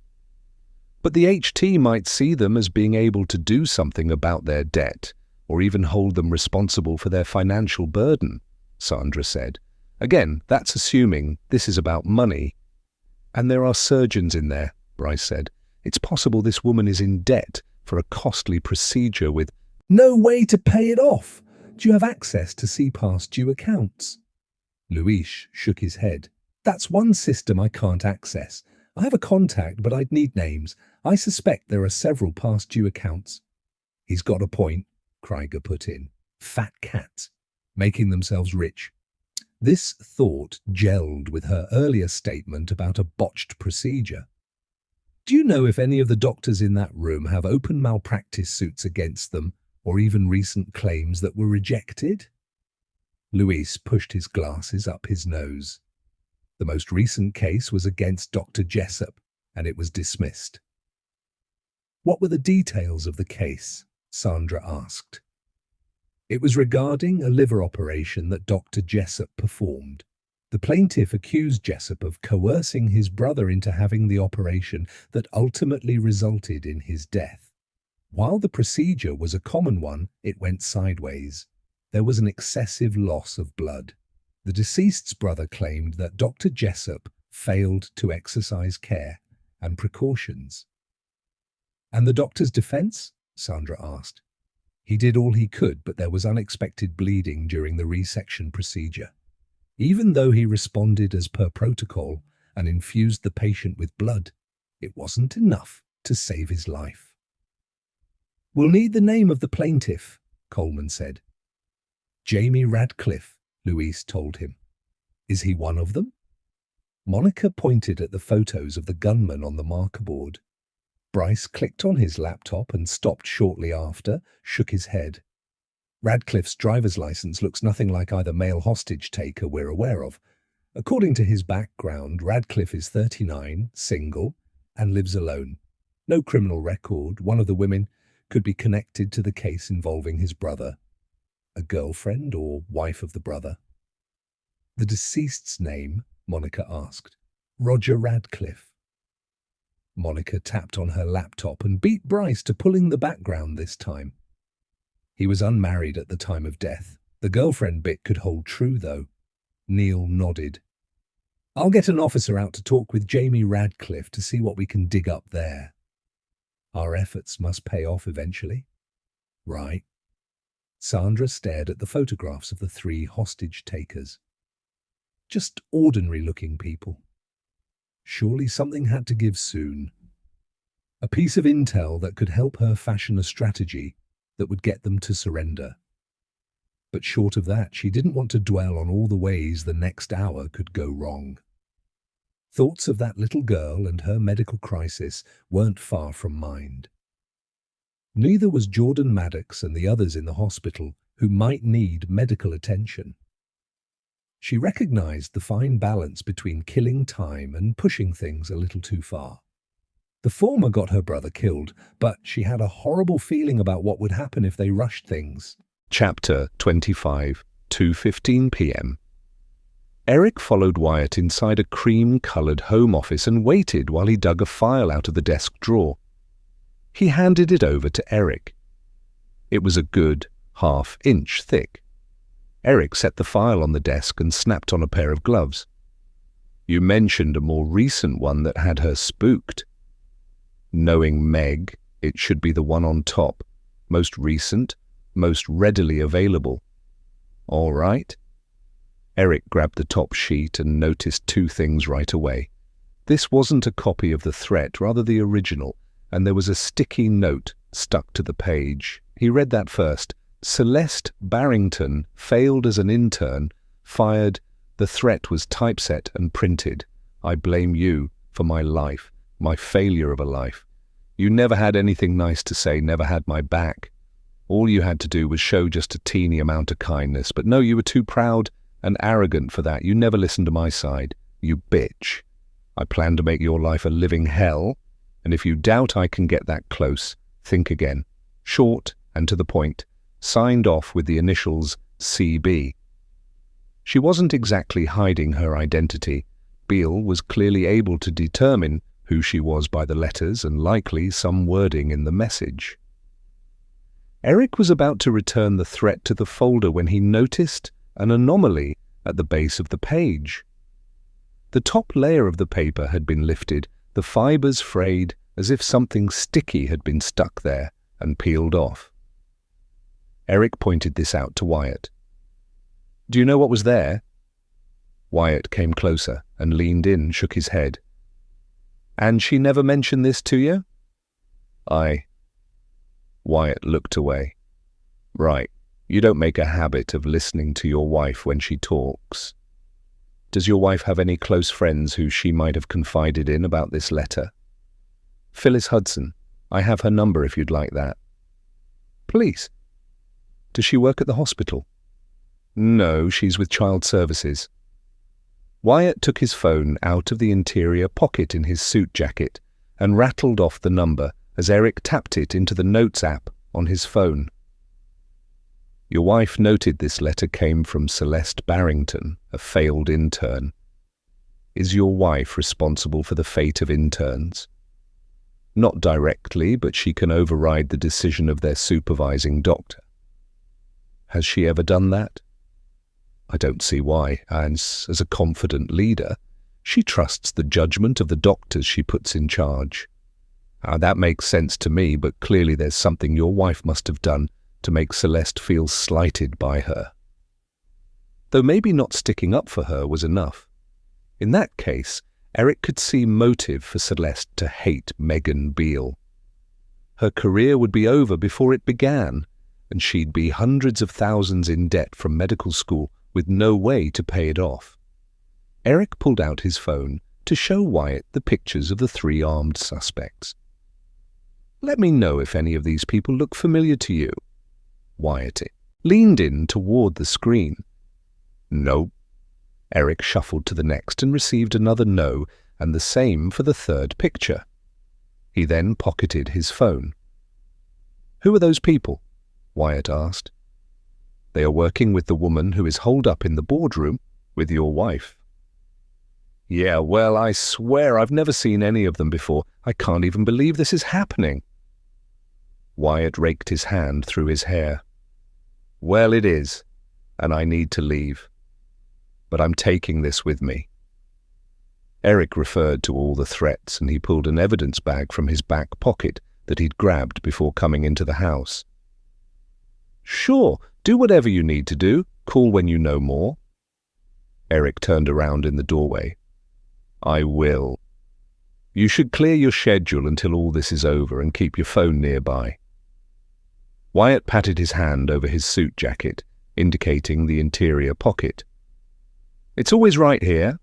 But the HT might see them as being able to do something about their debt, or even hold them responsible for their financial burden," Sandra said. "Again, that's assuming this is about money." "And there are surgeons in there," Bryce said. "It's possible this woman is in debt for a costly procedure with no way to pay it off. Do you have access to see past due accounts?" Luis shook his head. "That's one system I can't access. I have a contact, but I'd need names. I suspect there are several past due accounts." "He's got a point," Krieger put in. "Fat cats, making themselves rich." This thought gelled with her earlier statement about a botched procedure. "Do you know if any of the doctors in that room have open malpractice suits against them, or even recent claims that were rejected?" Luis pushed his glasses up his nose. "The most recent case was against Dr. Jessup, and it was dismissed." "What were the details of the case?" Sandra asked. "It was regarding a liver operation that Dr. Jessup performed. The plaintiff accused Jessup of coercing his brother into having the operation that ultimately resulted in his death. While the procedure was a common one, it went sideways. There was an excessive loss of blood. The deceased's brother claimed that Dr. Jessup failed to exercise care and precautions." "And the doctor's defense?" Sandra asked. "He did all he could, but there was unexpected bleeding during the resection procedure. Even though he responded as per protocol and infused the patient with blood, it wasn't enough to save his life." "We'll need the name of the plaintiff," Coleman said. "Jamie Radcliffe," Louise told him. "Is he one of them?" Monica pointed at the photos of the gunman on the marker board. Bryce clicked on his laptop and stopped shortly after, shook his head. "Radcliffe's driver's license looks nothing like either male hostage taker we're aware of. According to his background, Radcliffe is 39, single, and lives alone. No criminal record. One of the women could be connected to the case involving his brother." A girlfriend or wife of the brother? The deceased's name, Monica asked. Roger Radcliffe. Monica tapped on her laptop and beat Bryce to pulling the background this time. He was unmarried at the time of death. The girlfriend bit could hold true, though. Neil nodded. I'll get an officer out to talk with Jamie Radcliffe to see what we can dig up there. Our efforts must pay off eventually. Right. Sandra stared at the photographs of the 3 hostage-takers. Just ordinary-looking people. Surely something had to give soon. A piece of intel that could help her fashion a strategy that would get them to surrender. But short of that, she didn't want to dwell on all the ways the next hour could go wrong. Thoughts of that little girl and her medical crisis weren't far from mind. Neither was Jordan Maddox and the others in the hospital who might need medical attention. She recognized the fine balance between killing time and pushing things a little too far. The former got her brother killed, but she had a horrible feeling about what would happen if they rushed things. Chapter 25, 2:15 p.m. Eric followed Wyatt inside a cream-coloured home office and waited while he dug a file out of the desk drawer. He handed it over to Eric. It was a good half-inch thick. Eric set the file on the desk and snapped on a pair of gloves. You mentioned a more recent one that had her spooked. Knowing Meg, it should be the one on top. Most recent, most readily available. All right. Eric grabbed the top sheet and noticed 2 things right away. This wasn't a copy of the threat, rather the original, and there was a sticky note stuck to the page. He read that first. Celeste Barrington failed as an intern, fired. The threat was typeset and printed. I blame you for my life, my failure of a life. You never had anything nice to say, never had my back. All you had to do was show just a teeny amount of kindness, but no, you were too proud and arrogant for that. You never listened to my side. You bitch. I plan to make your life a living hell, and if you doubt I can get that close, think again. Short and to the point. Signed off with the initials CB. She wasn't exactly hiding her identity. Beale was clearly able to determine who she was by the letters and likely some wording in the message. Eric was about to return the threat to the folder when he noticed an anomaly at the base of the page. The top layer of the paper had been lifted, the fibers frayed as if something sticky had been stuck there and peeled off. Eric pointed this out to Wyatt. Do you know what was there? Wyatt came closer and leaned in, shook his head. And she never mentioned this to you? Wyatt looked away. Right, you don't make a habit of listening to your wife when she talks. Does your wife have any close friends who she might have confided in about this letter? Phyllis Hudson. I have her number if you'd like that. Please. Does she work at the hospital? No, she's with Child Services. Wyatt took his phone out of the interior pocket in his suit jacket and rattled off the number as Eric tapped it into the Notes app on his phone. Your wife noted this letter came from Celeste Barrington, a failed intern. Is your wife responsible for the fate of interns? Not directly, but she can override the decision of their supervising doctor. Has she ever done that? I don't see why, as a confident leader, she trusts the judgment of the doctors she puts in charge. That makes sense to me, but clearly there's something your wife must have done to make Celeste feel slighted by her. Though maybe not sticking up for her was enough. In that case, Eric could see motive for Celeste to hate Megan Beale. Her career would be over before it began, and she'd be hundreds of thousands in debt from medical school with no way to pay it off. Eric pulled out his phone to show Wyatt the pictures of the 3 armed suspects. Let me know if any of these people look familiar to you. Wyatt leaned in toward the screen. Nope. Eric shuffled to the next and received another no, and the same for the 3rd picture. He then pocketed his phone. Who are those people? Wyatt asked. They are working with the woman who is holed up in the boardroom with your wife. Yeah, well, I swear I've never seen any of them before. I can't even believe this is happening. Wyatt raked his hand through his hair. Well, it is, and I need to leave. But I'm taking this with me. Eric referred to all the threats, and he pulled an evidence bag from his back pocket that he'd grabbed before coming into the house. Sure, do whatever you need to do. Call when you know more. Eric turned around in the doorway. I will. You should clear your schedule until all this is over and keep your phone nearby. Wyatt patted his hand over his suit jacket, indicating the interior pocket. It's always right here.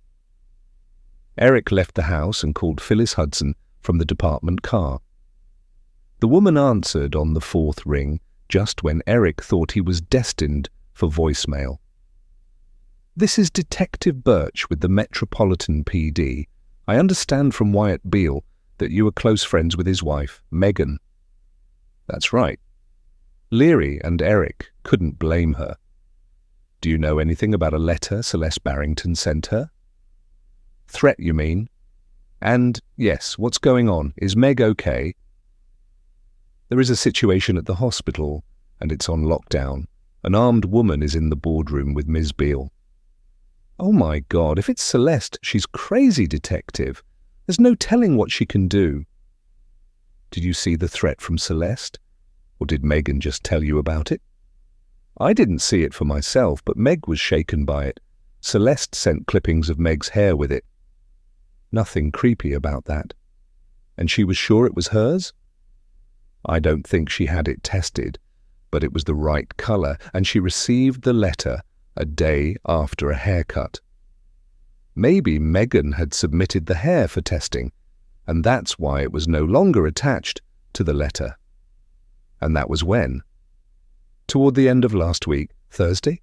Eric left the house and called Phyllis Hudson from the department car. The woman answered on the 4th ring just when Eric thought he was destined for voicemail. This is Detective Birch with the Metropolitan PD. I understand from Wyatt Beale that you are close friends with his wife, Megan. That's right. Leary and Eric couldn't blame her. Do you know anything about a letter Celeste Barrington sent her? Threat, you mean? And, yes, what's going on? Is Meg okay? There is a situation at the hospital, and it's on lockdown. An armed woman is in the boardroom with Ms. Beale. Oh my God, if it's Celeste, she's crazy, Detective. There's no telling what she can do. Did you see the threat from Celeste? Or did Megan just tell you about it? I didn't see it for myself, but Meg was shaken by it. Celeste sent clippings of Meg's hair with it. Nothing creepy about that. And she was sure it was hers? I don't think she had it tested, but it was the right color, and she received the letter a day after a haircut. Maybe Megan had submitted the hair for testing, and that's why it was no longer attached to the letter. And that was when? Toward the end of last week, Thursday?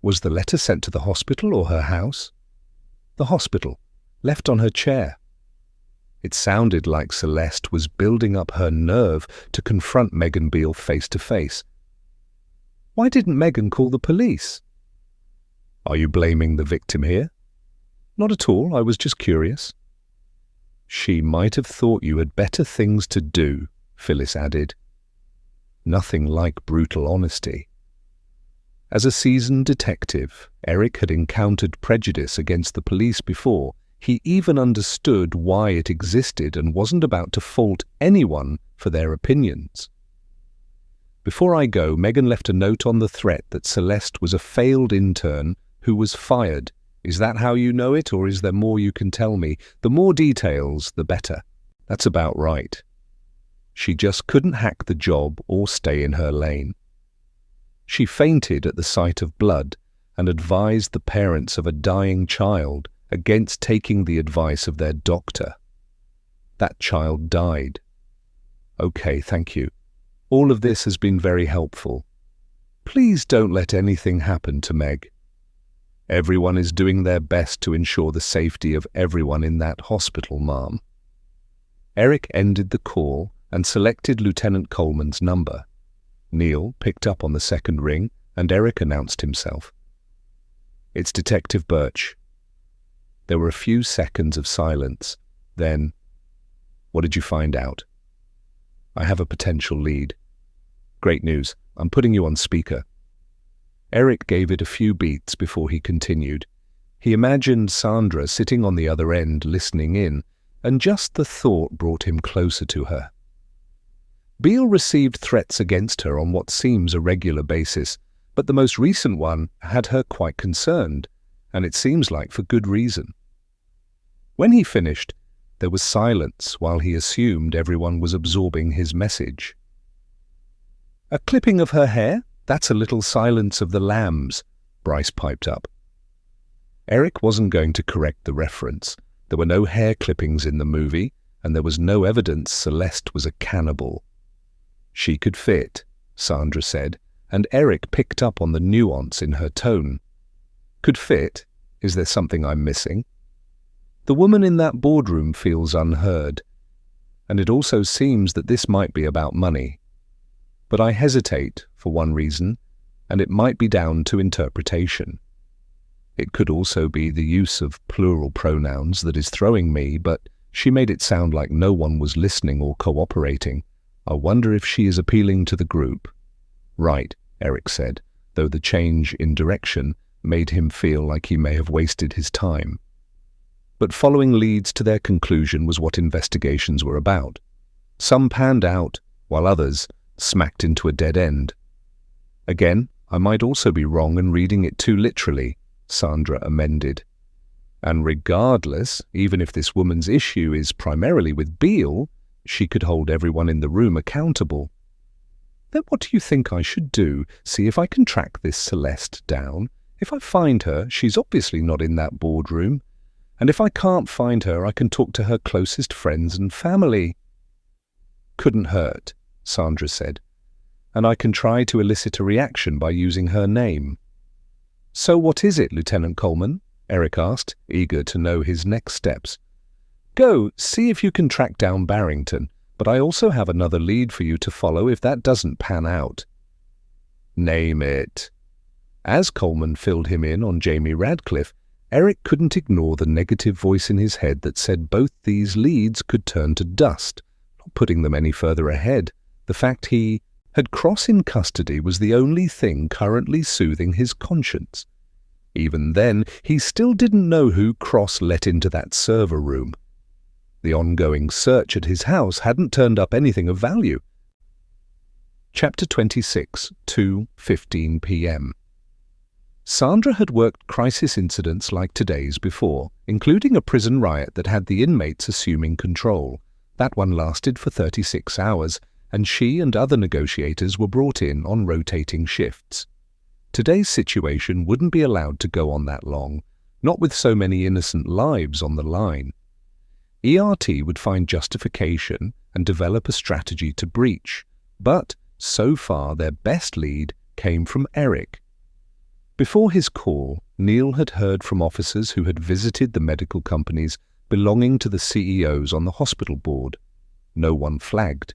Was the letter sent to the hospital or her house? The hospital, left on her chair. It sounded like Celeste was building up her nerve to confront Megan Beale face to face. Why didn't Megan call the police? Are you blaming the victim here? Not at all, I was just curious. She might have thought you had better things to do, Phyllis added. Nothing like brutal honesty. As a seasoned detective, Eric had encountered prejudice against the police before. He even understood why it existed and wasn't about to fault anyone for their opinions. Before I go, Megan left a note on the threat that Celeste was a failed intern who was fired. Is that how you know it, or is there more you can tell me? The more details, the better. That's about right. She just couldn't hack the job or stay in her lane. She fainted at the sight of blood and advised the parents of a dying child against taking the advice of their doctor. That child died. Okay, thank you. All of this has been very helpful. Please don't let anything happen to Meg. Everyone is doing their best to ensure the safety of everyone in that hospital, ma'am. Eric ended the call and selected Lieutenant Coleman's number. Neil picked up on the second ring, and Eric announced himself. It's Detective Birch. There were a few seconds of silence. Then, what did you find out? I have a potential lead. Great news. I'm putting you on speaker. Eric gave it a few beats before he continued. He imagined Sandra sitting on the other end listening in, and just the thought brought him closer to her. Beale received threats against her on what seems a regular basis, but the most recent one had her quite concerned, and it seems like for good reason. When he finished, there was silence while he assumed everyone was absorbing his message. A clipping of her hair? That's a little Silence of the Lambs, Bryce piped up. Eric wasn't going to correct the reference. There were no hair clippings in the movie, and there was no evidence Celeste was a cannibal. She could fit, Sandra said, and Eric picked up on the nuance in her tone. Could fit? Is there something I'm missing? The woman in that boardroom feels unheard, and it also seems that this might be about money. But I hesitate, for one reason. and it might be down to interpretation. It could also be the use of plural pronouns that is throwing me, but she made it sound like no one was listening or cooperating. I wonder if she is appealing to the group. Right, Eric said, though the change in direction made him feel like he may have wasted his time. But following leads to their conclusion was what investigations were about. Some panned out, while others smacked into a dead end. Again, I might also be wrong and reading it too literally, Sandra amended. And regardless, even if this woman's issue is primarily with Beale, she could hold everyone in the room accountable. Then what do you think I should do? See if I can track this Celeste down? If I find her, she's obviously not in that boardroom. And if I can't find her, I can talk to her closest friends and family. Couldn't hurt, Sandra said. And I can try to elicit a reaction by using her name. So what is it, Lieutenant Coleman? Eric asked, eager to know his next steps. Go, see if you can track down Barrington, but I also have another lead for you to follow if that doesn't pan out. Name it. As Coleman filled him in on Jamie Radcliffe, Eric couldn't ignore the negative voice in his head that said both these leads could turn to dust, not putting them any further ahead. The fact he had Cross in custody was the only thing currently soothing his conscience. Even then, he still didn't know who Cross let into that server room. The ongoing search at his house hadn't turned up anything of value. Chapter 26, 2:15 p.m. Sandra had worked crisis incidents like today's before, including a prison riot that had the inmates assuming control. That one lasted for 36 hours, and she and other negotiators were brought in on rotating shifts. Today's situation wouldn't be allowed to go on that long, not with so many innocent lives on the line. ERT would find justification and develop a strategy to breach, but so far their best lead came from Eric. Before his call, Neil had heard from officers who had visited the medical companies belonging to the CEOs on the hospital board. No one flagged.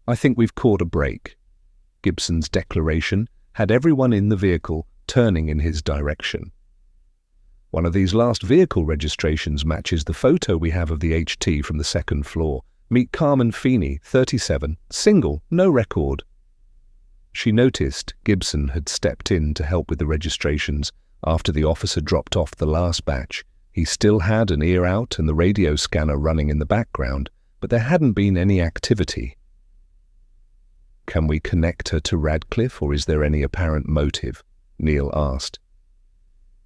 I think we've caught a break. Gibson's declaration had everyone in the vehicle turning in his direction. One of these last vehicle registrations matches the photo we have of the HT from the second floor. Meet Carmen Feeney, 37, single, no record. She noticed Gibson had stepped in to help with the registrations after the officer dropped off the last batch. He still had an ear out and the radio scanner running in the background, but there hadn't been any activity. Can we connect her to Radcliffe, or is there any apparent motive? Neil asked.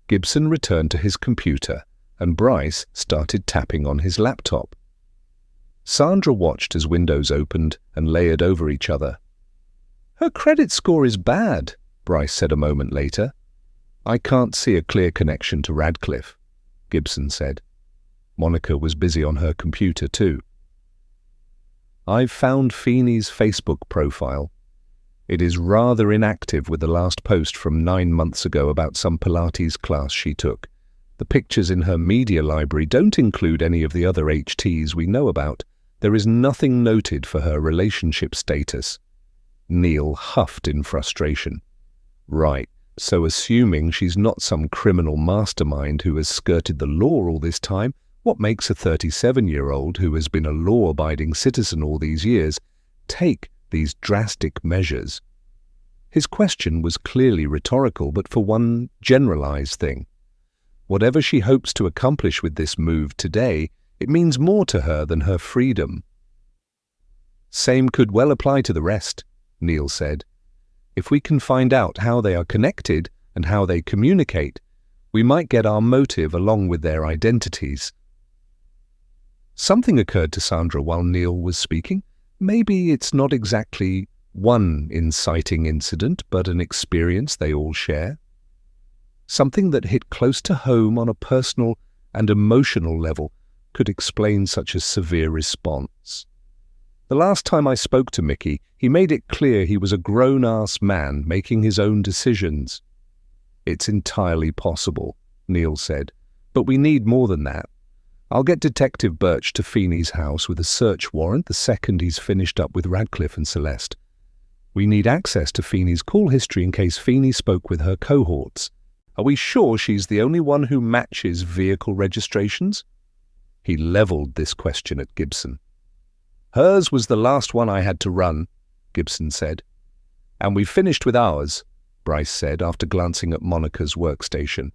Gibson returned to his computer, and Bryce started tapping on his laptop. Sandra watched as windows opened and layered over each other. Her credit score is bad, Bryce said a moment later. I can't see a clear connection to Radcliffe, Gibson said. Monica was busy on her computer too. I've found Feeney's Facebook profile. It is rather inactive, with the last post from 9 months ago about some Pilates class she took. The pictures in her media library don't include any of the other HTs we know about. There is nothing noted for her relationship status. Neil huffed in frustration. Right, so assuming she's not some criminal mastermind who has skirted the law all this time, what makes a 37-year-old who has been a law-abiding citizen all these years take these drastic measures? His question was clearly rhetorical, but for one generalized thing. Whatever she hopes to accomplish with this move today, it means more to her than her freedom. Same could well apply to the rest, Neil said. If we can find out how they are connected and how they communicate, we might get our motive along with their identities. Something occurred to Sandra while Neil was speaking. Maybe it's not exactly one inciting incident, but an experience they all share. Something that hit close to home on a personal and emotional level could explain such a severe response. The last time I spoke to Mickey, he made it clear he was a grown-ass man making his own decisions. It's entirely possible, Neil said, but we need more than that. I'll get Detective Birch to Feeney's house with a search warrant the second he's finished up with Radcliffe and Celeste. We need access to Feeney's call history in case Feeney spoke with her cohorts. Are we sure she's the only one who matches vehicle registrations? He levelled this question at Gibson. Hers was the last one I had to run, Gibson said. And we've finished with ours, Bryce said after glancing at Monica's workstation.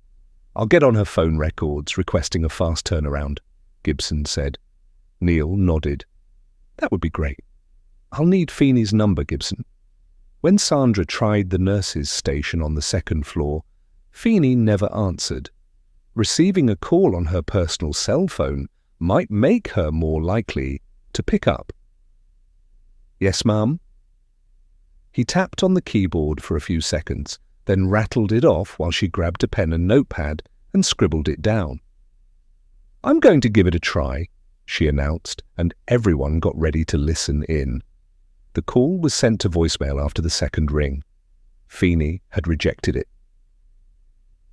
I'll get on her phone records requesting a fast turnaround, Gibson said. Neil nodded. That would be great. I'll need Feeney's number, Gibson. When Sandra tried the nurse's station on the second floor, Feeney never answered. Receiving a call on her personal cell phone might make her more likely to pick up. Yes, ma'am? He tapped on the keyboard for a few seconds, then rattled it off while she grabbed a pen and notepad and scribbled it down. I'm going to give it a try, she announced, and everyone got ready to listen in. The call was sent to voicemail after the second ring. Feeney had rejected it.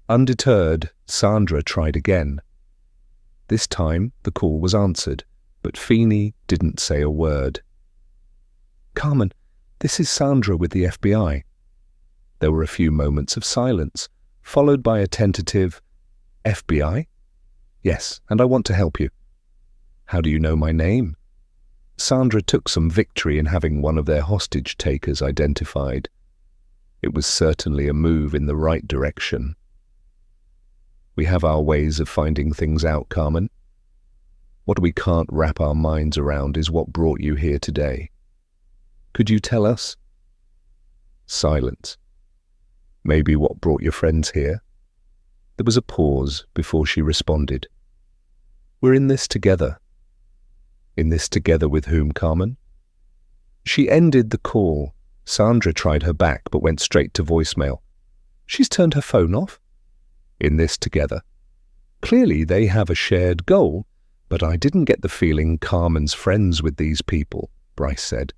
Undeterred, Sandra tried again. This time the call was answered, but Feeney didn't say a word. Carmen, this is Sandra with the FBI. There were a few moments of silence, followed by a tentative, FBI? Yes, and I want to help you. How do you know my name? Sandra took some victory in having one of their hostage-takers identified. It was certainly a move in the right direction. We have our ways of finding things out, Carmen. What we can't wrap our minds around is what brought you here today. Could you tell us? Silence. Maybe what brought your friends here? There was a pause before she responded. We're in this together. In this together with whom, Carmen? She ended the call. Sandra tried her back but went straight to voicemail. She's turned her phone off. In this together. Clearly they have a shared goal, but I didn't get the feeling Carmen's friends with these people, Bryce said.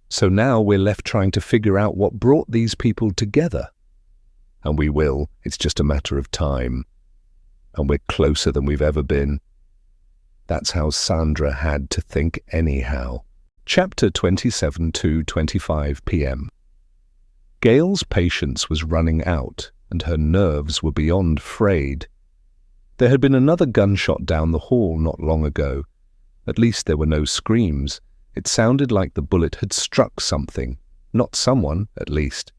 So now we're left trying to figure out what brought these people together. And we will, it's just a matter of time. And we're closer than we've ever been. That's how Sandra had to think anyhow. Chapter 27 to 25 p.m. Gail's patience was running out, and her nerves were beyond frayed. There had been another gunshot down the hall not long ago. At least there were no screams. It sounded like the bullet had struck something, not someone, at least.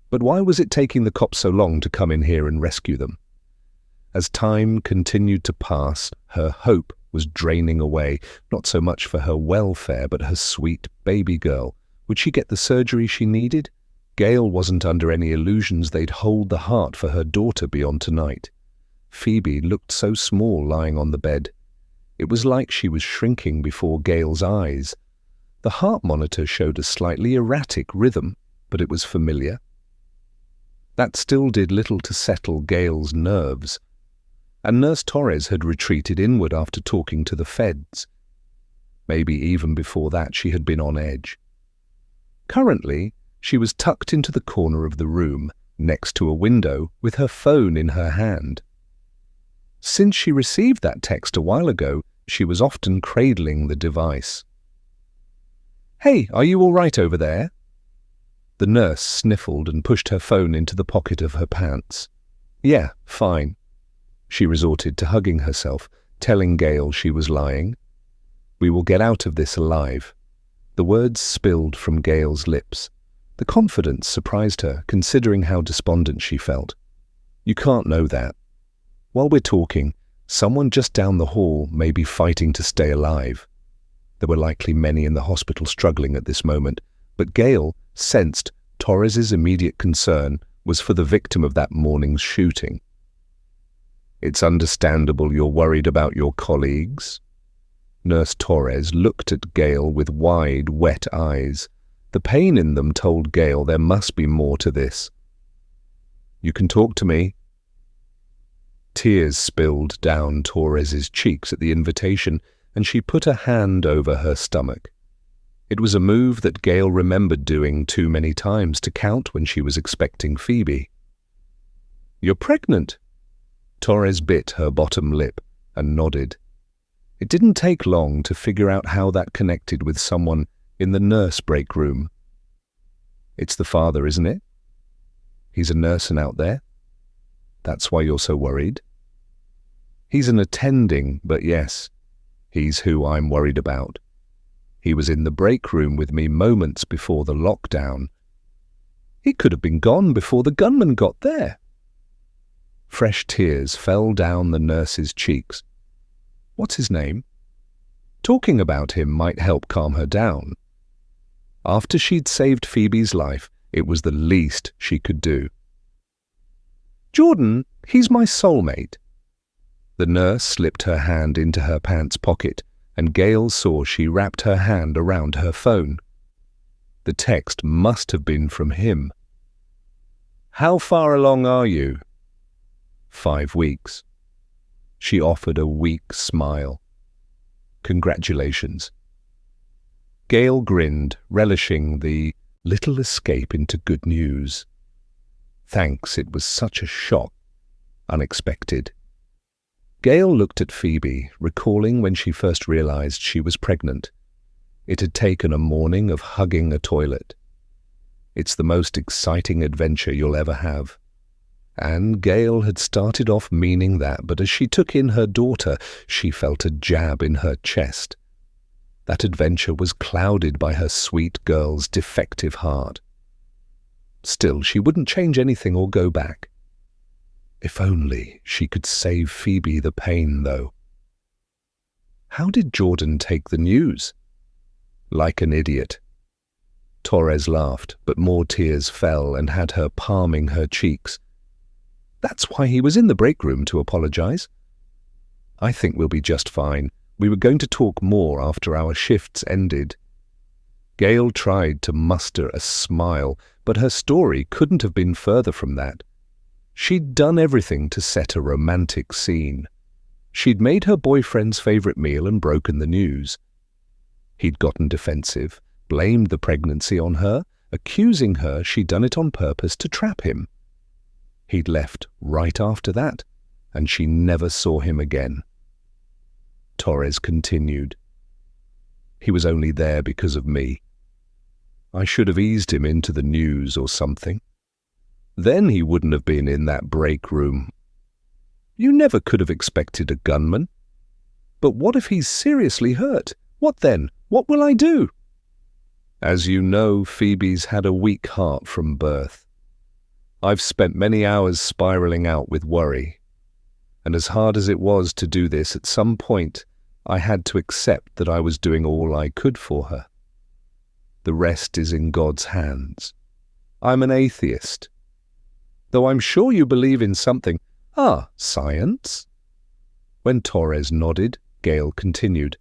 But why was it taking the cops so long to come in here and rescue them? As time continued to pass, her hope was draining away, not so much for her welfare, but her sweet baby girl. Would she get the surgery she needed? Gail wasn't under any illusions they'd hold the heart for her daughter beyond tonight. Phoebe looked so small lying on the bed. It was like she was shrinking before Gail's eyes. The heart monitor showed a slightly erratic rhythm, but it was familiar. That still did little to settle Gail's nerves. And Nurse Torres had retreated inward after talking to the feds. Maybe even before that she had been on edge. Currently, she was tucked into the corner of the room, next to a window, with her phone in her hand. Since she received that text a while ago, she was often cradling the device. "Hey, are you all right over there?" The nurse sniffled and pushed her phone into the pocket of her pants. "Yeah, fine." She resorted to hugging herself, telling Gail she was lying. "We will get out of this alive." The words spilled from Gail's lips. The confidence surprised her, considering how despondent she felt. "You can't know that. While we're talking, someone just down the hall may be fighting to stay alive." There were likely many in the hospital struggling at this moment, but Gail sensed Torres's immediate concern was for the victim of that morning's shooting. "It's understandable you're worried about your colleagues." Nurse Torres looked at Gail with wide, wet eyes. The pain in them told Gail there must be more to this. "You can talk to me." Tears spilled down Torres's cheeks at the invitation, and she put a hand over her stomach. It was a move that Gail remembered doing too many times to count when she was expecting Phoebe. "You're pregnant." Torres bit her bottom lip and nodded. It didn't take long to figure out how that connected with someone in the nurse break room. It's the father, isn't it? He's a nursing out there? That's why you're so worried? He's an attending, but yes, he's who I'm worried about. He was in the break room with me moments before the lockdown. He could have been gone before the gunman got there. Fresh tears fell down the nurse's cheeks. What's his name? Talking about him might help calm her down. After she'd saved Phoebe's life, it was the least she could do. Jordan, he's my soulmate. The nurse slipped her hand into her pants pocket, and Gail saw she wrapped her hand around her phone. The text must have been from him. How far along are you? 5 weeks. She offered a weak smile. Congratulations. Gail grinned, relishing the little escape into good news. Thanks, it was such a shock. Unexpected. Gail looked at Phoebe, recalling when she first realized she was pregnant. It had taken a morning of hugging a toilet. It's the most exciting adventure you'll ever have. And Gail had started off meaning that, but as she took in her daughter, she felt a jab in her chest. That adventure was clouded by her sweet girl's defective heart. Still, she wouldn't change anything or go back. If only she could save Phoebe the pain, though. How did Jordan take the news? Like an idiot. Torres laughed, but more tears fell and had her palming her cheeks. That's why he was in the break room to apologize. I think we'll be just fine. We were going to talk more after our shifts ended. Gail tried to muster a smile, but her story couldn't have been further from that. She'd done everything to set a romantic scene. She'd made her boyfriend's favorite meal and broken the news. He'd gotten defensive, blamed the pregnancy on her, accusing her she'd done it on purpose to trap him. He'd left right after that, and she never saw him again. Torres continued. He was only there because of me. I should have eased him into the news or something. Then he wouldn't have been in that break room. You never could have expected a gunman. But what if he's seriously hurt? What then? What will I do? As you know, Phoebe's had a weak heart from birth. I've spent many hours spiraling out with worry. And as hard as it was to do this, at some point, I had to accept that I was doing all I could for her. The rest is in God's hands. I'm an atheist. Though I'm sure you believe in something. Ah, science? When Torres nodded, Gail continued.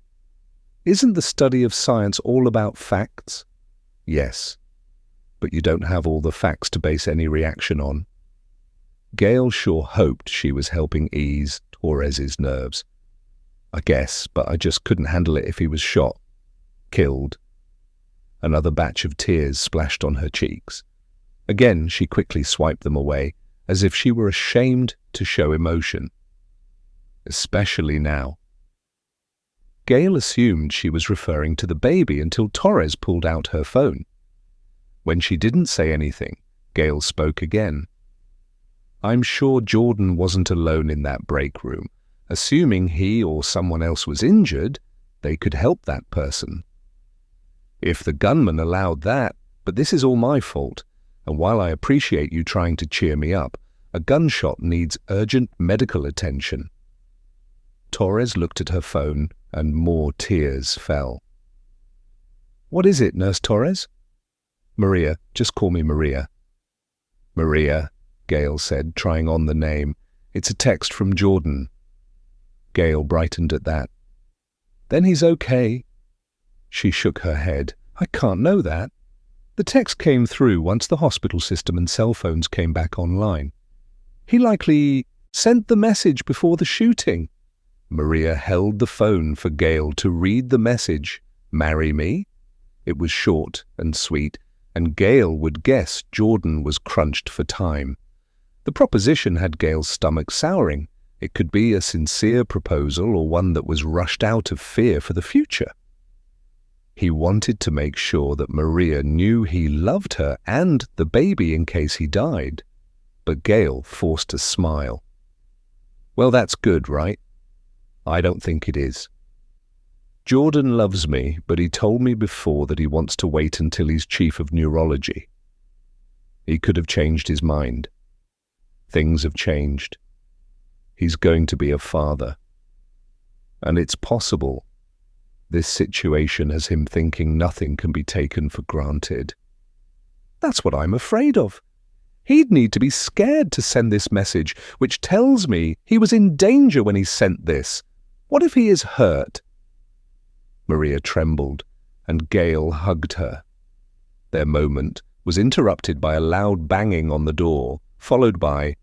Isn't the study of science all about facts? Yes, but you don't have all the facts to base any reaction on. Gail sure hoped she was helping ease Torres's nerves. I guess, but I just couldn't handle it if he was shot. Killed. Another batch of tears splashed on her cheeks. Again, she quickly swiped them away, as if she were ashamed to show emotion. Especially now. Gail assumed she was referring to the baby until Torres pulled out her phone. When she didn't say anything, Gail spoke again. I'm sure Jordan wasn't alone in that break room. Assuming he or someone else was injured, they could help that person. If the gunman allowed that, but this is all my fault, and while I appreciate you trying to cheer me up, a gunshot needs urgent medical attention. Torres looked at her phone, and more tears fell. What is it, Nurse Torres? Maria, just call me Maria. Maria, Gail said, trying on the name. It's a text from Jordan. Gail brightened at that. Then he's okay. She shook her head. I can't know that. The text came through once the hospital system and cell phones came back online. He likely sent the message before the shooting. Maria held the phone for Gail to read the message. Marry me? It was short and sweet, and Gail would guess Jordan was crunched for time. The proposition had Gail's stomach souring. It could be a sincere proposal or one that was rushed out of fear for the future. He wanted to make sure that Maria knew he loved her and the baby in case he died. But Gail forced a smile. Well, that's good, right? I don't think it is. Jordan loves me, but he told me before that he wants to wait until he's chief of neurology. He could have changed his mind. Things have changed. He's going to be a father. And it's possible this situation has him thinking nothing can be taken for granted. That's what I'm afraid of. He'd need to be scared to send this message, which tells me he was in danger when he sent this. What if he is hurt? Maria trembled, and Gail hugged her. Their moment was interrupted by a loud banging on the door, followed by,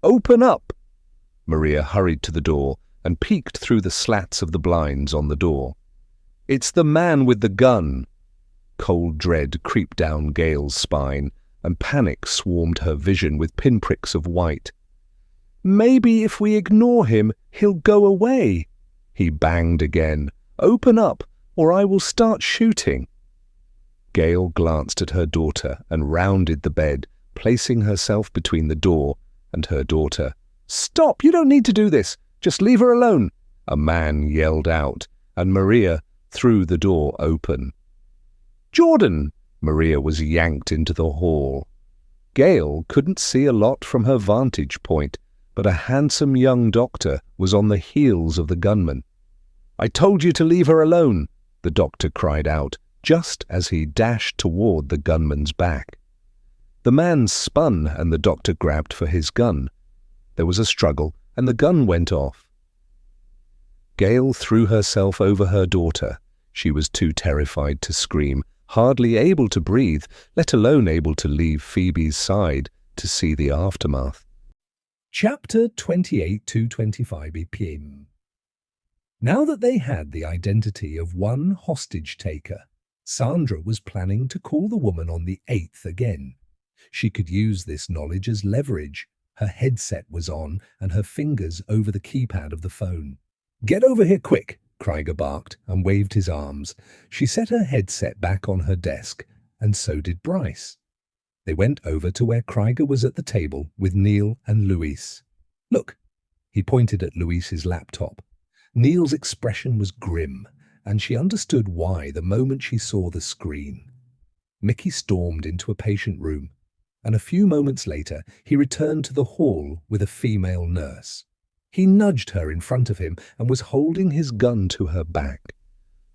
"Open up!" Maria hurried to the door and peeked through the slats of the blinds on the door. "It's the man with the gun!" Cold dread creeped down Gail's spine, and panic swarmed her vision with pinpricks of white. "Maybe if we ignore him, he'll go away." He banged again. "Open up, or I will start shooting." Gail glanced at her daughter and rounded the bed, placing herself between the door and her daughter. "Stop! You don't need to do this! Just leave her alone!" a man yelled out, and Maria threw the door open. "Jordan!" Maria was yanked into the hall. Gail couldn't see a lot from her vantage point, but a handsome young doctor was on the heels of the gunman. "I told you to leave her alone!" the doctor cried out, just as he dashed toward the gunman's back. The man spun and the doctor grabbed for his gun. There was a struggle, and the gun went off. Gail threw herself over her daughter. She was too terrified to scream, hardly able to breathe, let alone able to leave Phoebe's side to see the aftermath. Chapter 28-25 p.m. Now that they had the identity of one hostage-taker, Sandra was planning to call the woman on the 8th again. She could use this knowledge as leverage. Her headset was on and her fingers over the keypad of the phone. "Get over here quick!" Krieger barked and waved his arms. She set her headset back on her desk, and so did Bryce. They went over to where Krieger was at the table with Neil and Luis. "Look," he pointed at Luis's laptop. Neil's expression was grim, and she understood why the moment she saw the screen. Mickey stormed into a patient room, and a few moments later he returned to the hall with a female nurse. He nudged her in front of him and was holding his gun to her back.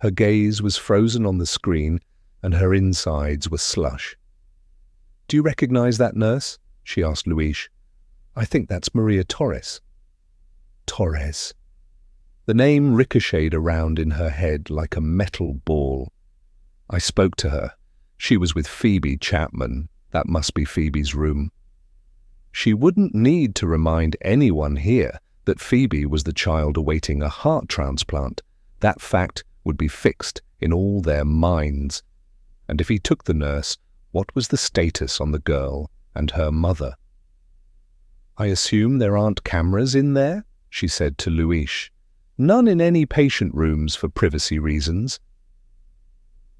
Her gaze was frozen on the screen, and her insides were slush. "Do you recognize that nurse?" she asked Luis. "I think that's Maria Torres." Torres. The name ricocheted around in her head like a metal ball. "I spoke to her. She was with Phoebe Chapman. That must be Phoebe's room." She wouldn't need to remind anyone here that Phoebe was the child awaiting a heart transplant. That fact would be fixed in all their minds. And if he took the nurse, what was the status on the girl and her mother? "I assume there aren't cameras in there?" she said to Luis. "None in any patient rooms for privacy reasons."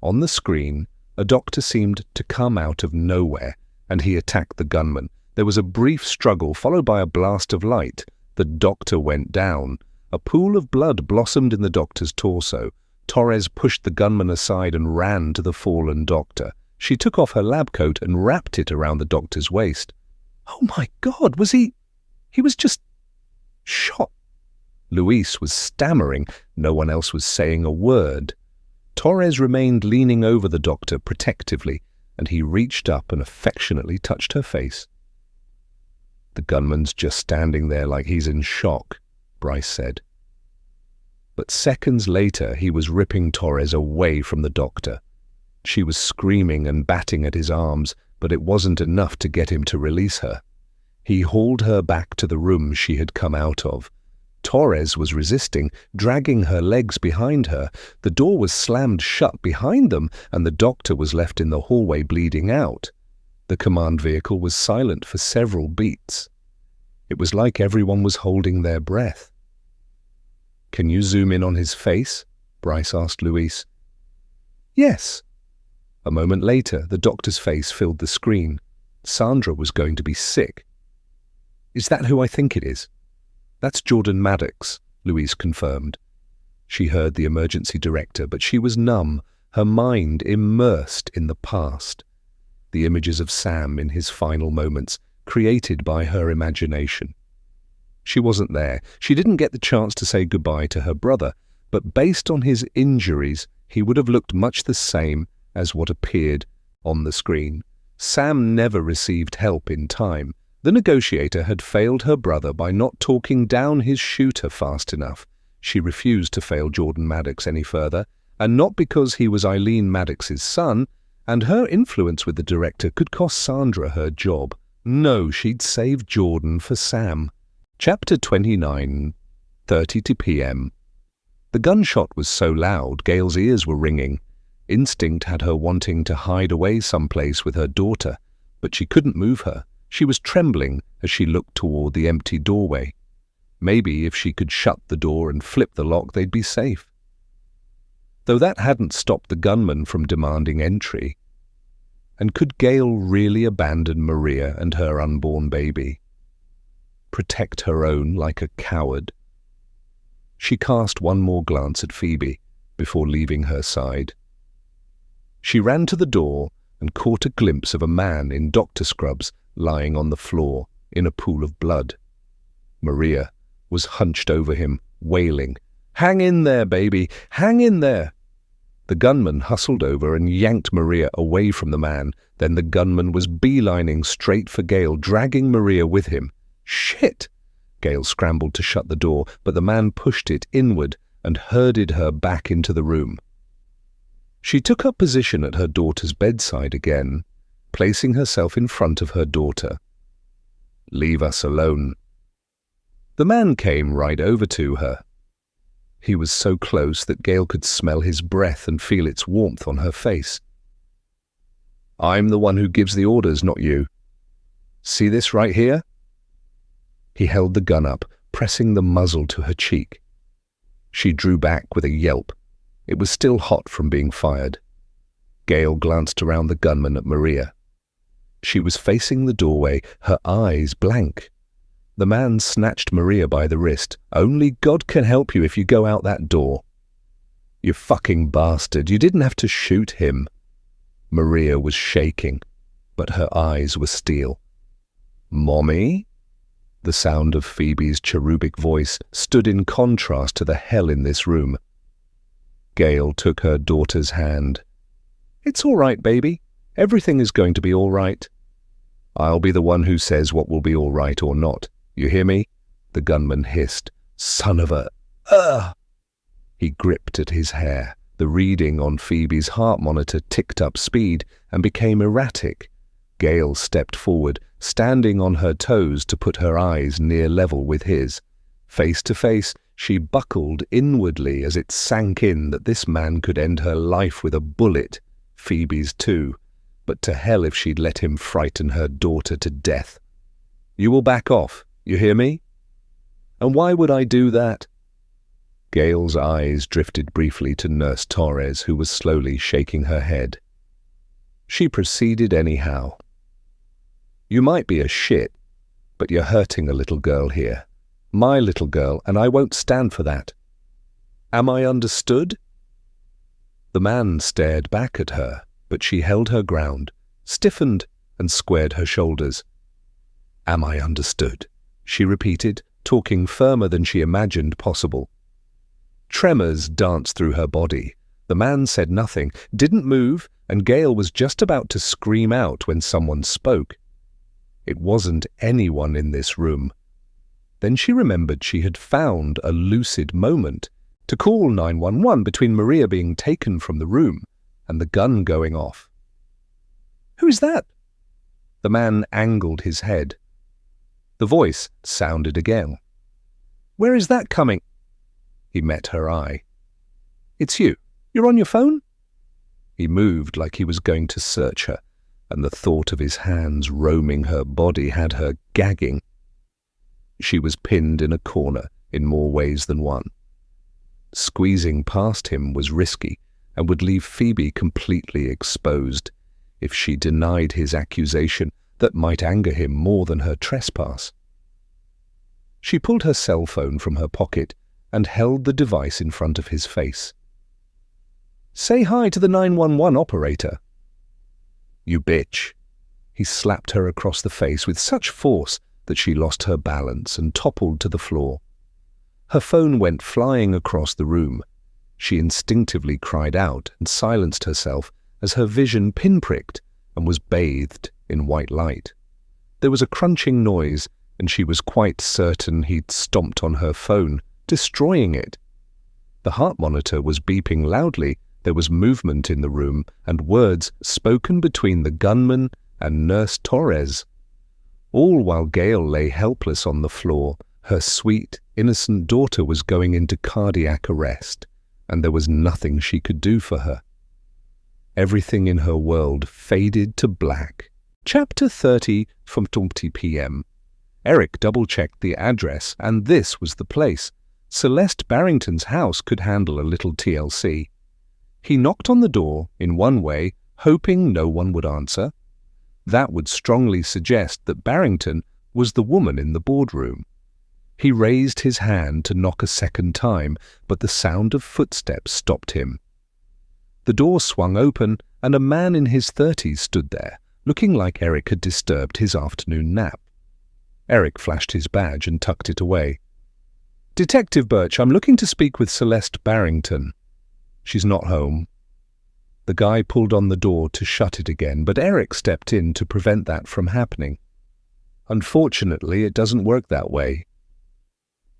On the screen, a doctor seemed to come out of nowhere, and he attacked the gunman. There was a brief struggle, followed by a blast of light. The doctor went down. A pool of blood blossomed in the doctor's torso. Torres pushed the gunman aside and ran to the fallen doctor. She took off her lab coat and wrapped it around the doctor's waist. "Oh my God, was he was just shot." Luis was stammering. No one else was saying a word. Torres remained leaning over the doctor protectively, and he reached up and affectionately touched her face. "The gunman's just standing there like he's in shock," Bryce said. But seconds later, he was ripping Torres away from the doctor. She was screaming and batting at his arms, but it wasn't enough to get him to release her. He hauled her back to the room she had come out of. Torres was resisting, dragging her legs behind her. The door was slammed shut behind them, and the doctor was left in the hallway bleeding out. The command vehicle was silent for several beats. It was like everyone was holding their breath. "Can you zoom in on his face?" Bryce asked Luis. Yes. A moment later, the doctor's face filled the screen. Sandra was going to be sick. Is that who I think it is? That's Jordan Maddox, Louise confirmed. She heard the emergency director, but she was numb, her mind immersed in the past. The images of Sam in his final moments, created by her imagination. She wasn't there. She didn't get the chance to say goodbye to her brother, but based on his injuries, he would have looked much the same as what appeared on the screen. Sam never received help in time. The negotiator had failed her brother by not talking down his shooter fast enough. She refused to fail Jordan Maddox any further, and not because he was Eileen Maddox's son, and her influence with the director could cost Sandra her job. No, she'd save Jordan for Sam. Chapter 29, 30 p.m. The gunshot was so loud, Gail's ears were ringing. Instinct had her wanting to hide away someplace with her daughter, but she couldn't move her. She was trembling as she looked toward the empty doorway. Maybe if she could shut the door and flip the lock, they'd be safe. Though that hadn't stopped the gunman from demanding entry. And could Gail really abandon Maria and her unborn baby? Protect her own like a coward? She cast one more glance at Phoebe before leaving her side. She ran to the door and caught a glimpse of a man in doctor scrubs lying on the floor in a pool of blood. Maria was hunched over him, wailing, "Hang in there, baby! Hang in there!" The gunman hustled over and yanked Maria away from the man. Then the gunman was beelining straight for Gail, dragging Maria with him. Shit! Gail scrambled to shut the door, but the man pushed it inward and herded her back into the room. She took up position at her daughter's bedside again, placing herself in front of her daughter. "Leave us alone." The man came right over to her. He was so close that Gail could smell his breath and feel its warmth on her face. "I'm the one who gives the orders, not you. See this right here?" He held the gun up, pressing the muzzle to her cheek. She drew back with a yelp. It was still hot from being fired. Gail glanced around the gunman at Maria. She was facing the doorway, her eyes blank. The man snatched Maria by the wrist. "Only God can help you if you go out that door." "You fucking bastard, you didn't have to shoot him." Maria was shaking, but her eyes were steel. "Mommy?" The sound of Phoebe's cherubic voice stood in contrast to the hell in this room. Gail took her daughter's hand. "It's all right, baby. Everything is going to be all right." "I'll be the one who says what will be all right or not. You hear me?" The gunman hissed. "Son of a... Ugh!" He gripped at his hair. The reading on Phoebe's heart monitor ticked up speed and became erratic. Gail stepped forward, standing on her toes to put her eyes near level with his. Face to face, she buckled inwardly as it sank in that this man could end her life with a bullet, Phoebe's too, but to hell if she'd let him frighten her daughter to death. "You will back off, you hear me?" "And why would I do that?" Gail's eyes drifted briefly to Nurse Torres, who was slowly shaking her head. She proceeded anyhow. "You might be a shit, but you're hurting a little girl here. My little girl, and I won't stand for that. Am I understood?" The man stared back at her, but she held her ground, stiffened, and squared her shoulders. "Am I understood?" she repeated, talking firmer than she imagined possible. Tremors danced through her body. The man said nothing, didn't move, and Gail was just about to scream out when someone spoke. It wasn't anyone in this room. Then she remembered she had found a lucid moment to call 911 between Maria being taken from the room and the gun going off. "Who is that?" The man angled his head. The voice sounded again. "Where is that coming?" He met her eye. "It's you. You're on your phone?" He moved like he was going to search her, and the thought of his hands roaming her body had her gagging. She was pinned in a corner in more ways than one. Squeezing past him was risky, and would leave Phoebe completely exposed if she denied his accusation that might anger him more than her trespass. She pulled her cell phone from her pocket and held the device in front of his face. "Say hi to the 911 operator." "You bitch." He slapped her across the face with such force that she lost her balance and toppled to the floor. Her phone went flying across the room. She instinctively cried out and silenced herself as her vision pinpricked and was bathed in white light. There was a crunching noise, and she was quite certain he'd stomped on her phone, destroying it. The heart monitor was beeping loudly. There was movement in the room and words spoken between the gunman and Nurse Torres. All while Gail lay helpless on the floor, her sweet, innocent daughter was going into cardiac arrest, and there was nothing she could do for her. Everything in her world faded to black. Chapter 30 from 20 p.m. Eric double-checked the address, and this was the place. Celeste Barrington's house could handle a little TLC. He knocked on the door in one way, hoping no one would answer. That would strongly suggest that Barrington was the woman in the boardroom. He raised his hand to knock a second time, but the sound of footsteps stopped him. The door swung open, and a man in his 30s stood there, looking like Eric had disturbed his afternoon nap. Eric flashed his badge and tucked it away. "Detective Birch, I'm looking to speak with Celeste Barrington." "She's not home." The guy pulled on the door to shut it again, but Eric stepped in to prevent that from happening. "Unfortunately, it doesn't work that way."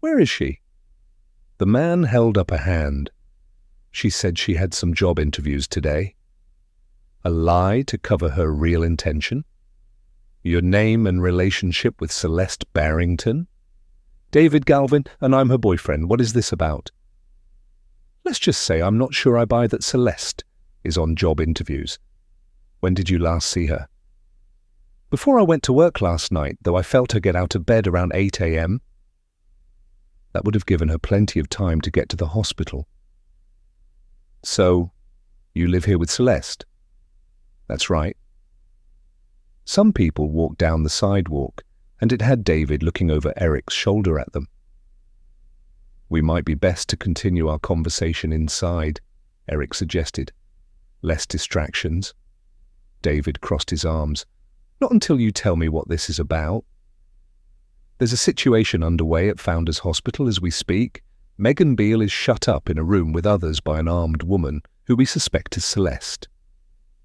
"Where is she?" The man held up a hand. "She said she had some job interviews today." A lie to cover her real intention? "Your name and relationship with Celeste Barrington?" "David Galvin, and I'm her boyfriend. What is this about?" "Let's just say I'm not sure I buy that Celeste is on job interviews." "When did you last see her?" "Before I went to work last night, though I felt her get out of bed around 8 a.m. That would have given her plenty of time to get to the hospital. "So, you live here with Celeste?" "That's right." Some people walked down the sidewalk, and it had David looking over Eric's shoulder at them. "We might be best to continue our conversation inside," Eric suggested. "Less distractions." David crossed his arms. "Not until you tell me what this is about." "There's a situation underway at Founders Hospital as we speak. Megan Beale is shut up in a room with others by an armed woman who we suspect is Celeste."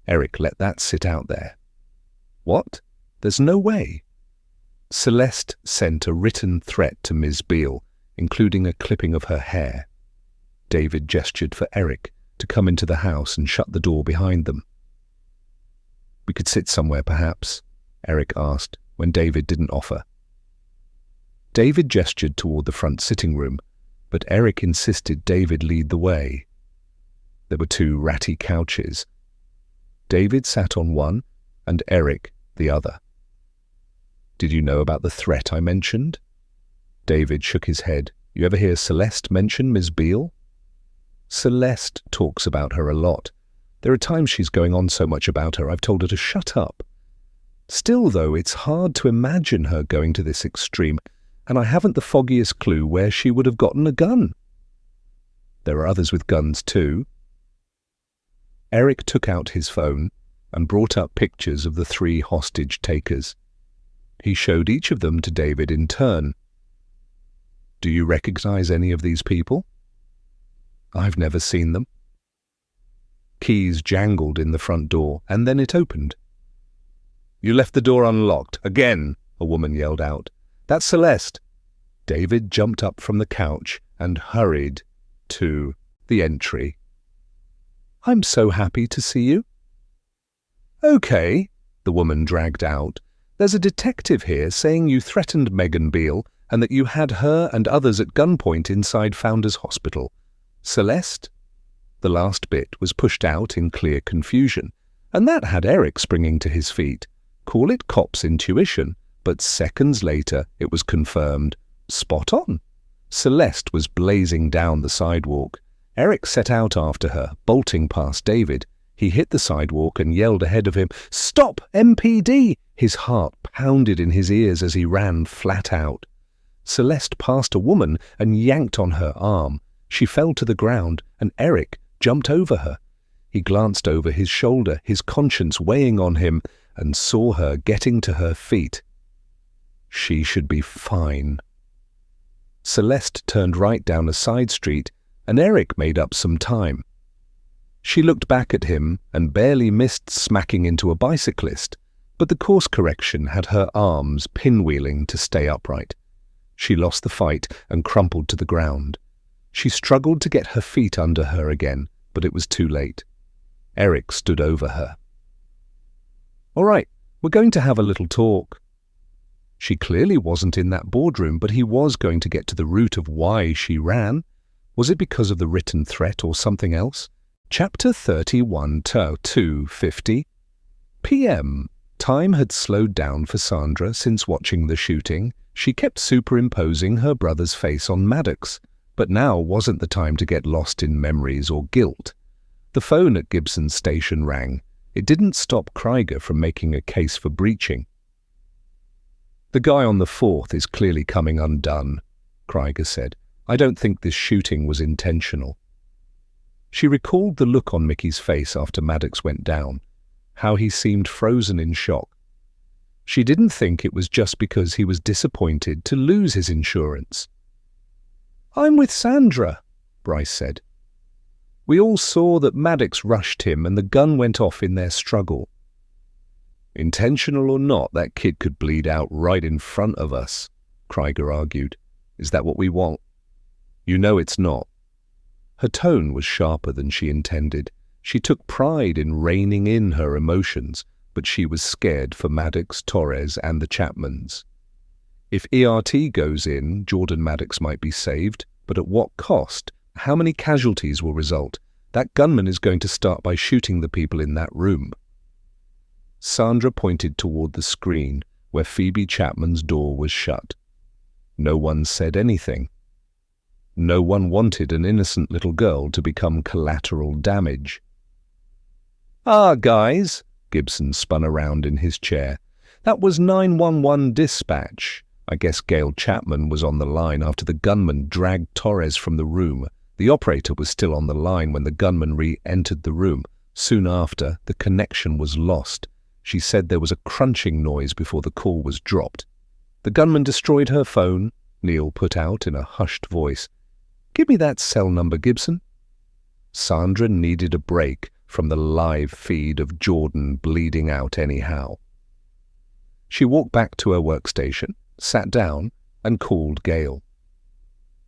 Eric let that sit out there. "What? There's no way." Celeste sent a written threat to Ms. Beale, including a clipping of her hair. David gestured for Eric to come into the house and shut the door behind them. "We could sit somewhere, perhaps?" Eric asked, when David didn't offer. David gestured toward the front sitting room, but Eric insisted David lead the way. There were 2 ratty couches. David sat on one, and Eric the other. "Did you know about the threat I mentioned?" David shook his head. "You ever hear Celeste mention Ms. Beale?" "Celeste talks about her a lot. There are times she's going on so much about her I've told her to shut up. Still, though, it's hard to imagine her going to this extreme, and I haven't the foggiest clue where she would have gotten a gun." "There are others with guns too." Eric took out his phone and brought up pictures of the 3 hostage takers. He showed each of them to David in turn. "Do you recognize any of these people?" "I've never seen them." Keys jangled in the front door, and then it opened. "You left the door unlocked, again," a woman yelled out. "That's Celeste." David jumped up from the couch and hurried to the entry. "I'm so happy to see you." "Okay," the woman dragged out. "There's a detective here saying you threatened Megan Beale and that you had her and others at gunpoint inside Founders Hospital. Celeste?" The last bit was pushed out in clear confusion, and that had Eric springing to his feet. Call it cop's intuition, but seconds later it was confirmed. Spot on. Celeste was blazing down the sidewalk. Eric set out after her, bolting past David. He hit the sidewalk and yelled ahead of him, "Stop, MPD!" His heart pounded in his ears as he ran flat out. Celeste passed a woman and yanked on her arm. She fell to the ground, and Eric jumped over her. He glanced over his shoulder, his conscience weighing on him, and saw her getting to her feet. She should be fine. Celeste turned right down a side street, and Eric made up some time. She looked back at him and barely missed smacking into a bicyclist, but the course correction had her arms pinwheeling to stay upright. She lost the fight and crumpled to the ground. She struggled to get her feet under her again, but it was too late. Eric stood over her. "All right, we're going to have a little talk." She clearly wasn't in that boardroom, but he was going to get to the root of why she ran. Was it because of the written threat or something else? Chapter 31, 2:50 p.m. Time had slowed down for Sandra since watching the shooting. She kept superimposing her brother's face on Maddox, but now wasn't the time to get lost in memories or guilt. The phone at Gibson's station rang. It didn't stop Krieger from making a case for breaching. "The guy on the 4th is clearly coming undone," Krieger said. "I don't think this shooting was intentional." She recalled the look on Mickey's face after Maddox went down, how he seemed frozen in shock. She didn't think it was just because he was disappointed to lose his insurance. "I'm with Sandra," Bryce said. "We all saw that Maddox rushed him and the gun went off in their struggle." "Intentional or not, that kid could bleed out right in front of us," Krieger argued. "Is that what we want?" "You know it's not." Her tone was sharper than she intended. She took pride in reining in her emotions, but she was scared for Maddox, Torres, and the Chapmans. If ERT goes in, Jordan Maddox might be saved, but at what cost? How many casualties will result? That gunman is going to start by shooting the people in that room. Sandra pointed toward the screen, where Phoebe Chapman's door was shut. No one said anything. No one wanted an innocent little girl to become collateral damage. "Ah, guys," Gibson spun around in his chair. "That was 911 dispatch. I guess Gail Chapman was on the line after the gunman dragged Torres from the room. The operator was still on the line when the gunman re-entered the room. Soon after, the connection was lost. She said there was a crunching noise before the call was dropped. The gunman destroyed her phone," Neil put out in a hushed voice. "Give me that cell number, Gibson." Sandra needed a break from the live feed of Jordan bleeding out anyhow. She walked back to her workstation, sat down, and called Gail.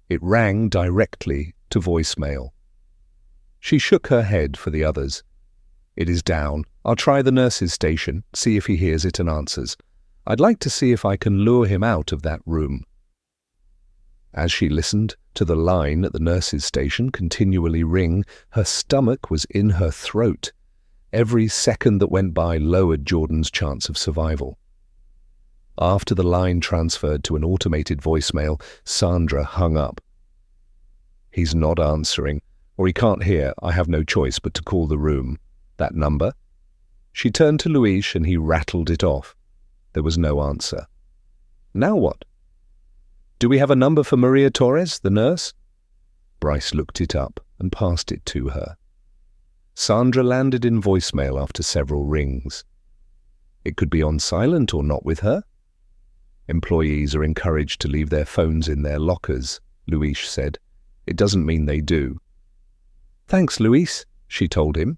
It rang directly to voicemail. She shook her head for the others. "It is down. I'll try the nurse's station, see if he hears it and answers. I'd like to see if I can lure him out of that room." As she listened to the line at the nurse's station continually ring, her stomach was in her throat. Every second that went by lowered Jordan's chance of survival. After the line transferred to an automated voicemail, Sandra hung up. "He's not answering, or he can't hear. I have no choice but to call the room. That number?" She turned to Luis and he rattled it off. There was no answer. "Now what?" "Do we have a number for Maria Torres, the nurse?" Bryce looked it up and passed it to her. Sandra landed in voicemail after several rings. It could be on silent or not with her. "Employees are encouraged to leave their phones in their lockers," Luis said. "It doesn't mean they do." "Thanks, Luis," she told him.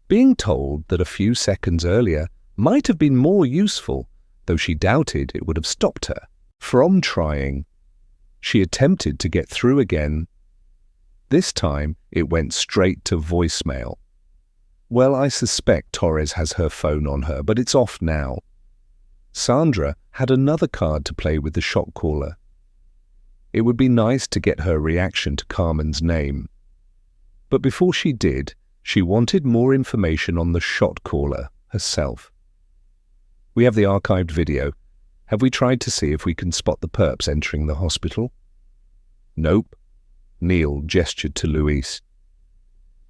Being told that a few seconds earlier might have been more useful, though she doubted it would have stopped her from trying. She attempted to get through again. This time it went straight to voicemail. "Well, I suspect Torres has her phone on her, but it's off now." Sandra had another card to play with the shot caller. It would be nice to get her reaction to Carmen's name. But before she did, she wanted more information on the shot caller herself. "We have the archived video. Have we tried to see if we can spot the perps entering the hospital?" "Nope." Neil gestured to Louise.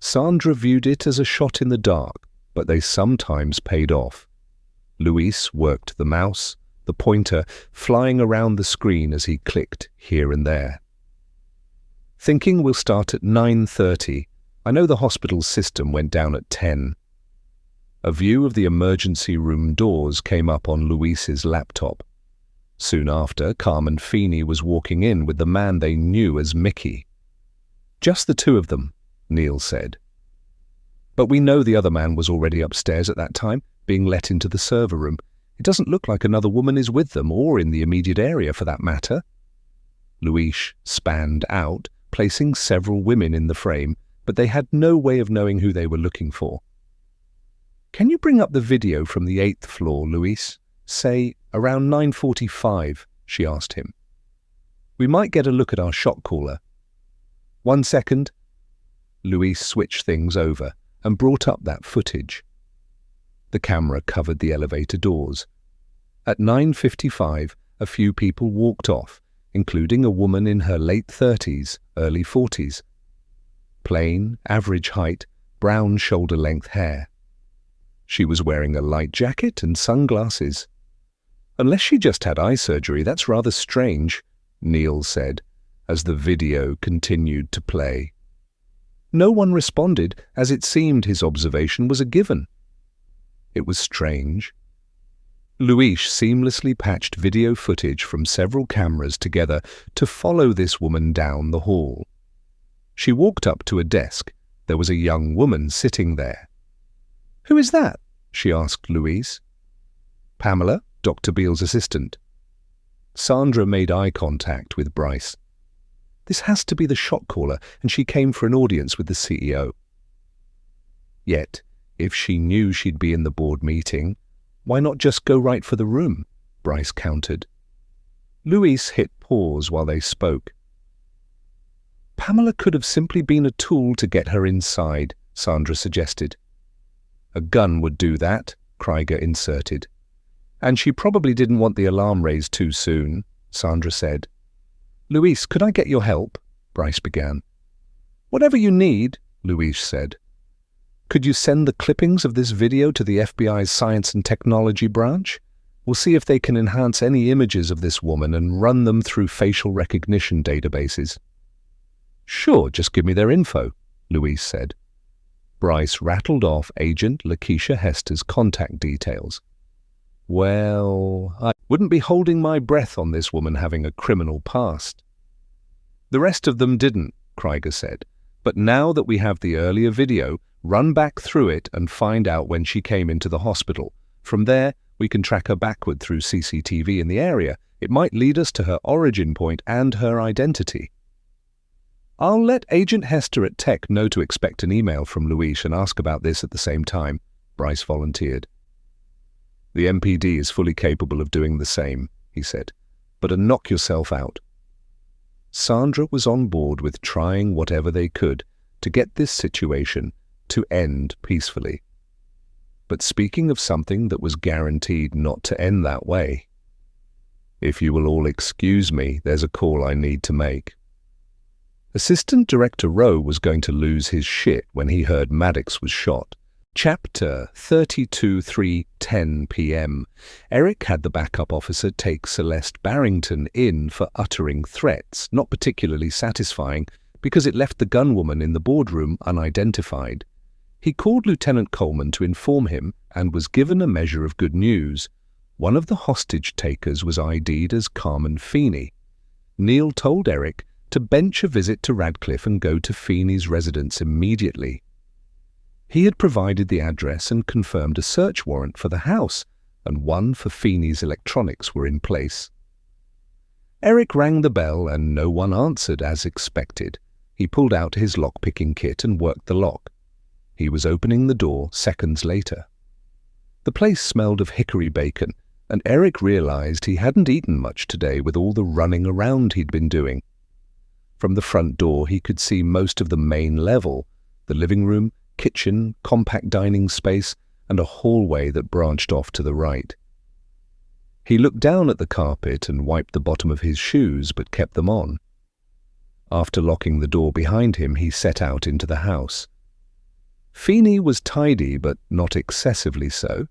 Sandra viewed it as a shot in the dark, but they sometimes paid off. Louise worked the mouse, the pointer flying around the screen as he clicked here and there. Thinking we'll start at 9:30. I know the hospital's system went down at 10. A view of the emergency room doors came up on Louise's laptop. Soon after, Carmen Feeney was walking in with the man they knew as Mickey. Just the two of them, Neil said. But we know the other man was already upstairs at that time, being let into the server room. It doesn't look like another woman is with them, or in the immediate area for that matter. Louise spanned out, placing several women in the frame, but they had no way of knowing who they were looking for. Can you bring up the video from the 8th floor, Louise? Say, around 9:45, she asked him. We might get a look at our shot caller. 1 second. Louise switched things over and brought up that footage. The camera covered the elevator doors. At 9:55, a few people walked off, including a woman in her late 30s, early 40s. Plain, average height, brown shoulder-length hair. She was wearing a light jacket and sunglasses. Unless she just had eye surgery, that's rather strange, Neil said, as the video continued to play. No one responded, as it seemed his observation was a given. It was strange. Louise seamlessly patched video footage from several cameras together to follow this woman down the hall. She walked up to a desk. There was a young woman sitting there. "Who is that?" she asked Louise. "Pamela, Dr. Beale's assistant." Sandra made eye contact with Bryce. "This has to be the shot caller, and she came for an audience with the CEO." Yet, if she knew she'd be in the board meeting, why not just go right for the room? Bryce countered. Louise hit pause while they spoke. Pamela could have simply been a tool to get her inside, Sandra suggested. "A gun would do that," Krieger inserted. "And she probably didn't want the alarm raised too soon," Sandra said. "Louise, could I get your help?" Bryce began. "Whatever you need," Louise said. "Could you send the clippings of this video to the FBI's Science and Technology branch? We'll see if they can enhance any images of this woman and run them through facial recognition databases." "Sure, just give me their info," Louise said. Bryce rattled off Agent Lakeisha Hester's contact details. "Well, I wouldn't be holding my breath on this woman having a criminal past." "The rest of them didn't," Krieger said. "But now that we have the earlier video, run back through it and find out when she came into the hospital. From there, we can track her backward through CCTV in the area. It might lead us to her origin point and her identity." "I'll let Agent Hester at Tech know to expect an email from Louise and ask about this at the same time," Bryce volunteered. "The MPD is fully capable of doing the same," he said, "but knock yourself out." Sandra was on board with trying whatever they could to get this situation to end peacefully. But speaking of something that was guaranteed not to end that way, "If you will all excuse me, there's a call I need to make." Assistant Director Rowe was going to lose his shit when he heard Maddox was shot. Chapter 32 3:10 p.m. Eric had the backup officer take Celeste Barrington in for uttering threats, not particularly satisfying, because it left the gunwoman in the boardroom unidentified. He called Lieutenant Coleman to inform him and was given a measure of good news. One of the hostage takers was ID'd as Carmen Feeney. Neil told Eric to bench a visit to Radcliffe and go to Feeney's residence immediately. He had provided the address and confirmed a search warrant for the house, and one for Feeney's electronics were in place. Eric rang the bell and no one answered as expected. He pulled out his lock-picking kit and worked the lock. He was opening the door seconds later. The place smelled of hickory bacon, and Eric realized he hadn't eaten much today with all the running around he'd been doing. From the front door he could see most of the main level, the living room, kitchen, compact dining space, and a hallway that branched off to the right. He looked down at the carpet and wiped the bottom of his shoes but kept them on. After locking the door behind him, he set out into the house. Feeney was tidy, but not excessively so.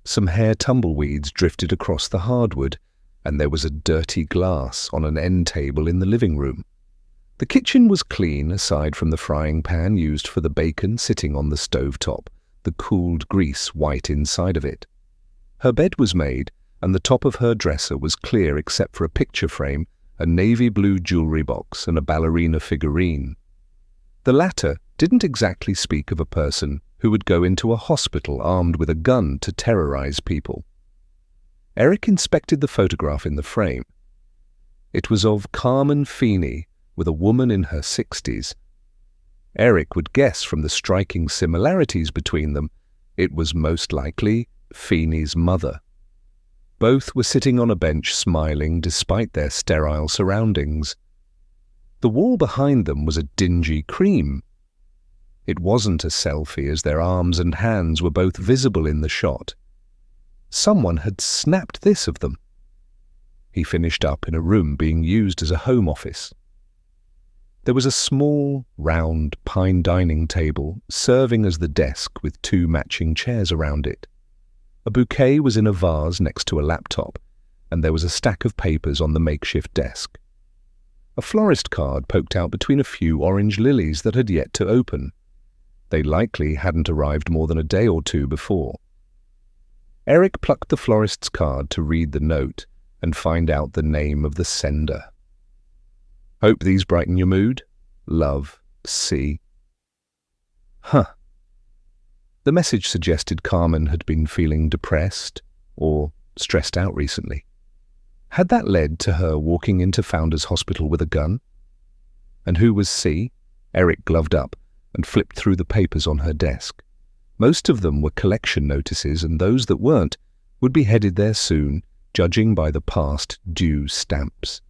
Some hair tumbleweeds drifted across the hardwood, and there was a dirty glass on an end table in the living room. The kitchen was clean, aside from the frying pan used for the bacon sitting on the stovetop, the cooled grease white inside of it. Her bed was made, and the top of her dresser was clear except for a picture frame, a navy blue jewelry box, and a ballerina figurine. The latter didn't exactly speak of a person who would go into a hospital armed with a gun to terrorize people. Eric inspected the photograph in the frame. It was of Carmen Feeney with a woman in her 60s. Eric would guess from the striking similarities between them, it was most likely Feeney's mother. Both were sitting on a bench smiling despite their sterile surroundings. The wall behind them was a dingy cream. It wasn't a selfie, as their arms and hands were both visible in the shot. Someone had snapped this of them. He finished up in a room being used as a home office. There was a small, round pine dining table serving as the desk with 2 matching chairs around it. A bouquet was in a vase next to a laptop, and there was a stack of papers on the makeshift desk. A florist card poked out between a few orange lilies that had yet to open. They likely hadn't arrived more than a day or 2 before. Eric plucked the florist's card to read the note and find out the name of the sender. Hope these brighten your mood. Love, C. Huh. The message suggested Carmen had been feeling depressed or stressed out recently. Had that led to her walking into Founders Hospital with a gun? And who was C? Eric gloved up and flipped through the papers on her desk. Most of them were collection notices, and those that weren't would be headed there soon, judging by the past due stamps.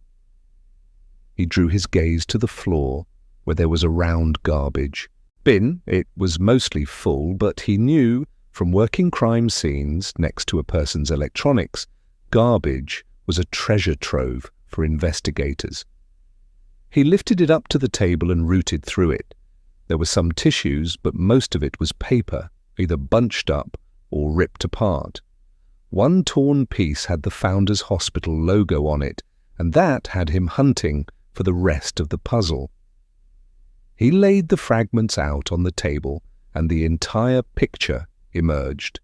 He drew his gaze to the floor, where there was a round garbage bin. It was mostly full, but he knew from working crime scenes next to a person's electronics, garbage was a treasure trove for investigators. He lifted it up to the table and rooted through it. There were some tissues, but most of it was paper, either bunched up or ripped apart. One torn piece had the Founders Hospital logo on it, and that had him hunting for the rest of the puzzle. He laid the fragments out on the table, and the entire picture emerged.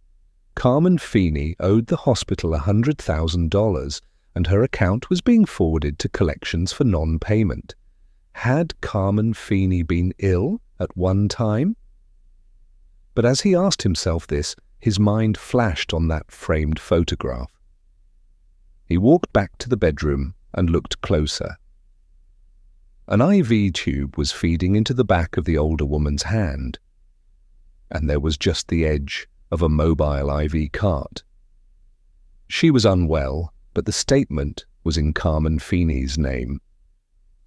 Carmen Feeney owed the hospital $100,000, and her account was being forwarded to collections for non-payment. Had Carmen Feeney been ill at one time? But as he asked himself this, his mind flashed on that framed photograph. He walked back to the bedroom and looked closer. An IV tube was feeding into the back of the older woman's hand, and there was just the edge of a mobile IV cart. She was unwell, but the statement was in Carmen Feeney's name.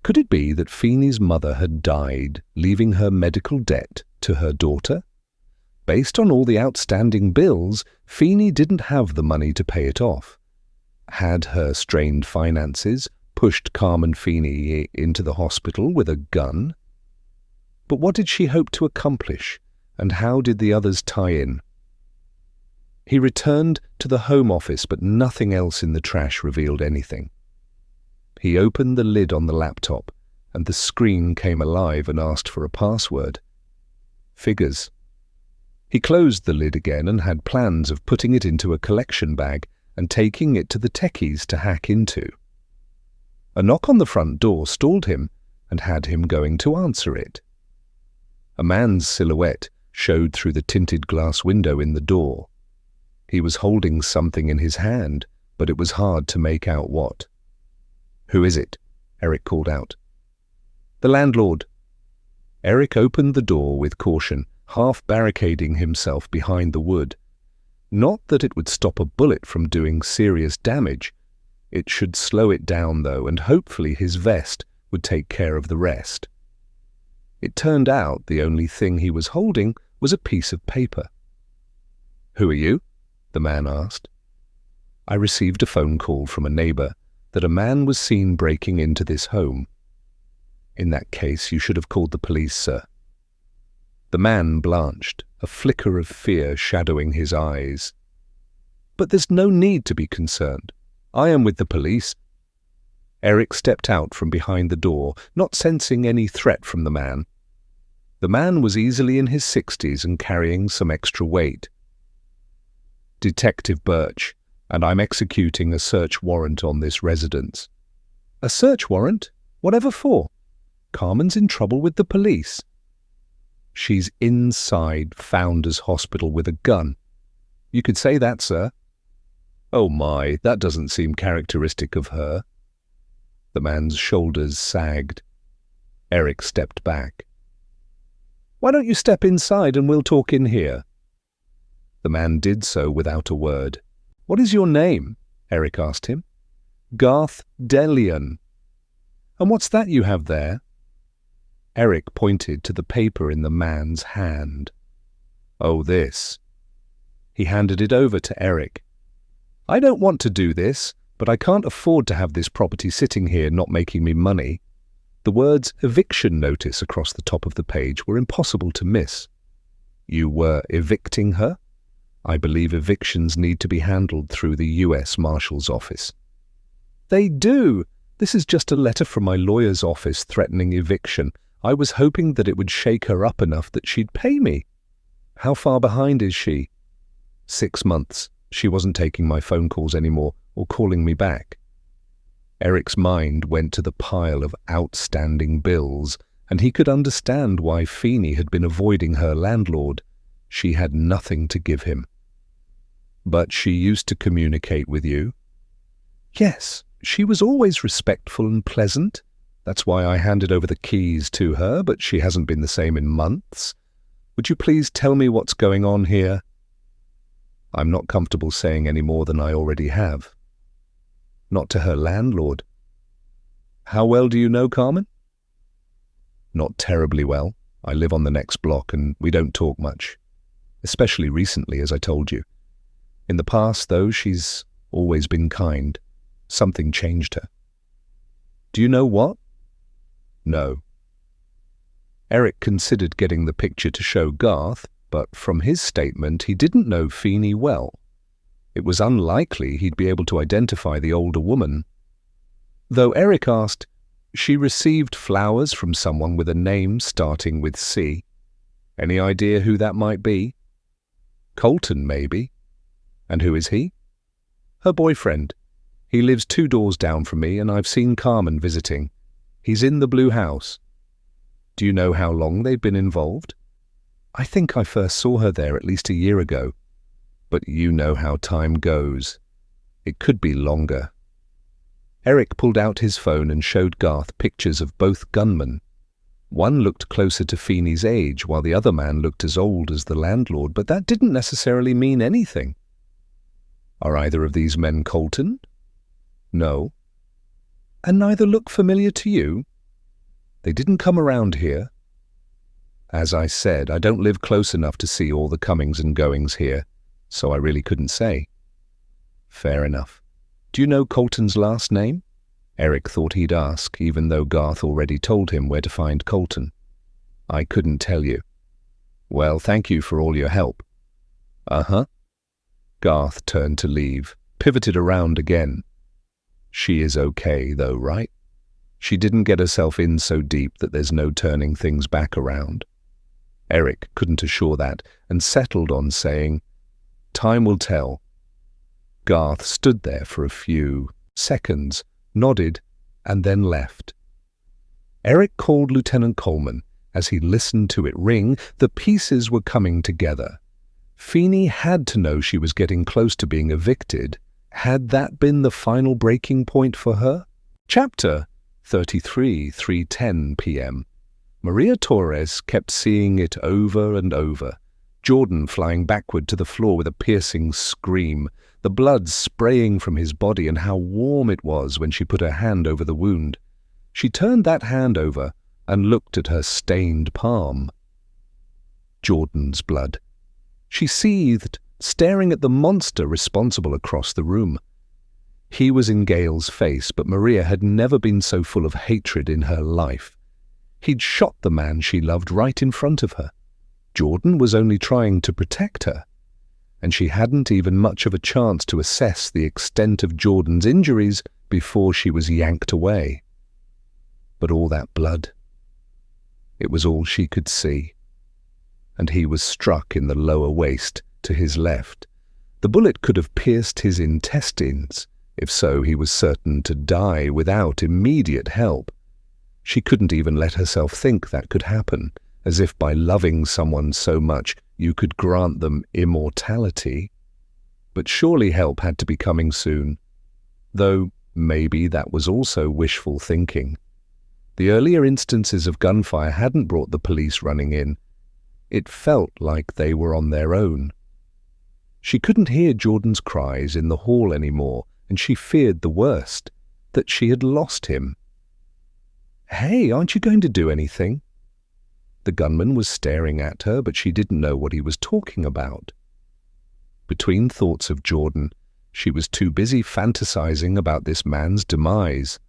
Could it be that Feeney's mother had died, leaving her medical debt to her daughter? Based on all the outstanding bills, Feeney didn't have the money to pay it off. Had her strained finances pushed Carmen Feeney into the hospital with a gun? But what did she hope to accomplish, and how did the others tie in? He returned to the home office, but nothing else in the trash revealed anything. He opened the lid on the laptop, and the screen came alive and asked for a password. Figures. He closed the lid again and had plans of putting it into a collection bag and taking it to the techies to hack into. A knock on the front door stalled him and had him going to answer it. A man's silhouette showed through the tinted glass window in the door. He was holding something in his hand, but it was hard to make out what. "Who is it?" Eric called out. "The landlord." Eric opened the door with caution, half barricading himself behind the wood. Not that it would stop a bullet from doing serious damage. It should slow it down, though, and hopefully his vest would take care of the rest. It turned out the only thing he was holding was a piece of paper. "Who are you?" the man asked. "I received a phone call from a neighbor that a man was seen breaking into this home." In that case, you should have called the police, sir. The man blanched, a flicker of fear shadowing his eyes. But there's no need to be concerned. I am with the police. Eric stepped out from behind the door, not sensing any threat from the man. The man was easily in his 60s and carrying some extra weight. Detective Birch, and I'm executing a search warrant on this residence. A search warrant? Whatever for? Carmen's in trouble with the police. She's inside Founders Hospital with a gun. You could say that, sir. Oh my, that doesn't seem characteristic of her. The man's shoulders sagged. Eric stepped back. Why don't you step inside and we'll talk in here? The man did so without a word. What is your name? Eric asked him. Garth Delian. And what's that you have there? Eric pointed to the paper in the man's hand. Oh, this. He handed it over to Eric. I don't want to do this, but I can't afford to have this property sitting here not making me money. The words eviction notice across the top of the page were impossible to miss. You were evicting her? I believe evictions need to be handled through the U.S. Marshal's office. They do. This is just a letter from my lawyer's office threatening eviction. I was hoping that it would shake her up enough that she'd pay me. How far behind is she? 6 months. She wasn't taking my phone calls anymore or calling me back. Eric's mind went to the pile of outstanding bills, and he could understand why Feeney had been avoiding her landlord. She had nothing to give him. But she used to communicate with you? Yes, she was always respectful and pleasant. That's why I handed over the keys to her, but she hasn't been the same in months. Would you please tell me what's going on here? I'm not comfortable saying any more than I already have. Not to her landlord. How well do you know Carmen? Not terribly well. I live on the next block and we don't talk much. Especially recently, as I told you. In the past, though, she's always been kind. Something changed her. Do you know what? No. Eric considered getting the picture to show Garth, but from his statement he didn't know Feeney well. It was unlikely he'd be able to identify the older woman. Though Eric asked, she received flowers from someone with a name starting with C. Any idea who that might be? Colton, maybe. And who is he? Her boyfriend. He lives 2 doors down from me and I've seen Carmen visiting. He's in the blue house. Do you know how long they've been involved? I think I first saw her there at least a year ago. But you know how time goes. It could be longer. Eric pulled out his phone and showed Garth pictures of both gunmen. One looked closer to Feeney's age, while the other man looked as old as the landlord, but that didn't necessarily mean anything. Are either of these men Colton? No. And neither look familiar to you? They didn't come around here. As I said, I don't live close enough to see all the comings and goings here, so I really couldn't say. Fair enough. Do you know Colton's last name? Eric thought he'd ask, even though Garth already told him where to find Colton. I couldn't tell you. Well, thank you for all your help. Uh-huh. Garth turned to leave, pivoted around again. She is okay, though, right? She didn't get herself in so deep that there's no turning things back around. Eric couldn't assure that, and settled on saying, Time will tell. Garth stood there for a few seconds, nodded, and then left. Eric called Lieutenant Coleman. As he listened to it ring, the pieces were coming together. Feeney had to know she was getting close to being evicted. Had that been the final breaking point for her? Chapter 33, 3:10 p.m. Maria Torres kept seeing it over and over. Jordan flying backward to the floor with a piercing scream, the blood spraying from his body, and how warm it was when she put her hand over the wound. She turned that hand over and looked at her stained palm. Jordan's blood. She seethed, staring at the monster responsible across the room. He was in Gail's face, but Maria had never been so full of hatred in her life. He'd shot the man she loved right in front of her. Jordan was only trying to protect her, and she hadn't even much of a chance to assess the extent of Jordan's injuries before she was yanked away. But all that blood, it was all she could see, and he was struck in the lower waist to his left. The bullet could have pierced his intestines. If so, he was certain to die without immediate help. She couldn't even let herself think that could happen, as if by loving someone so much you could grant them immortality. But surely help had to be coming soon, though maybe that was also wishful thinking. The earlier instances of gunfire hadn't brought the police running in. It felt like they were on their own. She couldn't hear Jordan's cries in the hall anymore, and she feared the worst, that she had lost him. "Hey, aren't you going to do anything?" The gunman was staring at her, but she didn't know what he was talking about. Between thoughts of Jordan, she was too busy fantasizing about this man's demise.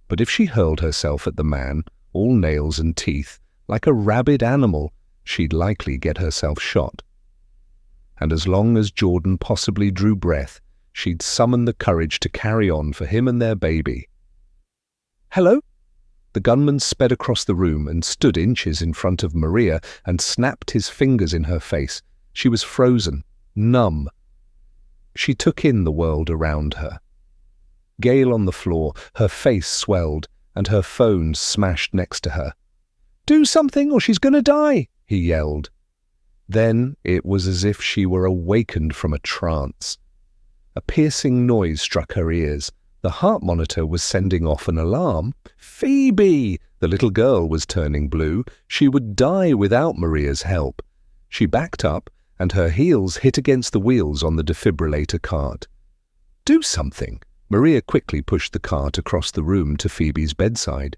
But if she hurled herself at the man, all nails and teeth, like a rabid animal, she'd likely get herself shot. And as long as Jordan possibly drew breath, she'd summon the courage to carry on for him and their baby. "Hello?" The gunman sped across the room and stood inches in front of Maria and snapped his fingers in her face. She was frozen, numb. She took in the world around her. Gail on the floor, her face swelled, and her phone smashed next to her. "Do something or she's going to die," he yelled. Then it was as if she were awakened from a trance. A piercing noise struck her ears. The heart monitor was sending off an alarm. Phoebe! The little girl was turning blue. She would die without Maria's help. She backed up, and her heels hit against the wheels on the defibrillator cart. "Do something!" Maria quickly pushed the cart across the room to Phoebe's bedside.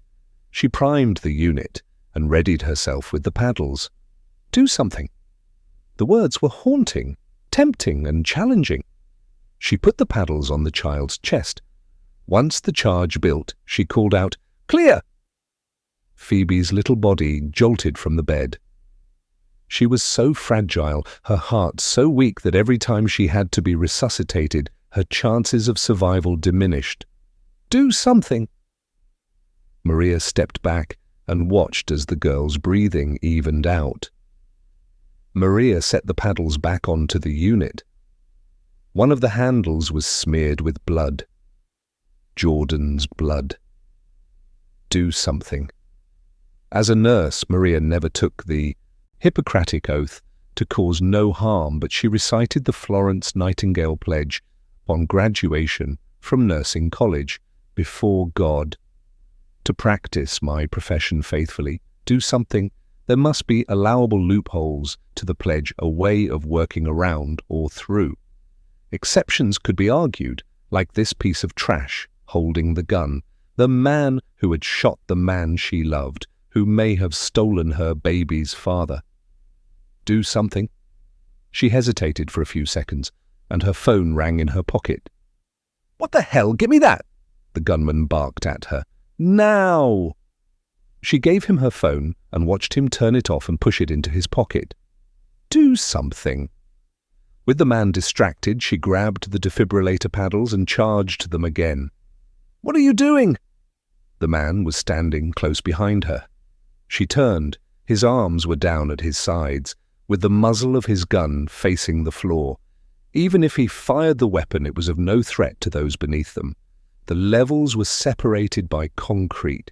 She primed the unit and readied herself with the paddles. "Do something!" The words were haunting, tempting, and challenging. She put the paddles on the child's chest. Once the charge built, she called out, "Clear!" Phoebe's little body jolted from the bed. She was so fragile, her heart so weak that every time she had to be resuscitated, her chances of survival diminished. "Do something!" Maria stepped back and watched as the girl's breathing evened out. Maria set the paddles back onto the unit. One of the handles was smeared with blood. Jordan's blood. Do something. As a nurse, Maria never took the Hippocratic oath to cause no harm, but she recited the Florence Nightingale Pledge upon graduation from nursing college before God. To practice my profession faithfully, do something, there must be allowable loopholes to the pledge, a way of working around or through. Exceptions could be argued, like this piece of trash holding the gun, the man who had shot the man she loved, who may have stolen her baby's father. Do something? She hesitated for a few seconds, and her phone rang in her pocket. "What the hell? Give me that!" the gunman barked at her. "Now!" She gave him her phone and watched him turn it off and push it into his pocket. "Do something!" With the man distracted, she grabbed the defibrillator paddles and charged them again. "What are you doing?" The man was standing close behind her. She turned. His arms were down at his sides, with the muzzle of his gun facing the floor. Even if he fired the weapon, it was of no threat to those beneath them. The levels were separated by concrete.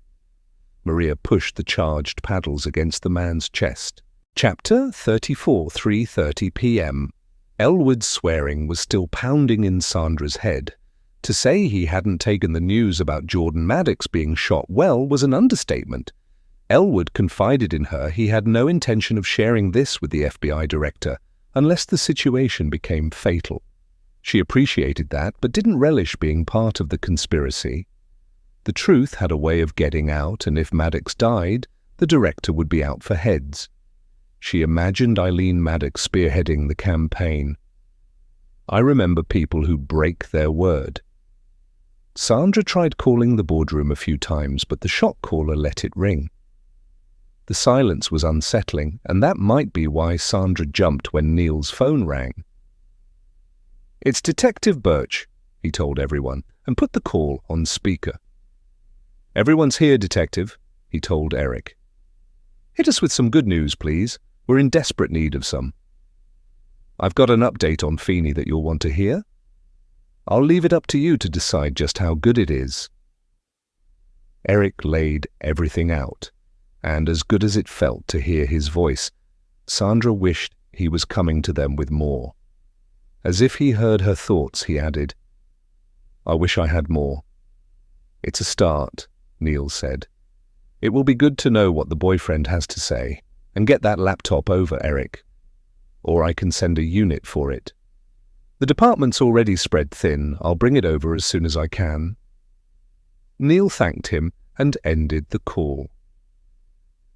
Maria pushed the charged paddles against the man's chest. Chapter 34, 3:30 p.m. Elwood's swearing was still pounding in Sandra's head. To say he hadn't taken the news about Jordan Maddox being shot well was an understatement. Elwood confided in her he had no intention of sharing this with the FBI director, unless the situation became fatal. She appreciated that, but didn't relish being part of the conspiracy. The truth had a way of getting out, and if Maddox died, the director would be out for heads. She imagined Eileen Maddox spearheading the campaign. I remember people who break their word. Sandra tried calling the boardroom a few times, but the shot caller let it ring. The silence was unsettling, and that might be why Sandra jumped when Neil's phone rang. "It's Detective Birch," he told everyone, and put the call on speaker. "Everyone's here, Detective," he told Eric. "Hit us with some good news, please. We're in desperate need of some." "I've got an update on Feeney that you'll want to hear. I'll leave it up to you to decide just how good it is." Eric laid everything out, and as good as it felt to hear his voice, Sandra wished he was coming to them with more. As if he heard her thoughts, he added, "I wish I had more." "It's a start," Neil said. "It will be good to know what the boyfriend has to say, and get that laptop over, Eric. Or I can send a unit for it. The department's already spread thin. I'll bring it over as soon as I can." Neil thanked him and ended the call.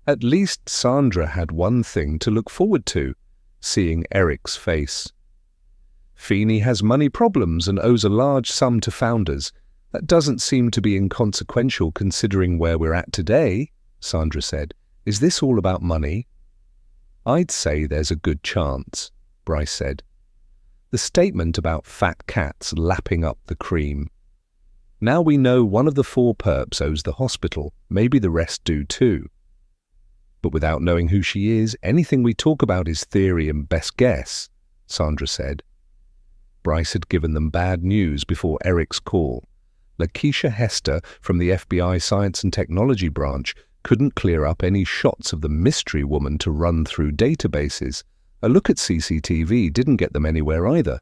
At least Sandra had one thing to look forward to, seeing Eric's face. Feeney has money problems and owes a large sum to founders. That doesn't seem to be inconsequential considering where we're at today, Sandra said. Is this all about money? I'd say there's a good chance, Bryce said. The statement about fat cats lapping up the cream. Now we know one of the 4 perps owes the hospital, maybe the rest do too. But without knowing who she is, anything we talk about is theory and best guess, Sandra said. Bryce had given them bad news before Eric's call. Lakeisha Hester from the FBI Science and Technology branch couldn't clear up any shots of the mystery woman to run through databases. A look at CCTV didn't get them anywhere either.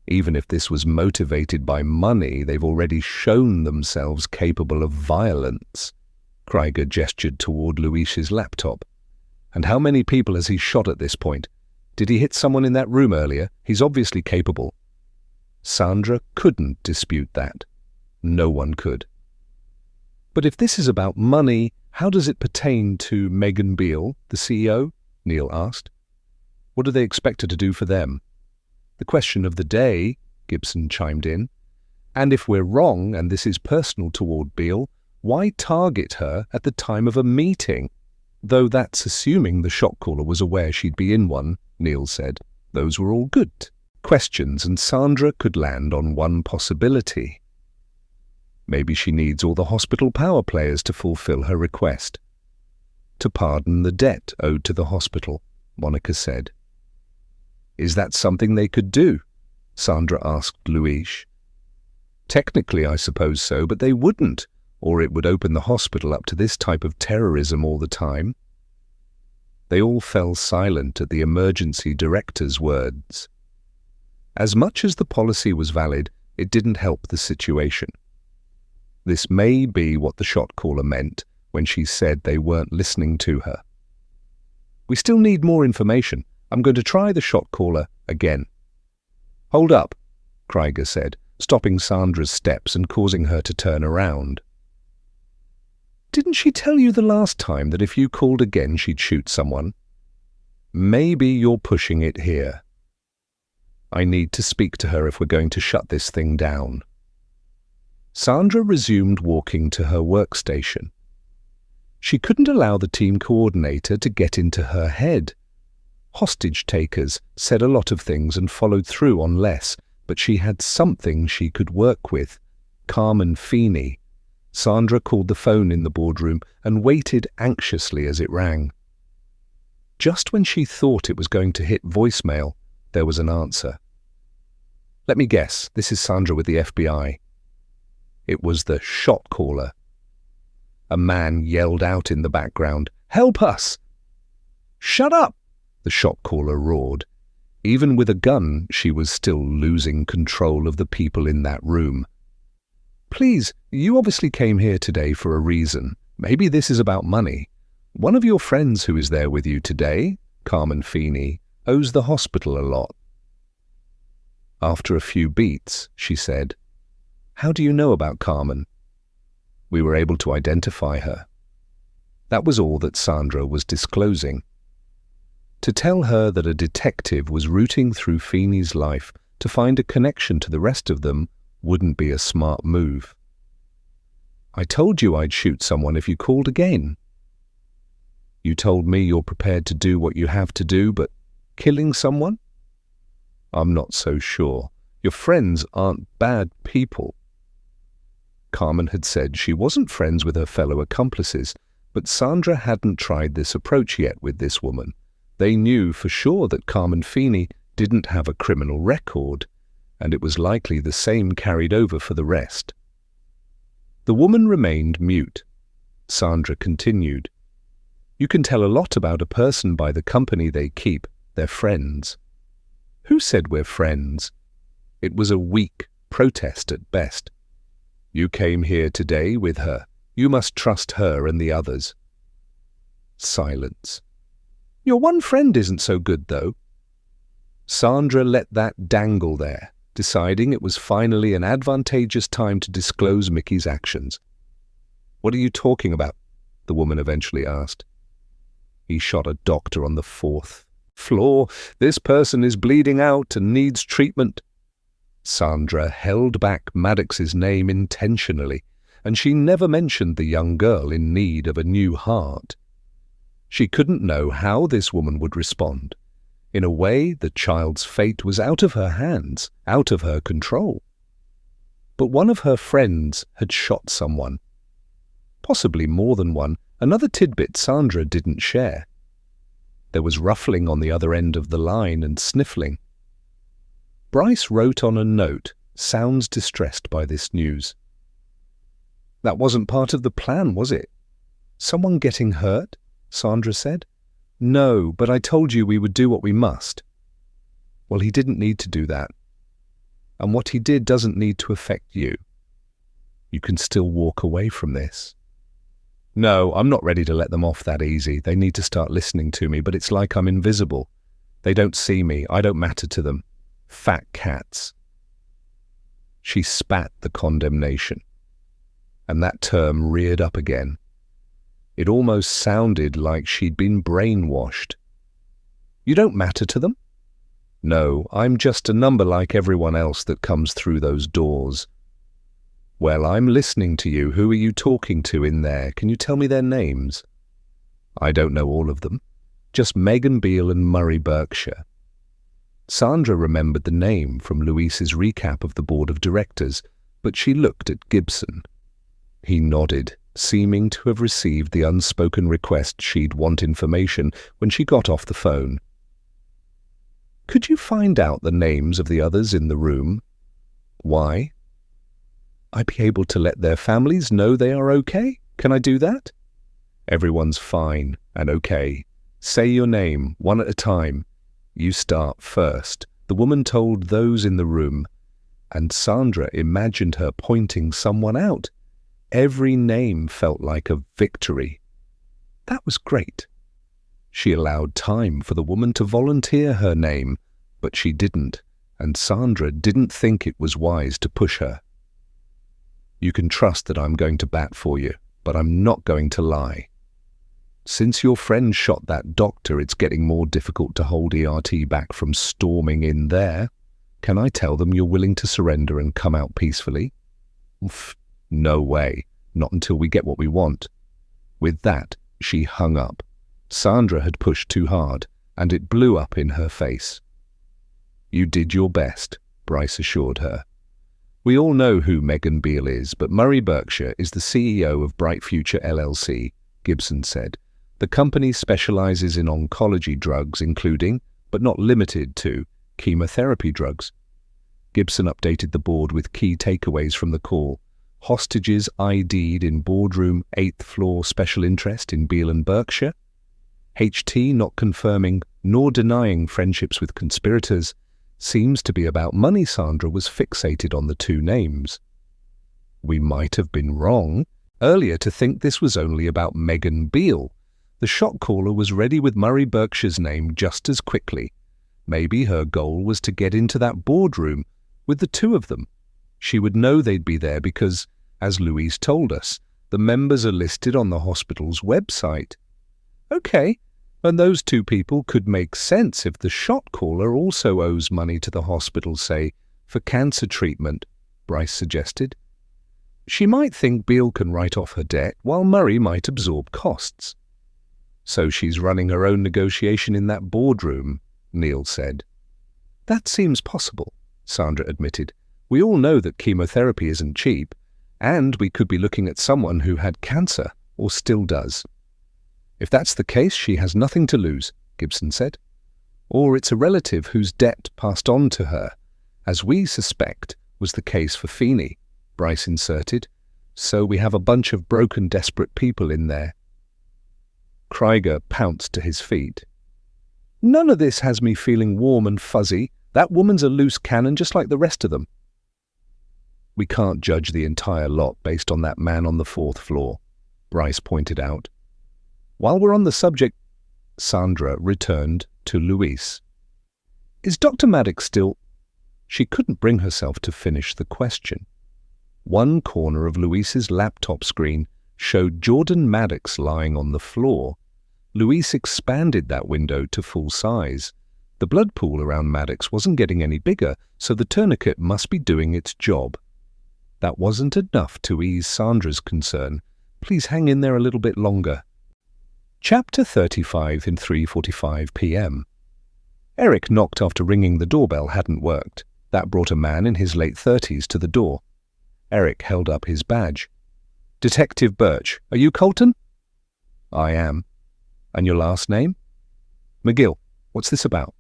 Even if this was motivated by money, they've already shown themselves capable of violence. Krieger gestured toward Luis's laptop. And how many people has he shot at this point? Did he hit someone in that room earlier? He's obviously capable. Sandra couldn't dispute that. No one could. But if this is about money, how does it pertain to Megan Beale, the CEO? Neil asked. What do they expect her to do for them? The question of the day, Gibson chimed in. And if we're wrong and this is personal toward Beale, why target her at the time of a meeting? Though that's assuming the shot caller was aware she'd be in one, Neil said. Those were all good questions, and Sandra could land on one possibility. Maybe she needs all the hospital power players to fulfill her request. To pardon the debt owed to the hospital, Monica said. Is that something they could do? Sandra asked Luis. Technically, I suppose so, but they wouldn't, or it would open the hospital up to this type of terrorism all the time. They all fell silent at the emergency director's words. As much as the policy was valid, it didn't help the situation. This may be what the shot caller meant when she said they weren't listening to her. We still need more information. I'm going to try the shot caller again. Hold up, Krieger said, stopping Sandra's steps and causing her to turn around. Didn't she tell you the last time that if you called again she'd shoot someone? Maybe you're pushing it here. I need to speak to her if we're going to shut this thing down. Sandra resumed walking to her workstation. She couldn't allow the team coordinator to get into her head. Hostage takers said a lot of things and followed through on less, but she had something she could work with. Carmen Feeney. Sandra called the phone in the boardroom and waited anxiously as it rang. Just when she thought it was going to hit voicemail, there was an answer. Let me guess, this is Sandra with the FBI. It was the shot caller. A man yelled out in the background, "Help us!" "Shut up!" the shot caller roared. Even with a gun, she was still losing control of the people in that room. Please, you obviously came here today for a reason. Maybe this is about money. One of your friends who is there with you today, Carmen Feeney, owes the hospital a lot. After a few beats, she said, How do you know about Carmen? We were able to identify her. That was all that Sandra was disclosing. To tell her that a detective was rooting through Feeney's life to find a connection to the rest of them wouldn't be a smart move. I told you I'd shoot someone if you called again. You told me you're prepared to do what you have to do, but killing someone? I'm not so sure. Your friends aren't bad people. Carmen had said she wasn't friends with her fellow accomplices, but Sandra hadn't tried this approach yet with this woman. They knew for sure that Carmen Feeney didn't have a criminal record, and it was likely the same carried over for the rest. The woman remained mute. Sandra continued. You can tell a lot about a person by the company they keep, their friends. Who said we're friends? It was a weak protest at best. You came here today with her. You must trust her and the others. Silence. Your one friend isn't so good, though. Sandra let that dangle there, deciding it was finally an advantageous time to disclose Mickey's actions. What are you talking about? The woman eventually asked. He shot a doctor on the 4th floor. This person is bleeding out and needs treatment. Sandra held back Maddox's name intentionally, and she never mentioned the young girl in need of a new heart. She couldn't know how this woman would respond. In a way, the child's fate was out of her hands, out of her control. But one of her friends had shot someone. Possibly more than one, another tidbit Sandra didn't share. There was ruffling on the other end of the line and sniffling. Bryce wrote on a note, sounds distressed by this news. That wasn't part of the plan, was it? Someone getting hurt? Sandra said. No, but I told you we would do what we must. Well, he didn't need to do that. And what he did doesn't need to affect you. You can still walk away from this. No, I'm not ready to let them off that easy. They need to start listening to me, but it's like I'm invisible. They don't see me. I don't matter to them. Fat cats. She spat the condemnation, and that term reared up again. It almost sounded like she'd been brainwashed. You don't matter to them? No, I'm just a number like everyone else that comes through those doors. Well, I'm listening to you. Who are you talking to in there? Can you tell me their names? I don't know all of them. Just Megan Beale and Murray Berkshire. Sandra remembered the name from Luis's recap of the board of directors, but she looked at Gibson. He nodded, seeming to have received the unspoken request she'd want information when she got off the phone. Could you find out the names of the others in the room? Why? I'd be able to let their families know they are okay. Can I do that? Everyone's fine and okay. Say your name, one at a time. You start first, the woman told those in the room, and Sandra imagined her pointing someone out. Every name felt like a victory. That was great. She allowed time for the woman to volunteer her name, but she didn't, and Sandra didn't think it was wise to push her. You can trust that I'm going to bat for you, but I'm not going to lie. Since your friend shot that doctor, it's getting more difficult to hold ERT back from storming in there. Can I tell them you're willing to surrender and come out peacefully? No way. Not until we get what we want. With that, she hung up. Sandra had pushed too hard, and it blew up in her face. You did your best, Bryce assured her. We all know who Megan Beale is, but Murray Berkshire is the CEO of Bright Future LLC, Gibson said. The company specializes in oncology drugs, including, but not limited to, chemotherapy drugs. Gibson updated the board with key takeaways from the call. Hostages ID'd in boardroom 8th floor special interest in Beale and Berkshire. HT not confirming nor denying friendships with conspirators. Seems to be about money. Sandra was fixated on the two names. We might have been wrong earlier to think this was only about Megan Beale. The shot caller was ready with Murray Berkshire's name just as quickly. Maybe her goal was to get into that boardroom with the two of them. She would know they'd be there because, as Louise told us, the members are listed on the hospital's website. Okay, and those two people could make sense if the shot caller also owes money to the hospital, say, for cancer treatment, Bryce suggested. She might think Beale can write off her debt, while Murray might absorb costs. So she's running her own negotiation in that boardroom, Neil said. That seems possible, Sandra admitted. We all know that chemotherapy isn't cheap, and we could be looking at someone who had cancer, or still does. If that's the case, she has nothing to lose, Gibson said. Or it's a relative whose debt passed on to her, as we suspect was the case for Feeney, Bryce inserted. So we have a bunch of broken, desperate people in there. Krieger pounced to his feet. None of this has me feeling warm and fuzzy. That woman's a loose cannon just like the rest of them. We can't judge the entire lot based on that man on the 4th floor, Bryce pointed out. While we're on the subject, Sandra returned to Louise. Is Dr. Maddox still... She couldn't bring herself to finish the question. One corner of Louise's laptop screen showed Jordan Maddox lying on the floor. Louise expanded that window to full size. The blood pool around Maddox wasn't getting any bigger, so the tourniquet must be doing its job. That wasn't enough to ease Sandra's concern. Please hang in there a little bit longer. Chapter 35 in 3:45 p.m. Eric knocked after ringing the doorbell hadn't worked. That brought a man in his late 30s to the door. Eric held up his badge. Detective Birch, are you Colton? I am. And your last name? McGill. What's this about?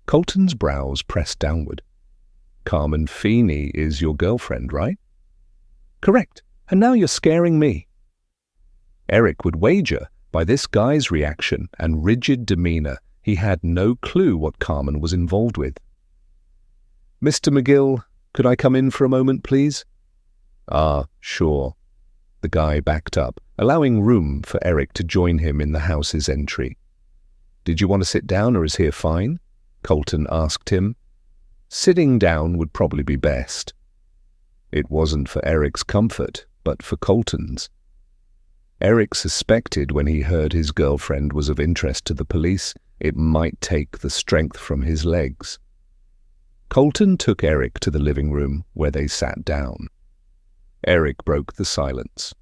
Colton's brows pressed downward. Carmen Feeney is your girlfriend, right? Correct. And now you're scaring me. Eric would wager, by this guy's reaction and rigid demeanor, he had no clue what Carmen was involved with. Mr. McGill, could I come in for a moment, please? Ah, sure. The guy backed up, allowing room for Eric to join him in the house's entry. Did you want to sit down or is here fine? Colton asked him. Sitting down would probably be best. It wasn't for Eric's comfort, but for Colton's. Eric suspected when he heard his girlfriend was of interest to the police, it might take the strength from his legs. Colton took Eric to the living room, where they sat down. Eric broke the silence.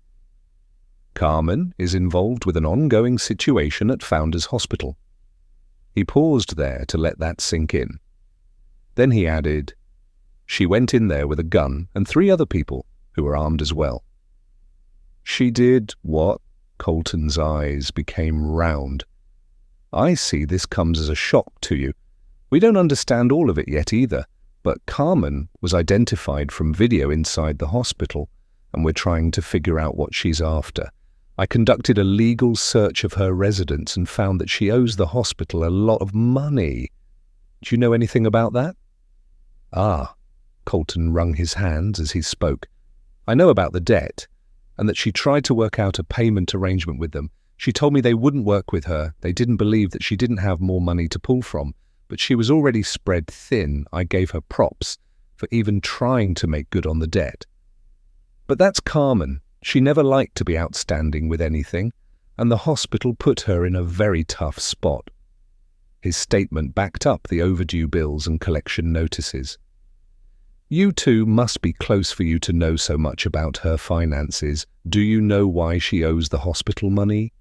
Carmen is involved with an ongoing situation at Founders Hospital. He paused there to let that sink in. Then he added, she went in there with a gun and 3 other people who were armed as well. She did what? Colton's eyes became round. I see this comes as a shock to you. We don't understand all of it yet either, but Carmen was identified from video inside the hospital, and we're trying to figure out what she's after. I conducted a legal search of her residence and found that she owes the hospital a lot of money. Do you know anything about that? Ah, Colton wrung his hands as he spoke. I know about the debt, and that she tried to work out a payment arrangement with them. She told me they wouldn't work with her. They didn't believe that she didn't have more money to pull from, but she was already spread thin. I gave her props for even trying to make good on the debt. But that's Carmen. She never liked to be outstanding with anything, and the hospital put her in a very tough spot. His statement backed up the overdue bills and collection notices. You two must be close for you to know so much about her finances. Do you know why she owes the hospital money?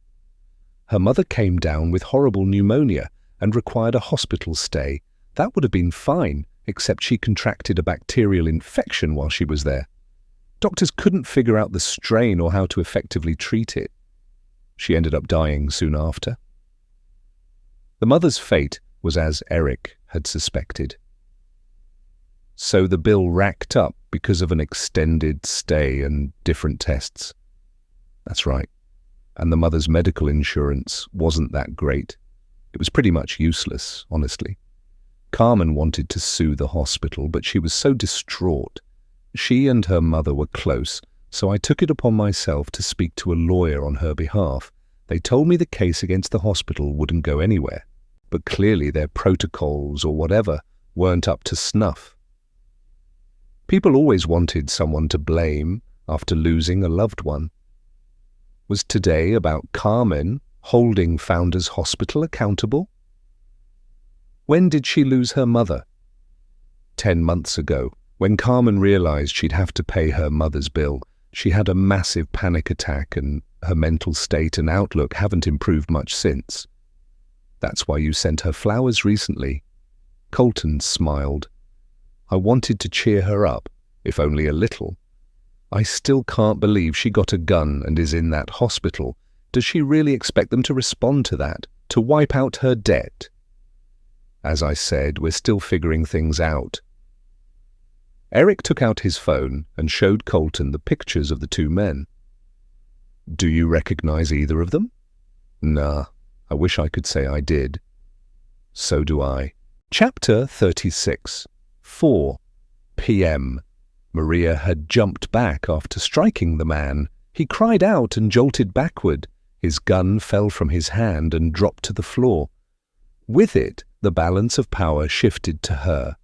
Her mother came down with horrible pneumonia and required a hospital stay. That would have been fine, except she contracted a bacterial infection while she was there. Doctors couldn't figure out the strain or how to effectively treat it. She ended up dying soon after. The mother's fate was as Eric had suspected. So the bill racked up because of an extended stay and different tests. That's right. And the mother's medical insurance wasn't that great. It was pretty much useless, honestly. Carmen wanted to sue the hospital, but she was so distraught. She and her mother were close, so I took it upon myself to speak to a lawyer on her behalf. They told me the case against the hospital wouldn't go anywhere, but clearly their protocols or whatever weren't up to snuff. People always wanted someone to blame after losing a loved one. Was today about Carmen holding Founders Hospital accountable? When did she lose her mother? 10 months ago, when Carmen realized she'd have to pay her mother's bill. She had a massive panic attack and her mental state and outlook haven't improved much since. That's why you sent her flowers recently. Colton smiled. I wanted to cheer her up, if only a little. I still can't believe she got a gun and is in that hospital. Does she really expect them to respond to that, to wipe out her debt? As I said, we're still figuring things out. Eric took out his phone and showed Colton the pictures of the two men. Do you recognize either of them? Nah, I wish I could say I did. So do I. Chapter 36. 4 p.m. Maria had jumped back after striking the man. He cried out and jolted backward. His gun fell from his hand and dropped to the floor. With it, the balance of power shifted to her.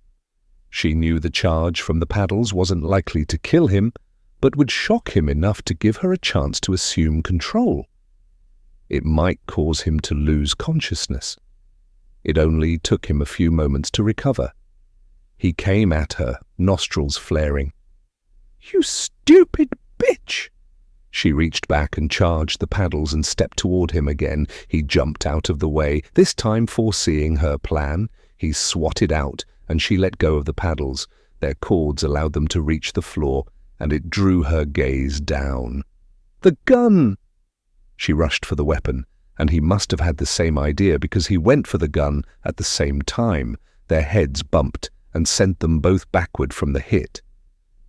She knew the charge from the paddles wasn't likely to kill him, but would shock him enough to give her a chance to assume control. It might cause him to lose consciousness. It only took him a few moments to recover. He came at her, nostrils flaring. "You stupid bitch!" She reached back and charged the paddles and stepped toward him again. He jumped out of the way, this time foreseeing her plan. He swatted out, and she let go of the paddles. Their cords allowed them to reach the floor, and it drew her gaze down. The gun! She rushed for the weapon, and he must have had the same idea because he went for the gun at the same time. Their heads bumped and sent them both backward from the hit.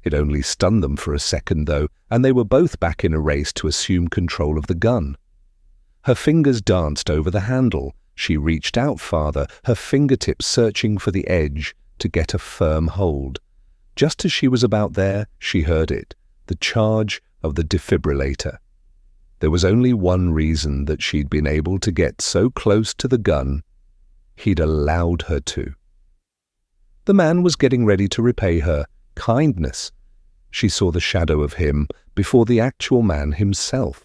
It only stunned them for a second, though, and they were both back in a race to assume control of the gun. Her fingers danced over the handle. She reached out farther, her fingertips searching for the edge to get a firm hold. Just as she was about there, she heard it, the charge of the defibrillator. There was only one reason that she'd been able to get so close to the gun. He'd allowed her to. The man was getting ready to repay her kindness. She saw the shadow of him before the actual man himself.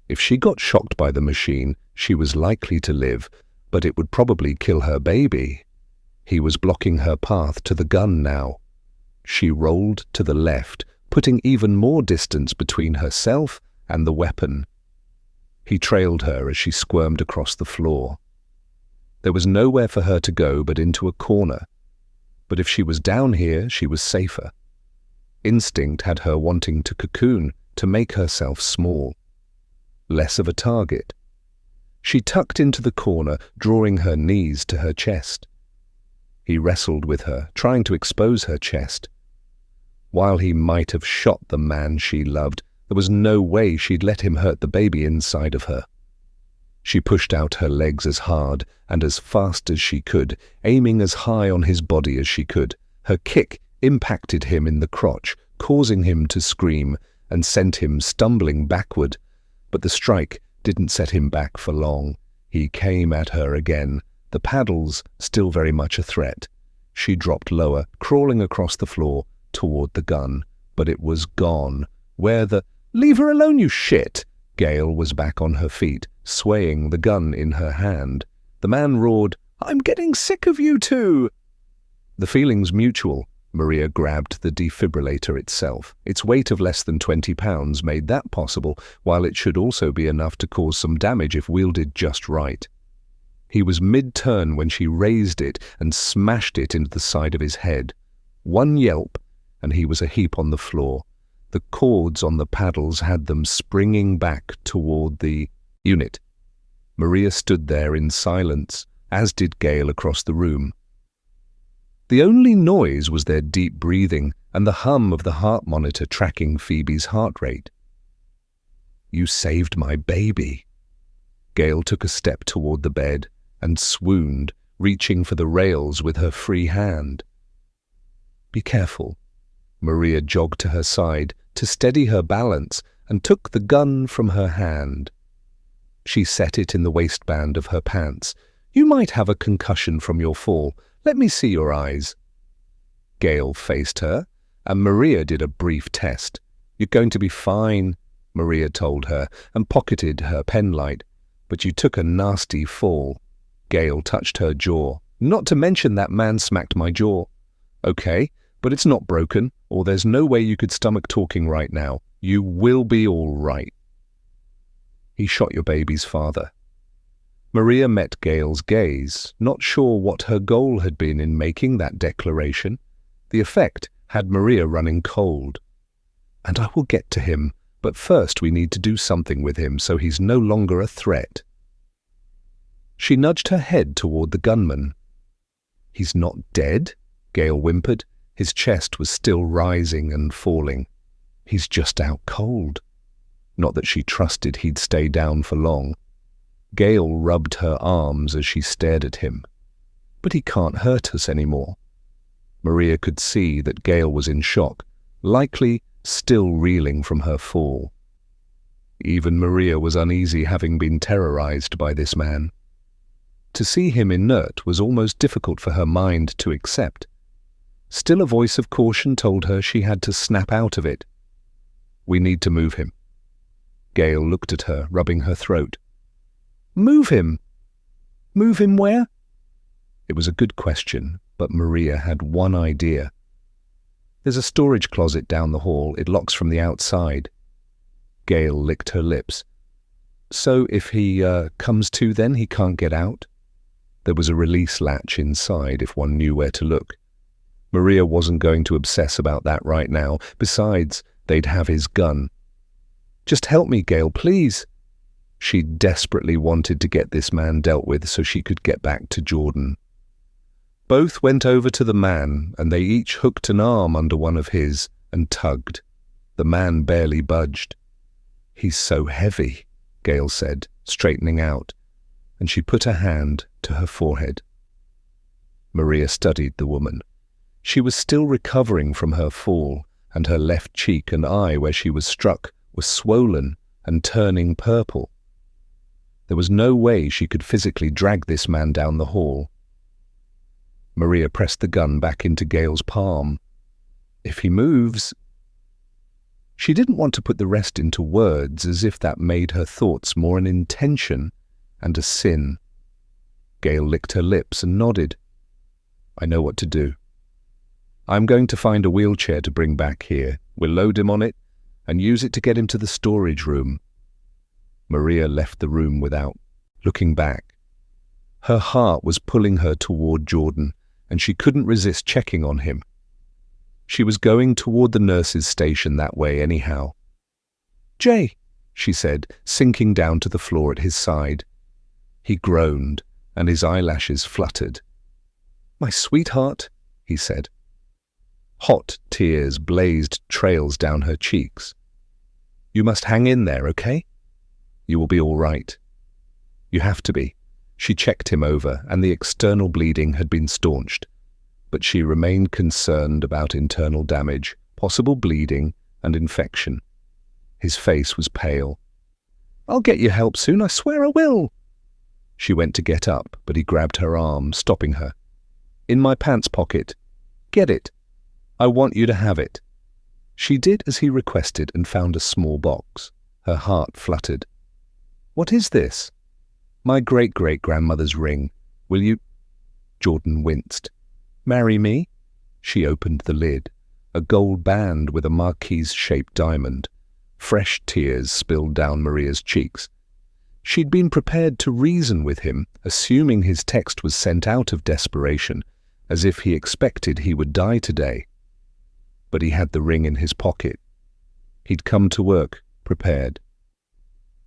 If she got shocked by the machine, she was likely to live, but it would probably kill her baby. He was blocking her path to the gun now. She rolled to the left, putting even more distance between herself and the weapon. He trailed her as she squirmed across the floor. There was nowhere for her to go but into a corner. But if she was down here, she was safer. Instinct had her wanting to cocoon, to make herself small. Less of a target. She tucked into the corner, drawing her knees to her chest. He wrestled with her, trying to expose her chest. While he might have shot the man she loved, there was no way she'd let him hurt the baby inside of her. She pushed out her legs as hard and as fast as she could, aiming as high on his body as she could. Her kick impacted him in the crotch, causing him to scream, and sent him stumbling backward. But the strike didn't set him back for long. He came at her again, the paddles still very much a threat. She dropped lower, crawling across the floor toward the gun, but it was gone. Where the— "Leave her alone, you shit!" Gail was back on her feet, swaying the gun in her hand. The man roared, "I'm getting sick of you two!" The feeling's mutual. Maria grabbed the defibrillator itself. Its weight of less than 20 pounds made that possible, while it should also be enough to cause some damage if wielded just right. He was mid-turn when she raised it and smashed it into the side of his head. One yelp, and he was a heap on the floor. The cords on the paddles had them springing back toward the unit. Maria stood there in silence, as did Gail across the room. The only noise was their deep breathing and the hum of the heart monitor tracking Phoebe's heart rate. "You saved my baby." Gail took a step toward the bed and swooned, reaching for the rails with her free hand. "Be careful." Maria jogged to her side to steady her balance and took the gun from her hand. She set it in the waistband of her pants. "You might have a concussion from your fall. Let me see your eyes." Gail faced her, and Maria did a brief test. "You're going to be fine," Maria told her, and pocketed her penlight. "But you took a nasty fall." Gail touched her jaw. "Not to mention that man smacked my jaw." "Okay, but it's not broken. or there's no way you could stomach talking right now. You will be all right. He shot your baby's father. Maria met Gail's gaze, not sure what her goal had been in making that declaration. The effect had Maria running cold. And I will get to him, but first we need to do something with him so he's no longer a threat. She nudged her head toward the gunman. He's not dead, Gail whimpered. His chest was still rising and falling. He's just out cold. Not that she trusted he'd stay down for long. Gail rubbed her arms as she stared at him. But he can't hurt us anymore. Maria could see that Gail was in shock, likely still reeling from her fall. Even Maria was uneasy, having been terrorized by this man. To see him inert was almost difficult for her mind to accept. Still, a voice of caution told her she had to snap out of it. We need to move him. Gail looked at her, rubbing her throat. Move him? Move him where? It was a good question, but Maria had one idea. There's a storage closet down the hall. It locks from the outside. Gail licked her lips. So if he comes to, then he can't get out? There was a release latch inside if one knew where to look. Maria wasn't going to obsess about that right now. Besides, they'd have his gun. Just help me, Gail, please. She desperately wanted to get this man dealt with so she could get back to Jordan. Both went over to the man, and they each hooked an arm under one of his and tugged. The man barely budged. He's so heavy, Gail said, straightening out, and she put a hand to her forehead. Maria studied the woman. She was still recovering from her fall, and her left cheek and eye where she was struck were swollen and turning purple. There was no way she could physically drag this man down the hall. Maria pressed the gun back into Gail's palm. If he moves... She didn't want to put the rest into words, as if that made her thoughts more an intention and a sin. Gail licked her lips and nodded. I know what to do. I'm going to find a wheelchair to bring back here. We'll load him on it and use it to get him to the storage room. Maria left the room without looking back. Her heart was pulling her toward Jordan, and she couldn't resist checking on him. She was going toward the nurse's station that way anyhow. Jay, she said, sinking down to the floor at his side. He groaned, and his eyelashes fluttered. My sweetheart, he said. Hot tears blazed trails down her cheeks. You must hang in there, okay? You will be all right. You have to be. She checked him over, and the external bleeding had been staunched. But she remained concerned about internal damage, possible bleeding, and infection. His face was pale. I'll get you help soon, I swear I will. She went to get up, but he grabbed her arm, stopping her. In my pants pocket. Get it. I want you to have it. She did as he requested and found a small box. Her heart fluttered. What is this? My great-great-grandmother's ring. Will you... Jordan winced. Marry me? She opened the lid. A gold band with a marquise-shaped diamond. Fresh tears spilled down Maria's cheeks. She'd been prepared to reason with him, assuming his text was sent out of desperation, as if he expected he would die today. But he had the ring in his pocket. He'd come to work, prepared.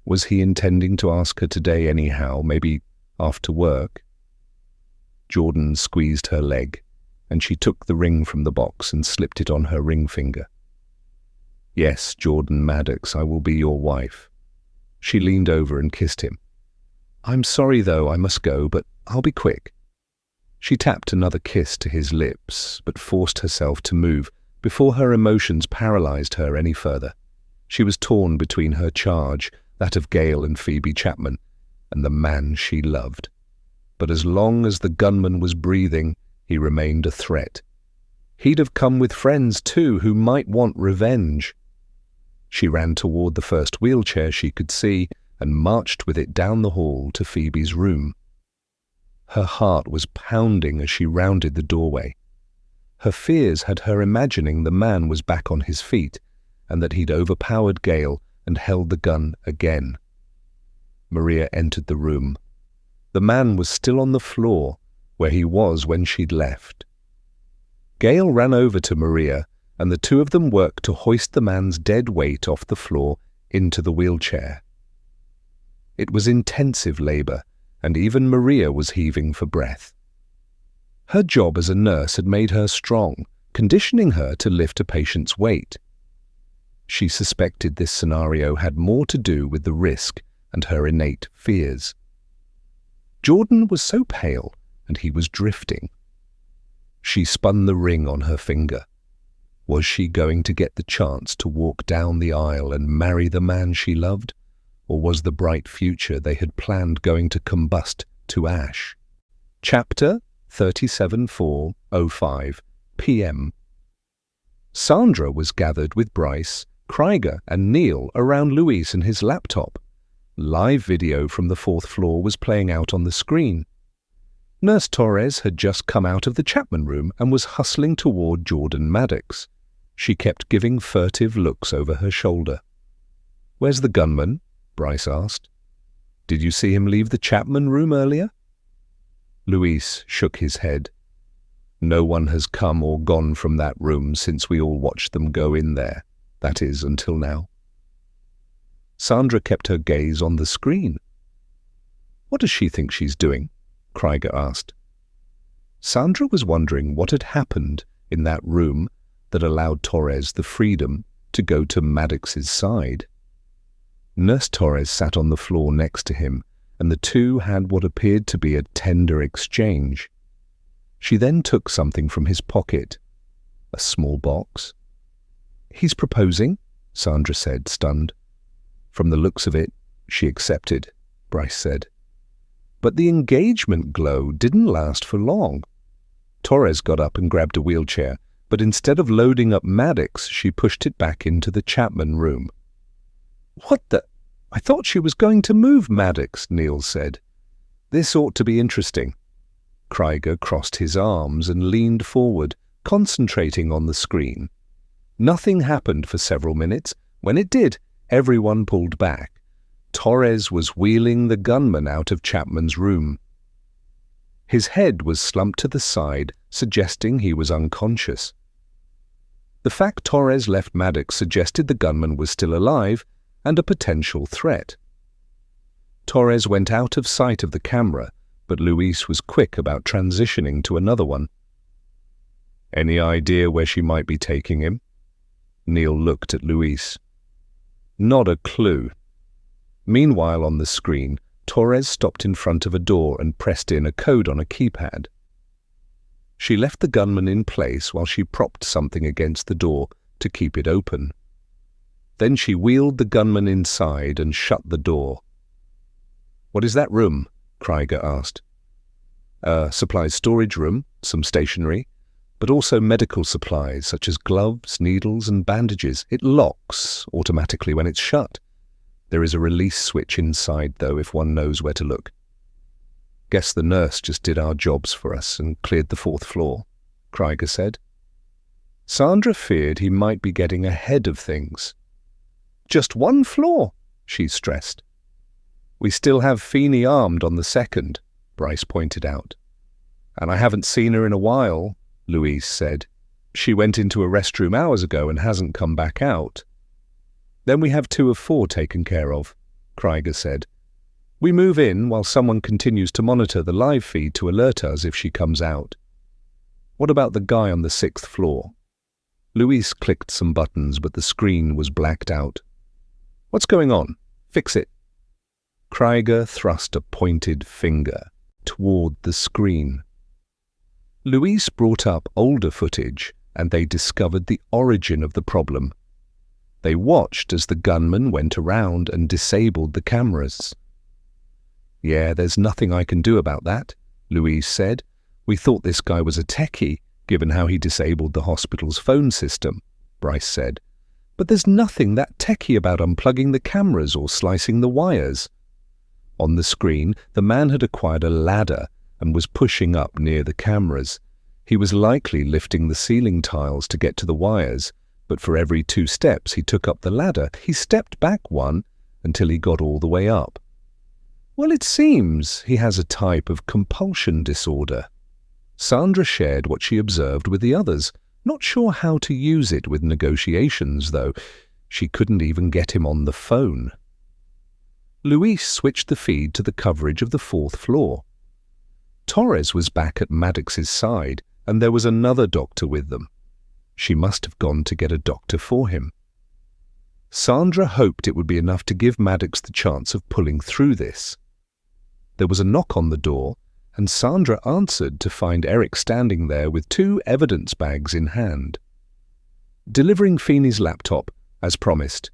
Was he intending to ask her today anyhow, maybe after work? Jordan squeezed her leg, and she took the ring from the box and slipped it on her ring finger. Yes, Jordan Maddox, I will be your wife. She leaned over and kissed him. I'm sorry, though, I must go, but I'll be quick. She tapped another kiss to his lips, but forced herself to move before her emotions paralyzed her any further. She was torn between her charge, that of Gail and Phoebe Chapman, and the man she loved. But as long as the gunman was breathing, he remained a threat. He'd have come with friends, too, who might want revenge. She ran toward the first wheelchair she could see and marched with it down the hall to Phoebe's room. Her heart was pounding as she rounded the doorway. Her fears had her imagining the man was back on his feet and that he'd overpowered Gale and held the gun again. Maria entered the room. The man was still on the floor, where he was when she'd left. Gale ran over to Maria, and the two of them worked to hoist the man's dead weight off the floor into the wheelchair. It was intensive labor, and even Maria was heaving for breath. Her job as a nurse had made her strong, conditioning her to lift a patient's weight. She suspected this scenario had more to do with the risk and her innate fears. Jordan was so pale, and he was drifting. She spun the ring on her finger. Was she going to get the chance to walk down the aisle and marry the man she loved, or was the bright future they had planned going to combust to ash? Chapter 37:04:05 p.m. Sandra was gathered with Bryce, Krieger and Neil around Luis and his laptop. Live video from the 4th floor was playing out on the screen. Nurse Torres had just come out of the Chapman room and was hustling toward Jordan Maddox. She kept giving furtive looks over her shoulder. "Where's the gunman?" Bryce asked. "Did you see him leave the Chapman room earlier?" Luis shook his head. "No one has come or gone from that room since we all watched them go in there. That is, until now." Sandra kept her gaze on the screen. "What does she think she's doing?" Krieger asked. Sandra was wondering what had happened in that room that allowed Torres the freedom to go to Maddox's side. Nurse Torres sat on the floor next to him, and the two had what appeared to be a tender exchange. She then took something from his pocket. A small box. "He's proposing," Sandra said, stunned. "From the looks of it, she accepted," Bryce said. But the engagement glow didn't last for long. Torres got up and grabbed a wheelchair, but instead of loading up Maddox, she pushed it back into the Chapman room. "What the? I thought she was going to move Maddox," Neil said. "This ought to be interesting." Krieger crossed his arms and leaned forward, concentrating on the screen. Nothing happened for several minutes. When it did, everyone pulled back. Torres was wheeling the gunman out of Chapman's room. His head was slumped to the side, suggesting he was unconscious. The fact Torres left Maddox suggested the gunman was still alive and a potential threat. Torres went out of sight of the camera, but Luis was quick about transitioning to another one. "Any idea where she might be taking him?" Neil looked at Luis. "Not a clue." Meanwhile, on the screen, Torres stopped in front of a door and pressed in a code on a keypad. She left the gunman in place while she propped something against the door to keep it open. Then she wheeled the gunman inside and shut the door. "What is that room?" Krieger asked. "A supplies storage room, some stationery, but also medical supplies such as gloves, needles and bandages. It locks automatically when it's shut. There is a release switch inside, though, if one knows where to look. Guess the nurse just did our jobs for us and cleared the 4th floor," Krieger said. Sandra feared he might be getting ahead of things. "Just 1 floor," she stressed. "We still have Feeney armed on the 2nd, Bryce pointed out. "And I haven't seen her in a while," Luis said. "She went into a restroom hours ago and hasn't come back out." "Then we have 2 of 4 taken care of," Krieger said. "We move in while someone continues to monitor the live feed to alert us if she comes out." "What about the guy on the 6th floor?" Luis clicked some buttons, but the screen was blacked out. "What's going on? Fix it." Krieger thrust a pointed finger toward the screen. Luis brought up older footage, and they discovered the origin of the problem. They watched as the gunman went around and disabled the cameras. "Yeah, there's nothing I can do about that," Luis said. "We thought this guy was a techie, given how he disabled the hospital's phone system," Bryce said. "But there's nothing that techie about unplugging the cameras or slicing the wires." On the screen, the man had acquired a ladder and was pushing up near the cameras. He was likely lifting the ceiling tiles to get to the wires, but for every 2 steps he took up the ladder, he stepped back 1 until he got all the way up. Well, it seems he has a type of compulsion disorder. Sandra shared what she observed with the others, not sure how to use it with negotiations, though. She couldn't even get him on the phone. Luis switched the feed to the coverage of the 4th floor. Torres was back at Maddox's side, and there was another doctor with them. She must have gone to get a doctor for him. Sandra hoped it would be enough to give Maddox the chance of pulling through this. There was a knock on the door, and Sandra answered to find Eric standing there with 2 evidence bags in hand. Delivering Feeney's laptop, as promised.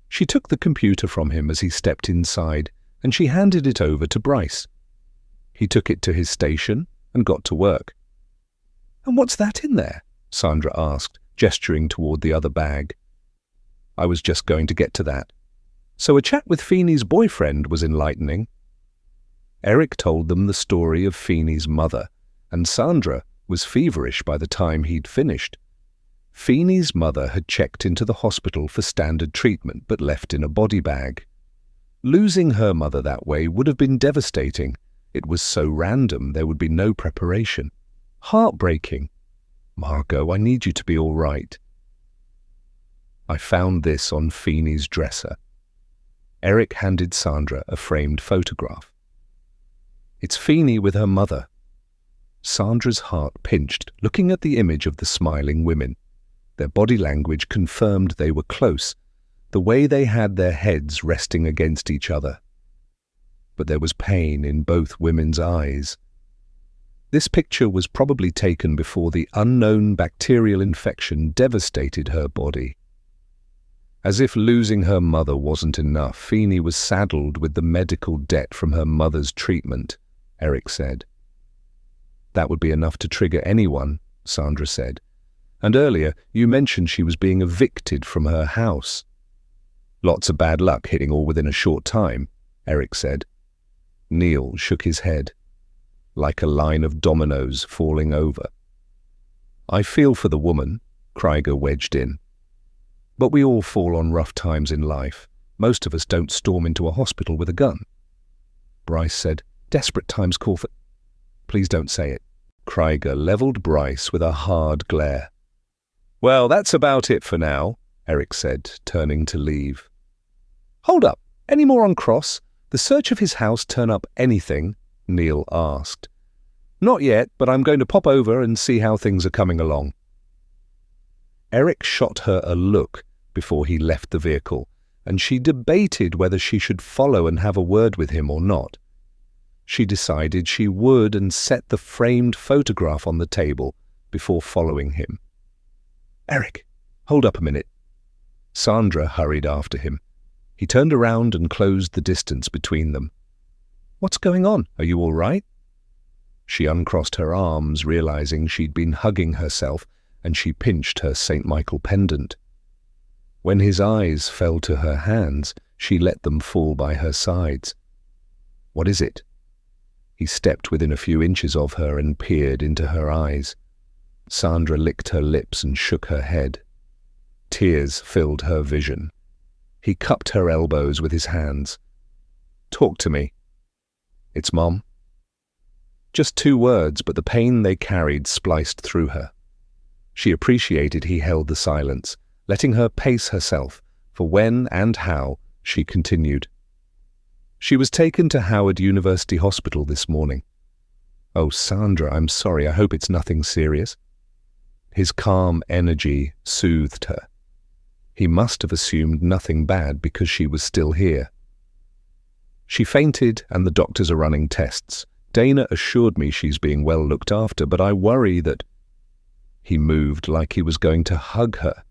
She took the computer from him as he stepped inside, and she handed it over to Bryce. He took it to his station and got to work. "And what's that in there?" Sandra asked, gesturing toward the other bag. "I was just going to get to that. So a chat with Feeney's boyfriend was enlightening." Eric told them the story of Feeney's mother, and Sandra was feverish by the time he'd finished. Feeney's mother had checked into the hospital for standard treatment but left in a body bag. Losing her mother that way would have been devastating. It was so random there would be no preparation. Heartbreaking. "Margot, I need you to be all right." "I found this on Feeney's dresser." Eric handed Sandra a framed photograph. "It's Feeney with her mother." Sandra's heart pinched, looking at the image of the smiling women. Their body language confirmed they were close, the way they had their heads resting against each other. But there was pain in both women's eyes. This picture was probably taken before the unknown bacterial infection devastated her body. As if losing her mother wasn't enough, Feeney was saddled with the medical debt from her mother's treatment, Eric said. "That would be enough to trigger anyone," Sandra said. "And earlier you mentioned she was being evicted from her house." "Lots of bad luck hitting all within a short time," Eric said. Neil shook his head, like a line of dominoes falling over. "I feel for the woman," Krieger wedged in. "But we all fall on rough times in life. Most of us don't storm into a hospital with a gun." Bryce said, "Desperate times call for—" "Please don't say it." Krieger leveled Bryce with a hard glare. "Well, that's about it for now," Eric said, turning to leave. "Hold up. Any more on Cross? The search of his house turn up anything?" Neil asked. "Not yet, but I'm going to pop over and see how things are coming along." Eric shot her a look before he left the vehicle, and she debated whether she should follow and have a word with him or not. She decided she would and set the framed photograph on the table before following him. "Eric, hold up a minute." Sandra hurried after him. He turned around and closed the distance between them. "What's going on? Are you all right?" She uncrossed her arms, realizing she'd been hugging herself, and she pinched her St. Michael pendant. When his eyes fell to her hands, she let them fall by her sides. "What is it?" He stepped within a few inches of her and peered into her eyes. Sandra licked her lips and shook her head. Tears filled her vision. He cupped her elbows with his hands. "Talk to me." "It's Mom." Just 2 words, but the pain they carried spliced through her. She appreciated he held the silence, letting her pace herself, for when and how she continued. "She was taken to Howard University Hospital this morning." "Oh, Sandra, I'm sorry. I hope it's nothing serious." His calm energy soothed her. He must have assumed nothing bad because she was still here. "She fainted and the doctors are running tests. Dana assured me she's being well looked after, but I worry that—" He moved like he was going to hug her,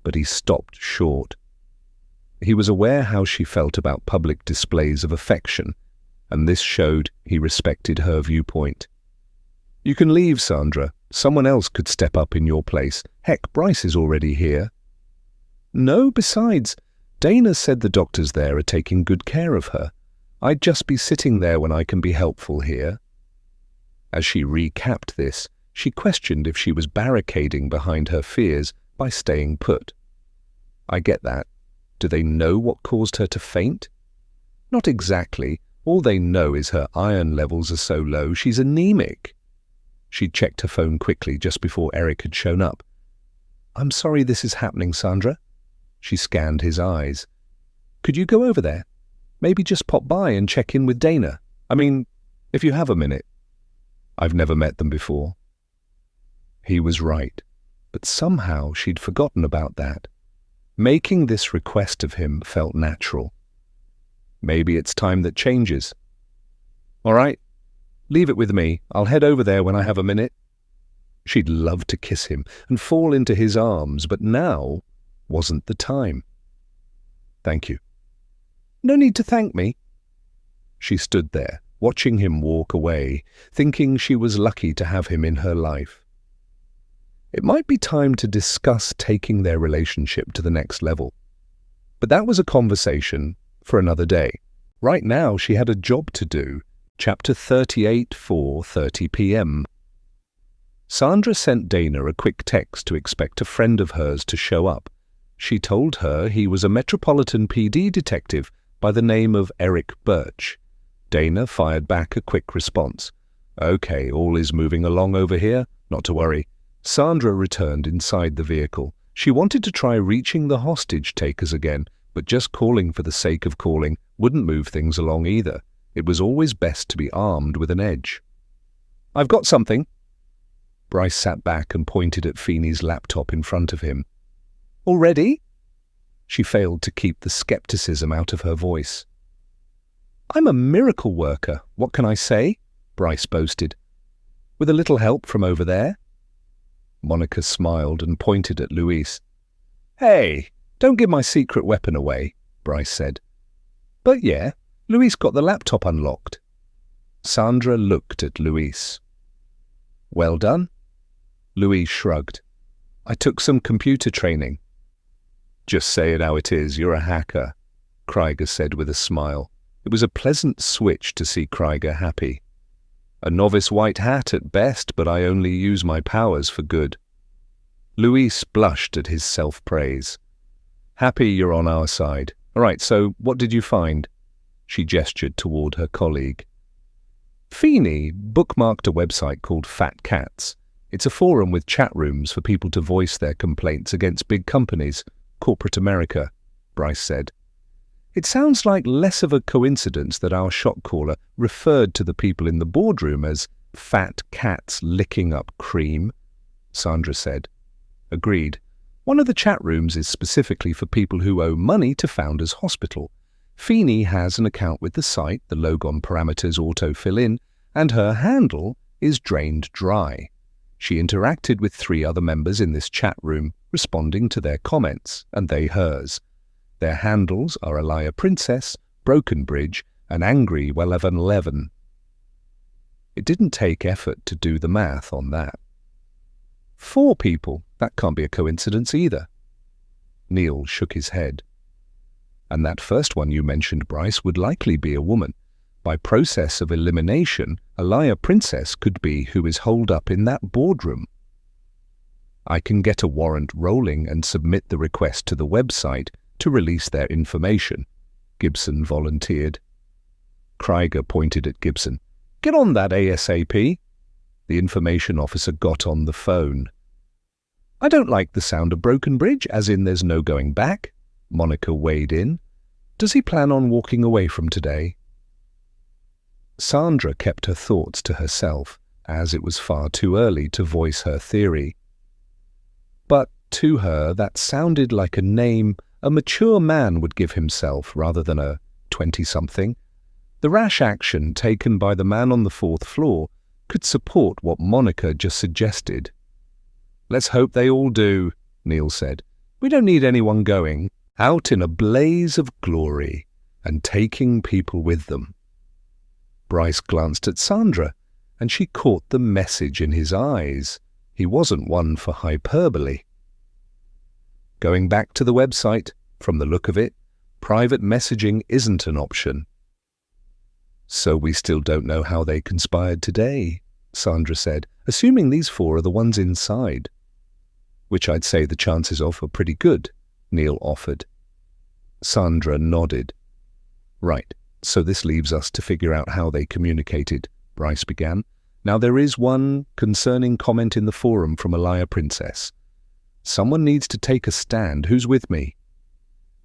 but he stopped short. He was aware how she felt about public displays of affection, and this showed he respected her viewpoint. "You can leave, Sandra. Someone else could step up in your place. Heck, Bryce is already here." "No, besides, Dana said the doctors there are taking good care of her. I'd just be sitting there when I can be helpful here." As she recapped this, She questioned if she was barricading behind her fears by staying put. I get that. Do they know what caused her to faint? Not exactly. All they know is her iron levels are so low she's anemic. She checked her phone quickly just before Eric had shown up. I'm sorry this is happening, Sandra. She scanned his eyes. Could you go over there? Maybe just pop by and check in with Dana. I mean, if you have a minute. I've never met them before. He was right, but somehow she'd forgotten about that. Making this request of him felt natural. Maybe it's time that changes. All right, leave it with me. I'll head over there when I have a minute. She'd love to kiss him and fall into his arms, but now wasn't the time. Thank you. No need to thank me. She stood there, watching him walk away, thinking she was lucky to have him in her life. It might be time to discuss taking their relationship to the next level. But that was a conversation for another day. Right now she had a job to do. Chapter 38, 4:30 p.m. Sandra sent Dana a quick text to expect a friend of hers to show up. She told her he was a Metropolitan PD detective by the name of Eric Birch. Dana fired back a quick response. Okay, all is moving along over here, not to worry. Sandra returned inside the vehicle. She wanted to try reaching the hostage takers again, but just calling for the sake of calling wouldn't move things along either. It was always best to be armed with an edge. I've got something. Bryce sat back and pointed at Feeney's laptop in front of him. Already? She failed to keep the skepticism out of her voice. I'm a miracle worker, what can I say? Bryce boasted. With a little help from over there? Monica smiled and pointed at Luis. Hey, don't give my secret weapon away, Bryce said. But yeah, Luis got the laptop unlocked. Sandra looked at Luis. Well done. Luis shrugged. I took some computer training. Just say it how it is, you're a hacker, Krieger said with a smile. It was a pleasant switch to see Krieger happy. A novice white hat at best, but I only use my powers for good. Luis blushed at his self-praise. Happy you're on our side. All right, so what did you find? She gestured toward her colleague. Feeney bookmarked a website called Fat Cats. It's a forum with chat rooms for people to voice their complaints against big companies, corporate America, Bryce said. It sounds like less of a coincidence that our shot caller referred to the people in the boardroom as fat cats licking up cream, Sandra said. Agreed. One of the chat rooms is specifically for people who owe money to Founders Hospital. Feeney has an account with the site, the logon parameters auto-fill in, and her handle is drained dry. She interacted with 3 other members in this chat room, responding to their comments, and they hers. Their handles are Alaya Princess, Broken Bridge, and Angry Welleven. It didn't take effort to do the math on that. 4 people, that can't be a coincidence either. Neil shook his head. And that first one you mentioned, Bryce, would likely be a woman. By process of elimination, Alaya Princess could be who is holed up in that boardroom. I can get a warrant rolling and submit the request to the website to release their information, Gibson volunteered. Krieger pointed at Gibson. Get on that ASAP. The information officer got on the phone. I don't like the sound of Broken Bridge, as in there's no going back. Monica weighed in. Does he plan on walking away from today? Sandra kept her thoughts to herself, as it was far too early to voice her theory. But to her that sounded like a name a mature man would give himself rather than a 20-something. The rash action taken by the man on the 4th floor could support what Monica just suggested. Let's hope they all do, Neil said. We don't need anyone going out in a blaze of glory and taking people with them. Bryce glanced at Sandra, and she caught the message in his eyes. He wasn't one for hyperbole. Going back to the website, from the look of it, private messaging isn't an option. So we still don't know how they conspired today, Sandra said, assuming these 4 are the ones inside. Which I'd say the chances of are pretty good, Neil offered. Sandra nodded. Right, so this leaves us to figure out how they communicated, Bryce began. Now there is one concerning comment in the forum from Alaya Princess. Someone needs to take a stand. Who's with me?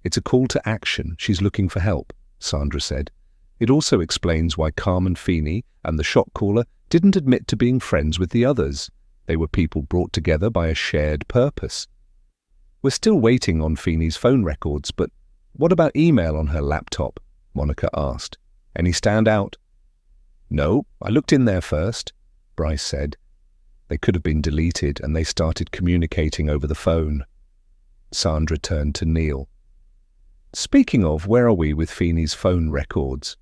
It's a call to action. She's looking for help, Sandra said. It also explains why Carmen Feeney and the shot caller didn't admit to being friends with the others. They were people brought together by a shared purpose. We're still waiting on Feeney's phone records, but what about email on her laptop? Monica asked. Any stand out? No, I looked in there first, Bryce said. They could have been deleted and they started communicating over the phone. Sandra turned to Neil. Speaking of, where are we with Feeney's phone records?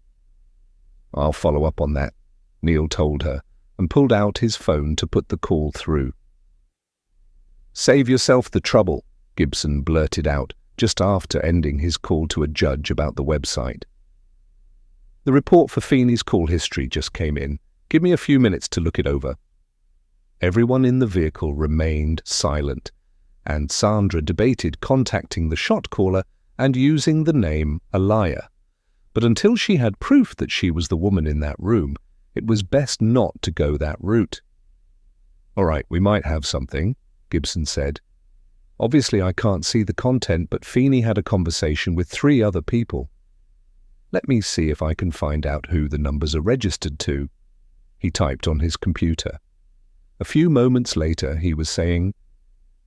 I'll follow up on that, Neil told her, and pulled out his phone to put the call through. Save yourself the trouble, Gibson blurted out, just after ending his call to a judge about the website. The report for Feeney's call history just came in. Give me a few minutes to look it over. Everyone in the vehicle remained silent, and Sandra debated contacting the shot caller and using the name Alaya. But until she had proof that she was the woman in that room, it was best not to go that route. All right, we might have something, Gibson said. Obviously I can't see the content, but Feeney had a conversation with 3 other people. Let me see if I can find out who the numbers are registered to. He typed on his computer. A few moments later he was saying,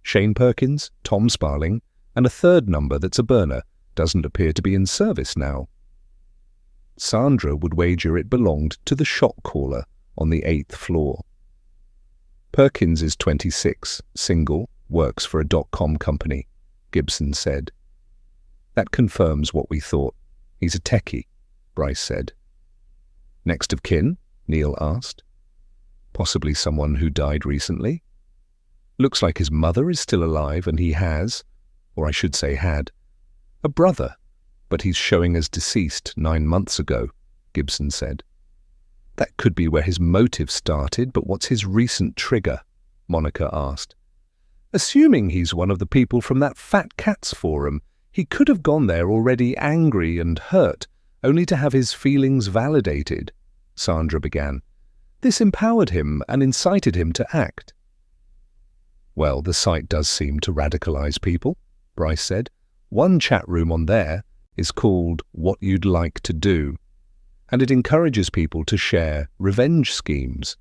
Shane Perkins, Tom Sparling, and a 3rd number that's a burner, doesn't appear to be in service now. Sandra would wager it belonged to the shot caller on the 8th floor. Perkins is 26, single, works for a .com company, Gibson said. That confirms what we thought. He's a techie, Bryce said. Next of kin? Neil asked. Possibly someone who died recently. Looks like his mother is still alive and he has, or I should say had, a brother, but he's showing as deceased 9 months ago, Gibson said. That could be where his motive started, but what's his recent trigger? Monica asked. Assuming he's one of the people from that Fat Cats forum, he could have gone there already angry and hurt, only to have his feelings validated, Sandra began. This empowered him and incited him to act. Well, the site does seem to radicalize people, Bryce said. One chat room on there is called What You'd Like to Do, and it encourages people to share revenge schemes.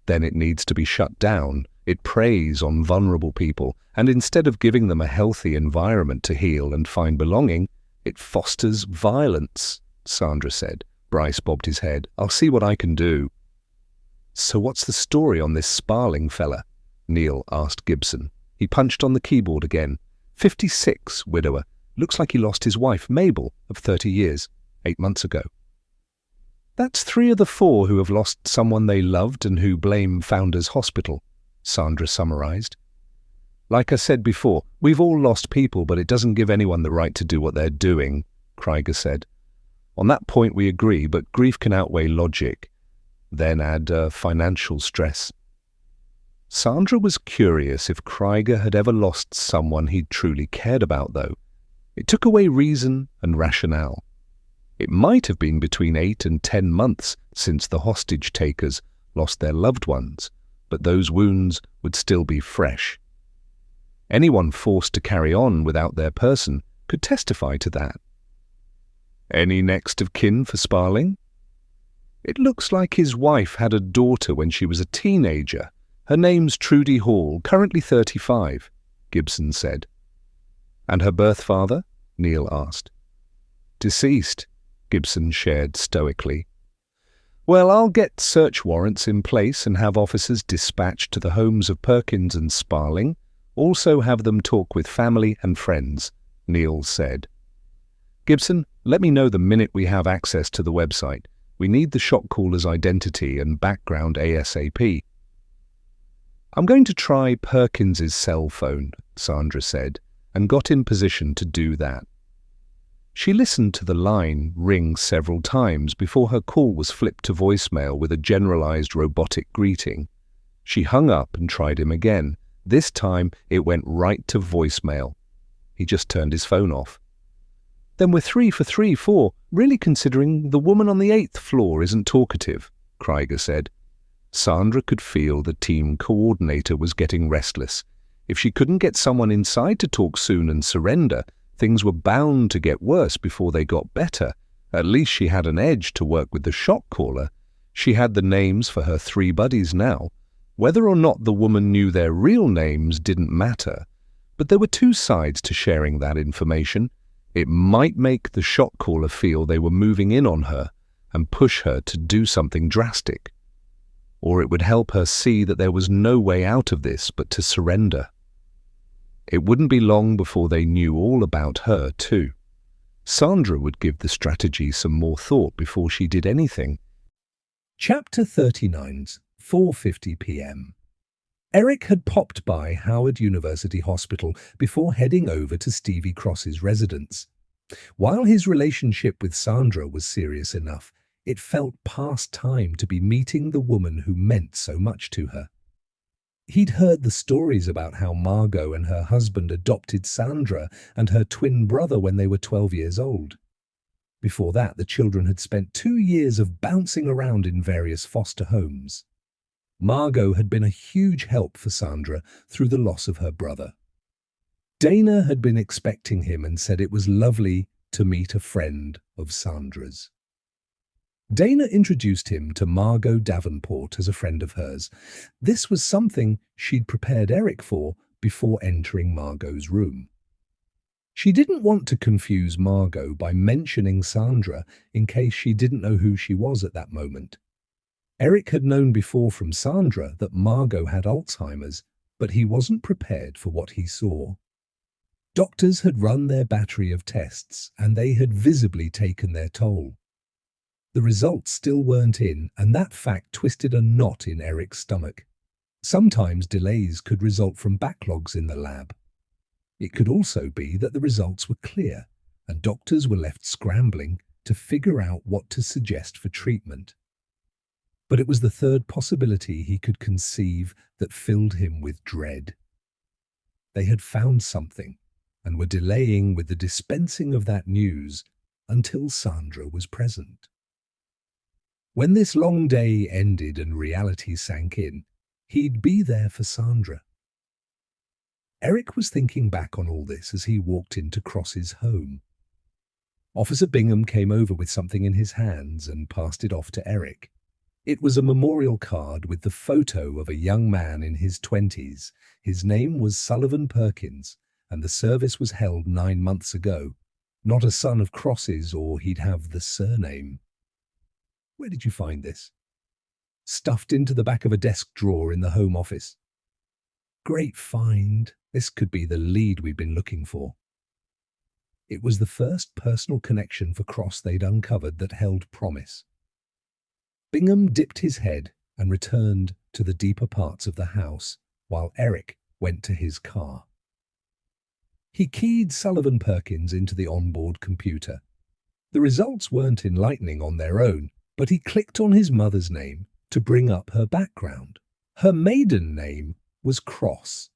Then it needs to be shut down. It preys on vulnerable people, and instead of giving them a healthy environment to heal and find belonging, it fosters violence, Sandra said. Bryce bobbed his head. I'll see what I can do. So what's the story on this Sparling fella? Neil asked Gibson. He punched on the keyboard again. 56, widower. Looks like he lost his wife, Mabel, of 30 years, 8 months ago. That's 3 of the 4 who have lost someone they loved and who blame Founders Hospital, Sandra summarized. Like I said before, we've all lost people, but it doesn't give anyone the right to do what they're doing, Krieger said. On that point we agree, but grief can outweigh logic. Then add financial stress. Sandra was curious if Krieger had ever lost someone he'd truly cared about, though. It took away reason and rationale. It might have been between 8 and 10 months since the hostage-takers lost their loved ones, but those wounds would still be fresh. Anyone forced to carry on without their person could testify to that. Any next of kin for Sparling? It looks like his wife had a daughter when she was a teenager. Her name's Trudy Hall, currently 35, Gibson said. And her birth father? Neil asked. Deceased, Gibson shared stoically. Well, I'll get search warrants in place and have officers dispatched to the homes of Perkins and Sparling. Also have them talk with family and friends, Neil said. Gibson, let me know the minute we have access to the website. We need the shot caller's identity and background ASAP. I'm going to try Perkins's cell phone, Sandra said, and got in position to do that. She listened to the line ring several times before her call was flipped to voicemail with a generalized robotic greeting. She hung up and tried him again. This time it went right to voicemail. He just turned his phone off. "Then we're 3 for 3 for, really considering the woman on the 8th floor isn't talkative," Krieger said. Sandra could feel the team coordinator was getting restless. If she couldn't get someone inside to talk soon and surrender, things were bound to get worse before they got better. At least she had an edge to work with the shock caller. She had the names for her 3 buddies now. Whether or not the woman knew their real names didn't matter. But there were 2 sides to sharing that information. It might make the shock caller feel they were moving in on her and push her to do something drastic. Or it would help her see that there was no way out of this but to surrender. It wouldn't be long before they knew all about her, too. Sandra would give the strategy some more thought before she did anything. Chapter 39, 4:50 p.m. Eric had popped by Howard University Hospital before heading over to Stevie Cross's residence. While his relationship with Sandra was serious enough, it felt past time to be meeting the woman who meant so much to her. He'd heard the stories about how Margot and her husband adopted Sandra and her twin brother when they were 12 years old. Before that, the children had spent 2 years of bouncing around in various foster homes. Margot had been a huge help for Sandra through the loss of her brother. Dana had been expecting him and said it was lovely to meet a friend of Sandra's. Dana introduced him to Margot Davenport as a friend of hers. This was something she'd prepared Eric for before entering Margot's room. She didn't want to confuse Margot by mentioning Sandra in case she didn't know who she was at that moment. Eric had known before from Sandra that Margot had Alzheimer's, but he wasn't prepared for what he saw. Doctors had run their battery of tests, and they had visibly taken their toll. The results still weren't in, and that fact twisted a knot in Eric's stomach. Sometimes delays could result from backlogs in the lab. It could also be that the results were clear, and doctors were left scrambling to figure out what to suggest for treatment. But it was the third possibility he could conceive that filled him with dread. They had found something, and were delaying with the dispensing of that news until Sandra was present. When this long day ended and reality sank in, he'd be there for Sandra. Eric was thinking back on all this as he walked into Cross's home. Officer Bingham came over with something in his hands and passed it off to Eric. It was a memorial card with the photo of a young man in his 20s. His name was Sullivan Perkins, and the service was held 9 months ago. Not a son of Cross's, or he'd have the surname. "Where did you find this?" "Stuffed into the back of a desk drawer in the Home Office." "Great find. This could be the lead we've been looking for." It was the first personal connection for Cross they'd uncovered that held promise. Bingham dipped his head and returned to the deeper parts of the house, while Eric went to his car. He keyed Sullivan Perkins into the onboard computer. The results weren't enlightening on their own, but he clicked on his mother's name to bring up her background. Her maiden name was Cross.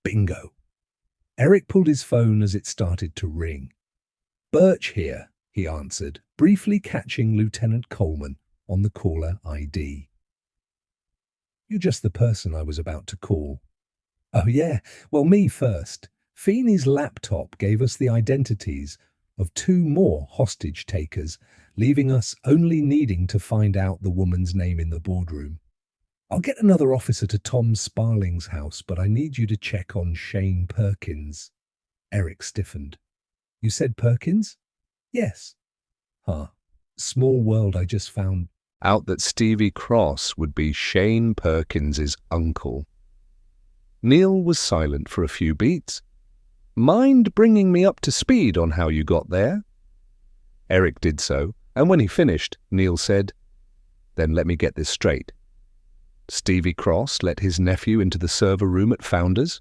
Bingo! Eric pulled his phone as it started to ring. "Birch here," he answered, briefly catching Lieutenant Coleman on the caller ID. "You're just the person I was about to call." "Oh yeah, well me first. Feeney's laptop gave us the identities of 2 more hostage takers, leaving us only needing to find out the woman's name in the boardroom. I'll get another officer to Tom Sparling's house, but I need you to check on Shane Perkins." Eric stiffened. "You said Perkins?" "Yes." "Huh. Small world I just found Out that Stevie Cross would be Shane Perkins's uncle. Neil was silent for a few beats. "Mind bringing me up to speed on how you got there?" Eric did so, and when he finished, Neil said, "Then let me get this straight. Stevie Cross let his nephew into the server room at Founders?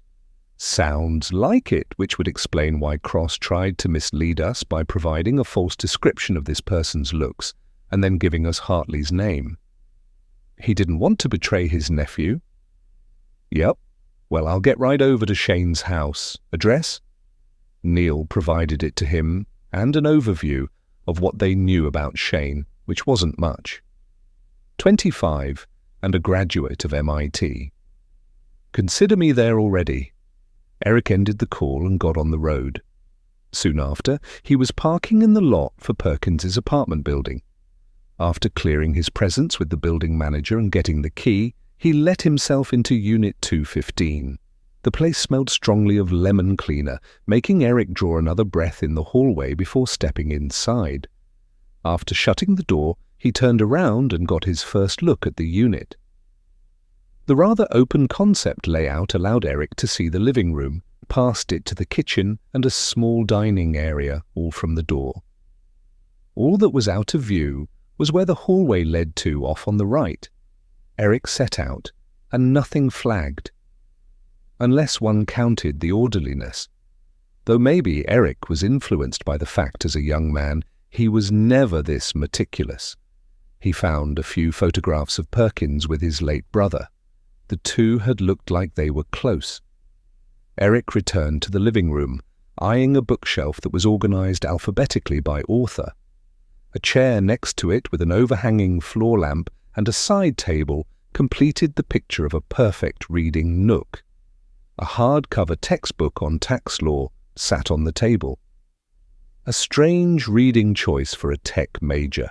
Sounds like it, which would explain why Cross tried to mislead us by providing a false description of this person's looks and then giving us Hartley's name. He didn't want to betray his nephew. Yep. Well, I'll get right over to Shane's house. Address? Neil provided it to him and an overview of what they knew about Shane, which wasn't much. 25 and a graduate of MIT. Consider me there already. Eric ended the call and got on the road. Soon after, he was parking in the lot for Perkins's apartment building. After clearing his presence with the building manager and getting the key, he let himself into Unit 215. The place smelled strongly of lemon cleaner, making Eric draw another breath in the hallway before stepping inside. After shutting the door, he turned around and got his first look at the unit. The rather open concept layout allowed Eric to see the living room, past it to the kitchen and a small dining area, all from the door. All that was out of view was where the hallway led to off on the right. Eric set out, and nothing flagged. Unless one counted the orderliness. Though maybe Eric was influenced by the fact as a young man, he was never this meticulous. He found a few photographs of Perkins with his late brother. The two had looked like they were close. Eric returned to the living room, eyeing a bookshelf that was organized alphabetically by author. A chair next to it with an overhanging floor lamp and a side table completed the picture of a perfect reading nook. A hardcover textbook on tax law sat on the table. A strange reading choice for a tech major.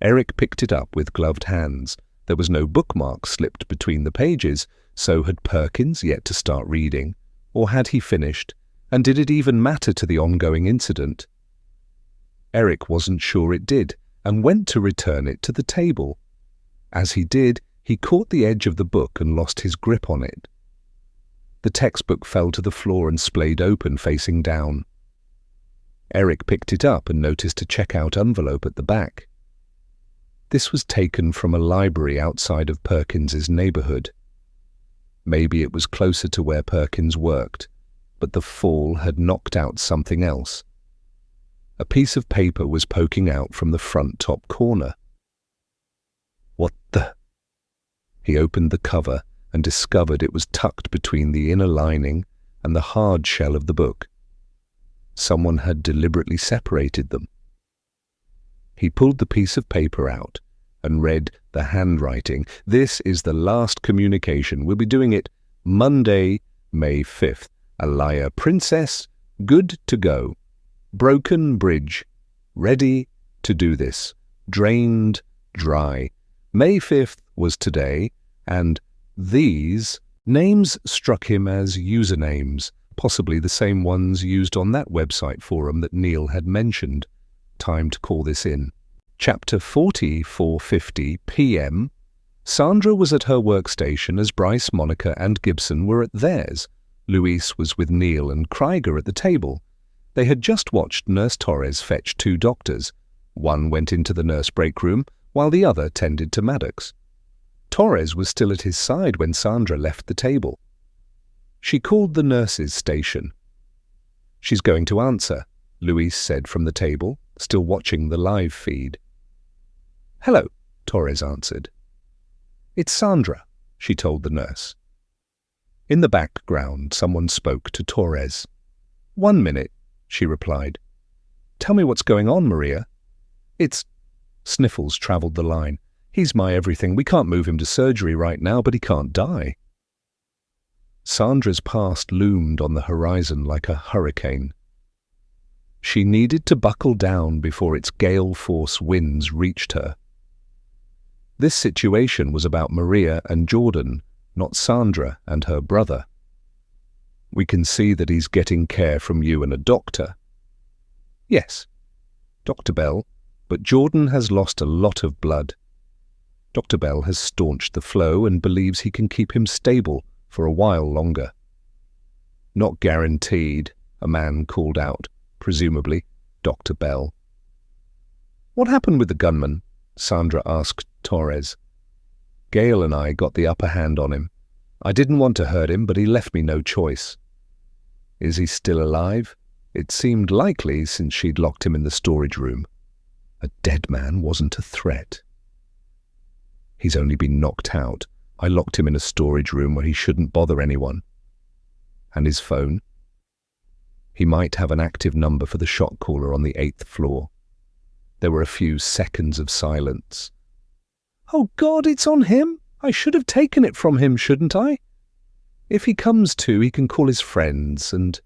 Eric picked it up with gloved hands. There was no bookmark slipped between the pages, so had Perkins yet to start reading? Or had he finished? And did it even matter to the ongoing incident? Eric wasn't sure it did, and went to return it to the table. As he did, he caught the edge of the book and lost his grip on it. The textbook fell to the floor and splayed open, facing down. Eric picked it up and noticed a checkout envelope at the back. This was taken from a library outside of Perkins's neighborhood. Maybe it was closer to where Perkins worked, but the fall had knocked out something else. A piece of paper was poking out from the front top corner. What the? He opened the cover and discovered it was tucked between the inner lining and the hard shell of the book. Someone had deliberately separated them. He pulled the piece of paper out and read the handwriting. This is the last communication. We'll be doing it Monday, May 5th. Alaya Princess, good to go. Broken bridge, ready to do this. Drained dry. May 5th was today, and these names struck him as usernames, possibly the same ones used on that website forum that Neil had mentioned. Time to call this in. Chapter 44:50 p.m. Sandra was at her workstation as Bryce, Monica, and Gibson were at theirs. Luis was with Neil and Krieger at the table. They had just watched Nurse Torres fetch 2 doctors. One went into the nurse break room, while the other tended to Maddox. Torres was still at his side when Sandra left the table. She called the nurse's station. "She's going to answer," Luis said from the table, still watching the live feed. "Hello," Torres answered. "It's Sandra," she told the nurse. In the background, someone spoke to Torres. "1 minute," she replied. "Tell me what's going on, Maria." "It's—" Sniffles travelled the line. "He's my everything. We can't move him to surgery right now, but he can't die." Sandra's past loomed on the horizon like a hurricane. She needed to buckle down before its gale-force winds reached her. This situation was about Maria and Jordan, not Sandra and her brother. "We can see that he's getting care from you and a doctor." "Yes, Dr. Bell, but Jordan has lost a lot of blood. Dr. Bell has staunched the flow and believes he can keep him stable for a while longer." "Not guaranteed," a man called out, presumably Dr. Bell. "What happened with the gunman?" Sandra asked Torres. "Gail and I got the upper hand on him. I didn't want to hurt him, but he left me no choice." "Is he still alive?" It seemed likely since she'd locked him in the storage room. A dead man wasn't a threat. "He's only been knocked out. I locked him in a storage room where he shouldn't bother anyone. And his phone? He might have an active number for the shot caller on the 8th floor. There were a few seconds of silence. Oh God, it's on him! I should have taken it from him, shouldn't I? If he comes to, he can call his friends and...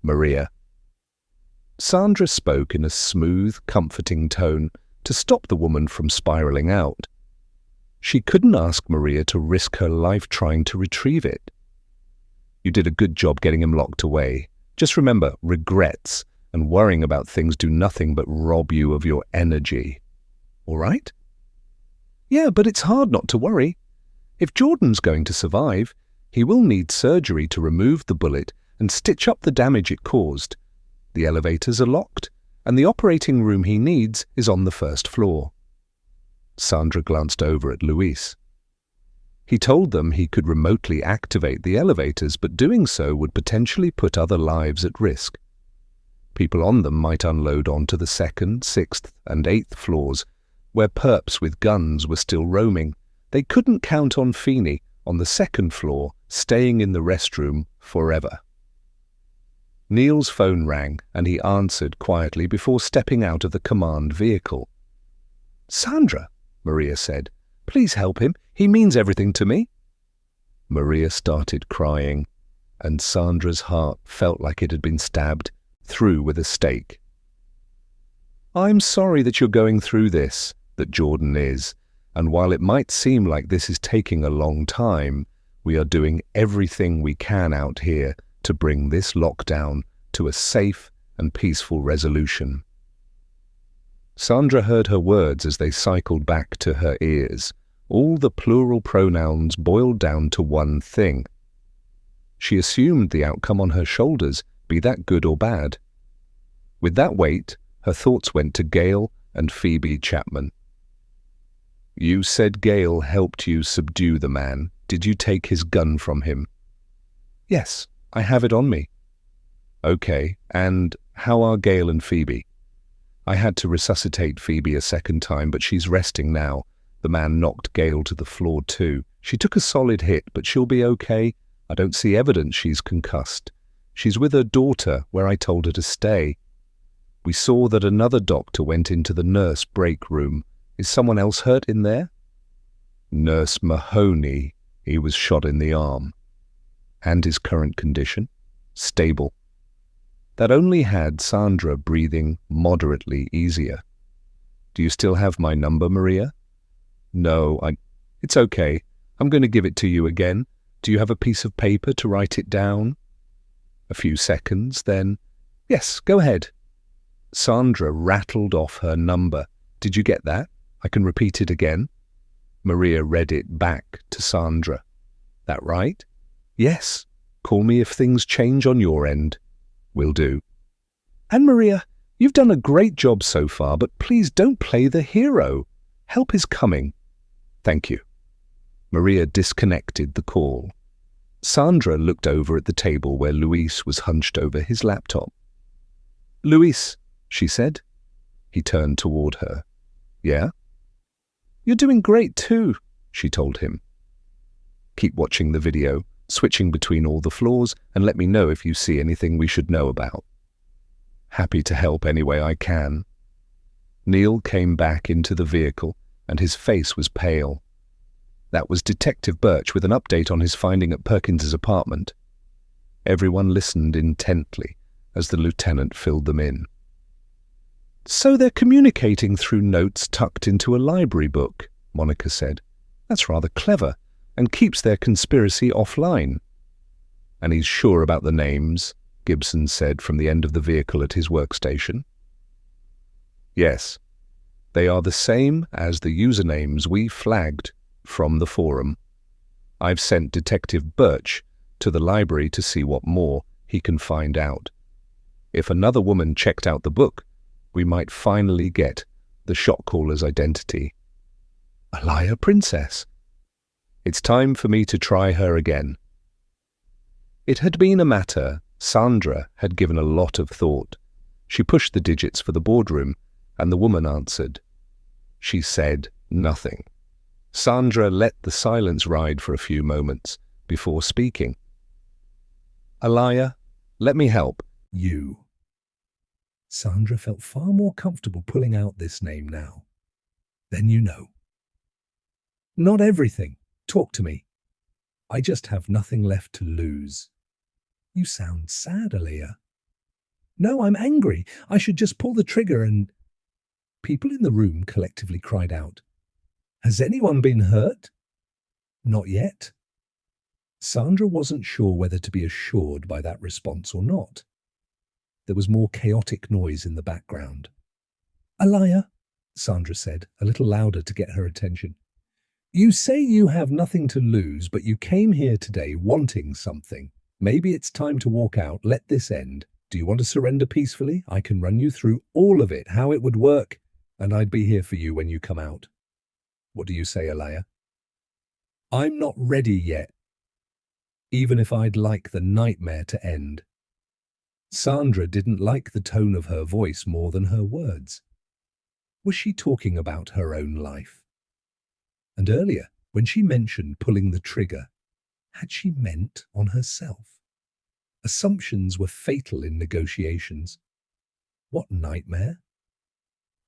Maria. Sandra spoke in a smooth, comforting tone to stop the woman from spiraling out. She couldn't ask Maria to risk her life trying to retrieve it. You did a good job getting him locked away. Just remember, regrets and worrying about things do nothing but rob you of your energy. All right? Yeah, but it's hard not to worry. If Jordan's going to survive, he will need surgery to remove the bullet and stitch up the damage it caused. The elevators are locked, and the operating room he needs is on the 1st floor. Sandra glanced over at Luis. He told them he could remotely activate the elevators, but doing so would potentially put other lives at risk. People on them might unload onto the 2nd, 6th, and 8th floors, where perps with guns were still roaming. They couldn't count on Feeney on the 2nd floor, staying in the restroom forever. Neil's phone rang, and he answered quietly before stepping out of the command vehicle. Sandra, Maria said, please help him. He means everything to me. Maria started crying, and Sandra's heart felt like it had been stabbed through with a stake. I'm sorry that you're going through this, that Jordan is, and while it might seem like this is taking a long time, we are doing everything we can out here to bring this lockdown to a safe and peaceful resolution. Sandra heard her words as they cycled back to her ears. All the plural pronouns boiled down to one thing. She assumed the outcome on her shoulders, be that good or bad. With that weight, her thoughts went to Gail and Phoebe Chapman. You said Gail helped you subdue the man. Did you take his gun from him? Yes, I have it on me. Okay, and how are Gail and Phoebe? I had to resuscitate Phoebe a second time, but she's resting now. The man knocked Gail to the floor too. She took a solid hit, but she'll be okay. I don't see evidence she's concussed. She's with her daughter, where I told her to stay. We saw that another doctor went into the nurse break room. Is someone else hurt in there? Nurse Mahoney. He was shot in the arm. And his current condition? Stable. That only had Sandra breathing moderately easier. Do you still have my number, Maria? No, it's okay. I'm going to give it to you again. Do you have a piece of paper to write it down? A few seconds, then, yes, go ahead. Sandra rattled off her number. Did you get that? I can repeat it again. Maria read it back to Sandra. That right? Yes. Call me if things change on your end. Will do. And Maria, you've done a great job so far, but please don't play the hero. Help is coming. Thank you. Maria disconnected the call. Sandra looked over at the table where Luis was hunched over his laptop. Luis, she said. He turned toward her. Yeah? You're doing great too, she told him. Keep watching the video, switching between all the floors, and let me know if you see anything we should know about. Happy to help any way I can. Neil came back into the vehicle, and his face was pale. That was Detective Birch with an update on his finding at Perkins's apartment. Everyone listened intently as the lieutenant filled them in. So they're communicating through notes tucked into a library book, Monica said. That's rather clever, and keeps their conspiracy offline. And he's sure about the names, Gibson said from the end of the vehicle at his workstation. Yes, they are the same as the usernames we flagged from the forum. I've sent Detective Birch to the library to see what more he can find out. If another woman checked out the book, we might finally get the shot caller's identity. Alaya Princess. It's time for me to try her again. It had been a matter Sandra had given a lot of thought. She pushed the digits for the boardroom, and the woman answered. She said nothing. Sandra let the silence ride for a few moments before speaking. Alaya, let me help. You. Sandra felt far more comfortable pulling out this name now. Then you know. Not everything. Talk to me. I just have nothing left to lose. You sound sad, Alaya. No, I'm angry. I should just pull the trigger and... People in the room collectively cried out. Has anyone been hurt? Not yet. Sandra wasn't sure whether to be assured by that response or not. There was more chaotic noise in the background. Alaya, Sandra said, a little louder to get her attention. You say you have nothing to lose, but you came here today wanting something. Maybe it's time to walk out. Let this end. Do you want to surrender peacefully? I can run you through all of it, how it would work, and I'd be here for you when you come out. What do you say, Alaya? I'm not ready yet, even if I'd like the nightmare to end. Sandra didn't like the tone of her voice more than her words. Was she talking about her own life? And earlier, when she mentioned pulling the trigger, had she meant on herself? Assumptions were fatal in negotiations. What nightmare?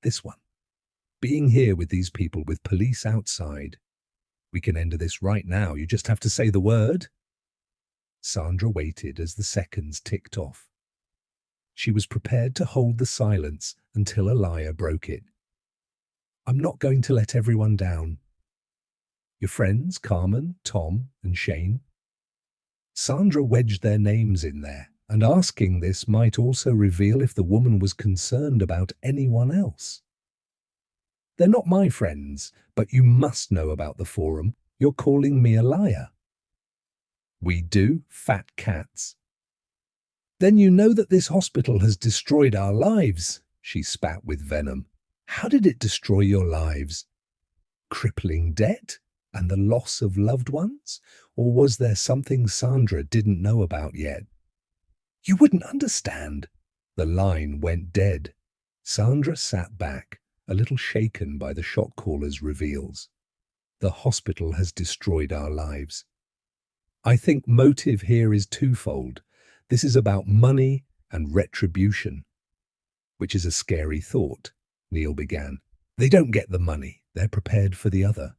This one. Being here with these people with police outside. We can end this right now. You just have to say the word. Sandra waited as the seconds ticked off. She was prepared to hold the silence until Alaya broke it. I'm not going to let everyone down. Your friends, Carmen, Tom, and Shane? Sandra wedged their names in there, and asking this might also reveal if the woman was concerned about anyone else. They're not my friends, but you must know about the forum. You're calling me a liar. We do, fat cats. Then you know that this hospital has destroyed our lives, she spat with venom. How did it destroy your lives? Crippling debt and the loss of loved ones? Or was there something Sandra didn't know about yet? You wouldn't understand. The line went dead. Sandra sat back, a little shaken by the shot caller's reveals. The hospital has destroyed our lives. I think motive here is twofold. This is about money and retribution. Which is a scary thought, Neil began. They don't get the money. They're prepared for the other.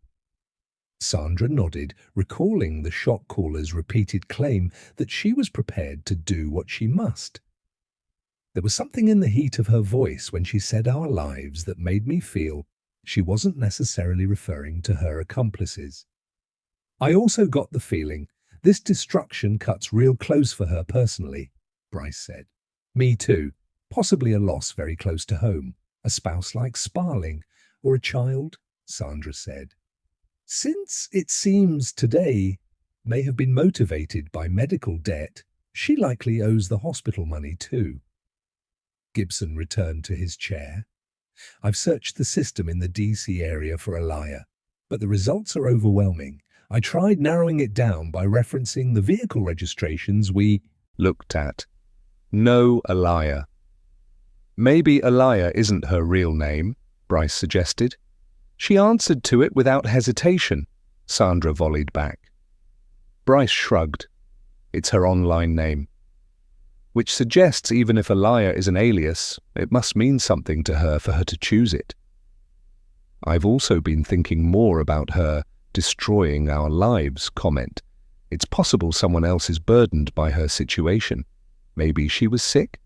Sandra nodded, recalling the shot caller's repeated claim that she was prepared to do what she must. There was something in the heat of her voice when she said our lives that made me feel she wasn't necessarily referring to her accomplices. I also got the feeling this destruction cuts real close for her personally, Bryce said. Me too. Possibly a loss very close to home. A spouse like Sparling, or a child, Sandra said. Since it seems today may have been motivated by medical debt, she likely owes the hospital money too. Gibson returned to his chair. I've searched the system in the DC area for Alaya, but the results are overwhelming. I tried narrowing it down by referencing the vehicle registrations we looked at. No Alaya. Maybe Alaya isn't her real name, Bryce suggested. She answered to it without hesitation, Sandra volleyed back. Bryce shrugged. It's her online name. Which suggests even if Alaya is an alias, it must mean something to her for her to choose it. I've also been thinking more about her destroying our lives comment. It's possible someone else is burdened by her situation. Maybe she was sick?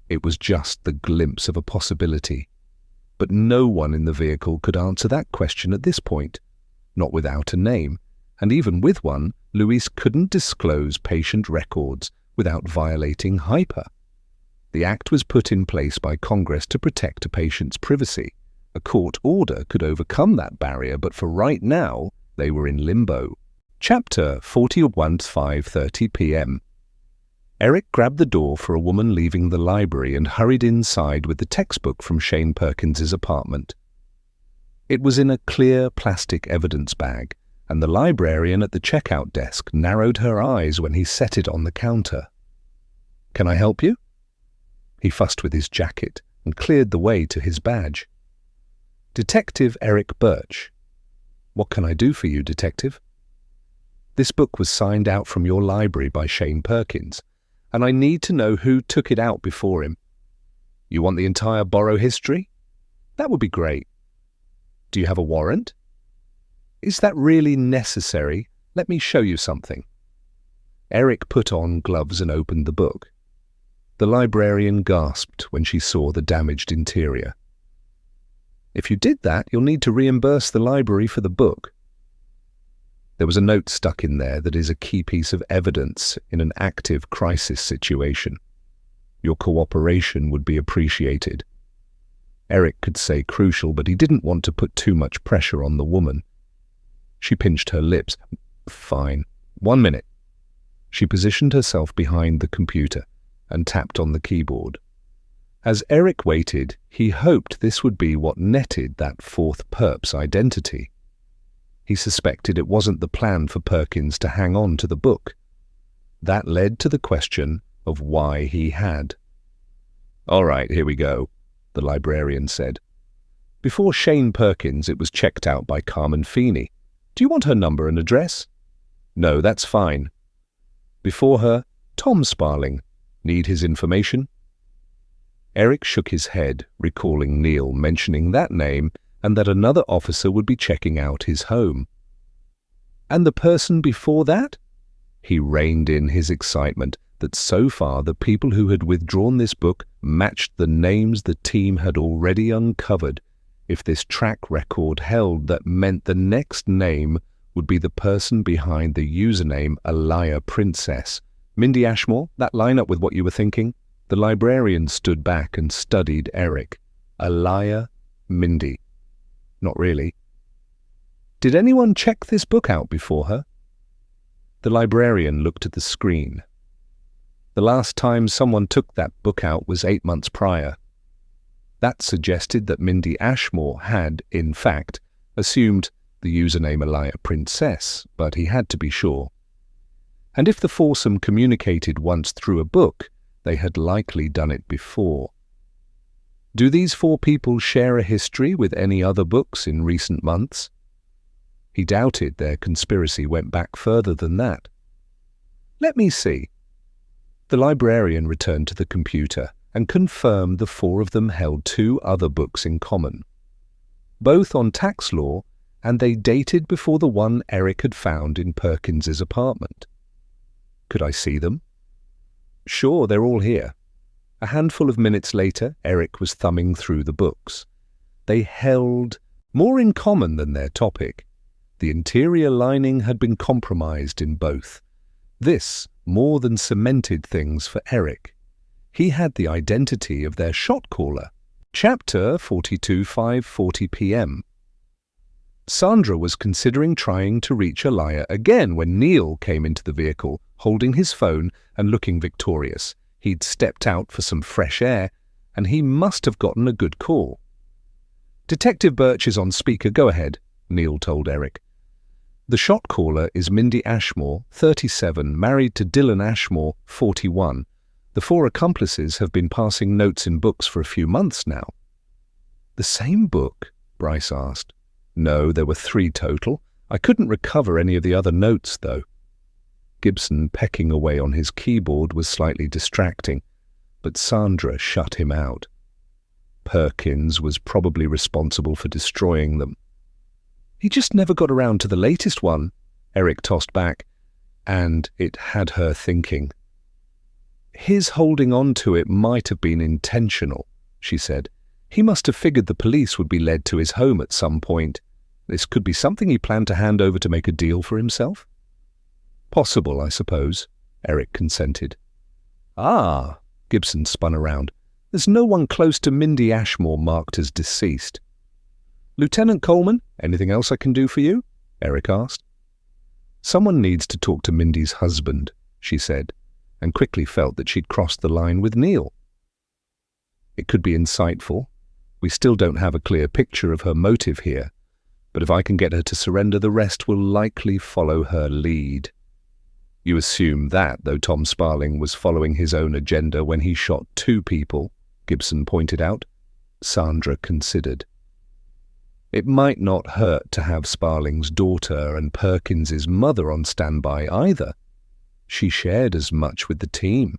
It was just the glimpse of a possibility. But no one in the vehicle could answer that question at this point, not without a name, and even with one, Luis couldn't disclose patient records without violating HIPAA. The act was put in place by Congress to protect a patient's privacy. A court order could overcome that barrier, but for right now, they were in limbo. Chapter 41, 5:30 p.m. Eric grabbed the door for a woman leaving the library and hurried inside with the textbook from Shane Perkins's apartment. It was in a clear plastic evidence bag, and the librarian at the checkout desk narrowed her eyes when he set it on the counter. "Can I help you?" He fussed with his jacket and cleared the way to his badge. Detective Eric Birch. What can I do for you, Detective? This book was signed out from your library by Shane Perkins, and I need to know who took it out before him. You want the entire borrow history? That would be great. Do you have a warrant? Is that really necessary? Let me show you something. Eric put on gloves and opened the book. The librarian gasped when she saw the damaged interior. If you did that, you'll need to reimburse the library for the book. There was a note stuck in there that is a key piece of evidence in an active crisis situation. Your cooperation would be appreciated. Eric could say crucial, but he didn't want to put too much pressure on the woman. She pinched her lips. Fine. 1 minute. She positioned herself behind the computer and tapped on the keyboard. As Eric waited, he hoped this would be what netted that fourth perp's identity. He suspected it wasn't the plan for Perkins to hang on to the book. That led to the question of why he had. All right, here we go, the librarian said. Before Shane Perkins, it was checked out by Carmen Feeney. Do you want her number and address? No, that's fine. Before her, Tom Sparling. Need his information? Eric shook his head, recalling Neil mentioning that name and that another officer would be checking out his home. And the person before that? He reined in his excitement that so far the people who had withdrawn this book matched the names the team had already uncovered. If this track record held, that meant the next name would be the person behind the username Alaya Princess. Mindy Ashmore, that line up with what you were thinking? The librarian stood back and studied Eric. Alaya, Mindy. Not really. Did anyone check this book out before her? The librarian looked at the screen. The last time someone took that book out was 8 months prior. That suggested that Mindy Ashmore had, in fact, assumed the username Alaya Princess, but he had to be sure. And if the foursome communicated once through a book, they had likely done it before. Do these 4 people share a history with any other books in recent months? He doubted their conspiracy went back further than that. Let me see. The librarian returned to the computer and confirmed the 4 of them held 2 other books in common, both on tax law, and they dated before the one Eric had found in Perkins's apartment. Could I see them? Sure, they're all here. A handful of minutes later, Eric was thumbing through the books. They held more in common than their topic. The interior lining had been compromised in both. This more than cemented things for Eric. He had the identity of their shot caller. Chapter 42:5:40 p.m. Sandra was considering trying to reach Alaya again when Neil came into the vehicle, holding his phone and looking victorious. He'd stepped out for some fresh air, and he must have gotten a good call. Detective Birch is on speaker. Go ahead, Neil told Eric. The shot caller is Mindy Ashmore, 37, married to Dylan Ashmore, 41. The 4 accomplices have been passing notes in books for a few months now. The same book? Bryce asked. No, there were 3 total. I couldn't recover any of the other notes, though. Gibson, pecking away on his keyboard, was slightly distracting, but Sandra shut him out. Perkins was probably responsible for destroying them. He just never got around to the latest one, Eric tossed back, and it had her thinking. His holding on to it might have been intentional, she said. He must have figured the police would be led to his home at some point. This could be something he planned to hand over to make a deal for himself. Possible, I suppose, Eric consented. Ah, Gibson spun around. There's no one close to Mindy Ashmore marked as deceased. Lieutenant Coleman, anything else I can do for you? Eric asked. Someone needs to talk to Mindy's husband, she said, and quickly felt that she'd crossed the line with Neil. It could be insightful. We still don't have a clear picture of her motive here, but if I can get her to surrender, the rest will likely follow her lead. You assume that, though Tom Sparling was following his own agenda when he shot 2 people, Gibson pointed out. Sandra considered. It might not hurt to have Sparling's daughter and Perkins's mother on standby either. She shared as much with the team.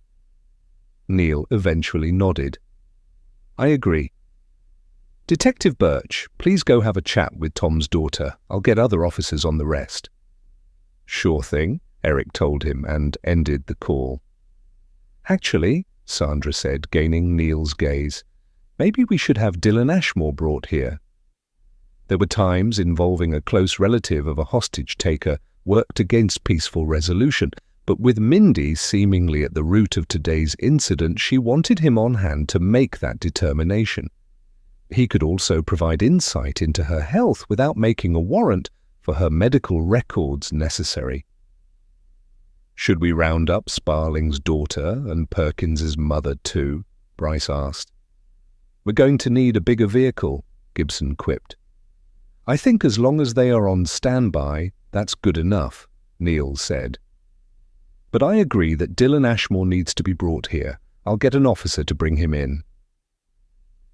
Neil eventually nodded. I agree. Detective Birch, please go have a chat with Tom's daughter. I'll get other officers on the rest. Sure thing, Eric told him and ended the call. Actually, Sandra said, gaining Neil's gaze, maybe we should have Dylan Ashmore brought here. There were times involving a close relative of a hostage-taker worked against peaceful resolution, but with Mindy seemingly at the root of today's incident, she wanted him on hand to make that determination. He could also provide insight into her health without making a warrant for her medical records necessary. Should we round up Sparling's daughter and Perkins's mother too? Bryce asked. We're going to need a bigger vehicle, Gibson quipped. I think as long as they are on standby, that's good enough, Neil said. But I agree that Dylan Ashmore needs to be brought here. I'll get an officer to bring him in.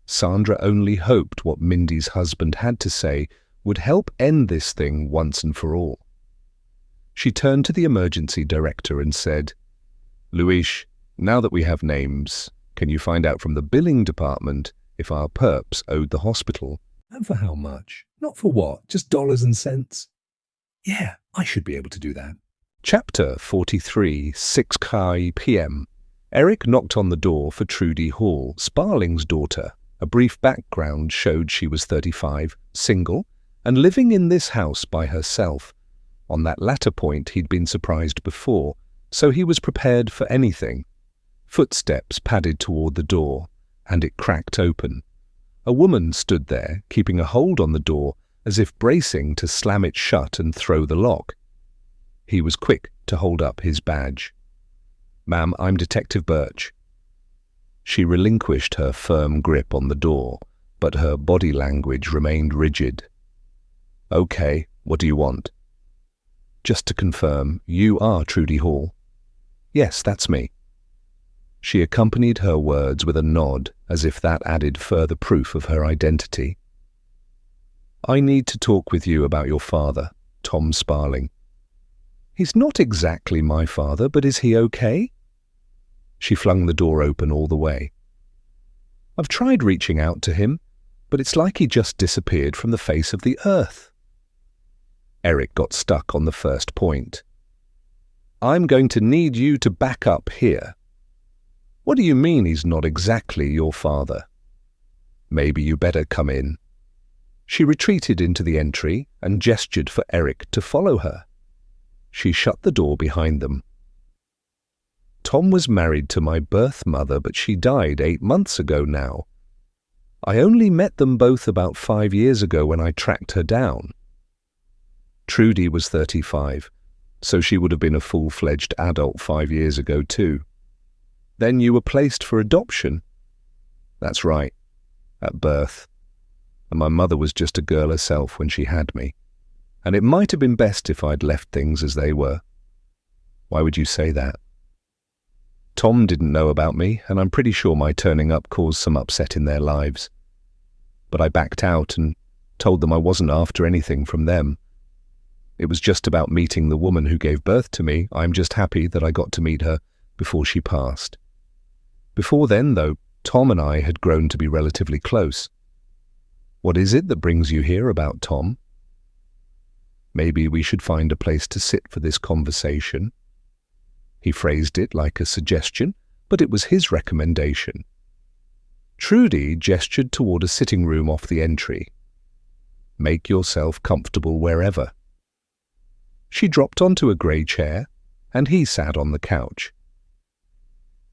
Sandra only hoped what Mindy's husband had to say would help end this thing once and for all. She turned to the emergency director and said, Luis, now that we have names, can you find out from the billing department if our perps owed the hospital? And for how much? Not for what? Just dollars and cents? Yeah, I should be able to do that. Chapter 43, 6 p.m. Eric knocked on the door for Trudy Hall, Sparling's daughter. A brief background showed she was 35, single, and living in this house by herself. On that latter point he'd been surprised before, so he was prepared for anything. Footsteps padded toward the door, and it cracked open. A woman stood there, keeping a hold on the door, as if bracing to slam it shut and throw the lock. He was quick to hold up his badge. Ma'am, I'm Detective Birch. She relinquished her firm grip on the door, but her body language remained rigid. Okay, what do you want? Just to confirm, you are Trudy Hall? Yes, that's me. She accompanied her words with a nod, as if that added further proof of her identity. I need to talk with you about your father, Tom Sparling. He's not exactly my father, but is he okay? She flung the door open all the way. I've tried reaching out to him, but it's like he just disappeared from the face of the earth. Eric got stuck on the first point. I'm going to need you to back up here. What do you mean he's not exactly your father? Maybe you better come in. She retreated into the entry and gestured for Eric to follow her. She shut the door behind them. Tom was married to my birth mother, but she died 8 months ago now. I only met them both about 5 years ago when I tracked her down. Trudy was 35, so she would have been a full-fledged adult 5 years ago too. Then you were placed for adoption? That's right, at birth. And my mother was just a girl herself when she had me. And it might have been best if I'd left things as they were. Why would you say that? Tom didn't know about me, and I'm pretty sure my turning up caused some upset in their lives. But I backed out and told them I wasn't after anything from them. It was just about meeting the woman who gave birth to me. I'm just happy that I got to meet her before she passed. Before then, though, Tom and I had grown to be relatively close. What is it that brings you here about Tom? Maybe we should find a place to sit for this conversation. He phrased it like a suggestion, but it was his recommendation. Trudy gestured toward a sitting room off the entry. Make yourself comfortable wherever. She dropped onto a grey chair, and he sat on the couch.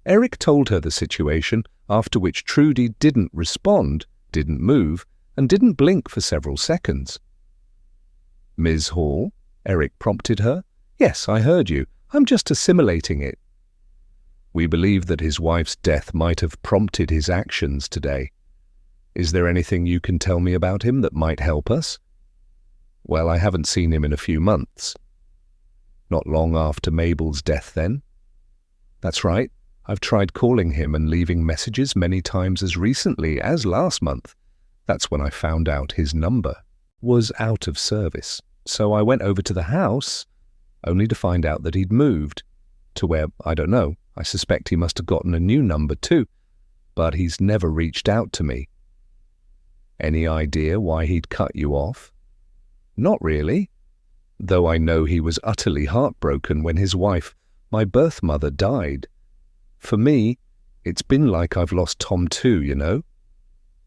Eric told her the situation, after which Trudy didn't respond, didn't move, and didn't blink for several seconds. Ms. Hall? Eric prompted her. Yes, I heard you. I'm just assimilating it. We believe that his wife's death might have prompted his actions today. Is there anything you can tell me about him that might help us? Well, I haven't seen him in a few months. Not long after Mabel's death, then? That's right. I've tried calling him and leaving messages many times as recently as last month. That's when I found out his number. was out of service, so I went over to the house, only to find out that he'd moved to where, I don't know. I suspect he must have gotten a new number too, but he's never reached out to me. Any idea why he'd cut you off? Not really, though I know he was utterly heartbroken when his wife, my birth mother, died. For me, it's been like I've lost Tom too, you know?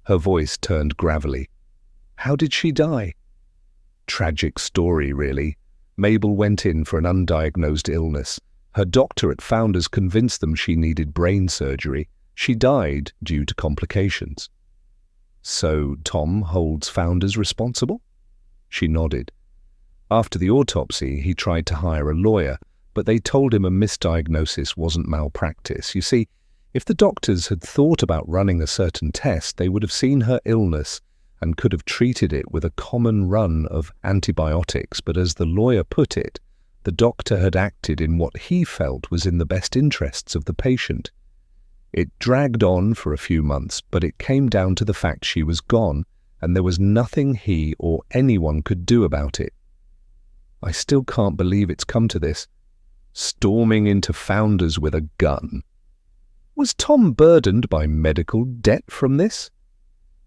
Her voice turned gravelly. How did she die? Tragic story, really. Mabel went in for an undiagnosed illness. Her doctor at Founders convinced them she needed brain surgery. She died due to complications. So Tom holds Founders responsible? She nodded. After the autopsy, he tried to hire a lawyer, but they told him a misdiagnosis wasn't malpractice. You see, if the doctors had thought about running a certain test, they would have seen her illness and could have treated it with a common run of antibiotics, but as the lawyer put it, the doctor had acted in what he felt was in the best interests of the patient. It dragged on for a few months, but it came down to the fact she was gone, and there was nothing he or anyone could do about it. I still can't believe it's come to this. Storming into Founders with a gun. Was Tom burdened by medical debt from this?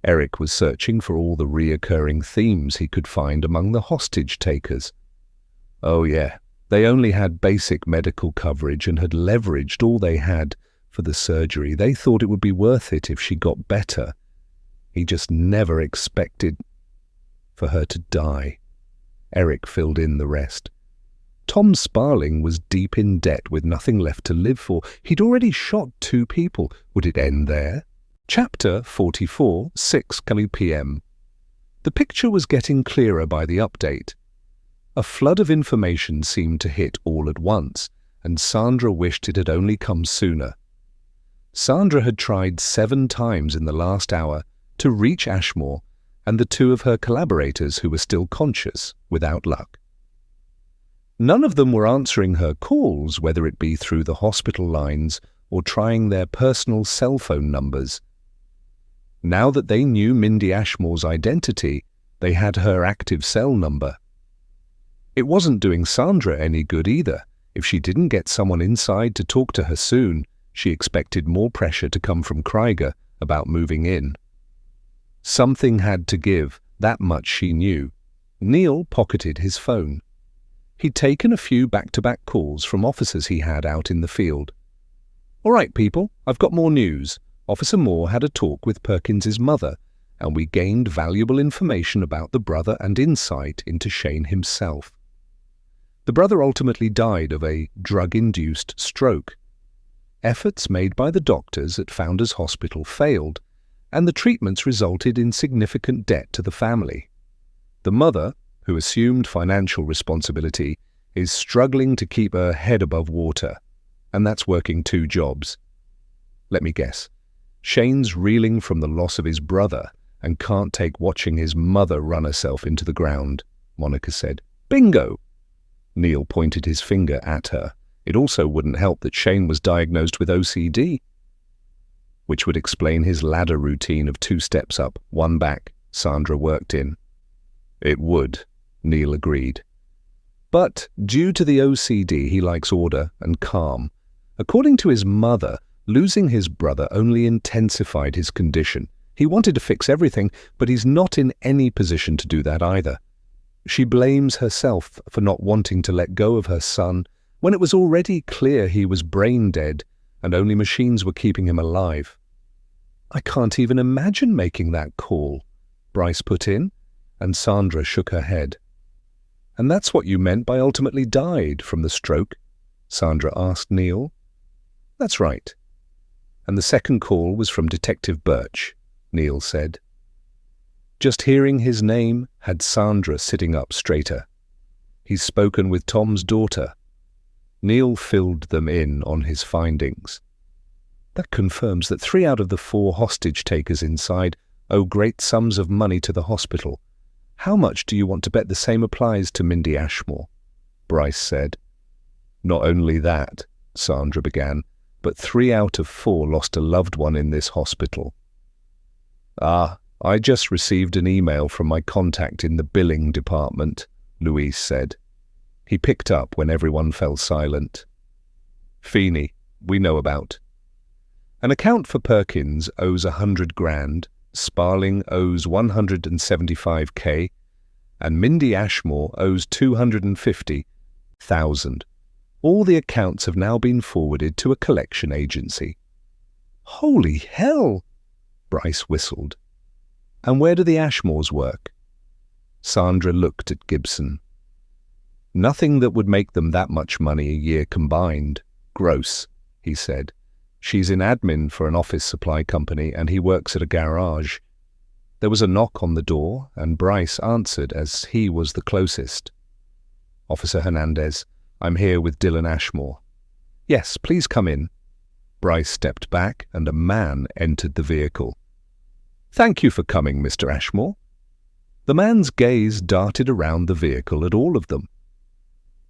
Eric was searching for all the reoccurring themes he could find among the hostage takers. Oh yeah, they only had basic medical coverage and had leveraged all they had for the surgery. They thought it would be worth it if she got better. He just never expected for her to die. Eric filled in the rest. Tom Sparling was deep in debt with nothing left to live for. He'd already shot 2 people. Would it end there? Chapter 44, 6 p.m. The picture was getting clearer by the update. A flood of information seemed to hit all at once, and Sandra wished it had only come sooner. Sandra had tried 7 times in the last hour to reach Ashmore and the 2 of her collaborators who were still conscious, without luck. None of them were answering her calls, whether it be through the hospital lines or trying their personal cell phone numbers. Now that they knew Mindy Ashmore's identity, they had her active cell number. It wasn't doing Sandra any good either. If she didn't get someone inside to talk to her soon, she expected more pressure to come from Krieger about moving in. Something had to give, that much she knew. Neil pocketed his phone. He'd taken a few back-to-back calls from officers he had out in the field. "All right, people, I've got more news. Officer Moore had a talk with Perkins's mother, and we gained valuable information about the brother and insight into Shane himself. The brother ultimately died of a drug-induced stroke. Efforts made by the doctors at Founders Hospital failed, and the treatments resulted in significant debt to the family. The mother, who assumed financial responsibility, is struggling to keep her head above water, and that's working 2 jobs. Let me guess. Shane's reeling from the loss of his brother and can't take watching his mother run herself into the ground, Monica said. Bingo! Neil pointed his finger at her. It also wouldn't help that Shane was diagnosed with OCD, which would explain his ladder routine of 2 steps up, 1 back, Sandra worked in. It would, Neil agreed. But due to the OCD, he likes order and calm. According to his mother, losing his brother only intensified his condition. He wanted to fix everything, but he's not in any position to do that either. She blames herself for not wanting to let go of her son when it was already clear he was brain dead and only machines were keeping him alive. I can't even imagine making that call, Bryce put in, and Sandra shook her head. And that's what you meant by ultimately died from the stroke? Sandra asked Neil. That's right. And the second call was from Detective Birch, Neil said. Just hearing his name had Sandra sitting up straighter. He's spoken with Tom's daughter. Neil filled them in on his findings. That confirms that 3 out of the 4 hostage takers inside owe great sums of money to the hospital. How much do you want to bet the same applies to Mindy Ashmore? Bryce said. Not only that, Sandra began, but 3 out of 4 lost a loved one in this hospital. Ah, I just received an email from my contact in the billing department, Louise said. He picked up when everyone fell silent. Feeney, we know about. An account for Perkins owes 100 grand, Sparling owes 175k, and Mindy Ashmore owes 250,000. All the accounts have now been forwarded to a collection agency. Holy hell! Bryce whistled. And where do the Ashmores work? Sandra looked at Gibson. Nothing that would make them that much money a year combined. Gross, he said. She's in admin for an office supply company and he works at a garage. There was a knock on the door and Bryce answered as he was the closest. Officer Hernandez, I'm here with Dylan Ashmore. Yes, please come in. Bryce stepped back and a man entered the vehicle. Thank you for coming, Mr. Ashmore. The man's gaze darted around the vehicle at all of them.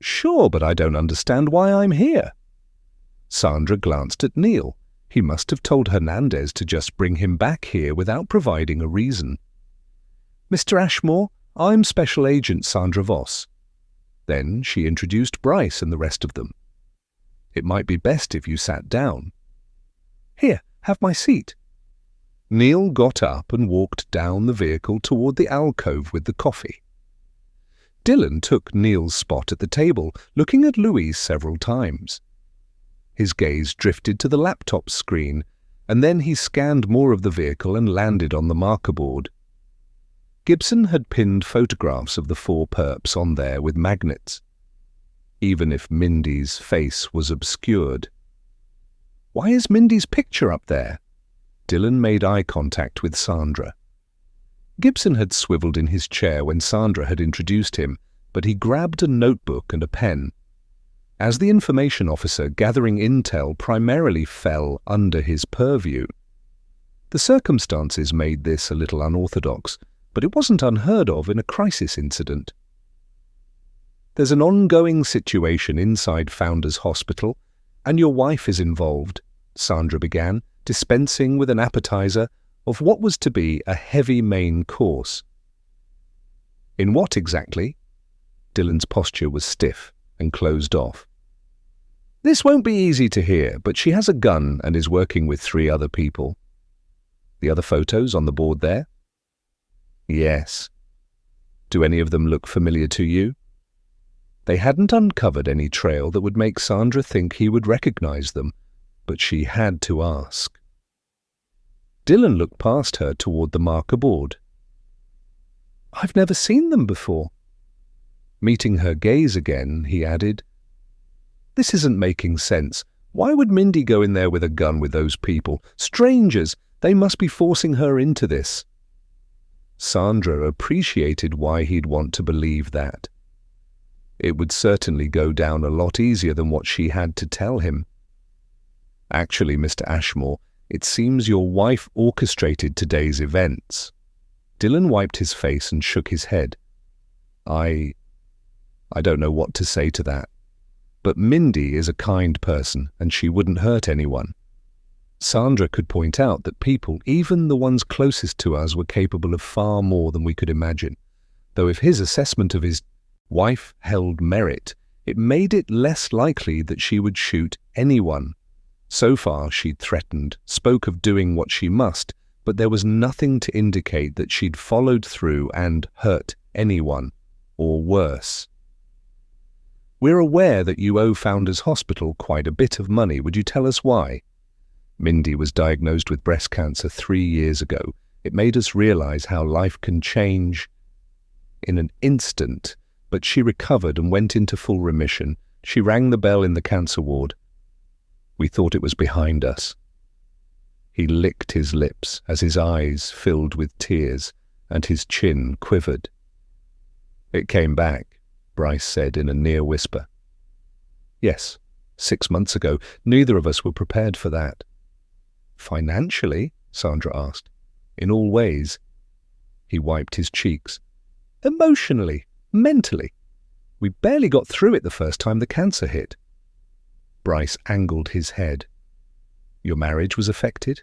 Sure, but I don't understand why I'm here. Sandra glanced at Neil. He must have told Hernandez to just bring him back here without providing a reason. Mr. Ashmore, I'm Special Agent Sandra Voss. Then she introduced Bryce and the rest of them. It might be best if you sat down. Here, have my seat. Neil got up and walked down the vehicle toward the alcove with the coffee. Dylan took Neil's spot at the table, looking at Louise several times. His gaze drifted to the laptop screen, and then he scanned more of the vehicle and landed on the marker board. Gibson had pinned photographs of the four perps on there with magnets, even if Mindy's face was obscured. Why is Mindy's picture up there? Dylan made eye contact with Sandra. Gibson had swiveled in his chair when Sandra had introduced him, but he grabbed a notebook and a pen. As the information officer, gathering intel primarily fell under his purview. The circumstances made this a little unorthodox, but it wasn't unheard of in a crisis incident. There's an ongoing situation inside Founders Hospital, and your wife is involved, Sandra began, dispensing with an appetizer of what was to be a heavy main course. In what exactly? Dylan's posture was stiff and closed off. This won't be easy to hear, but she has a gun and is working with 3 other people. The other photos on the board there? Yes. Do any of them look familiar to you? They hadn't uncovered any trail that would make Sandra think he would recognize them, but she had to ask. Dylan looked past her toward the marker board. I've never seen them before. Meeting her gaze again, he added, This isn't making sense. Why would Mindy go in there with a gun with those people? Strangers! They must be forcing her into this. Sandra appreciated why he'd want to believe that. It would certainly go down a lot easier than what she had to tell him. Actually, Mr. Ashmore, it seems your wife orchestrated today's events. Dylan wiped his face and shook his head. I don't know what to say to that. But Mindy is a kind person, and she wouldn't hurt anyone. Sandra could point out that people, even the ones closest to us, were capable of far more than we could imagine. Though if his assessment of his wife held merit, it made it less likely that she would shoot anyone. So far she'd threatened, spoke of doing what she must, but there was nothing to indicate that she'd followed through and hurt anyone, or worse. We're aware that you owe Founders Hospital quite a bit of money. Would you tell us why? Mindy was diagnosed with breast cancer 3 years ago. It made us realize how life can change in an instant, but she recovered and went into full remission. She rang the bell in the cancer ward. We thought it was behind us. He licked his lips as his eyes filled with tears and his chin quivered. It came back, Bryce said in a near whisper. Yes, 6 months ago. Neither of us were prepared for that. Financially? Sandra asked. In all ways. He wiped his cheeks. Emotionally, mentally. We barely got through it the first time the cancer hit. Bryce angled his head. Your marriage was affected?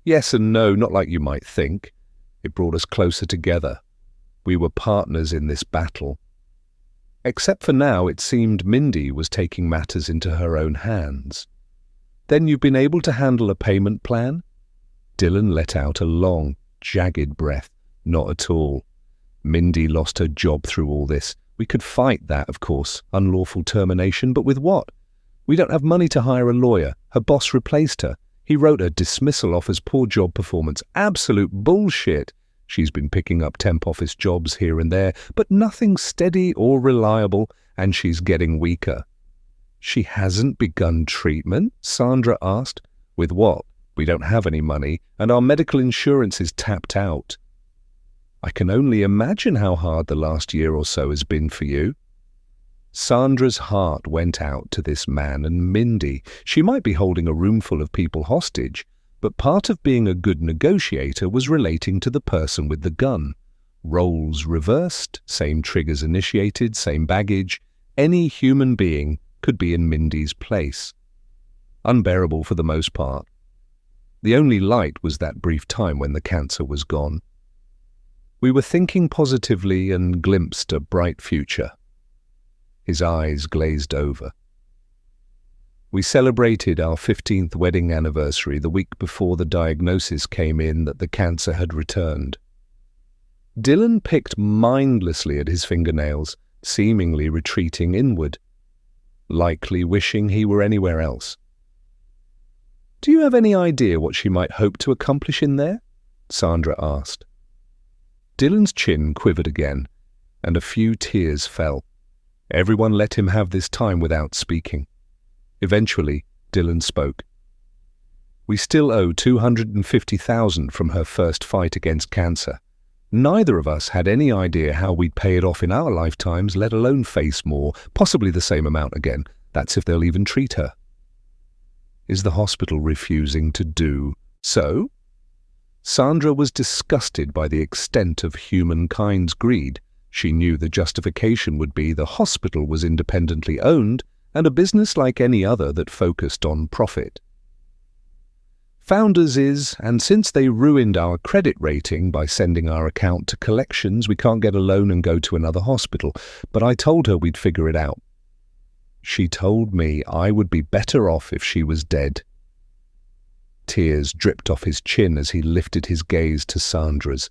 Yes and no, not like you might think. It brought us closer together. We were partners in this battle. Except for now, it seemed Mindy was taking matters into her own hands. Then you've been able to handle a payment plan? Dylan let out a long, jagged breath. Not at all. Mindy lost her job through all this. We could fight that, of course, unlawful termination, but with what? We don't have money to hire a lawyer. Her boss replaced her. He wrote her dismissal off as poor job performance. Absolute bullshit. She's been picking up temp office jobs here and there, but nothing steady or reliable, and she's getting weaker. She hasn't begun treatment? Sandra asked. With what? We don't have any money, and our medical insurance is tapped out. I can only imagine how hard the last year or so has been for you. Sandra's heart went out to this man and Mindy. She might be holding a roomful of people hostage, but part of being a good negotiator was relating to the person with the gun. Roles reversed, same triggers initiated, same baggage. Any human being could be in Mindy's place. Unbearable for the most part. The only light was that brief time when the cancer was gone. We were thinking positively and glimpsed a bright future. His eyes glazed over. We celebrated our 15th wedding anniversary the week before the diagnosis came in that the cancer had returned. Dylan picked mindlessly at his fingernails, seemingly retreating inward, likely wishing he were anywhere else. Do you have any idea what she might hope to accomplish in there? Sandra asked. Dylan's chin quivered again, and a few tears fell. Everyone let him have this time without speaking. Eventually, Dylan spoke. We still owe $250,000 from her first fight against cancer. Neither of us had any idea how we'd pay it off in our lifetimes, let alone face more, possibly the same amount again. That's if they'll even treat her. Is the hospital refusing to do so? Sandra was disgusted by the extent of humankind's greed. She knew the justification would be the hospital was independently owned and a business like any other that focused on profit. Founders is, and since they ruined our credit rating by sending our account to collections, we can't get a loan and go to another hospital, but I told her we'd figure it out. She told me I would be better off if she was dead. Tears dripped off his chin as he lifted his gaze to Sandra's.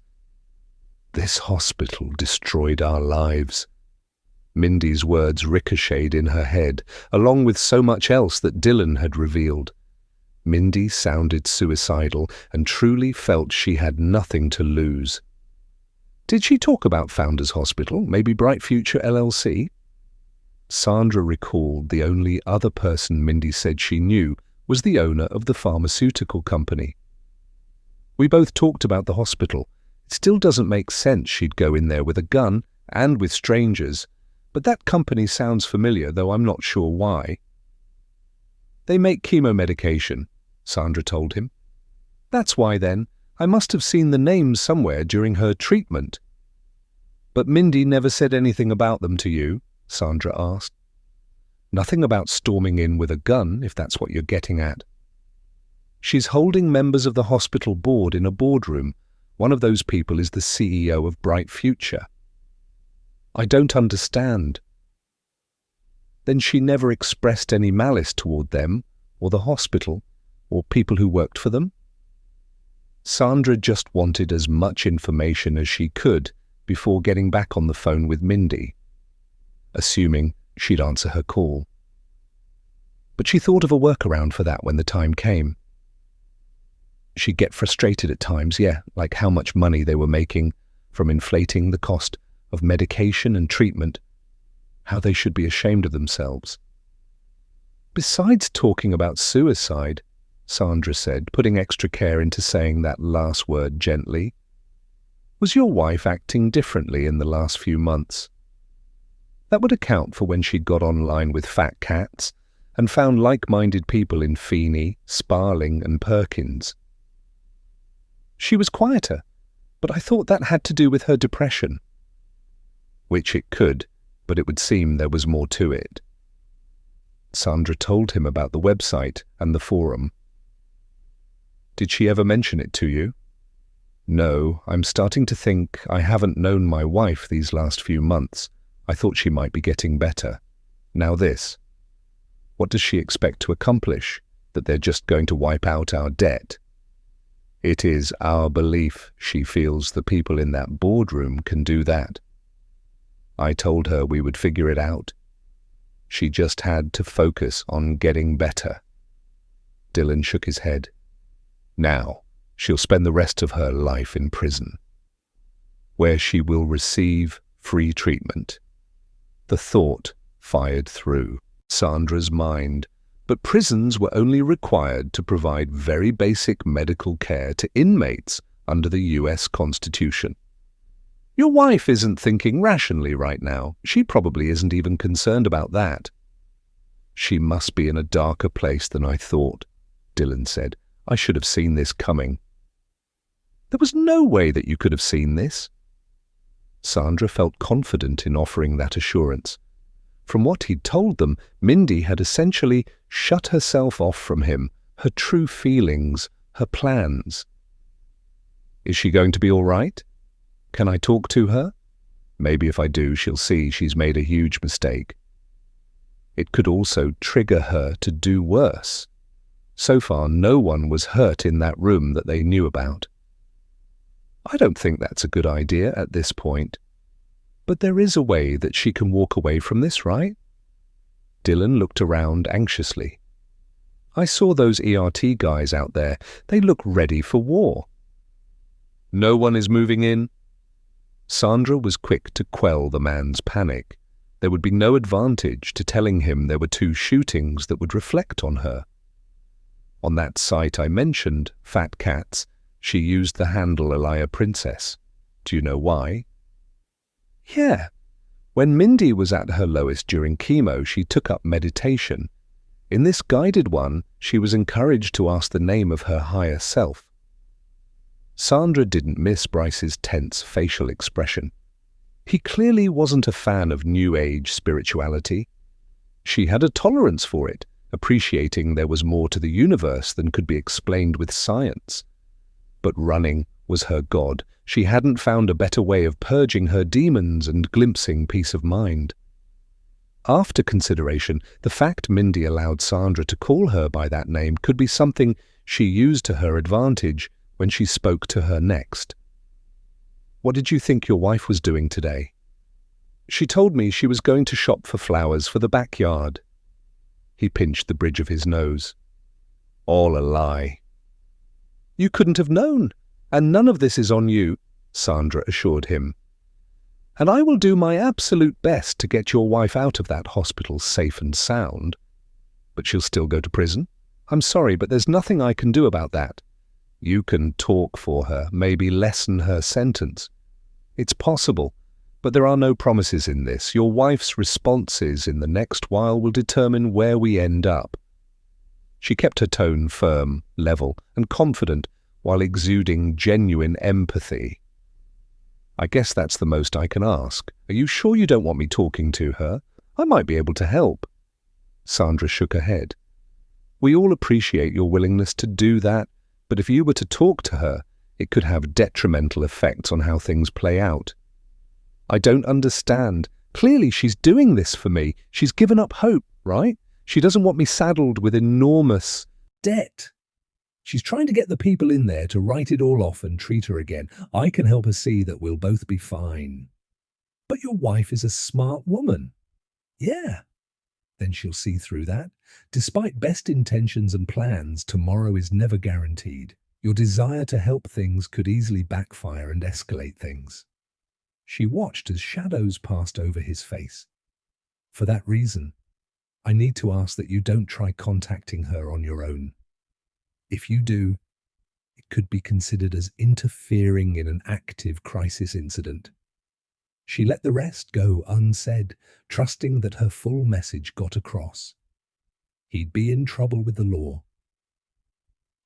This hospital destroyed our lives. Mindy's words ricocheted in her head, along with so much else that Dylan had revealed. Mindy sounded suicidal and truly felt she had nothing to lose. Did she talk about Founders Hospital, maybe Bright Future LLC? Sandra recalled the only other person Mindy said she knew was the owner of the pharmaceutical company. We both talked about the hospital. It still doesn't make sense she'd go in there with a gun and with strangers, but that company sounds familiar, though I'm not sure why. They make chemo medication, Sandra told him. That's why then. I must have seen the names somewhere during her treatment. But Mindy never said anything about them to you, Sandra asked. Nothing about storming in with a gun, if that's what you're getting at. She's holding members of the hospital board in a boardroom. One of those people is the CEO of Bright Future. I don't understand. Then she never expressed any malice toward them, or the hospital, or people who worked for them? Sandra just wanted as much information as she could before getting back on the phone with Mindy, assuming she'd answer her call. But she thought of a workaround for that when the time came. She'd get frustrated at times, like how much money they were making from inflating the cost of medication and treatment, how they should be ashamed of themselves. Besides talking about suicide, Sandra said, putting extra care into saying that last word gently, was your wife acting differently in the last few months? That would account for when she'd got online with fat cats and found like-minded people in Feeney, Sparling and Perkins. She was quieter, but I thought that had to do with her depression. Which it could, but it would seem there was more to it. Sandra told him about the website and the forum. Did she ever mention it to you? No, I'm starting to think I haven't known my wife these last few months. I thought she might be getting better. Now this. What does she expect to accomplish? That they're just going to wipe out our debt? It is our belief she feels the people in that boardroom can do that. I told her we would figure it out. She just had to focus on getting better. Dylan shook his head. Now, she'll spend the rest of her life in prison, where she will receive free treatment. The thought fired through Sandra's mind, but prisons were only required to provide very basic medical care to inmates under the US Constitution. Your wife isn't thinking rationally right now. She probably isn't even concerned about that. She must be in a darker place than I thought, Dylan said. I should have seen this coming. There was no way that you could have seen this. Sandra felt confident in offering that assurance. From what he'd told them, Mindy had essentially shut herself off from him, her true feelings, her plans. Is she going to be all right? Can I talk to her? Maybe if I do, she'll see she's made a huge mistake. It could also trigger her to do worse. So far, no one was hurt in that room that they knew about. I don't think that's a good idea at this point. But there is a way that she can walk away from this, right? Dylan looked around anxiously. I saw those ERT guys out there. They look ready for war. No one is moving in? Sandra was quick to quell the man's panic. There would be no advantage to telling him there were 2 shootings that would reflect on her. On that site I mentioned, Fat Cats, she used the handle Elia Princess. Do you know why? Yeah. When Mindy was at her lowest during chemo, she took up meditation. In this guided one, she was encouraged to ask the name of her higher self. Sandra didn't miss Bryce's tense facial expression. He clearly wasn't a fan of New Age spirituality. She had a tolerance for it, appreciating there was more to the universe than could be explained with science. But running was her god. She hadn't found a better way of purging her demons and glimpsing peace of mind. After consideration, the fact Mindy allowed Sandra to call her by that name could be something she used to her advantage when she spoke to her next. What did you think your wife was doing today? She told me she was going to shop for flowers for the backyard. He pinched the bridge of his nose. All a lie. You couldn't have known, and none of this is on you, Sandra assured him. And I will do my absolute best to get your wife out of that hospital safe and sound. But she'll still go to prison? I'm sorry, but there's nothing I can do about that. You can talk for her, maybe lessen her sentence. It's possible, but there are no promises in this. Your wife's responses in the next while will determine where we end up. She kept her tone firm, level, and confident while exuding genuine empathy. I guess that's the most I can ask. Are you sure you don't want me talking to her? I might be able to help. Sandra shook her head. We all appreciate your willingness to do that, but if you were to talk to her, it could have detrimental effects on how things play out. I don't understand. Clearly she's doing this for me. She's given up hope, right? She doesn't want me saddled with enormous debt. She's trying to get the people in there to write it all off and treat her again. I can help her see that we'll both be fine. But your wife is a smart woman. Yeah. Then she'll see through that. Despite best intentions and plans, tomorrow is never guaranteed. Your desire to help things could easily backfire and escalate things. She watched as shadows passed over his face. For that reason, I need to ask that you don't try contacting her on your own. If you do, it could be considered as interfering in an active crisis incident. She let the rest go unsaid, trusting that her full message got across. He'd be in trouble with the law.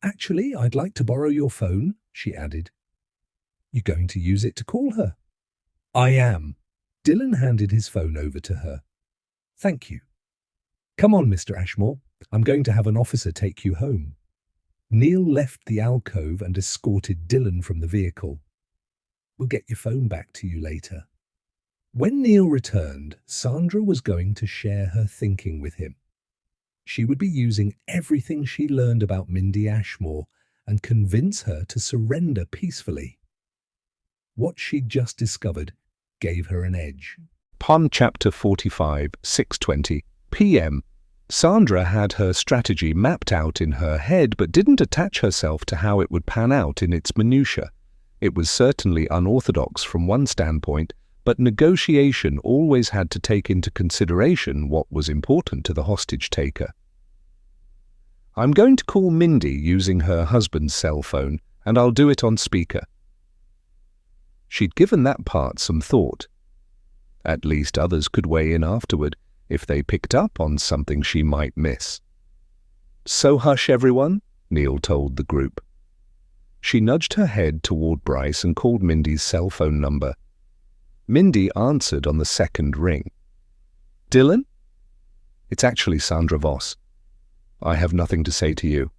Actually, I'd like to borrow your phone, she added. You're going to use it to call her? I am. Dylan handed his phone over to her. Thank you. Come on, Mr. Ashmore. I'm going to have an officer take you home. Neil left the alcove and escorted Dylan from the vehicle. "We'll get your phone back to you later." When Neil returned, Sandra was going to share her thinking with him. She would be using everything she learned about Mindy Ashmore and convince her to surrender peacefully. What she'd just discovered gave her an edge. Pun Chapter 45, 6:20 p.m. Sandra had her strategy mapped out in her head but didn't attach herself to how it would pan out in its minutiae. It was certainly unorthodox from one standpoint, but negotiation always had to take into consideration what was important to the hostage-taker. "I'm going to call Mindy using her husband's cell phone, and I'll do it on speaker." She'd given that part some thought. At least others could weigh in afterward if they picked up on something she might miss. "So hush, everyone," Neil told the group. She nudged her head toward Bryce and called Mindy's cell phone number. Mindy answered on the second ring. "Dylan?" "It's actually Sandra Voss. I have nothing to say to you."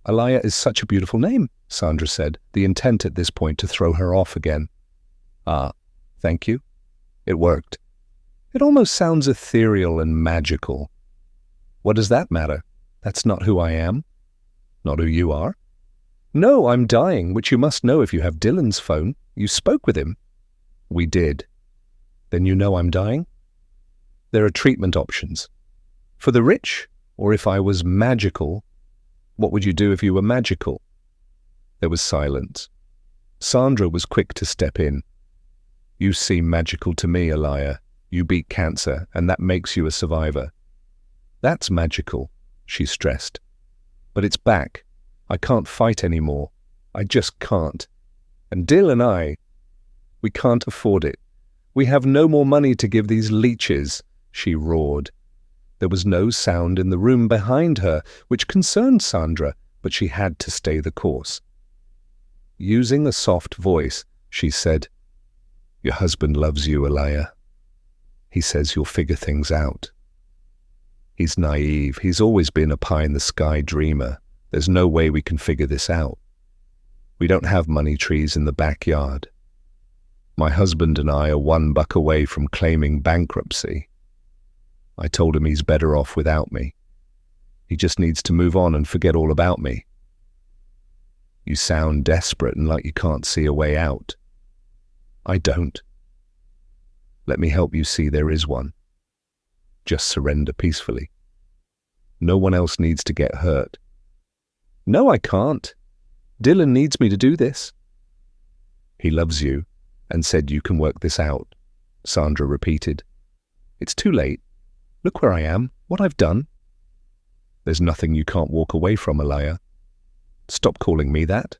"Alaya is such a beautiful name," Sandra said, the intent at this point to throw her off again. "Ah, thank you. It worked. It almost sounds ethereal and magical." "What does that matter? That's not who I am." "Not who you are?" "No, I'm dying, which you must know if you have Dylan's phone. You spoke with him." "We did." "Then you know I'm dying?" "There are treatment options. For the rich, or if I was magical." "What would you do if you were magical?" There was silence. Sandra was quick to step in. "You seem magical to me, Alaya. You beat cancer, and that makes you a survivor." "That's magical," she stressed. "But it's back. I can't fight anymore. I just can't. And Dill and we can't afford it. We have no more money to give these leeches," she roared. There was no sound in the room behind her, which concerned Sandra, but she had to stay the course. Using a soft voice, she said, "Your husband loves you, Alaya. He says you'll figure things out. He's naive. He's always been a pie-in-the-sky dreamer. There's no way we can figure this out. We don't have money trees in the backyard. My husband and I are $1 away from claiming bankruptcy. I told him he's better off without me. He just needs to move on and forget all about me." "You sound desperate and like you can't see a way out." "I don't. Let me help you see there is one. Just surrender peacefully. No one else needs to get hurt." "No, I can't. Dylan needs me to do this." "He loves you and said you can work this out," Sandra repeated. "It's too late. Look where I am, what I've done." "There's nothing you can't walk away from, Alaya. Stop calling me that."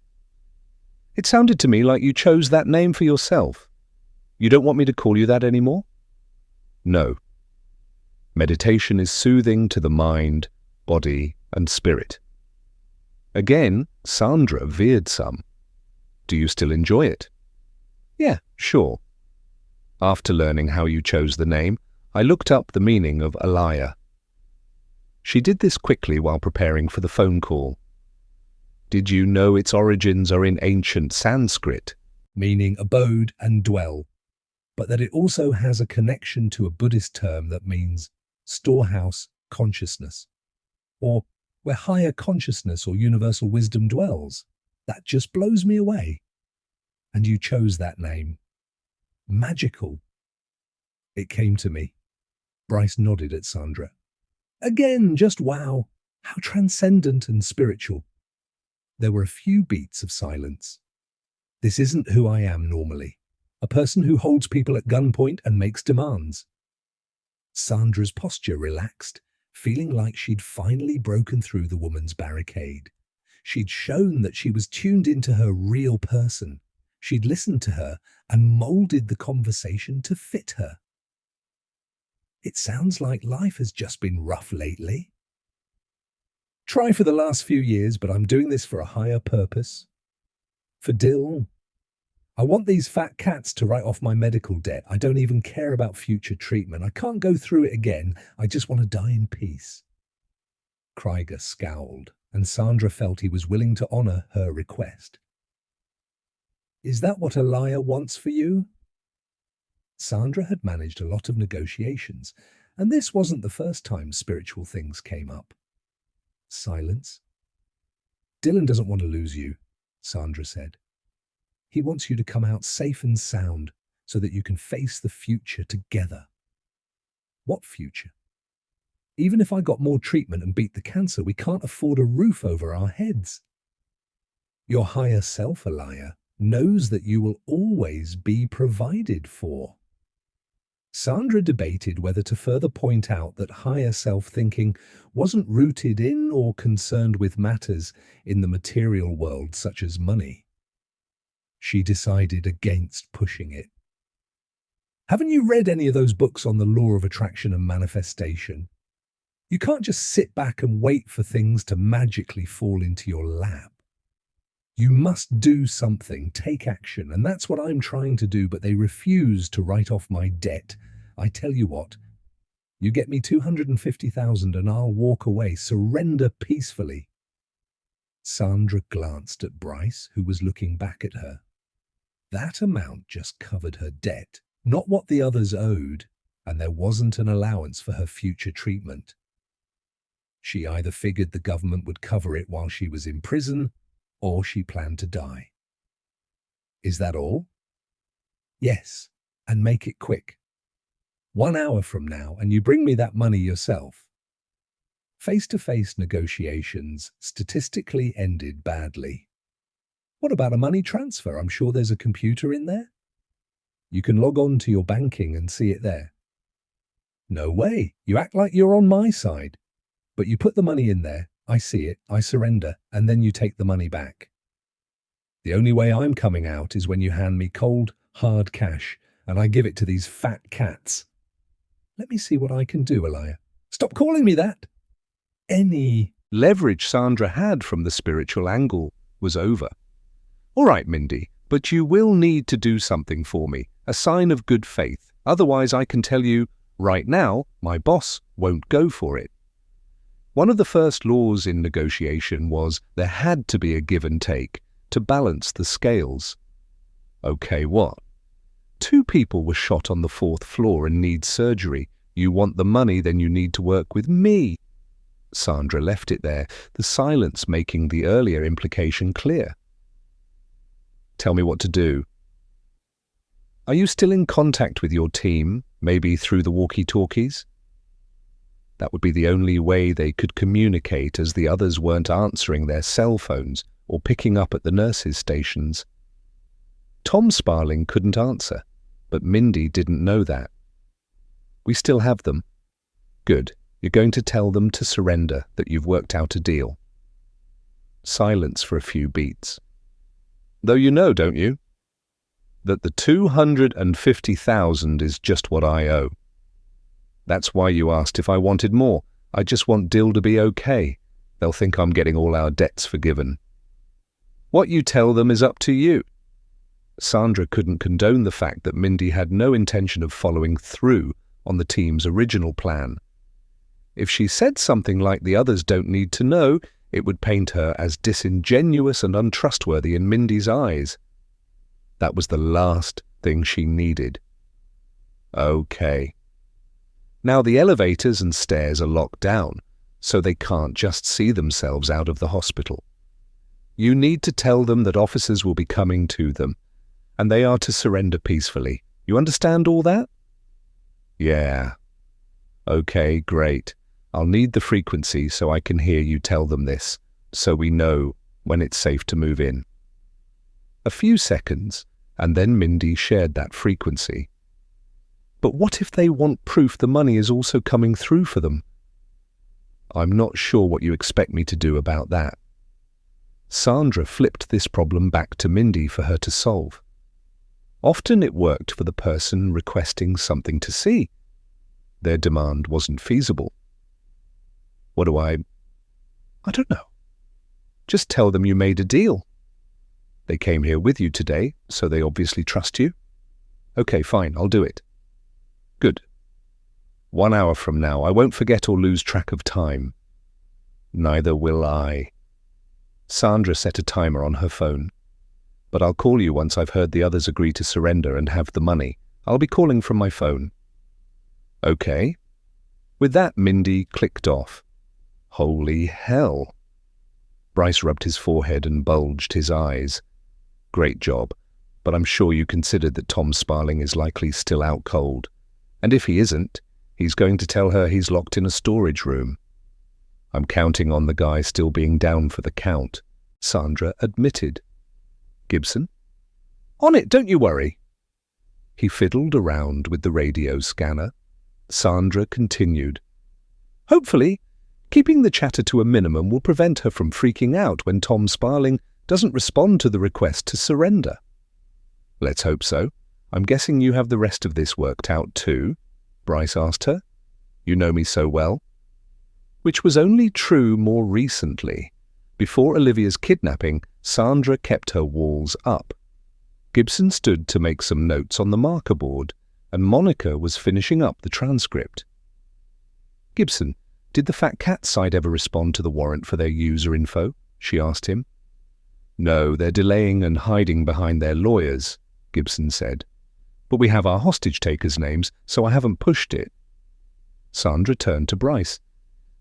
"It sounded to me like you chose that name for yourself. You don't want me to call you that anymore?" "No. Meditation is soothing to the mind, body, and spirit." Again, Sandra veered some. "Do you still enjoy it?" "Yeah, sure." "After learning how you chose the name, I looked up the meaning of Alaya." She did this quickly while preparing for the phone call. "Did you know its origins are in ancient Sanskrit?" Meaning abode and dwell, but that it also has a connection to a Buddhist term that means storehouse consciousness, or where higher consciousness or universal wisdom dwells. That just blows me away. And you chose that name. Magical. It came to me. Bryce nodded at Sandra. Again, just wow. How transcendent and spiritual. There were a few beats of silence. This isn't who I am normally. A person who holds people at gunpoint and makes demands. Sandra's posture relaxed, feeling like she'd finally broken through the woman's barricade. She'd shown that she was tuned into her real person. She'd listened to her and molded the conversation to fit her. "It sounds like life has just been rough lately." "Try for the last few years, but I'm doing this for a higher purpose. For Dill. I want these fat cats to write off my medical debt. I don't even care about future treatment. I can't go through it again. I just want to die in peace." Krieger scowled, and Sandra felt he was willing to honor her request. Is that what a liar wants for you? Sandra had managed a lot of negotiations, and this wasn't the first time spiritual things came up. Silence. Dylan doesn't want to lose you, Sandra said. He wants you to come out safe and sound so that you can face the future together. What future? Even if I got more treatment and beat the cancer, we can't afford a roof over our heads. Your higher self, Alaya, knows that you will always be provided for. Sandra debated whether to further point out that higher self-thinking wasn't rooted in or concerned with matters in the material world such as money. She decided against pushing it. Haven't you read any of those books on the law of attraction and manifestation? You can't just sit back and wait for things to magically fall into your lap. You must do something, take action, and that's what I'm trying to do, but they refuse to write off my debt. I tell you what, you get me $250,000 and I'll walk away, surrender peacefully. Sandra glanced at Bryce, who was looking back at her. That amount just covered her debt, not what the others owed, and there wasn't an allowance for her future treatment. She either figured the government would cover it while she was in prison, or she planned to die. Is that all? Yes, and make it quick. 1 hour from now, and you bring me that money yourself. Face-to-face negotiations statistically ended badly. What about a money transfer? I'm sure there's a computer in there. You can log on to your banking and see it there. No way. You act like you're on my side. But you put the money in there, I see it, I surrender, and then you take the money back. The only way I'm coming out is when you hand me cold, hard cash, and I give it to these fat cats. Let me see what I can do, Alaya. Stop calling me that! Any leverage Sandra had from the spiritual angle was over. All right, Mindy, but you will need to do something for me, a sign of good faith. Otherwise, I can tell you, right now, my boss won't go for it. One of the first laws in negotiation was there had to be a give and take to balance the scales. Okay, what? 2 people were shot on the 4th floor and need surgery. You want the money, then you need to work with me. Sandra left it there, the silence making the earlier implication clear. Tell me what to do. Are you still in contact with your team, maybe through the walkie-talkies? That would be the only way they could communicate, as the others weren't answering their cell phones or picking up at the nurses' stations. Tom Sparling couldn't answer, but Mindy didn't know that. We still have them. Good. You're going to tell them to surrender, that you've worked out a deal. Silence for a few beats. Though you know, don't you, that the $250,000 is just what I owe. That's why you asked if I wanted more. I just want Dill to be okay. They'll think I'm getting all our debts forgiven. What you tell them is up to you. Sandra couldn't condone the fact that Mindy had no intention of following through on the team's original plan. If she said something like the others don't need to know, it would paint her as disingenuous and untrustworthy in Mindy's eyes. That was the last thing she needed. Okay. Now the elevators and stairs are locked down, so they can't just see themselves out of the hospital. You need to tell them that officers will be coming to them, and they are to surrender peacefully. You understand all that? Yeah. Okay, great. I'll need the frequency so I can hear you tell them this, so we know when it's safe to move in. A few seconds, and then Mindy shared that frequency. But what if they want proof the money is also coming through for them? I'm not sure what you expect me to do about that. Sandra flipped this problem back to Mindy for her to solve. Often it worked for the person requesting something to see. Their demand wasn't feasible. What do I don't know. Just tell them you made a deal. They came here with you today, so they obviously trust you. Okay, fine, I'll do it. Good. 1 hour from now, I won't forget or lose track of time. Neither will I. Sandra set a timer on her phone. But I'll call you once I've heard the others agree to surrender and have the money. I'll be calling from my phone. Okay. With that, Mindy clicked off. Holy hell. Bryce rubbed his forehead and bulged his eyes. Great job, but I'm sure you considered that Tom Sparling is likely still out cold. And if he isn't, he's going to tell her he's locked in a storage room. I'm counting on the guy still being down for the count, Sandra admitted. Gibson? On it, don't you worry. He fiddled around with the radio scanner. Sandra continued. Hopefully, keeping the chatter to a minimum will prevent her from freaking out when Tom Sparling doesn't respond to the request to surrender. Let's hope so. I'm guessing you have the rest of this worked out too, Bryce asked her. You know me so well. Which was only true more recently. Before Olivia's kidnapping, Sandra kept her walls up. Gibson stood to make some notes on the marker board, and Monica was finishing up the transcript. Gibson, did the Fat Cat side ever respond to the warrant for their user info? She asked him. No, they're delaying and hiding behind their lawyers, Gibson said. But we have our hostage-takers' names, so I haven't pushed it. Sandra turned to Bryce.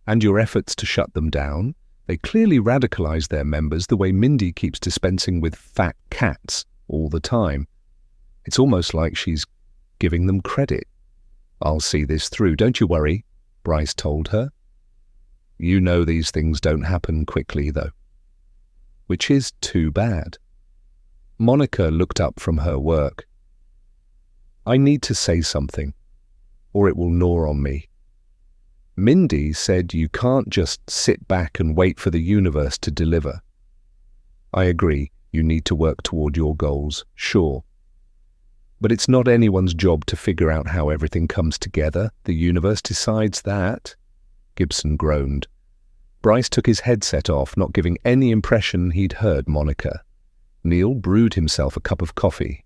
And your efforts to shut them down? They clearly radicalize their members the way Mindy keeps dispensing with fat cats all the time. It's almost like she's giving them credit. I'll see this through, don't you worry, Bryce told her. You know these things don't happen quickly, though. Which is too bad. Monica looked up from her work. I need to say something, or it will gnaw on me. Mindy said you can't just sit back and wait for the universe to deliver. I agree, you need to work toward your goals, sure. But it's not anyone's job to figure out how everything comes together. The universe decides that. Gibson groaned. Bryce took his headset off, not giving any impression he'd heard Monica. Neil brewed himself a cup of coffee.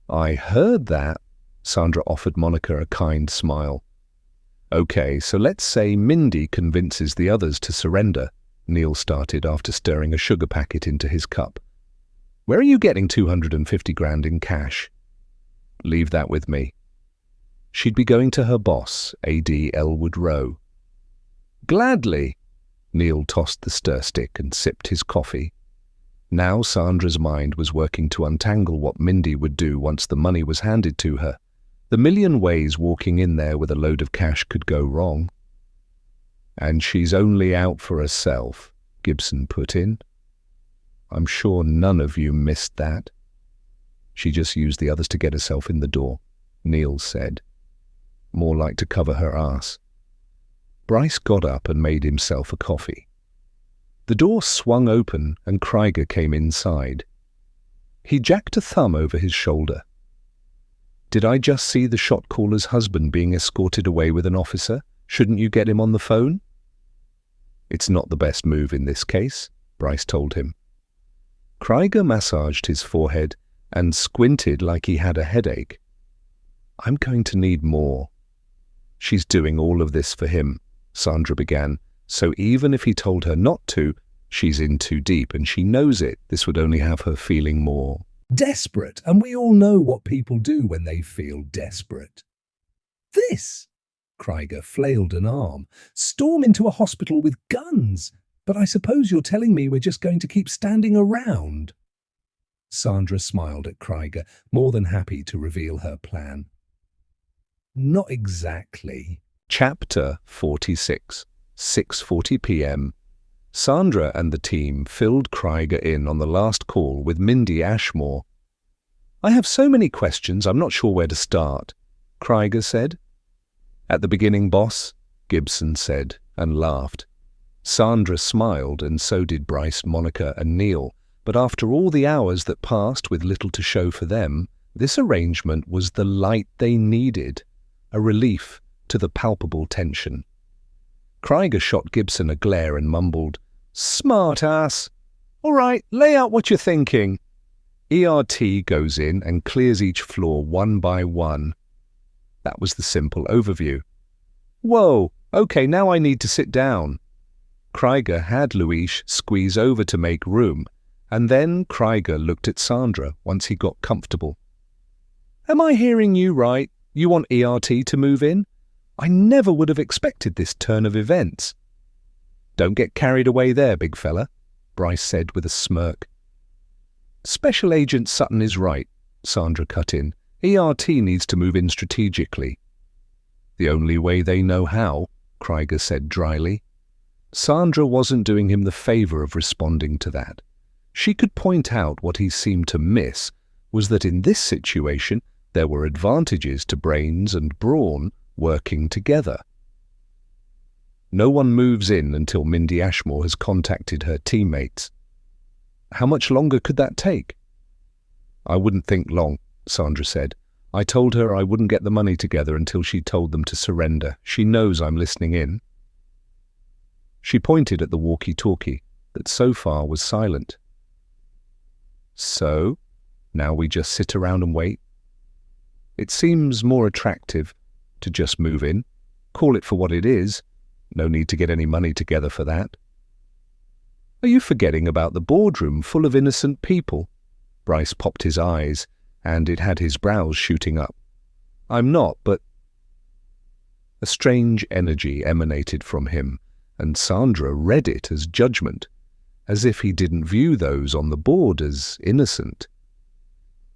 I heard that. Sandra offered Monica a kind smile. Okay, so let's say Mindy convinces the others to surrender, Neil started after stirring a sugar packet into his cup. Where are you getting 250 grand in cash? Leave that with me. She'd be going to her boss, A.D. Elwood Rowe. Gladly. Neil tossed the stir stick and sipped his coffee. Now Sandra's mind was working to untangle what Mindy would do once the money was handed to her. The million ways walking in there with a load of cash could go wrong. And she's only out for herself, Gibson put in. I'm sure none of you missed that. She just used the others to get herself in the door, Neil said. More like to cover her ass. Bryce got up and made himself a coffee. The door swung open and Krieger came inside. He jacked a thumb over his shoulder. Did I just see the shot caller's husband being escorted away with an officer? Shouldn't you get him on the phone? It's not the best move in this case, Bryce told him. Krieger massaged his forehead and squinted like he had a headache. I'm going to need more. She's doing all of this for him, Sandra began, so even if he told her not to, she's in too deep and she knows it. This would only have her feeling more desperate, and we all know what people do when they feel desperate. This, Krieger flailed an arm, storm into a hospital with guns. But I suppose you're telling me we're just going to keep standing around. Sandra smiled at Krieger, more than happy to reveal her plan. Not exactly. Chapter 46, 6:40 p.m. Sandra and the team filled Krieger in on the last call with Mindy Ashmore. I have so many questions, I'm not sure where to start, Krieger said. At the beginning, boss, Gibson said, and laughed. Sandra smiled, and so did Bryce, Monica, and Neil, but after all the hours that passed with little to show for them, this arrangement was the light they needed, a relief to the palpable tension. Krieger shot Gibson a glare and mumbled, Smart ass! All right, lay out what you're thinking. ERT goes in and clears each floor one by one. That was the simple overview. Whoa, okay, now I need to sit down. Krieger had Luis squeeze over to make room, and then Krieger looked at Sandra once he got comfortable. "Am I hearing you right? You want ERT to move in? I never would have expected this turn of events." "Don't get carried away there, big fella," Bryce said with a smirk. "Special Agent Sutton is right," Sandra cut in. "ERT needs to move in strategically." "The only way they know how," Krieger said dryly. Sandra wasn't doing him the favor of responding to that. She could point out what he seemed to miss was that in this situation there were advantages to brains and brawn working together. "No one moves in until Mindy Ashmore has contacted her teammates." "How much longer could that take?" "I wouldn't think long," Sandra said. "I told her I wouldn't get the money together until she told them to surrender. She knows I'm listening in." She pointed at the walkie-talkie that so far was silent. "So, now we just sit around and wait? It seems more attractive to just move in. Call it for what it is. No need to get any money together for that." "Are you forgetting about the boardroom full of innocent people?" Bryce popped his eyes, and it had his brows shooting up. "I'm not, but—" A strange energy emanated from him, and Sandra read it as judgment, as if he didn't view those on the board as innocent.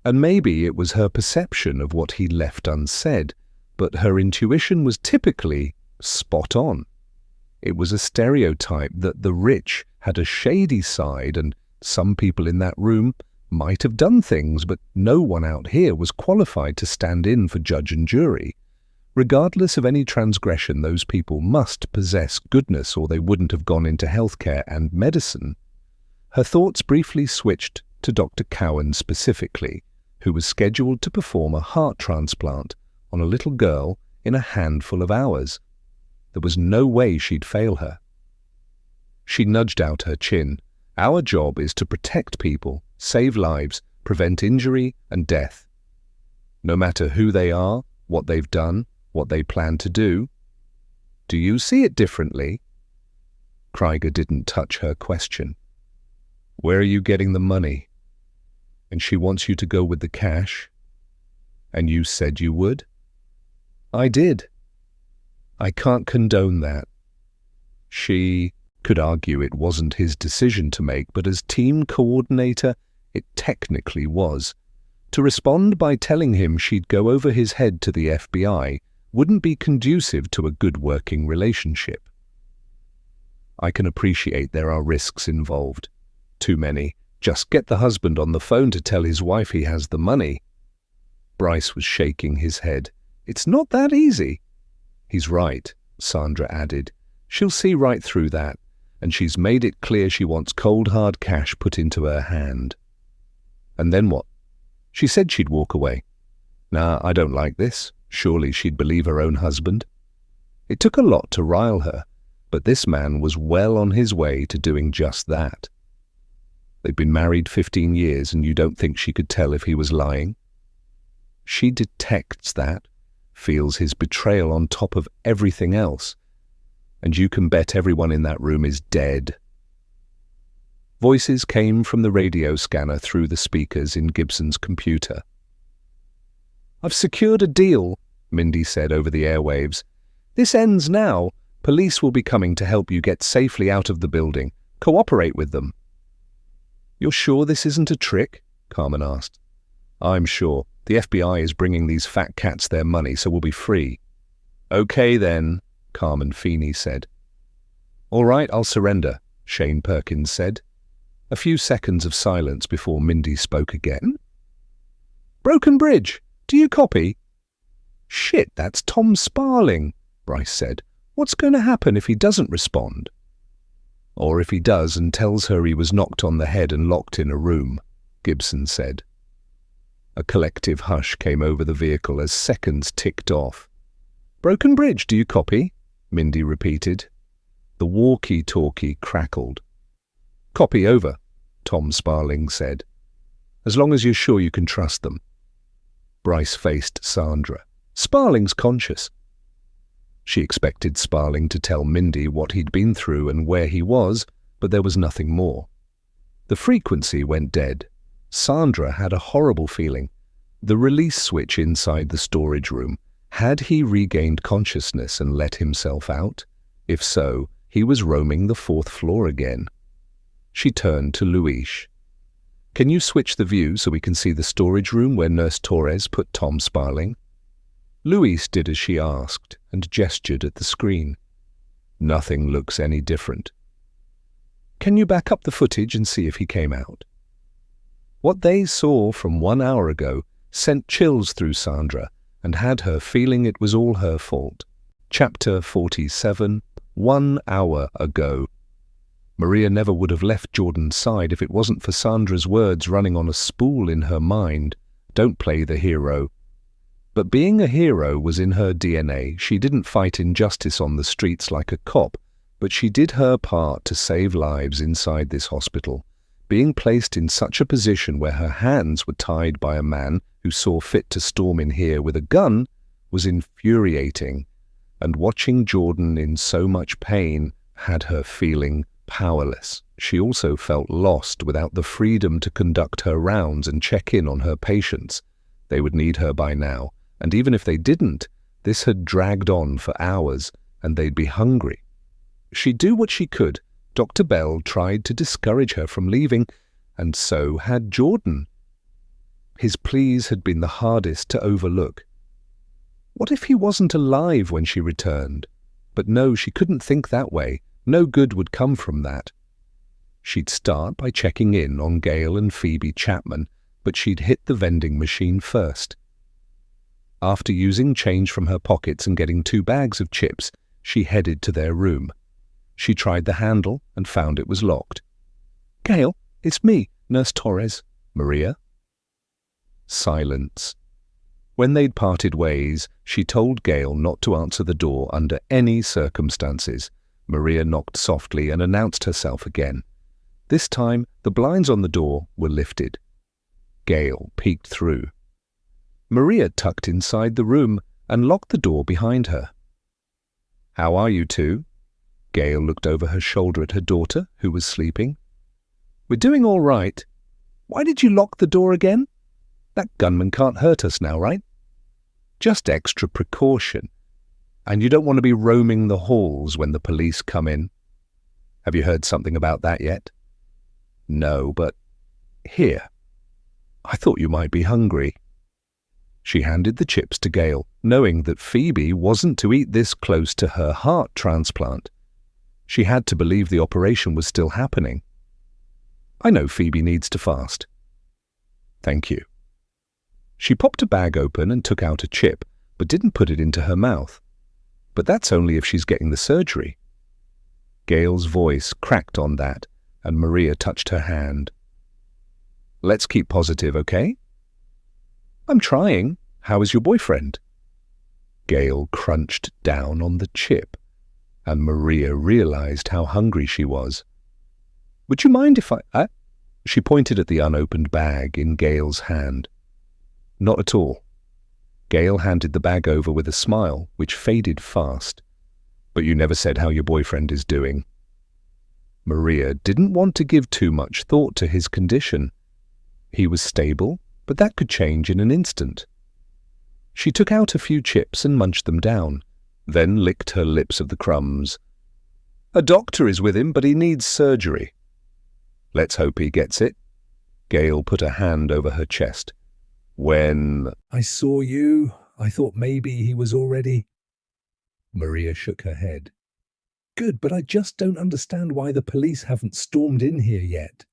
And maybe it was her perception of what he left unsaid, but her intuition was typically spot on. It was a stereotype that the rich had a shady side, and some people in that room might have done things, but no one out here was qualified to stand in for judge and jury. Regardless of any transgression, those people must possess goodness, or they wouldn't have gone into healthcare and medicine. Her thoughts briefly switched to Dr. Cowan specifically, who was scheduled to perform a heart transplant on a little girl in a handful of hours. There was no way she'd fail her. She nudged out her chin. "Our job is to protect people, save lives, prevent injury and death. No matter who they are, what they've done, what they plan to do. Do you see it differently?" Krieger didn't touch her question. "Where are you getting the money? And she wants you to go with the cash? And you said you would?" "I did." "I can't condone that." She could argue it wasn't his decision to make, but as team coordinator, it technically was. To respond by telling him she'd go over his head to the FBI wouldn't be conducive to a good working relationship. "I can appreciate there are risks involved. Too many. Just get the husband on the phone to tell his wife he has the money." Bryce was shaking his head. "It's not that easy." "He's right," Sandra added. "She'll see right through that, and she's made it clear she wants cold hard cash put into her hand." "And then what?" "She said she'd walk away." "Nah, I don't like this. Surely she'd believe her own husband." It took a lot to rile her, but this man was well on his way to doing just that. They'd been married 15 years, and you don't think she could tell if he was lying? She detects that, feels his betrayal on top of everything else, and you can bet everyone in that room is dead. Voices came from the radio scanner through the speakers in Gibson's computer. "I've secured a deal," Mindy said over the airwaves. "This ends now. Police will be coming to help you get safely out of the building. Cooperate with them." "You're sure this isn't a trick?" Carmen asked. "I'm sure. The FBI is bringing these fat cats their money, so we'll be free." "Okay then," Carmen Feeney said. "All right, I'll surrender," Shane Perkins said. A few seconds of silence before Mindy spoke again. "Broken Bridge, do you copy?" "Shit, that's Tom Sparling," Bryce said. "What's going to happen if he doesn't respond?" "Or if he does and tells her he was knocked on the head and locked in a room," Gibson said. A collective hush came over the vehicle as seconds ticked off. "Broken Bridge, do you copy?" Mindy repeated. The walkie-talkie crackled. "Copy over," Tom Sparling said. "As long as you're sure you can trust them." Bryce faced Sandra. "Sparling's conscious." She expected Sparling to tell Mindy what he'd been through and where he was, but there was nothing more. The frequency went dead. Sandra had a horrible feeling. The release switch inside the storage room. Had he regained consciousness and let himself out? If so, he was roaming the 4th floor again. She turned to Luis. "Can you switch the view so we can see the storage room where Nurse Torres put Tom Sparling?" Luis did as she asked and gestured at the screen. "Nothing looks any different." "Can you back up the footage and see if he came out?" What they saw from 1 hour ago sent chills through Sandra and had her feeling it was all her fault. Chapter 47, 1 hour ago. Maria never would have left Jordan's side if it wasn't for Sandra's words running on a spool in her mind. Don't play the hero. But being a hero was in her DNA. She didn't fight injustice on the streets like a cop, but she did her part to save lives inside this hospital. Being placed in such a position where her hands were tied by a man who saw fit to storm in here with a gun was infuriating, and watching Jordan in so much pain had her feeling powerless. She also felt lost without the freedom to conduct her rounds and check in on her patients. They would need her by now, and even if they didn't, this had dragged on for hours, and they'd be hungry. She'd do what she could. Dr. Bell tried to discourage her from leaving, and so had Jordan. His pleas had been the hardest to overlook. What if he wasn't alive when she returned? But no, she couldn't think that way. No good would come from that. She'd start by checking in on Gail and Phoebe Chapman, but she'd hit the vending machine first. After using change from her pockets and getting 2 bags of chips, she headed to their room. She tried the handle and found it was locked. "Gail, it's me, Nurse Torres." "Maria?" Silence. When they'd parted ways, she told Gail not to answer the door under any circumstances. Maria knocked softly and announced herself again. This time, the blinds on the door were lifted. Gail peeked through. Maria tucked inside the room and locked the door behind her. "How are you two?" Gail looked over her shoulder at her daughter, who was sleeping. "We're doing all right. Why did you lock the door again? That gunman can't hurt us now, right?" "Just extra precaution. And you don't want to be roaming the halls when the police come in." "Have you heard something about that yet?" "No, but here. I thought you might be hungry." She handed the chips to Gail, knowing that Phoebe wasn't to eat this close to her heart transplant. She had to believe the operation was still happening. "I know Phoebe needs to fast." "Thank you." She popped a bag open and took out a chip, but didn't put it into her mouth. "But that's only if she's getting the surgery." Gail's voice cracked on that, and Maria touched her hand. "Let's keep positive, okay?" "I'm trying. How is your boyfriend?" Gail crunched down on the chip, and Maria realized how hungry she was. "Would you mind if I—" She pointed at the unopened bag in Gail's hand. "Not at all." Gail handed the bag over with a smile, which faded fast. "But you never said how your boyfriend is doing." Maria didn't want to give too much thought to his condition. He was stable, but that could change in an instant. She took out a few chips and munched them down, then licked her lips of the crumbs. "A doctor is with him, but he needs surgery." "Let's hope he gets it." Gail put a hand over her chest. "When "I saw you. I thought maybe he was already—" Maria shook her head. "Good, but I just don't understand why the police haven't stormed in here yet."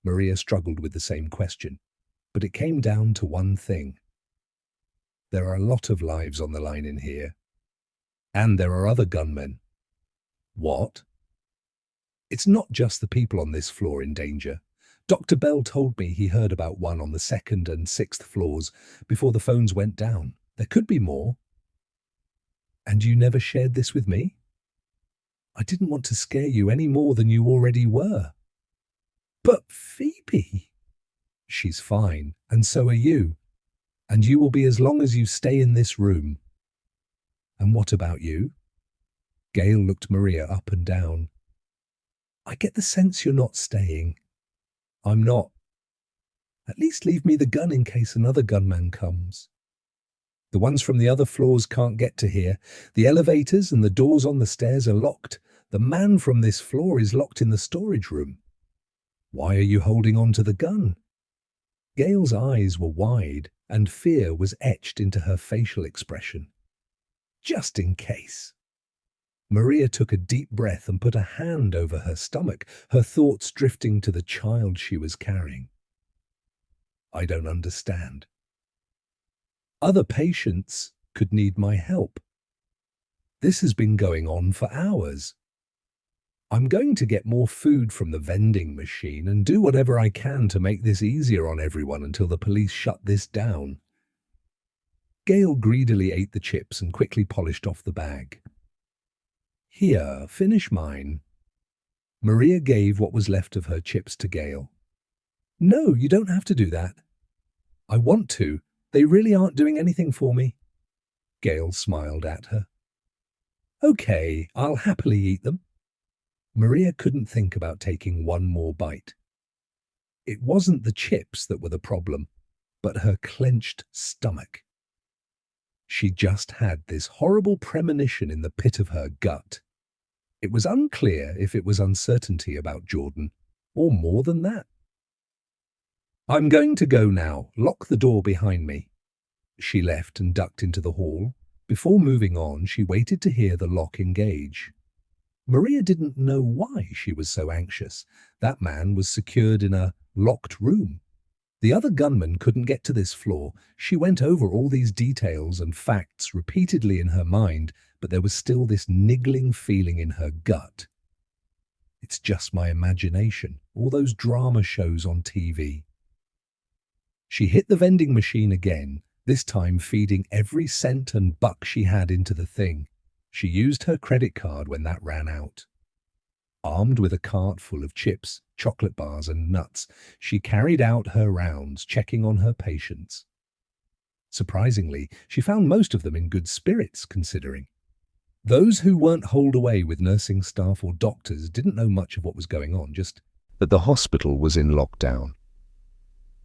Maria struggled with the same question, but it came down to one thing. There are a lot of lives on the line in here. And there are other gunmen. What? It's not just the people on this floor in danger. Dr. Bell told me he heard about one on the 2nd and 6th floors before the phones went down. There could be more. And you never shared this with me? I didn't want to scare you any more than you already were. But Phoebe... She's fine, and so are you. And you will be as long as you stay in this room. And what about you? Gail looked Maria up and down. I get the sense you're not staying. I'm not. At least leave me the gun in case another gunman comes. The ones from the other floors can't get to here. The elevators and the doors on the stairs are locked. The man from this floor is locked in the storage room. Why are you holding on to the gun? Gail's eyes were wide, and fear was etched into her facial expression. Just in case. Maria took a deep breath and put a hand over her stomach, her thoughts drifting to the child she was carrying. I don't understand. Other patients could need my help. This has been going on for hours. I'm going to get more food from the vending machine and do whatever I can to make this easier on everyone until the police shut this down. Gail greedily ate the chips and quickly polished off the bag. Here, finish mine. Maria gave what was left of her chips to Gail. No, you don't have to do that. I want to. They really aren't doing anything for me. Gail smiled at her. Okay, I'll happily eat them. Maria couldn't think about taking one more bite. It wasn't the chips that were the problem, but her clenched stomach. She just had this horrible premonition in the pit of her gut. It was unclear if it was uncertainty about Jordan, or more than that. I'm going to go now. Lock the door behind me. She left and ducked into the hall. Before moving on, she waited to hear the lock engage. Maria didn't know why she was so anxious. That man was secured in a locked room. The other gunman couldn't get to this floor. She went over all these details and facts repeatedly in her mind, but there was still this niggling feeling in her gut. It's just my imagination, all those drama shows on TV. She hit the vending machine again, this time feeding every cent and buck she had into the thing. She used her credit card when that ran out. Armed with a cart full of chips, chocolate bars and nuts, she carried out her rounds, checking on her patients. Surprisingly, she found most of them in good spirits, considering. Those who weren't holed away with nursing staff or doctors didn't know much of what was going on, just that the hospital was in lockdown.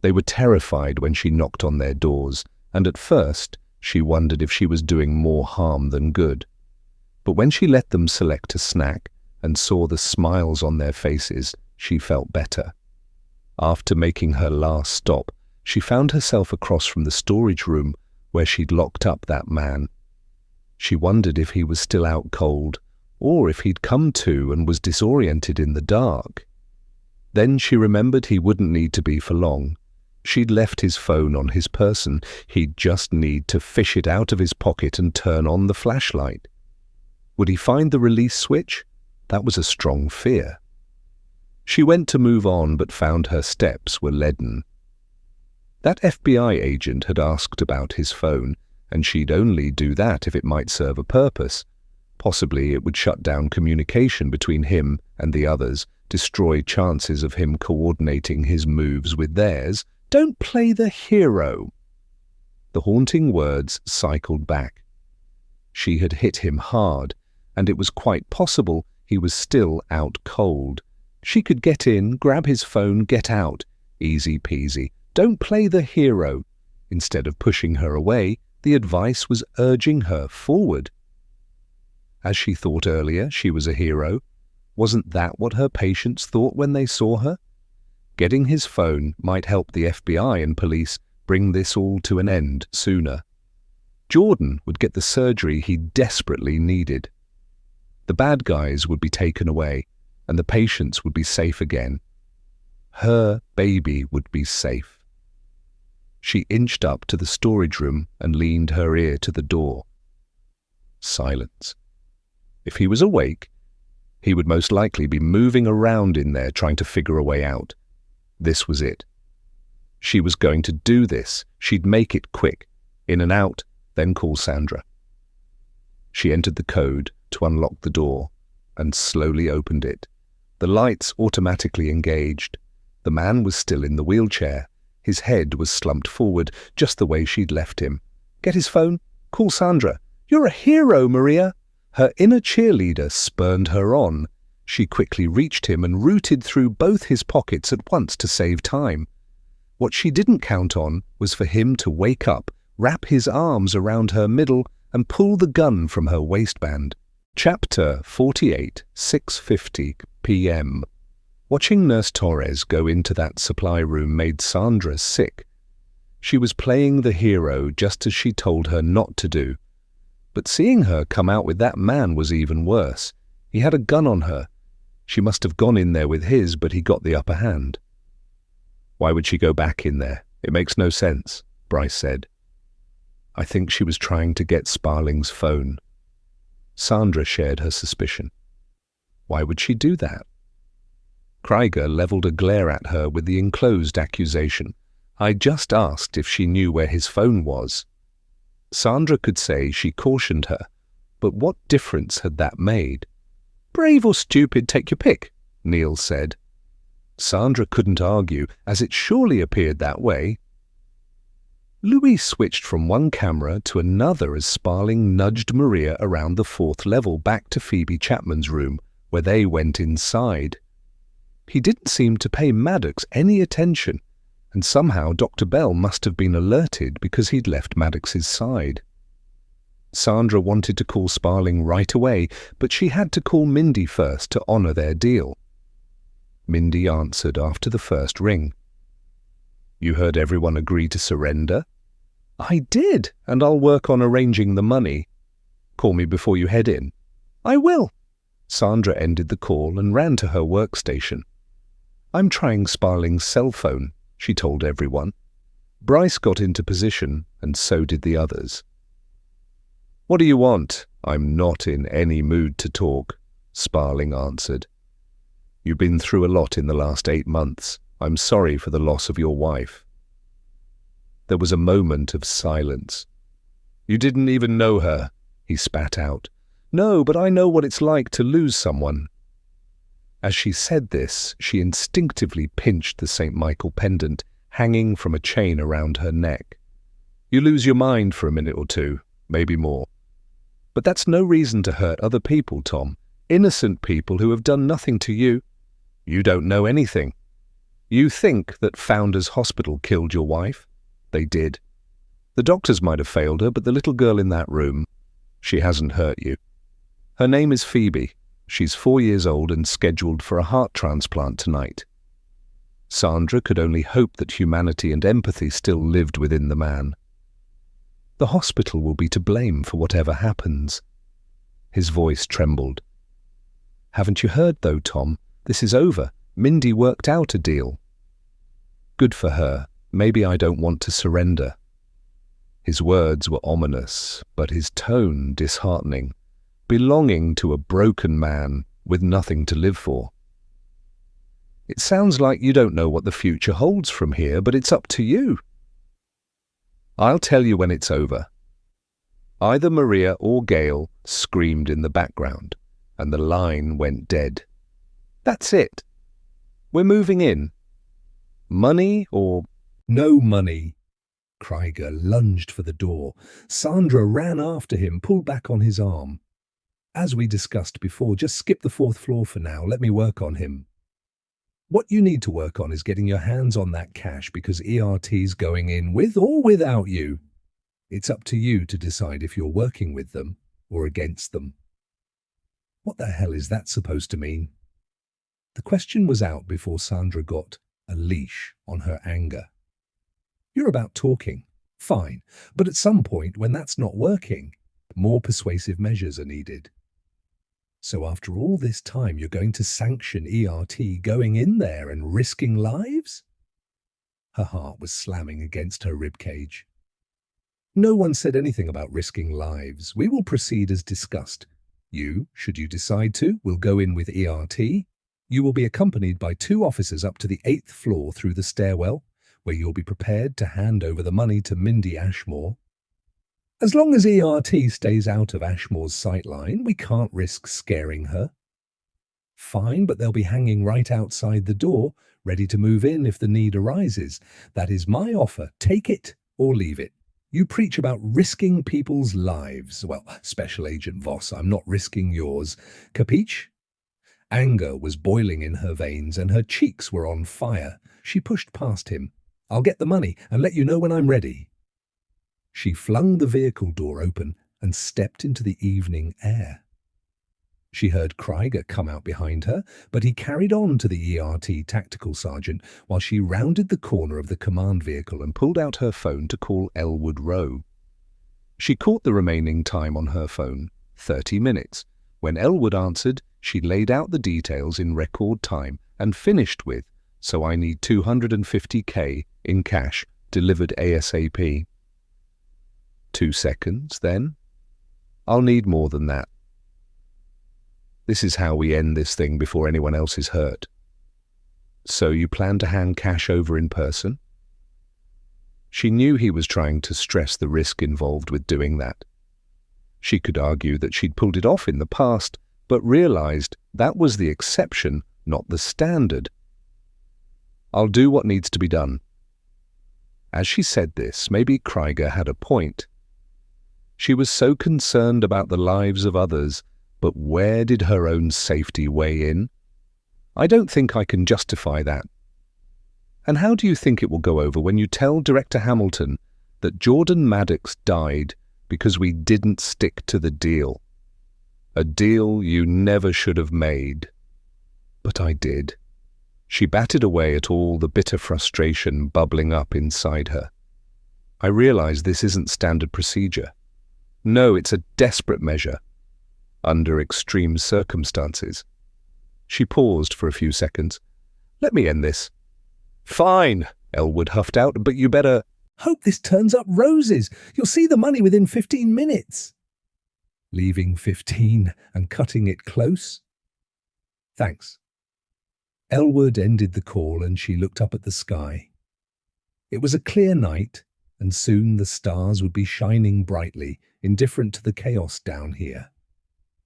They were terrified when she knocked on their doors, and at first she wondered if she was doing more harm than good. But when she let them select a snack and saw the smiles on their faces, she felt better. After making her last stop, she found herself across from the storage room where she'd locked up that man. She wondered if he was still out cold, or if he'd come to and was disoriented in the dark. Then she remembered he wouldn't need to be for long. She'd left his phone on his person. He'd just need to fish it out of his pocket and turn on the flashlight. Would he find the release switch? That was a strong fear. She went to move on, but found her steps were leaden. That FBI agent had asked about his phone, and she'd only do that if it might serve a purpose. Possibly it would shut down communication between him and the others, destroy chances of him coordinating his moves with theirs. Don't play the hero. The haunting words cycled back. She had hit him hard, and it was quite possible he was still out cold. She could get in, grab his phone, get out. Easy peasy. Don't play the hero. Instead of pushing her away, the advice was urging her forward. As she thought earlier, she was a hero. Wasn't that what her patients thought when they saw her? Getting his phone might help the FBI and police bring this all to an end sooner. Jordan would get the surgery he desperately needed. The bad guys would be taken away, and the patients would be safe again. Her baby would be safe. She inched up to the storage room and leaned her ear to the door. Silence. If he was awake, he would most likely be moving around in there trying to figure a way out. This was it. She was going to do this. She'd make it quick. In and out, then call Sandra. She entered the code to unlock the door and slowly opened it. The lights automatically engaged. The man was still in the wheelchair. His head was slumped forward, just the way she'd left him. Get his phone? Call Sandra. "You're a hero, Maria!" Her inner cheerleader spurned her on. She quickly reached him and rooted through both his pockets at once to save time. What she didn't count on was for him to wake up, wrap his arms around her middle, and pull the gun from her waistband. Chapter 48, 6:50 p.m. Watching Nurse Torres go into that supply room made Sandra sick. She was playing the hero just as she told her not to do. But seeing her come out with that man was even worse. He had a gun on her. She must have gone in there with his, but he got the upper hand. "Why would she go back in there? It makes no sense," Bryce said. "I think she was trying to get Sparling's phone." Sandra shared her suspicion. "Why would she do that?" Krieger leveled a glare at her with the enclosed accusation. "I just asked if she knew where his phone was." Sandra could say she cautioned her, but what difference had that made? "Brave or stupid, take your pick," Neil said. Sandra couldn't argue, as it surely appeared that way. Louis switched from one camera to another as Sparling nudged Maria around the 4th level back to Phoebe Chapman's room, where they went inside. He didn't seem to pay Maddox any attention, and somehow Dr. Bell must have been alerted because he'd left Maddox's side. Sandra wanted to call Sparling right away, but she had to call Mindy first to honour their deal. Mindy answered after the first ring. "You heard everyone agree to surrender?" "I did, and I'll work on arranging the money." "Call me before you head in." "I will." Sandra ended the call and ran to her workstation. "I'm trying Sparling's cell phone," she told everyone. Bryce got into position, and so did the others. "What do you want?" "I'm not in any mood to talk," Sparling answered. "You've been through a lot in the last 8 months. I'm sorry for the loss of your wife." There was a moment of silence. "You didn't even know her," he spat out. "No, but I know what it's like to lose someone." As she said this, she instinctively pinched the St. Michael pendant hanging from a chain around her neck. "You lose your mind for a minute or two, maybe more. But that's no reason to hurt other people, Tom. Innocent people who have done nothing to you. You don't know anything. You think that Founders Hospital killed your wife? They did. The doctors might have failed her, but the little girl in that room, she hasn't hurt you. Her name is Phoebe. She's 4 years old and scheduled for a heart transplant tonight." Sandra could only hope that humanity and empathy still lived within the man. "The hospital will be to blame for whatever happens." His voice trembled. "Haven't you heard, though, Tom? This is over. Mindy worked out a deal." "Good for her. Maybe I don't want to surrender." His words were ominous, but his tone disheartening, belonging to a broken man with nothing to live for. "It sounds like you don't know what the future holds from here, but it's up to you." "I'll tell you when it's over." Either Maria or Gail screamed in the background, and the line went dead. "That's it. We're moving in. Money or—" "No money." Krieger lunged for the door. Sandra ran after him, pulled back on his arm. "As we discussed before, just skip the 4th floor for now. Let me work on him." "What you need to work on is getting your hands on that cash because ERT's going in with or without you. It's up to you to decide if you're working with them or against them." What the hell is that supposed to mean? The question was out before Sandra got a leash on her anger. "You're about talking. Fine. But at some point, when that's not working, more persuasive measures are needed. So after all this time, you're going to sanction ERT going in there and risking lives?" Her heart was slamming against her ribcage. "No one said anything about risking lives. We will proceed as discussed. You, should you decide to, will go in with ERT. You will be accompanied by 2 officers up to the 8th floor through the stairwell, where you'll be prepared to hand over the money to Mindy Ashmore. As long as ERT stays out of Ashmore's sightline, we can't risk scaring her. Fine, but they'll be hanging right outside the door, ready to move in if the need arises. That is my offer. Take it or leave it. You preach about risking people's lives. Well, Special Agent Voss, I'm not risking yours. Capiche? Anger was boiling in her veins and her cheeks were on fire. She pushed past him. I'll get the money and let you know when I'm ready. She flung the vehicle door open and stepped into the evening air. She heard Krieger come out behind her, but he carried on to the ERT tactical sergeant while she rounded the corner of the command vehicle and pulled out her phone to call Elwood Rowe. She caught the remaining time on her phone, 30 minutes. When Elwood answered, she laid out the details in record time and finished with, "So I need 250K in cash, delivered ASAP. 2 seconds, then? I'll need more than that. This is how we end this thing before anyone else is hurt. So you plan to hand cash over in person?" She knew he was trying to stress the risk involved with doing that. She could argue that she'd pulled it off in the past, but realized that was the exception, not the standard. "I'll do what needs to be done." As she said this, maybe Krieger had a point. She was so concerned about the lives of others, but where did her own safety weigh in? "I don't think I can justify that." "And how do you think it will go over when you tell Director Hamilton that Jordan Maddox died because we didn't stick to the deal? A deal you never should have made." "But I did." She batted away at all the bitter frustration bubbling up inside her. "I realize this isn't standard procedure. No, it's a desperate measure. Under extreme circumstances." She paused for a few seconds. "Let me end this." "Fine," Elwood huffed out, "but you better—" "Hope this turns up roses. You'll see the money within 15 minutes. "Leaving 15 and cutting it close?" "Thanks." Elwood ended the call and she looked up at the sky. It was a clear night, and soon the stars would be shining brightly, indifferent to the chaos down here.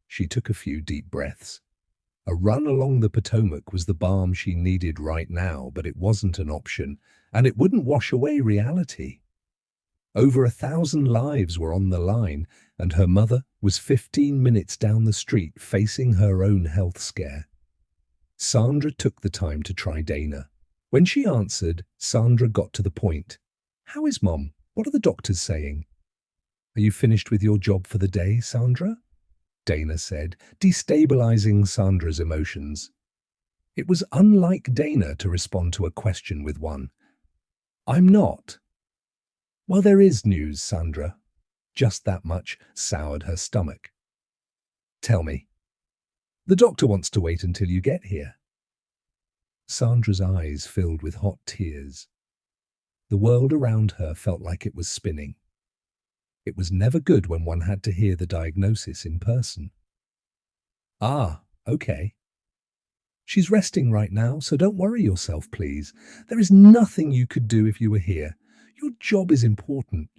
She took a few deep breaths. A run along the Potomac was the balm she needed right now, but it wasn't an option, and it wouldn't wash away reality. Over 1,000 lives were on the line, and her mother was 15 minutes down the street facing her own health scare. Sandra took the time to try Dana. When she answered, Sandra got to the point. "How is Mom? What are the doctors saying?" "Are you finished with your job for the day, Sandra?" Dana said, destabilizing Sandra's emotions. It was unlike Dana to respond to a question with one. "I'm not." "Well, there is news, Sandra." Just that much soured her stomach. "Tell me." "The doctor wants to wait until you get here." Sandra's eyes filled with hot tears. The world around her felt like it was spinning. It was never good when one had to hear the diagnosis in person. "Ah, okay." "She's resting right now, so don't worry yourself, please. There is nothing you could do if you were here. Your job is important."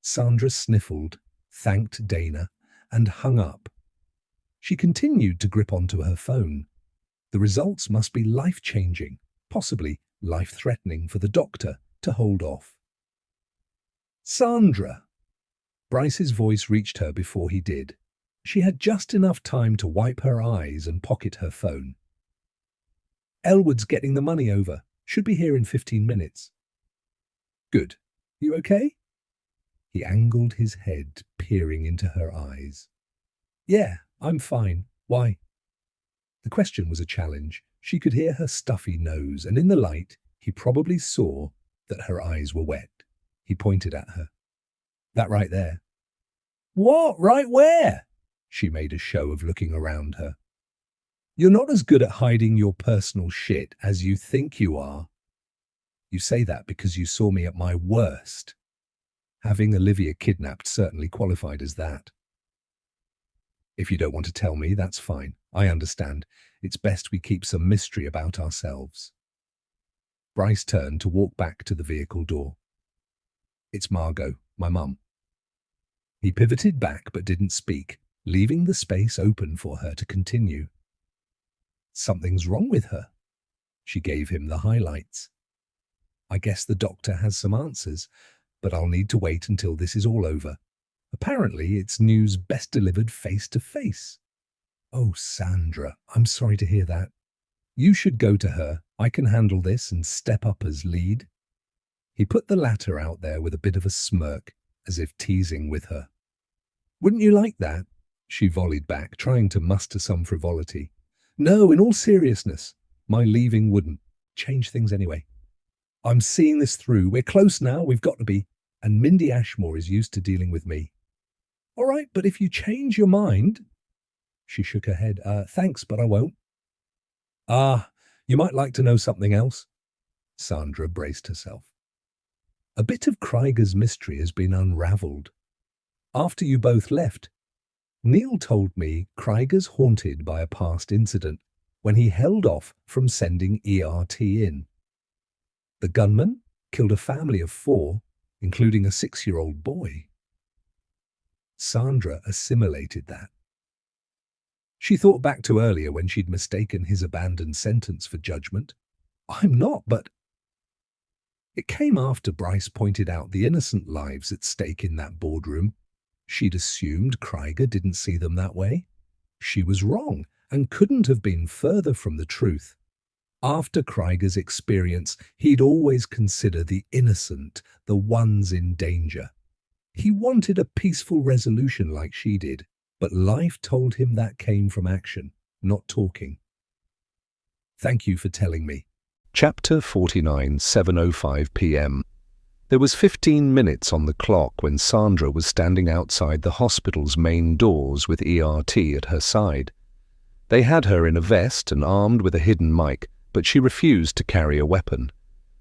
Sandra sniffled, thanked Dana, and hung up. She continued to grip onto her phone. The results must be life-changing, possibly life-threatening for the doctor to hold off. "Sandra!" Bryce's voice reached her before he did. She had just enough time to wipe her eyes and pocket her phone. "Elwood's getting the money over. Should be here in 15 minutes. "Good. You okay?" He angled his head, peering into her eyes. "Yeah, I'm fine. Why?" The question was a challenge. She could hear her stuffy nose, and in the light, he probably saw that her eyes were wet. He pointed at her. "That right there." "What? Right where?" She made a show of looking around her. "You're not as good at hiding your personal shit as you think you are." "You say that because you saw me at my worst." Having Olivia kidnapped certainly qualified as that. "If you don't want to tell me, that's fine. I understand. It's best we keep some mystery about ourselves." Bryce turned to walk back to the vehicle door. "It's Margot, my mum." He pivoted back but didn't speak, leaving the space open for her to continue. "Something's wrong with her." She gave him the highlights. "I guess the doctor has some answers. but I'll need to wait until this is all over. Apparently, it's news best delivered face to face. Oh, Sandra, I'm sorry to hear that. You should go to her. I can handle this and step up as lead. He put the latter out there with a bit of a smirk, as if teasing with her. Wouldn't you like that? She volleyed back, trying to muster some frivolity. No, in all seriousness, my leaving wouldn't change things anyway. I'm seeing this through. We're close now, we've got to be. And Mindy Ashmore is used to dealing with me. All right, but if you change your mind... She shook her head. Thanks, but I won't. You might like to know something else. Sandra braced herself. A bit of Krieger's mystery has been unravelled. After you both left, Neil told me Krieger's haunted by a past incident when he held off from sending ERT in. The gunman killed a family of 4, including a 6-year-old boy. Sandra assimilated that. She thought back to earlier when she'd mistaken his abandoned sentence for judgment. I'm not, but... It came after Bryce pointed out the innocent lives at stake in that boardroom. She'd assumed Krieger didn't see them that way. She was wrong and couldn't have been further from the truth. After Krieger's experience, he'd always consider the innocent, the ones in danger. He wanted a peaceful resolution like she did, but life told him that came from action, not talking. Thank you for telling me. Chapter 49, 7:05 p.m. There was 15 minutes on the clock when Sandra was standing outside the hospital's main doors with ERT at her side. They had her in a vest and armed with a hidden mic, but she refused to carry a weapon.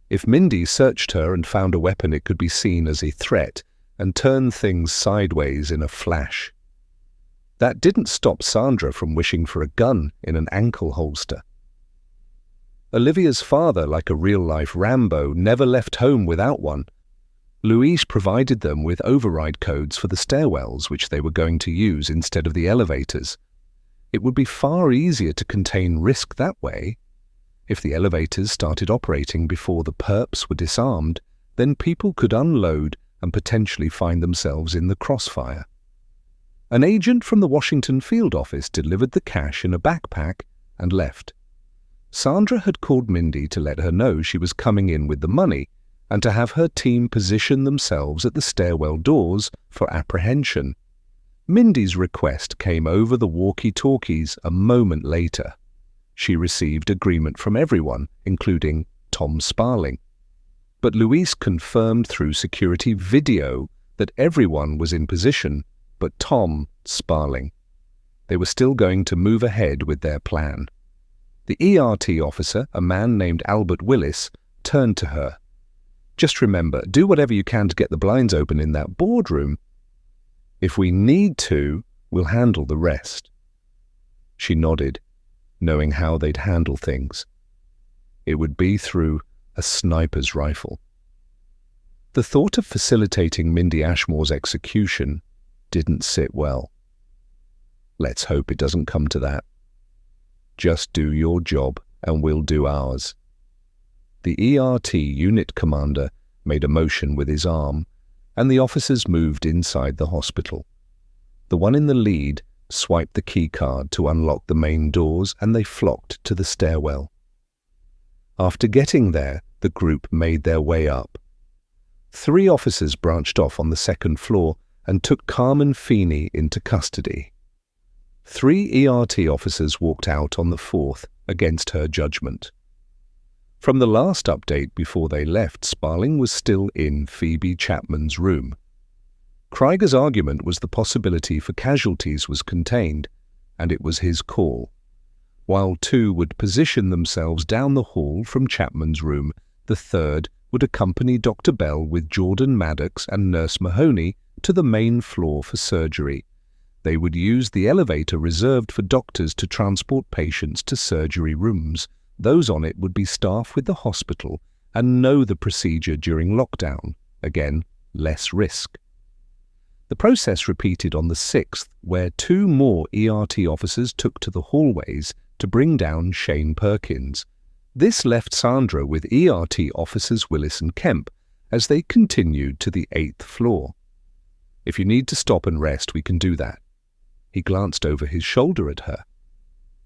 If Mindy searched her and found a weapon, it could be seen as a threat and turn things sideways in a flash. That didn't stop Sandra from wishing for a gun in an ankle holster. Olivia's father, like a real-life Rambo, never left home without one. Louise provided them with override codes for the stairwells, which they were going to use instead of the elevators. It would be far easier to contain risk that way. If the elevators started operating before the perps were disarmed, then people could unload and potentially find themselves in the crossfire. An agent from the Washington field office delivered the cash in a backpack and left. Sandra had called Mindy to let her know she was coming in with the money and to have her team position themselves at the stairwell doors for apprehension. Mindy's request came over the walkie-talkies a moment later. She received agreement from everyone, including Tom Sparling. But Louise confirmed through security video that everyone was in position but Tom Sparling. They were still going to move ahead with their plan. The ERT officer, a man named Albert Willis, turned to her. Just remember, do whatever you can to get the blinds open in that boardroom. If we need to, we'll handle the rest. She nodded, knowing how they'd handle things. It would be through a sniper's rifle. The thought of facilitating Mindy Ashmore's execution didn't sit well. Let's hope it doesn't come to that. Just do your job and we'll do ours. The ERT unit commander made a motion with his arm, and the officers moved inside the hospital. The one in the lead swiped the keycard to unlock the main doors, and they flocked to the stairwell. After getting there, the group made their way up. 3 officers branched off on the 2nd floor and took Carmen Feeney into custody. 3 ERT officers walked out on the 4th against her judgment. From the last update before they left, Sparling was still in Phoebe Chapman's room. Krieger's argument was the possibility for casualties was contained, and it was his call. While 2 would position themselves down the hall from Chapman's room, the 3rd would accompany Dr. Bell with Jordan Maddox and Nurse Mahoney to the main floor for surgery. They would use the elevator reserved for doctors to transport patients to surgery rooms. Those on it would be staff with the hospital and know the procedure during lockdown. Again, less risk. The process repeated on the 6th, where 2 more ERT officers took to the hallways to bring down Shane Perkins. This left Sandra with ERT officers Willis and Kemp, as they continued to the 8th floor. "If you need to stop and rest, we can do that." He glanced over his shoulder at her.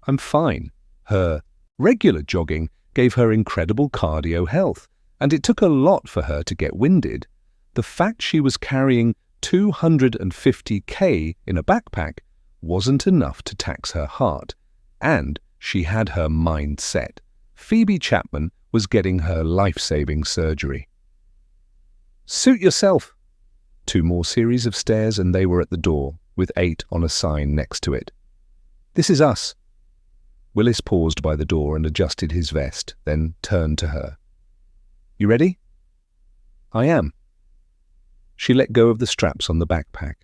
"I'm fine." Her regular jogging gave her incredible cardio health, and it took a lot for her to get winded. The fact she was carrying 250k in a backpack wasn't enough to tax her heart, and she had her mind set. Phoebe Chapman was getting her life-saving surgery. "Suit yourself." 2 more series of stairs and they were at the door, with 8 on a sign next to it. "This is us." Willis paused by the door and adjusted his vest, then turned to her. "You ready?" "I am." She let go of the straps on the backpack,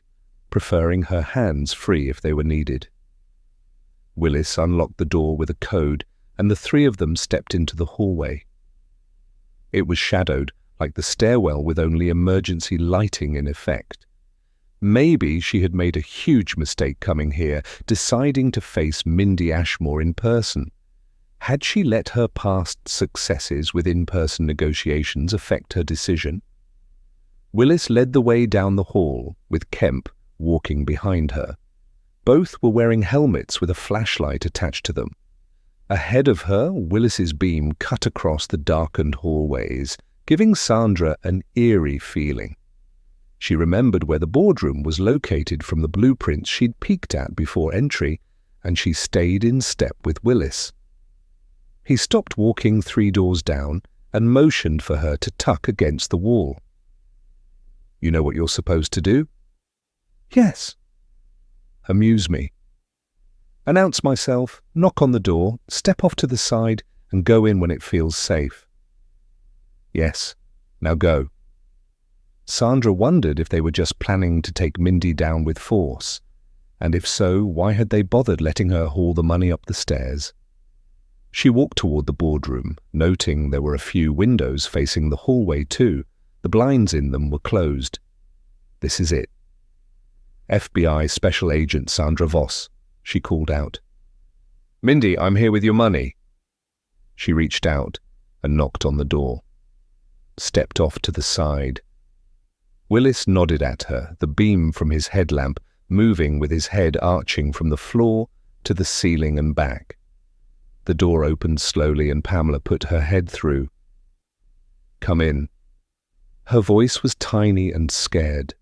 preferring her hands free if they were needed. Willis unlocked the door with a code, and the 3 of them stepped into the hallway. It was shadowed, like the stairwell, with only emergency lighting in effect. Maybe she had made a huge mistake coming here, deciding to face Mindy Ashmore in person. Had she let her past successes with in-person negotiations affect her decision? Willis led the way down the hall, with Kemp walking behind her. Both were wearing helmets with a flashlight attached to them. Ahead of her, Willis's beam cut across the darkened hallways, giving Sandra an eerie feeling. She remembered where the boardroom was located from the blueprints she'd peeked at before entry, and she stayed in step with Willis. He stopped walking 3 doors down and motioned for her to tuck against the wall. "You know what you're supposed to do?" Yes. "Amuse me." "Announce myself, knock on the door, step off to the side, and go in when it feels safe." "Yes. Now go." Sandra wondered if they were just planning to take Mindy down with force, and if so, why had they bothered letting her haul the money up the stairs? She walked toward the boardroom, noting there were a few windows facing the hallway too. The blinds in them were closed. "This is it." "FBI Special Agent Sandra Voss," she called out. "Mindy, I'm here with your money." She reached out and knocked on the door. Stepped off to the side. Willis nodded at her, the beam from his headlamp moving with his head arching from the floor to the ceiling and back. The door opened slowly and Pamela put her head through. "Come in." Her voice was tiny and scared.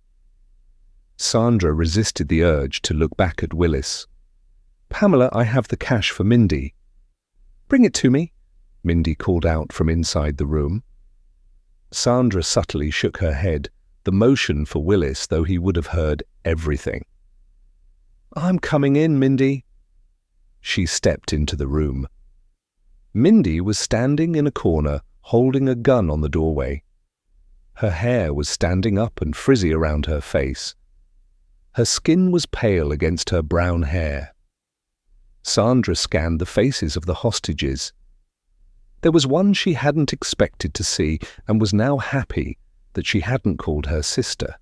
Sandra resisted the urge to look back at Willis. "Pamela, I have the cash for Mindy." "Bring it to me," Mindy called out from inside the room. Sandra subtly shook her head, the motion for Willis, though he would have heard everything. "I'm coming in, Mindy." She stepped into the room. Mindy was standing in a corner, holding a gun on the doorway. Her hair was standing up and frizzy around her face. Her skin was pale against her brown hair. Sandra scanned the faces of the hostages. There was one she hadn't expected to see and was now happy that she hadn't called her sister.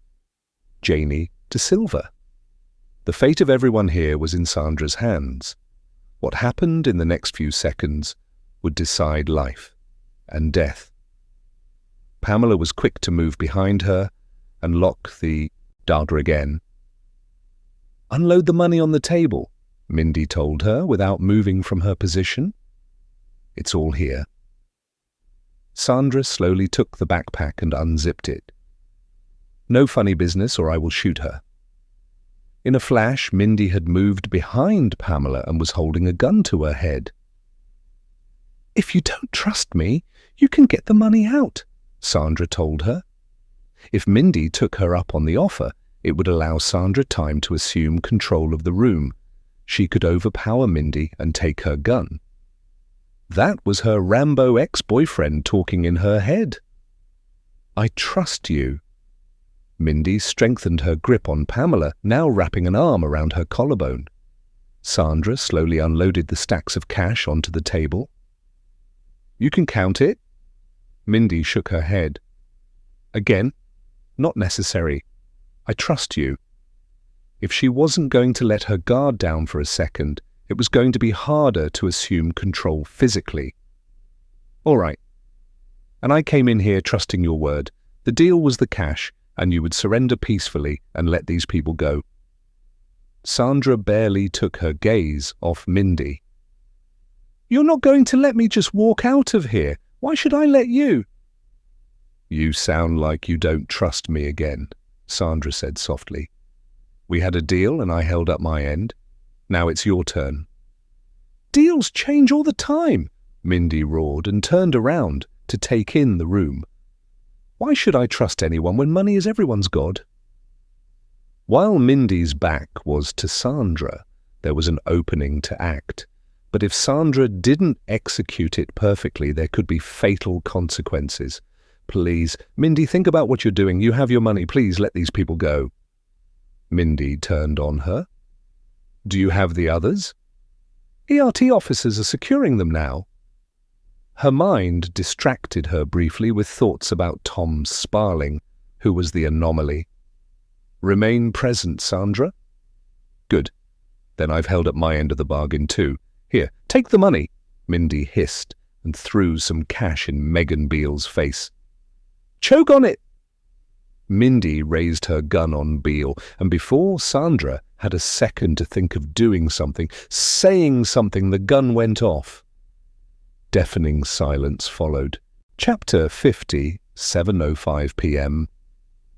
Janie De Silva. The fate of everyone here was in Sandra's hands. What happened in the next few seconds would decide life and death. Pamela was quick to move behind her and lock the dagger again. "Unload the money on the table," Mindy told her without moving from her position. "It's all here." Sandra slowly took the backpack and unzipped it. "No funny business or I will shoot her." In a flash, Mindy had moved behind Pamela and was holding a gun to her head. "If you don't trust me, you can get the money out," Sandra told her. If Mindy took her up on the offer, it would allow Sandra time to assume control of the room. She could overpower Mindy and take her gun. That was her Rambo ex-boyfriend talking in her head. "I trust you." Mindy strengthened her grip on Pamela, now wrapping an arm around her collarbone. Sandra slowly unloaded the stacks of cash onto the table. "You can count it." Mindy shook her head. "Again, not necessary. I trust you." If she wasn't going to let her guard down for a second, it was going to be harder to assume control physically. "All right. And I came in here trusting your word. The deal was the cash, and you would surrender peacefully and let these people go. Sandra barely took her gaze off Mindy. "You're not going to let me just walk out of here. Why should I let you?" "You sound like you don't trust me again," Sandra said softly. "We had a deal and I held up my end. Now it's your turn." "Deals change all the time," Mindy roared and turned around to take in the room. "Why should I trust anyone when money is everyone's god?" While Mindy's back was to Sandra, there was an opening to act. But if Sandra didn't execute it perfectly, there could be fatal consequences. "Please, Mindy, think about what you're doing. You have your money. Please let these people go." Mindy turned on her. "Do you have the others?" "ERT officers are securing them now." Her mind distracted her briefly with thoughts about Tom Sparling, who was the anomaly. "Remain present, Sandra." "Good. Then I've held up my end of the bargain too. Here, take the money," Mindy hissed and threw some cash in Megan Beale's face. "Choke on it!" Mindy raised her gun on Beale, and before Sandra had a second to think of doing something, saying something, the gun went off. Deafening silence followed. Chapter 50, 7:05 p.m.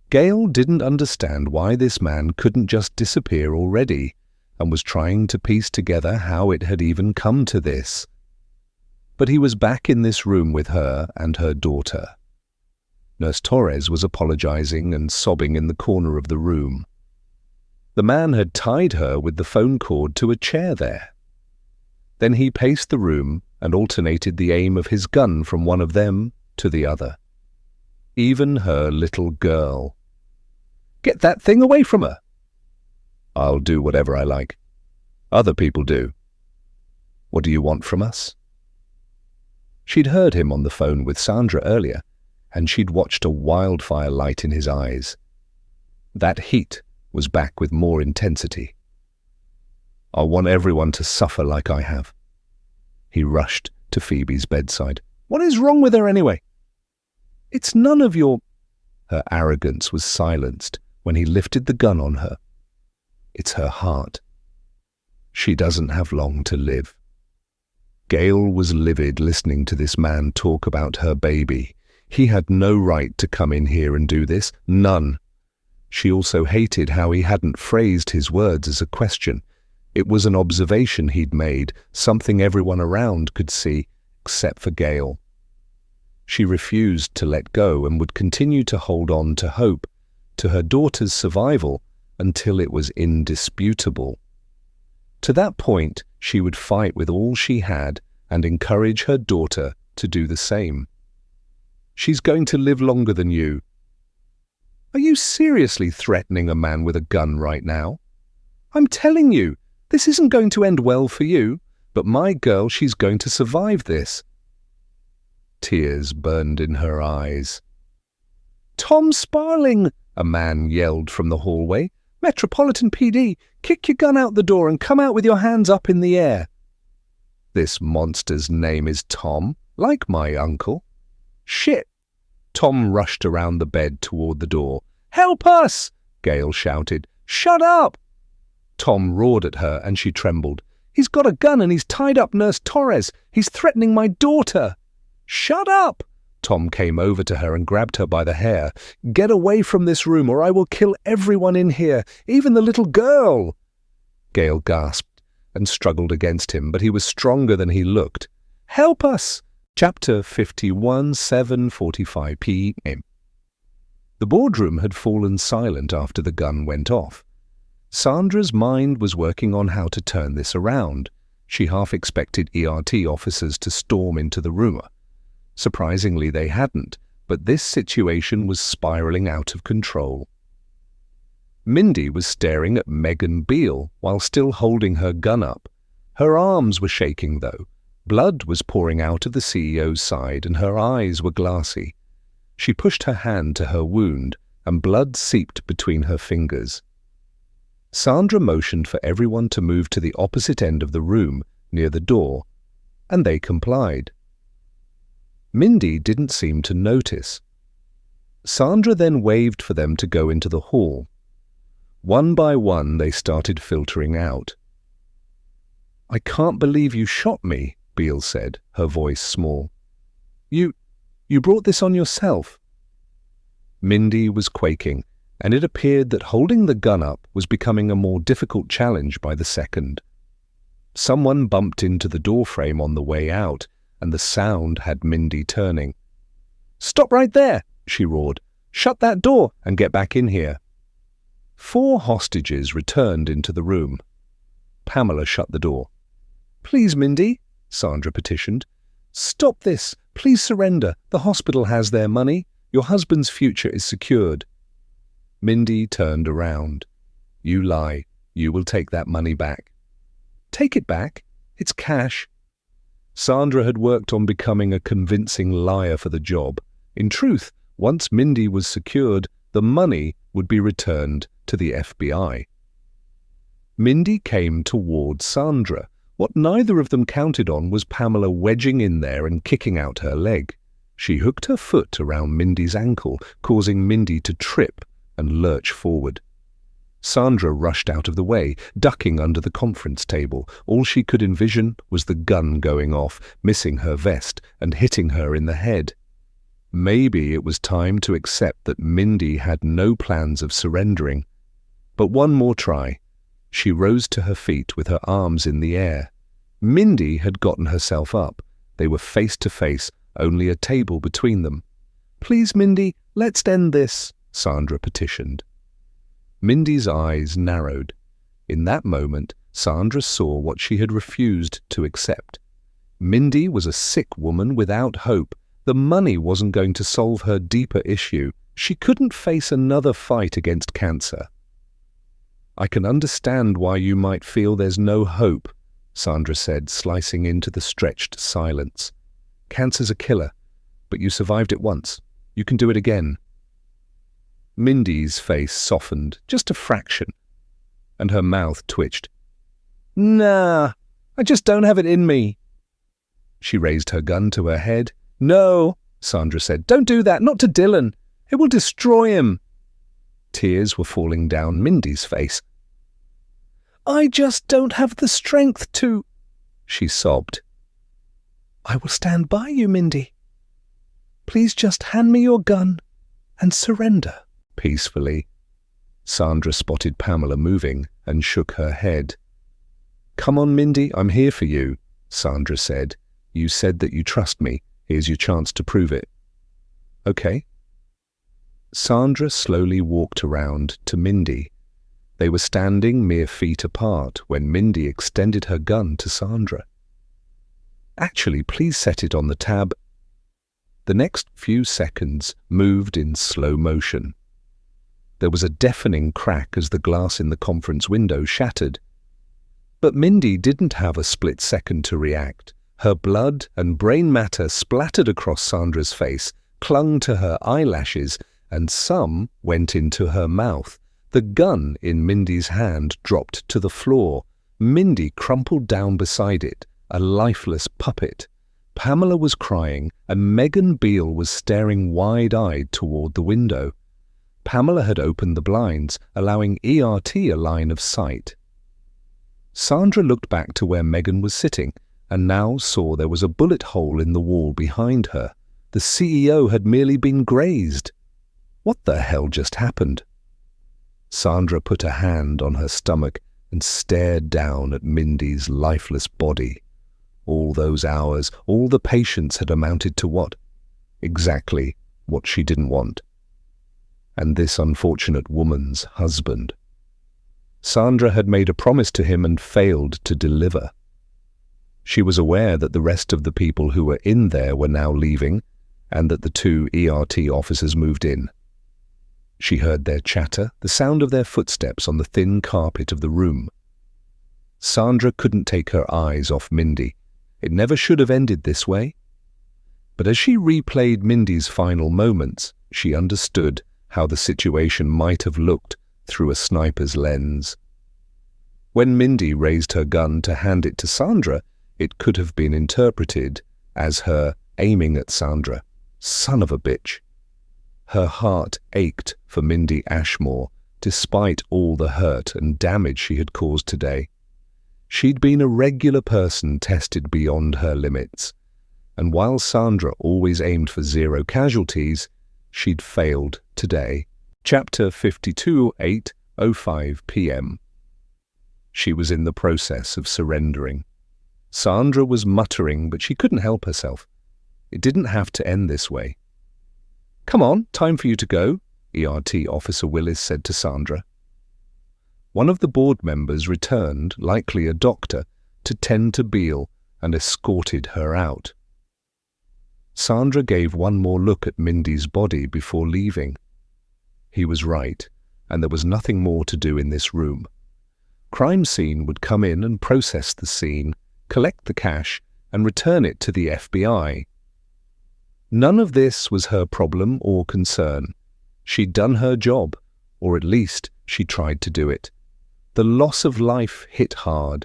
Gail didn't understand why this man couldn't just disappear already, and was trying to piece together how it had even come to this. But he was back in this room with her and her daughter. Nurse Torres was apologizing and sobbing in the corner of the room. The man had tied her with the phone cord to a chair there. Then he paced the room and alternated the aim of his gun from one of them to the other. Even her little girl. "Get that thing away from her!" "I'll do whatever I like. Other people do. What do you want from us?" She'd heard him on the phone with Sandra earlier, and she'd watched a wildfire light in his eyes. That heat was back with more intensity. "I want everyone to suffer like I have." He rushed to Phoebe's bedside. "What is wrong with her anyway?" "It's none of your—" Her arrogance was silenced when he lifted the gun on her. "It's her heart. She doesn't have long to live." Gail was livid listening to this man talk about her baby. He had no right to come in here and do this. None. She also hated how he hadn't phrased his words as a question. It was an observation he'd made, something everyone around could see, except for Gail. She refused to let go and would continue to hold on to hope, to her daughter's survival, until it was indisputable. To that point, she would fight with all she had and encourage her daughter to do the same. "She's going to live longer than you." "Are you seriously threatening a man with a gun right now?" "I'm telling you, this isn't going to end well for you, but my girl, she's going to survive this." Tears burned in her eyes. "Tom Sparling!" a man yelled from the hallway. "Metropolitan PD, kick your gun out the door and come out with your hands up in the air." "This monster's name is Tom, like my uncle." "Shit!" Tom rushed around the bed toward the door. "Help us!" Gail shouted. "Shut up!" Tom roared at her and she trembled. "He's got a gun and he's tied up Nurse Torres. He's threatening my daughter." "Shut up!" Tom came over to her and grabbed her by the hair. "Get away from this room or I will kill everyone in here, even the little girl." Gail gasped and struggled against him, but he was stronger than he looked. "Help us!" Chapter 51, 7:45 p.m. The boardroom had fallen silent after the gun went off. Sandra's mind was working on how to turn this around. She half expected ERT officers to storm into the room. Surprisingly, they hadn't, but this situation was spiraling out of control. Mindy was staring at Megan Beale while still holding her gun up. Her arms were shaking, though. Blood was pouring out of the CEO's side and her eyes were glassy. She pushed her hand to her wound and blood seeped between her fingers. Sandra motioned for everyone to move to the opposite end of the room, near the door, and they complied. Mindy didn't seem to notice. Sandra then waved for them to go into the hall. One by one they started filtering out. "I can't believe you shot me," Beale said, her voice small. You brought this on yourself." Mindy was quaking, and it appeared that holding the gun up was becoming a more difficult challenge by the second. Someone bumped into the doorframe on the way out, and the sound had Mindy turning. "Stop right there!" she roared. "Shut that door and get back in here." 4 hostages returned into the room. Pamela shut the door. "Please, Mindy," Sandra petitioned. "Stop this. Please surrender. The hospital has their money. Your husband's future is secured." Mindy turned around. "You lie. You will take that money back." "Take it back? It's cash." Sandra had worked on becoming a convincing liar for the job. In truth, once Mindy was secured, the money would be returned to the FBI. Mindy came toward Sandra. What neither of them counted on was Pamela wedging in there and kicking out her leg. She hooked her foot around Mindy's ankle, causing Mindy to trip and lurch forward. Sandra rushed out of the way, ducking under the conference table. All she could envision was the gun going off, missing her vest and hitting her in the head. Maybe it was time to accept that Mindy had no plans of surrendering. But one more try. She rose to her feet with her arms in the air. Mindy had gotten herself up. They were face to face, only a table between them. "Please, Mindy, let's end this," Sandra petitioned. Mindy's eyes narrowed. In that moment, Sandra saw what she had refused to accept. Mindy was a sick woman without hope. The money wasn't going to solve her deeper issue. She couldn't face another fight against cancer. "I can understand why you might feel there's no hope," Sandra said, slicing into the stretched silence. "Cancer's a killer, but you survived it once. You can do it again." Mindy's face softened, just a fraction, and her mouth twitched. "Nah, I just don't have it in me." She raised her gun to her head. "No," Sandra said, "don't do that, not to Dylan. It will destroy him." Tears were falling down Mindy's face. "I just don't have the strength to," she sobbed. "I will stand by you, Mindy. Please just hand me your gun and surrender." Peacefully. Sandra spotted Pamela moving and shook her head. "Come on, Mindy, I'm here for you," Sandra said. "You said that you trust me. Here's your chance to prove it." "Okay." Sandra slowly walked around to Mindy. They were standing mere feet apart when Mindy extended her gun to Sandra. "Actually, please set it on the tab." The next few seconds moved in slow motion. There was a deafening crack as the glass in the conference window shattered. But Mindy didn't have a split second to react. Her blood and brain matter splattered across Sandra's face, clung to her eyelashes, and some went into her mouth. The gun in Mindy's hand dropped to the floor. Mindy crumpled down beside it, a lifeless puppet. Pamela was crying, and Megan Beale was staring wide-eyed toward the window. Pamela had opened the blinds, allowing ERT a line of sight. Sandra looked back to where Megan was sitting, and now saw there was a bullet hole in the wall behind her. The CEO had merely been grazed. What the hell just happened? Sandra put a hand on her stomach and stared down at Mindy's lifeless body. All those hours, all the patience had amounted to what? Exactly what she didn't want. And this unfortunate woman's husband. Sandra had made a promise to him and failed to deliver. She was aware that the rest of the people who were in there were now leaving, and that the 2 ERT officers moved in. She heard their chatter, the sound of their footsteps on the thin carpet of the room. Sandra couldn't take her eyes off Mindy. It never should have ended this way. But as she replayed Mindy's final moments, she understood how the situation might have looked through a sniper's lens. When Mindy raised her gun to hand it to Sandra, it could have been interpreted as her aiming at Sandra. Son of a bitch. Her heart ached for Mindy Ashmore, despite all the hurt and damage she had caused today. She'd been a regular person tested beyond her limits, and while Sandra always aimed for 0 casualties, she'd failed today. Chapter 52, 8:05 p.m. She was in the process of surrendering. Sandra was muttering, but she couldn't help herself. It didn't have to end this way. "Come on, time for you to go," ERT Officer Willis said to Sandra. One of the board members returned, likely a doctor, to tend to Beale and escorted her out. Sandra gave one more look at Mindy's body before leaving. He was right, and there was nothing more to do in this room. Crime Scene would come in and process the scene, collect the cash, and return it to the FBI. None of this was her problem or concern. She'd done her job, or at least she tried to do it. The loss of life hit hard.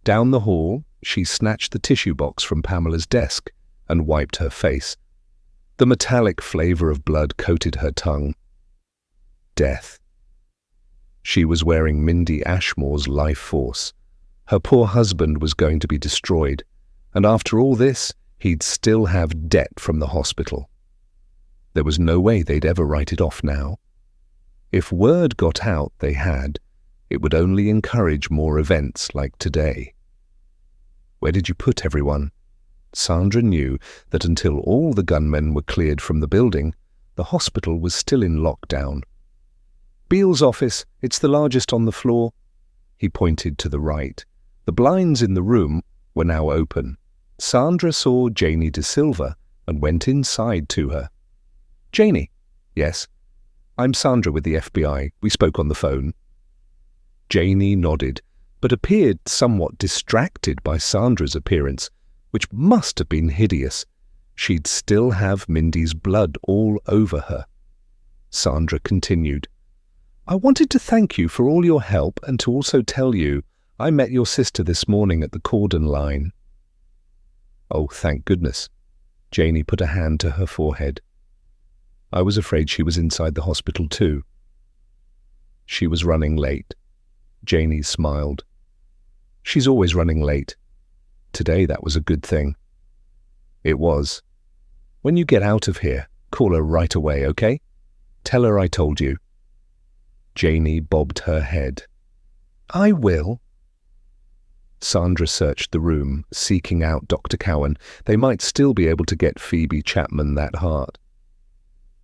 Down the hall, she snatched the tissue box from Pamela's desk and wiped her face. The metallic flavor of blood coated her tongue. Death. She was wearing Mindy Ashmore's life force. Her poor husband was going to be destroyed, and after all this, he'd still have debt from the hospital. There was no way they'd ever write it off now. If word got out they had, it would only encourage more events like today. "Where did you put everyone?" Sandra knew that until all the gunmen were cleared from the building, the hospital was still in lockdown. "Beale's office, it's the largest on the floor." He pointed to the right. The blinds in the room were now open. Sandra saw Janie De Silva and went inside to her. "Janie?" "Yes." "I'm Sandra with the FBI. We spoke on the phone." Janie nodded, but appeared somewhat distracted by Sandra's appearance, which must have been hideous. She'd still have Mindy's blood all over her. Sandra continued, "I wanted to thank you for all your help and to also tell you I met your sister this morning at the cordon line." "Oh, thank goodness." Janie put a hand to her forehead. "I was afraid she was inside the hospital too." She was running late. Janie smiled. "She's always running late. Today that was a good thing." "It was. When you get out of here, call her right away, okay? Tell her I told you." Janie bobbed her head. "I will." Sandra searched the room, seeking out Dr. Cowan. They might still be able to get Phoebe Chapman that hard.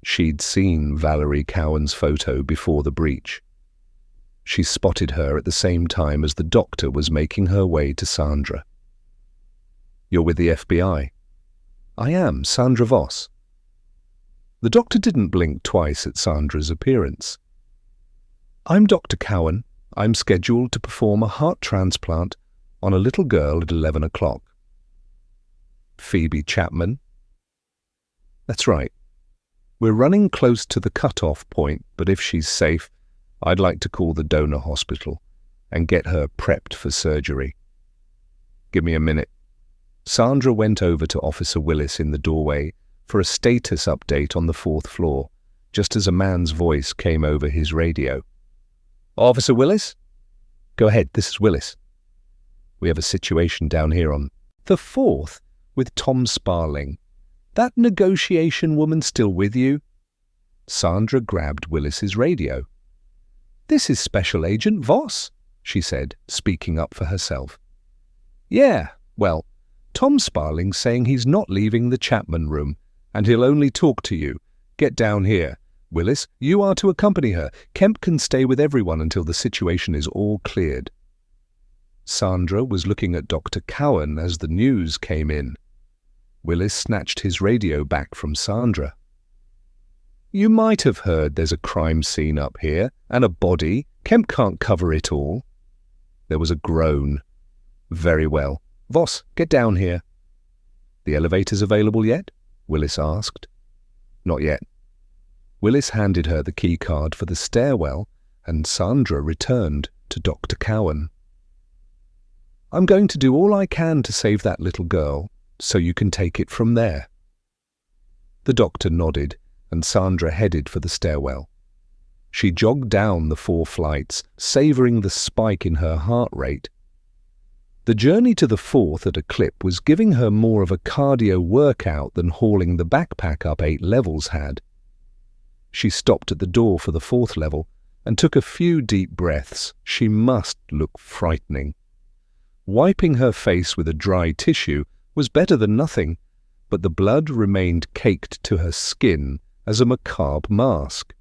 She'd seen Valerie Cowan's photo before the breach. She spotted her at the same time as the doctor was making her way to Sandra. "You're with the FBI?" "I am, Sandra Voss." The doctor didn't blink twice at Sandra's appearance. "I'm Dr. Cowan. I'm scheduled to perform a heart transplant on a little girl at 11 o'clock. "Phoebe Chapman?" "That's right. We're running close to the cut-off point, but if she's safe, I'd like to call the donor hospital and get her prepped for surgery." "Give me a minute." Sandra went over to Officer Willis in the doorway for a status update on the 4th floor, just as a man's voice came over his radio. "Officer Willis?" "Go ahead, this is Willis." "We have a situation down here on the 4th with Tom Sparling. That negotiation woman still with you?" Sandra grabbed Willis's radio. "This is Special Agent Voss," she said, speaking up for herself. "Yeah, well, Tom Sparling's saying he's not leaving the Chapman room, and he'll only talk to you. Get down here. Willis, you are to accompany her. Kemp can stay with everyone until the situation is all cleared." Sandra was looking at Dr. Cowan as the news came in. Willis snatched his radio back from Sandra. "You might have heard there's a crime scene up here, and a body. Kemp can't cover it all." There was a groan. "Very well. Voss, get down here." "The elevator's available yet?" Willis asked. "Not yet." Willis handed her the key card for the stairwell, and Sandra returned to Dr. Cowan. "I'm going to do all I can to save that little girl, so you can take it from there." The doctor nodded and Sandra headed for the stairwell. She jogged down the 4 flights, savouring the spike in her heart rate. The journey to the 4th at a clip was giving her more of a cardio workout than hauling the backpack up 8 levels had. She stopped at the door for the 4th level and took a few deep breaths. She must look frightening. Wiping her face with a dry tissue was better than nothing, but the blood remained caked to her skin as a macabre mask.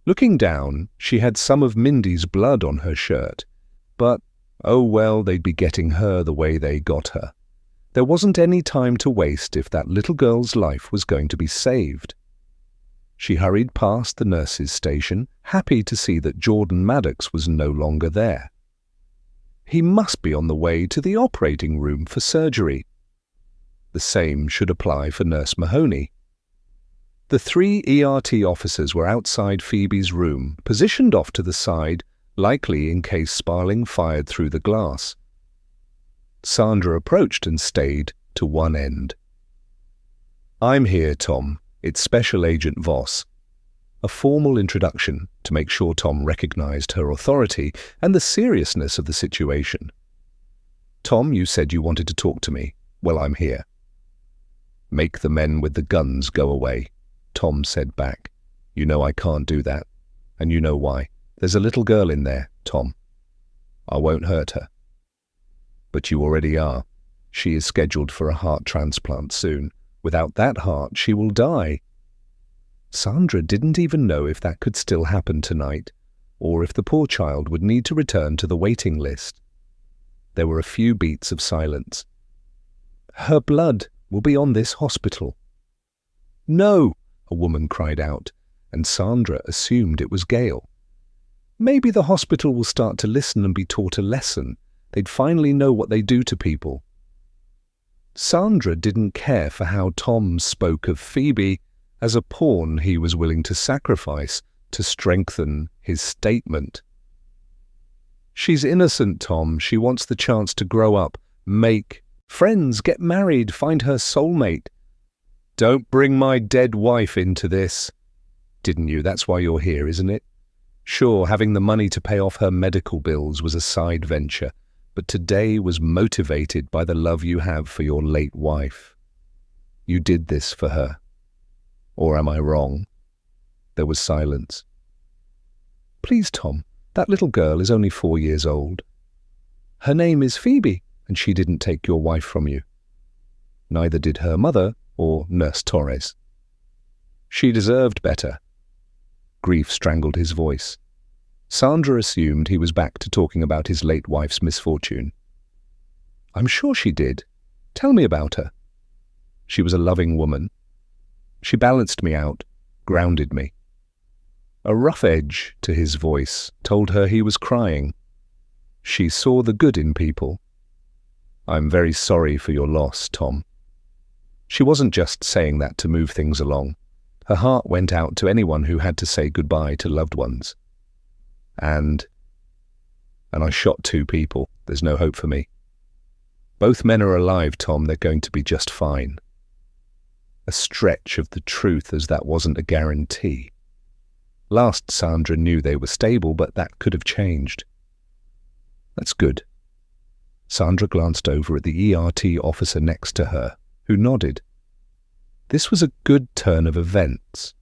Looking down, she had some of Mindy's blood on her shirt, but oh well, they'd be getting her the way they got her. There wasn't any time to waste if that little girl's life was going to be saved. She hurried past the nurse's station, happy to see that Jordan Maddox was no longer there. He must be on the way to the operating room for surgery. The same should apply for Nurse Mahoney. The 3 ERT officers were outside Phoebe's room, positioned off to the side, likely in case Sparling fired through the glass. Sandra approached and stayed to one end. "I'm here, Tom. It's Special Agent Voss." A formal introduction to make sure Tom recognized her authority and the seriousness of the situation. "Tom, you said you wanted to talk to me. Well, I'm here." "Make the men with the guns go away," Tom said back. "You know I can't do that, and you know why. There's a little girl in there, Tom. I won't hurt her." "But you already are. She is scheduled for a heart transplant soon. Without that heart, she will die." Sandra didn't even know if that could still happen tonight, or if the poor child would need to return to the waiting list. There were a few beats of silence. "Her blood will be on this hospital." "No!" a woman cried out, and Sandra assumed it was Gail. Maybe the hospital will start to listen and be taught a lesson. They'd finally know what they do to people. Sandra didn't care for how Tom spoke of Phoebe as a pawn he was willing to sacrifice to strengthen his statement. "She's innocent, Tom. She wants the chance to grow up, make friends, get married, find her soulmate." "Don't bring my dead wife into this." "Didn't you? That's why you're here, isn't it? Sure, having the money to pay off her medical bills was a side venture, but today was motivated by the love you have for your late wife. You did this for her. Or am I wrong?" There was silence. "Please, Tom, that little girl is only 4 years old. Her name is Phoebe, and she didn't take your wife from you. Neither did her mother or Nurse Torres. She deserved better." Grief strangled his voice. Sandra assumed he was back to talking about his late wife's misfortune. "I'm sure she did. Tell me about her." "She was a loving woman. She balanced me out, grounded me." A rough edge to his voice told her he was crying. She saw the good in people. "I'm very sorry for your loss, Tom." She wasn't just saying that to move things along. Her heart went out to anyone who had to say goodbye to loved ones. And I shot 2 people. There's no hope for me. Both men are alive, Tom. They're going to be just fine. A stretch of the truth, as that wasn't a guarantee. Last Sandra knew they were stable, but that could have changed. "That's good." Sandra glanced over at the ERT officer next to her, who nodded. This was a good turn of events.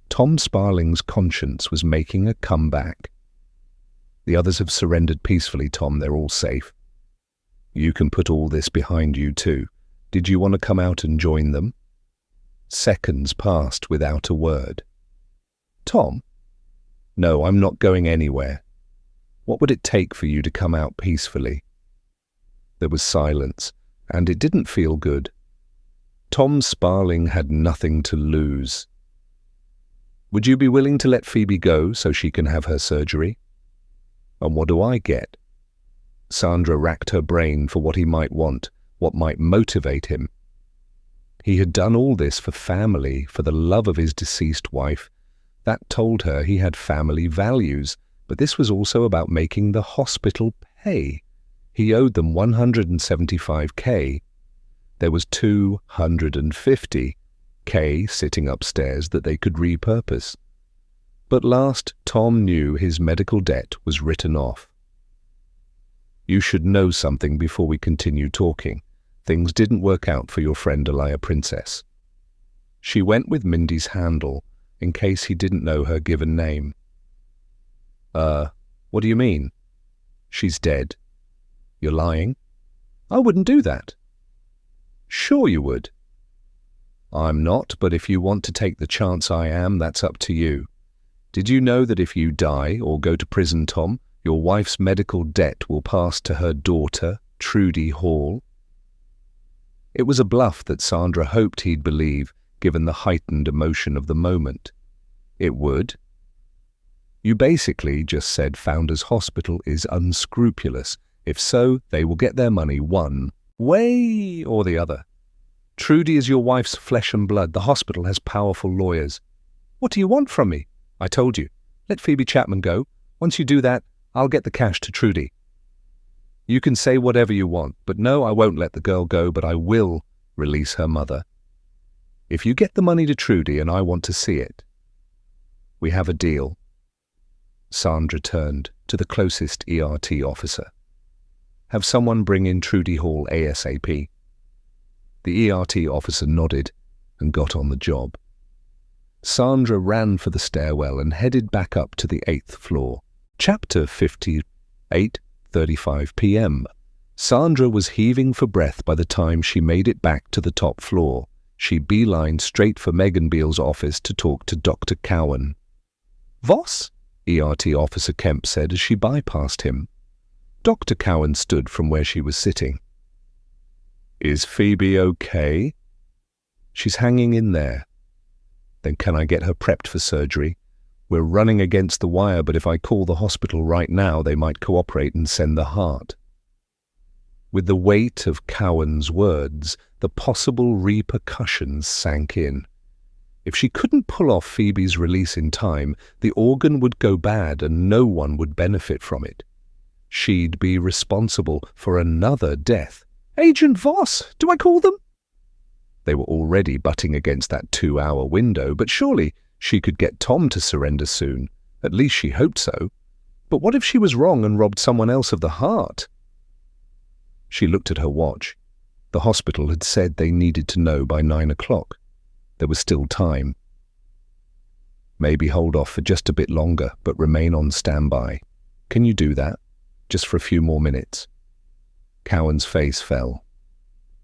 Tom Sparling's conscience was making a comeback. "The others have surrendered peacefully, Tom. They're all safe. You can put all this behind you too. Did you want to come out and join them?" Seconds passed without a word. "Tom?" "No, I'm not going anywhere. What would it take for you to come out peacefully?" There was silence, and it didn't feel good. Tom Sparling had nothing to lose. "Would you be willing to let Phoebe go so she can have her surgery?" "And what do I get?" Sandra racked her brain for what he might want, what might motivate him. He had done all this for family, for the love of his deceased wife. That told her he had family values, but this was also about making the hospital pay. He owed them $175K. There was $250. Kay sitting upstairs that they could repurpose. But last, Tom knew his medical debt was written off. You should know something before we continue talking. Things didn't work out for your friend Elia Princess. She went with Mindy's handle, in case he didn't know her given name. What do you mean? She's dead. You're lying? I wouldn't do that. Sure you would. I'm not, but if you want to take the chance I am, that's up to you. Did you know that if you die or go to prison, Tom, your wife's medical debt will pass to her daughter, Trudy Hall? It was a bluff that Sandra hoped he'd believe, given the heightened emotion of the moment. It would. You basically just said Founders Hospital is unscrupulous. If so, they will get their money one way or the other. Trudy is your wife's flesh and blood. The hospital has powerful lawyers. What do you want from me? I told you. Let Phoebe Chapman go. Once you do that, I'll get the cash to Trudy. You can say whatever you want, but no, I won't let the girl go, but I will release her mother. If you get the money to Trudy and I want to see it, we have a deal. Sandra turned to the closest ERT officer. Have someone bring in Trudy Hall ASAP. The ERT officer nodded and got on the job. Sandra ran for the stairwell and headed back up to the 8th floor. Chapter 58, 8:35 p.m. Sandra was heaving for breath by the time she made it back to the top floor. She beelined straight for Megan Beale's office to talk to Dr. Cowan. Voss? ERT officer Kemp said as she bypassed him. Dr. Cowan stood from where she was sitting. Is Phoebe okay? She's hanging in there. Then can I get her prepped for surgery? We're running against the wire, but if I call the hospital right now, they might cooperate and send the heart. With the weight of Cowan's words, the possible repercussions sank in. If she couldn't pull off Phoebe's release in time, the organ would go bad and no one would benefit from it. She'd be responsible for another death. Agent Voss, do I call them? They were already butting against that 2-hour window, but surely she could get Tom to surrender soon. At least she hoped so. But what if she was wrong and robbed someone else of the heart? She looked at her watch. The hospital had said they needed to know by 9 o'clock. There was still time. Maybe hold off for just a bit longer, but remain on standby. Can you do that? Just for a few more minutes. Cowan's face fell.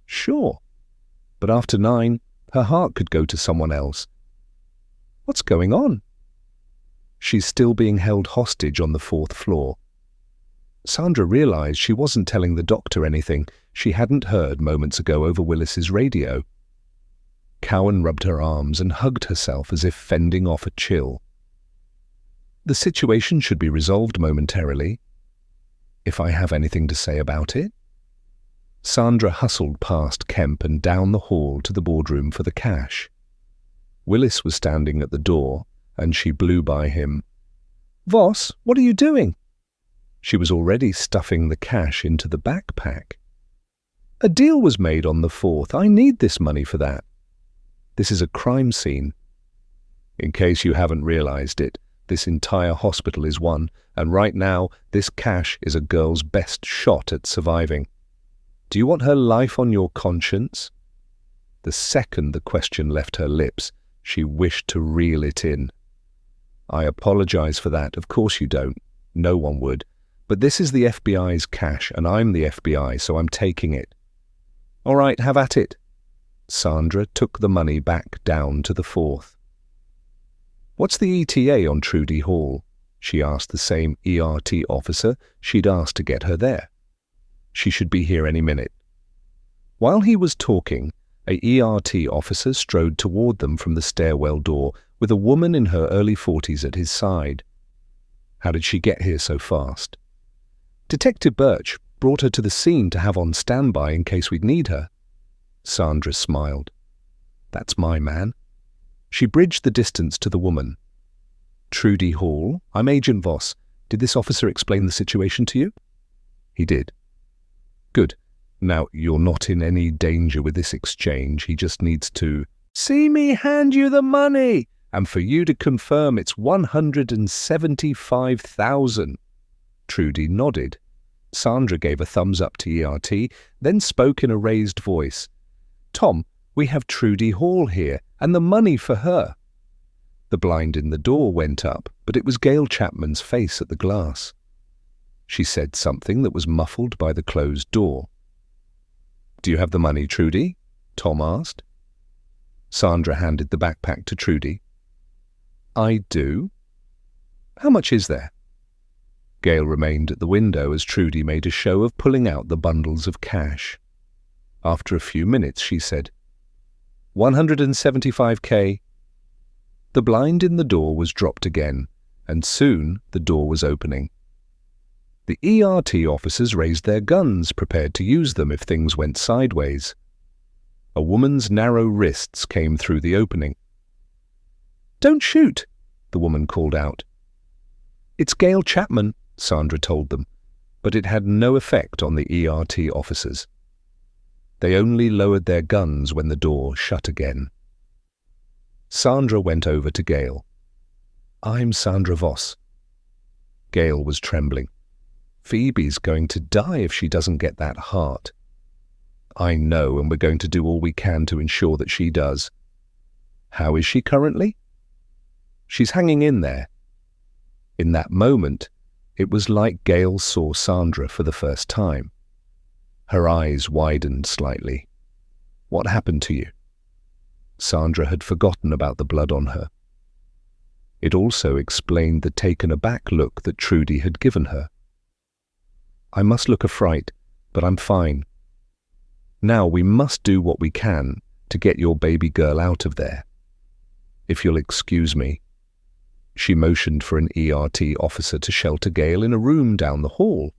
Sure. But after 9, her heart could go to someone else. What's going on? She's still being held hostage on the 4th floor. Sandra realized she wasn't telling the doctor anything she hadn't heard moments ago over Willis's radio. Cowan rubbed her arms and hugged herself as if fending off a chill. The situation should be resolved momentarily. If I have anything to say about it? Sandra hustled past Kemp and down the hall to the boardroom for the cash. Willis was standing at the door, and she blew by him. Voss, what are you doing? She was already stuffing the cash into the backpack. A deal was made on the 4th. I need this money for that. This is a crime scene. In case you haven't realized it, this entire hospital is one, and right now this cash is a girl's best shot at surviving. Do you want her life on your conscience? The second the question left her lips, she wished to reel it in. I apologize for that. Of course you don't. No one would. But this is the FBI's cash, and I'm the FBI, so I'm taking it. All right, have at it. Sandra took the money back down to the 4th. What's the ETA on Trudy Hall? She asked the same ERT officer she'd asked to get her there. She should be here any minute. While he was talking, a ERT officer strode toward them from the stairwell door with a woman in her early 40s at his side. How did she get here so fast? Detective Birch brought her to the scene to have on standby in case we'd need her. Sandra smiled. That's my man. She bridged the distance to the woman. Trudy Hall, I'm Agent Voss. Did this officer explain the situation to you? He did. Good. Now, you're not in any danger with this exchange. He just needs to See me hand you the money, and for you to confirm it's 175,000. Trudy nodded. Sandra gave a thumbs up to ERT, then spoke in a raised voice. Tom, we have Trudy Hall here, and the money for her. The blind in the door went up, but it was Gail Chapman's face at the glass. She said something that was muffled by the closed door. Do you have the money, Trudy? Tom asked. Sandra handed the backpack to Trudy. I do. How much is there? Gail remained at the window as Trudy made a show of pulling out the bundles of cash. After a few minutes, she said, 175K. The blind in the door was dropped again, and soon the door was opening. The ERT officers raised their guns, prepared to use them if things went sideways. A woman's narrow wrists came through the opening. Don't shoot, the woman called out. It's Gail Chapman, Sandra told them, but it had no effect on the ERT officers. They only lowered their guns when the door shut again. Sandra went over to Gail. I'm Sandra Voss. Gail was trembling. Phoebe's going to die if she doesn't get that heart. I know, and we're going to do all we can to ensure that she does. How is she currently? She's hanging in there. In that moment, it was like Gail saw Sandra for the first time. Her eyes widened slightly. What happened to you? Sandra had forgotten about the blood on her. It also explained the taken-aback look that Trudy had given her. I must look a fright, but I'm fine. Now we must do what we can to get your baby girl out of there. If you'll excuse me. She motioned for an ERT officer to shelter Gail in a room down the hall.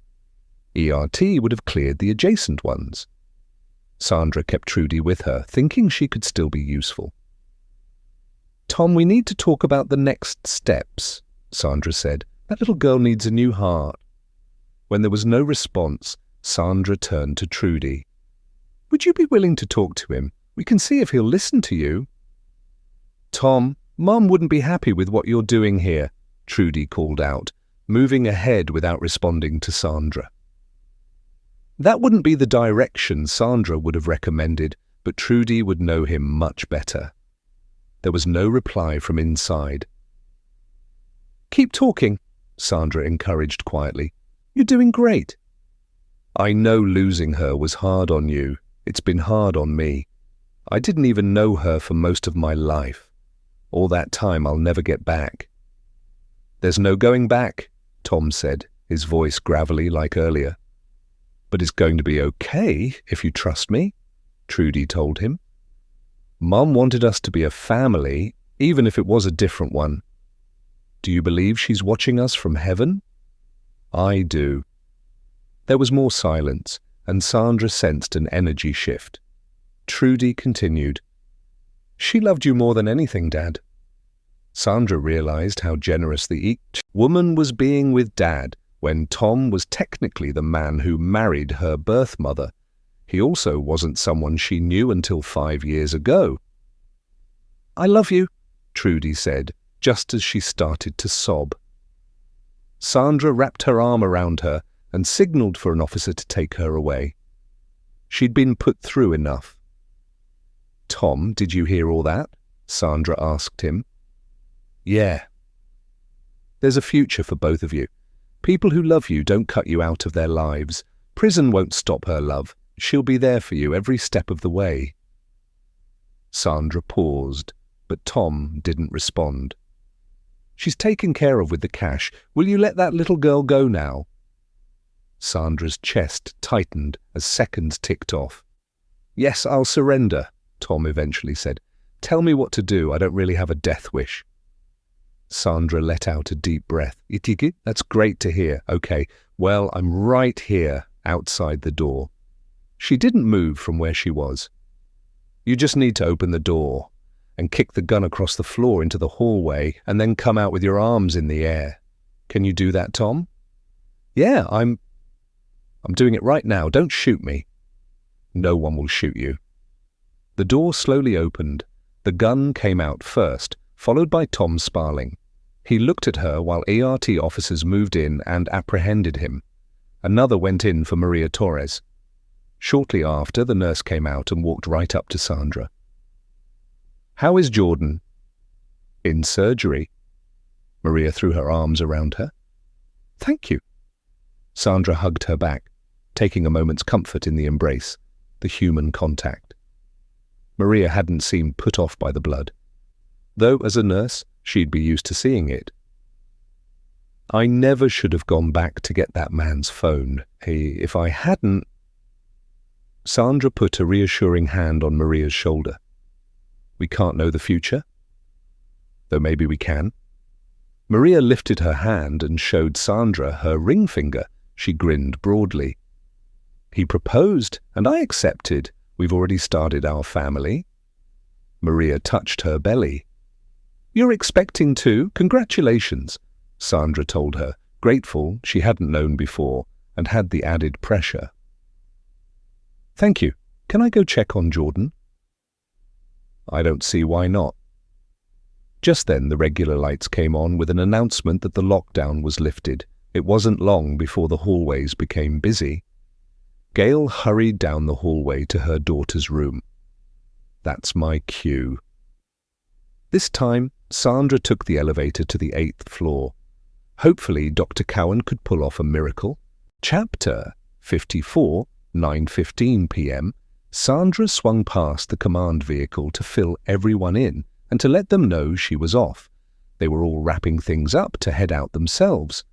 ERT would have cleared the adjacent ones. Sandra kept Trudy with her, thinking she could still be useful. Tom, we need to talk about the next steps, Sandra said. That little girl needs a new heart. When there was no response, Sandra turned to Trudy. Would you be willing to talk to him? We can see if he'll listen to you. Tom, Mum wouldn't be happy with what you're doing here, Trudy called out, moving ahead without responding to Sandra. That wouldn't be the direction Sandra would have recommended, but Trudy would know him much better. There was no reply from inside. Keep talking, Sandra encouraged quietly. You're doing great. I know losing her was hard on you. It's been hard on me. I didn't even know her for most of my life. All that time I'll never get back. There's no going back, Tom said, his voice gravelly like earlier. But it's going to be okay if you trust me, Trudy told him. Mum wanted us to be a family, even if it was a different one. Do you believe she's watching us from heaven? I do. There was more silence, and Sandra sensed an energy shift. Trudy continued. She loved you more than anything, Dad. Sandra realized how generous the each woman was being with Dad when Tom was technically the man who married her birth mother. He also wasn't someone she knew until 5 years ago. I love you, Trudy said, just as she started to sob. Sandra wrapped her arm around her and signaled for an officer to take her away. She'd been put through enough. Tom, did you hear all that? Sandra asked him. Yeah. There's a future for both of you. People who love you don't cut you out of their lives. Prison won't stop her love. She'll be there for you every step of the way. Sandra paused, but Tom didn't respond. She's taken care of with the cash. Will you let that little girl go now? Sandra's chest tightened as seconds ticked off. Yes, I'll surrender, Tom eventually said. Tell me what to do. I don't really have a death wish. Sandra let out a deep breath. Itiki, that's great to hear. Okay, well, I'm right here outside the door. She didn't move from where she was. You just need to open the door and kick the gun across the floor into the hallway and then come out with your arms in the air. Can you do that, Tom? Yeah, I'm doing it right now. Don't shoot me. No one will shoot you. The door slowly opened, The gun came out first, followed by Tom Sparling. He looked at her while ART officers moved in and apprehended him. Another went in for Maria Torres. Shortly after, the nurse came out and walked right up to Sandra. "How is Jordan?" "In surgery." Maria threw her arms around her. "Thank you." Sandra hugged her back, taking a moment's comfort in the embrace, the human contact. Maria hadn't seemed put off by the blood, though as a nurse she'd be used to seeing it. "I never should have gone back to get that man's phone. If I hadn't—" Sandra put a reassuring hand on Maria's shoulder. "We can't know the future, though maybe we can." Maria lifted her hand and showed Sandra her ring finger. She grinned broadly. "He proposed, and I accepted. We've already started our family." Maria touched her belly. "You're expecting too? Congratulations," Sandra told her, grateful she hadn't known before and had the added pressure. "Thank you. Can I go check on Jordan?" "I don't see why not." Just then the regular lights came on with an announcement that the lockdown was lifted. It wasn't long before the hallways became busy. Gail hurried down the hallway to her daughter's room. That's my cue. This time, Sandra took the elevator to the 8th floor. Hopefully, Dr. Cowan could pull off a miracle. Chapter 54, 9:15 p.m., Sandra swung past the command vehicle to fill everyone in and to let them know she was off. They were all wrapping things up to head out themselves.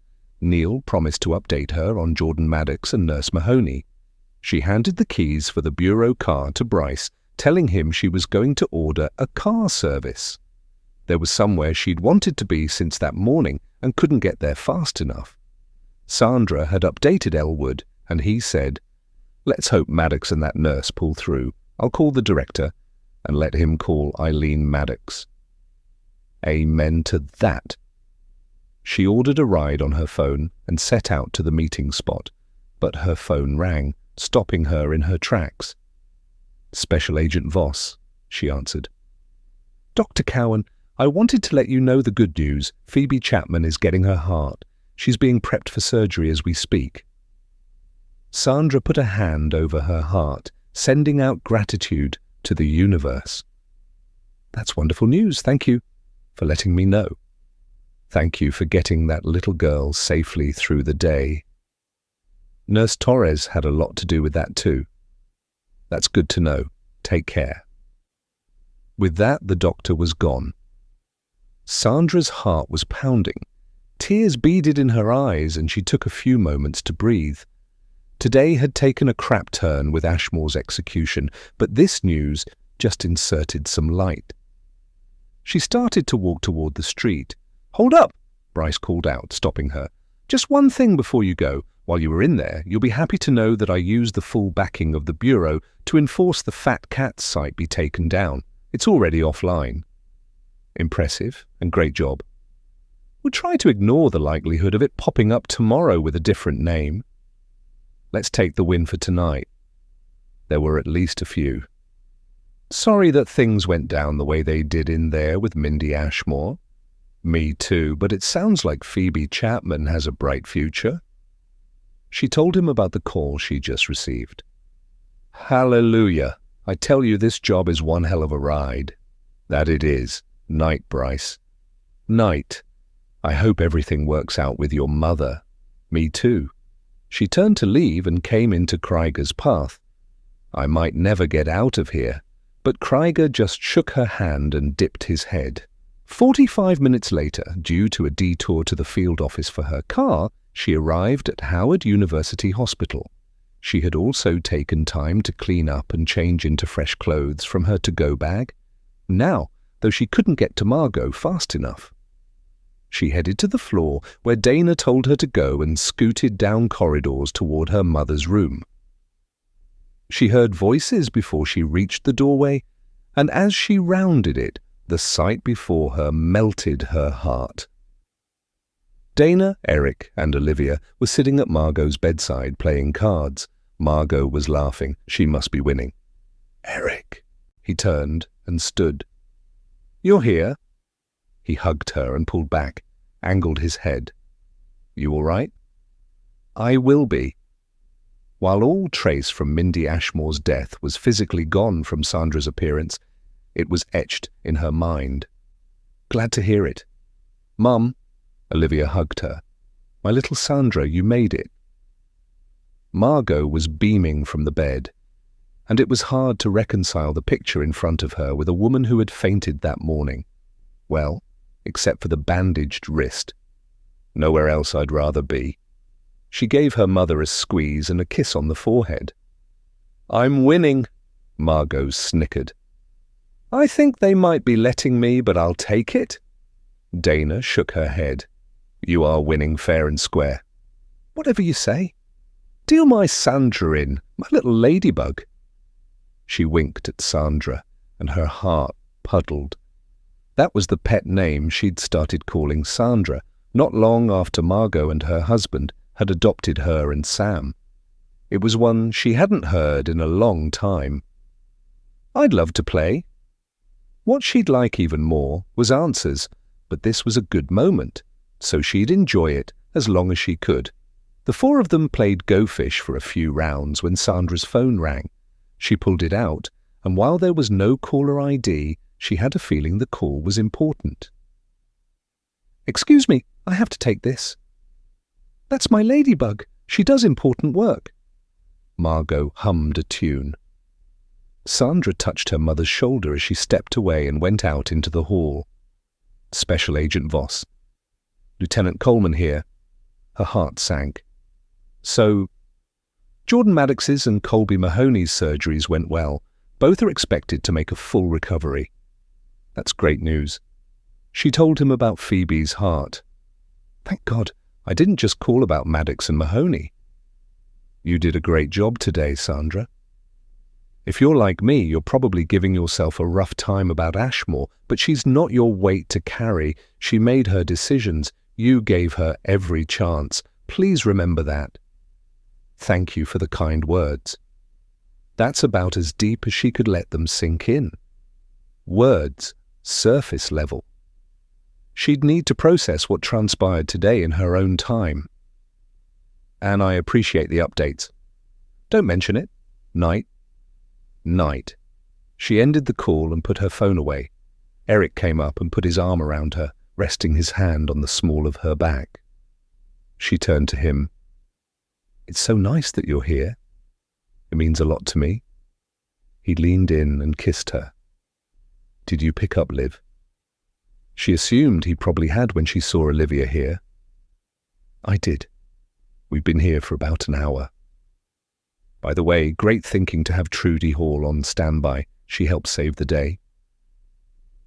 Neil promised to update her on Jordan Maddox and Nurse Mahoney. She handed the keys for the bureau car to Bryce, telling him she was going to order a car service. There was somewhere she'd wanted to be since that morning and couldn't get there fast enough. Sandra had updated Elwood, and he said, "Let's hope Maddox and that nurse pull through. I'll call the director and let him call Eileen Maddox." Amen to that. She ordered a ride on her phone and set out to the meeting spot, but her phone rang, stopping her in her tracks. "Special Agent Voss," she answered. "Dr. Cowan, I wanted to let you know the good news. Phoebe Chapman is getting her heart. She's being prepped for surgery as we speak." Sandra put a hand over her heart, sending out gratitude to the universe. "That's wonderful news. Thank you for letting me know. Thank you for getting that little girl safely through the day. Nurse Torres had a lot to do with that too. That's good to know. Take care." With that, the doctor was gone. Sandra's heart was pounding. Tears beaded in her eyes, and she took a few moments to breathe. Today had taken a crap turn with Ashmore's execution, but this news just inserted some light. She started to walk toward the street. "Hold up," Bryce called out, stopping her. "Just one thing before you go. While you were in there, you'll be happy to know that I used the full backing of the Bureau to enforce the Fat Cats site be taken down. It's already offline." "Impressive, and great job. We'll try to ignore the likelihood of it popping up tomorrow with a different name. Let's take the win for tonight." There were at least a few. "Sorry that things went down the way they did in there with Mindy Ashmore." "Me too, but it sounds like Phoebe Chapman has a bright future." She told him about the call she just received. "Hallelujah. I tell you, this job is one hell of a ride." "That it is. Night, Bryce." "Night. I hope everything works out with your mother." "Me too." She turned to leave and came into Krieger's path. "I might never get out of here." But Krieger just shook her hand and dipped his head. 45 minutes later, due to a detour to the field office for her car, she arrived at Howard University Hospital. She had also taken time to clean up and change into fresh clothes from her to-go bag. Now, though she couldn't get to Margot fast enough, she headed to the floor where Dana told her to go and scooted down corridors toward her mother's room. She heard voices before she reached the doorway, and as she rounded it, the sight before her melted her heart. Dana, Eric, and Olivia were sitting at Margot's bedside playing cards. Margot was laughing. She must be winning. "Eric." He turned and stood. You're here." He hugged her and pulled back, angled his head. "You all right?" "I will be." While all trace from Mindy Ashmore's death was physically gone from Sandra's appearance, it was etched in her mind. "Glad to hear it." "Mum," Olivia hugged her. "My little Sandra, you made it." Margot was beaming from the bed, and it was hard to reconcile the picture in front of her with a woman who had fainted that morning. Well, except for the bandaged wrist. "Nowhere else I'd rather be." She gave her mother a squeeze and a kiss on the forehead. "I'm winning," Margot snickered. "I think they might be letting me, but I'll take it." Dana shook her head. "You are winning fair and square." "Whatever you say." "Deal my Sandra in, my little ladybug." She winked at Sandra, and her heart puddled. That was the pet name she'd started calling Sandra, not long after Margot and her husband had adopted her and Sam. It was one she hadn't heard in a long time. "I'd love to play." What she'd like even more was answers, but this was a good moment, so she'd enjoy it as long as she could. The four of them played Go Fish for a few rounds when Sandra's phone rang. She pulled it out, and while there was no caller ID, she had a feeling the call was important. "Excuse me, I have to take this." "That's my ladybug. She does important work." Margot hummed a tune. Sandra touched her mother's shoulder as she stepped away and went out into the hall. "Special Agent Voss." "Lieutenant Coleman here." Her heart sank. "So, Jordan Maddox's and Colby Mahoney's surgeries went well. Both are expected to make a full recovery." "That's great news." She told him about Phoebe's heart. "Thank God, I didn't just call about Maddox and Mahoney." "You did a great job today, Sandra. If you're like me, you're probably giving yourself a rough time about Ashmore, but she's not your weight to carry. She made her decisions. You gave her every chance. Please remember that." "Thank you for the kind words." That's about as deep as she could let them sink in. Words, surface level. She'd need to process what transpired today in her own time. "And I appreciate the updates." "Don't mention it." "Night." Night. She ended the call and put her phone away. Eric came up and put his arm around her, resting his hand on the small of her back. She turned to him. "It's so nice that you're here. It means a lot to me." He leaned in and kissed her. "Did you pick up Liv?" She assumed he probably had when she saw Olivia here. "I did. We've been here for about an hour." By the way, great thinking to have Trudy Hall on standby. She helped save the day.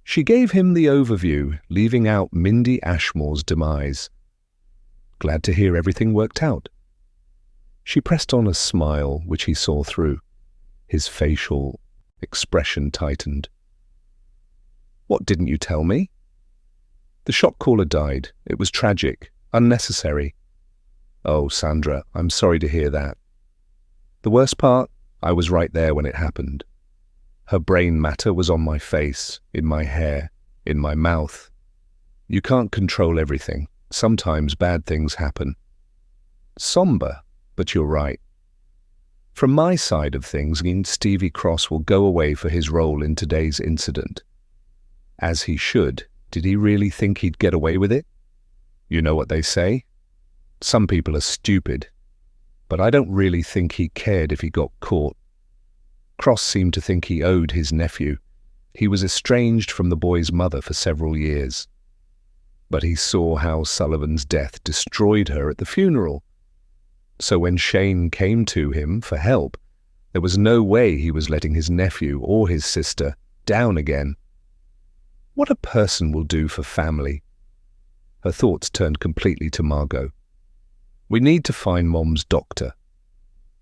She gave him the overview, leaving out Mindy Ashmore's demise. "Glad to hear everything worked out." She pressed on a smile, which he saw through. His facial expression tightened. "What didn't you tell me?" "The shot caller died. It was tragic, unnecessary." "Oh, Sandra, I'm sorry to hear that." "The worst part, I was right there when it happened. Her brain matter was on my face, in my hair, in my mouth. You can't control everything. Sometimes bad things happen." Somber, but you're right. From my side of things, Stevie Cross will go away for his role in today's incident. As he should. Did he really think he'd get away with it? You know what they say? Some people are stupid. But I don't really think he cared if he got caught. Cross seemed to think he owed his nephew. He was estranged from the boy's mother for several years. But he saw how Sullivan's death destroyed her at the funeral. So when Shane came to him for help, there was no way he was letting his nephew or his sister down again. What a person will do for family. Her thoughts turned completely to Margot. We need to find Mom's doctor.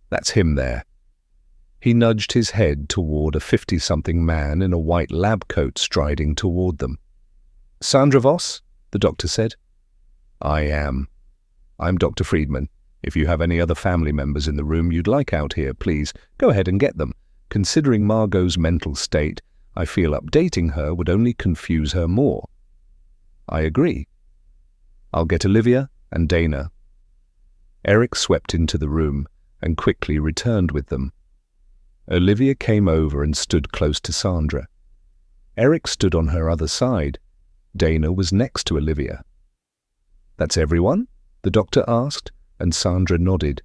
That's him there. He nudged his head toward a 50-something man in a white lab coat striding toward them. Sandra Voss? The doctor said. I am. I'm Dr. Friedman. If you have any other family members in the room you'd like out here, please go ahead and get them. Considering Margot's mental state, I feel updating her would only confuse her more. I agree. I'll get Olivia and Dana. Eric swept into the room and quickly returned with them. Olivia came over and stood close to Sandra. Eric stood on her other side. Dana was next to Olivia. "That's everyone?" the doctor asked, and Sandra nodded.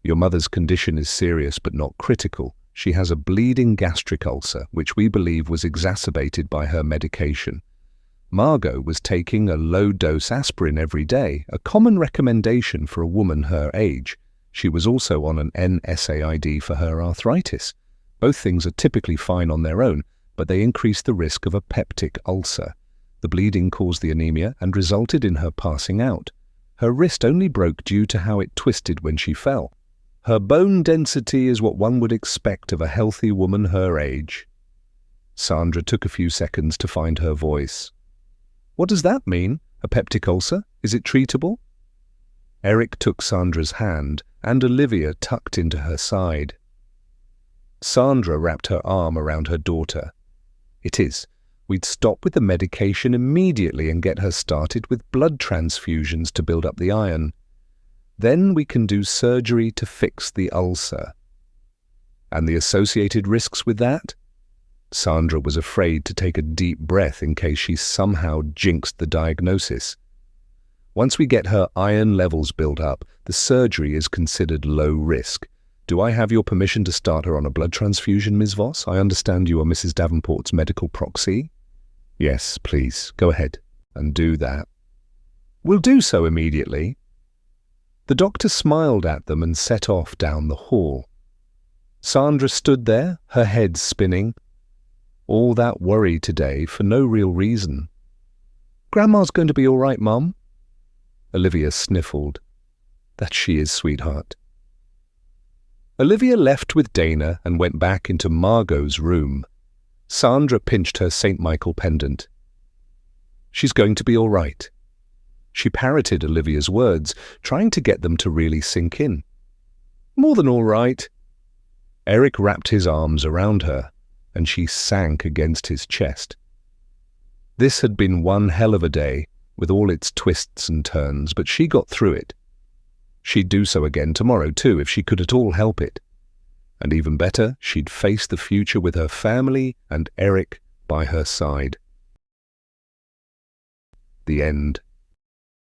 "Your mother's condition is serious but not critical. She has a bleeding gastric ulcer, which we believe was exacerbated by her medication. Margot was taking a low-dose aspirin every day, a common recommendation for a woman her age. She was also on an NSAID for her arthritis. Both things are typically fine on their own, but they increase the risk of a peptic ulcer. The bleeding caused the anemia and resulted in her passing out. Her wrist only broke due to how it twisted when she fell. Her bone density is what one would expect of a healthy woman her age." Sandra took a few seconds to find her voice. "What does that mean? A peptic ulcer? Is it treatable?" Eric took Sandra's hand, and Olivia tucked into her side. Sandra wrapped her arm around her daughter. "It is. We'd stop with the medication immediately and get her started with blood transfusions to build up the iron. Then we can do surgery to fix the ulcer." "And the associated risks with that?" Sandra was afraid to take a deep breath in case she somehow jinxed the diagnosis. "Once we get her iron levels built up, the surgery is considered low risk. Do I have your permission to start her on a blood transfusion, Ms. Voss? I understand you are Mrs. Davenport's medical proxy." "Yes, please, go ahead and do that." "We'll do so immediately." The doctor smiled at them and set off down the hall. Sandra stood there, her head spinning. All that worry today for no real reason. "Grandma's going to be all right, Mum." Olivia sniffled. "That she is, sweetheart." Olivia left with Dana and went back into Margot's room. Sandra pinched her St. Michael pendant. "She's going to be all right." She parroted Olivia's words, trying to get them to really sink in. "More than all right." Eric wrapped his arms around her, and she sank against his chest. This had been one hell of a day, with all its twists and turns, but she got through it. She'd do so again tomorrow too, if she could at all help it. And even better, she'd face the future with her family and Eric by her side. The end.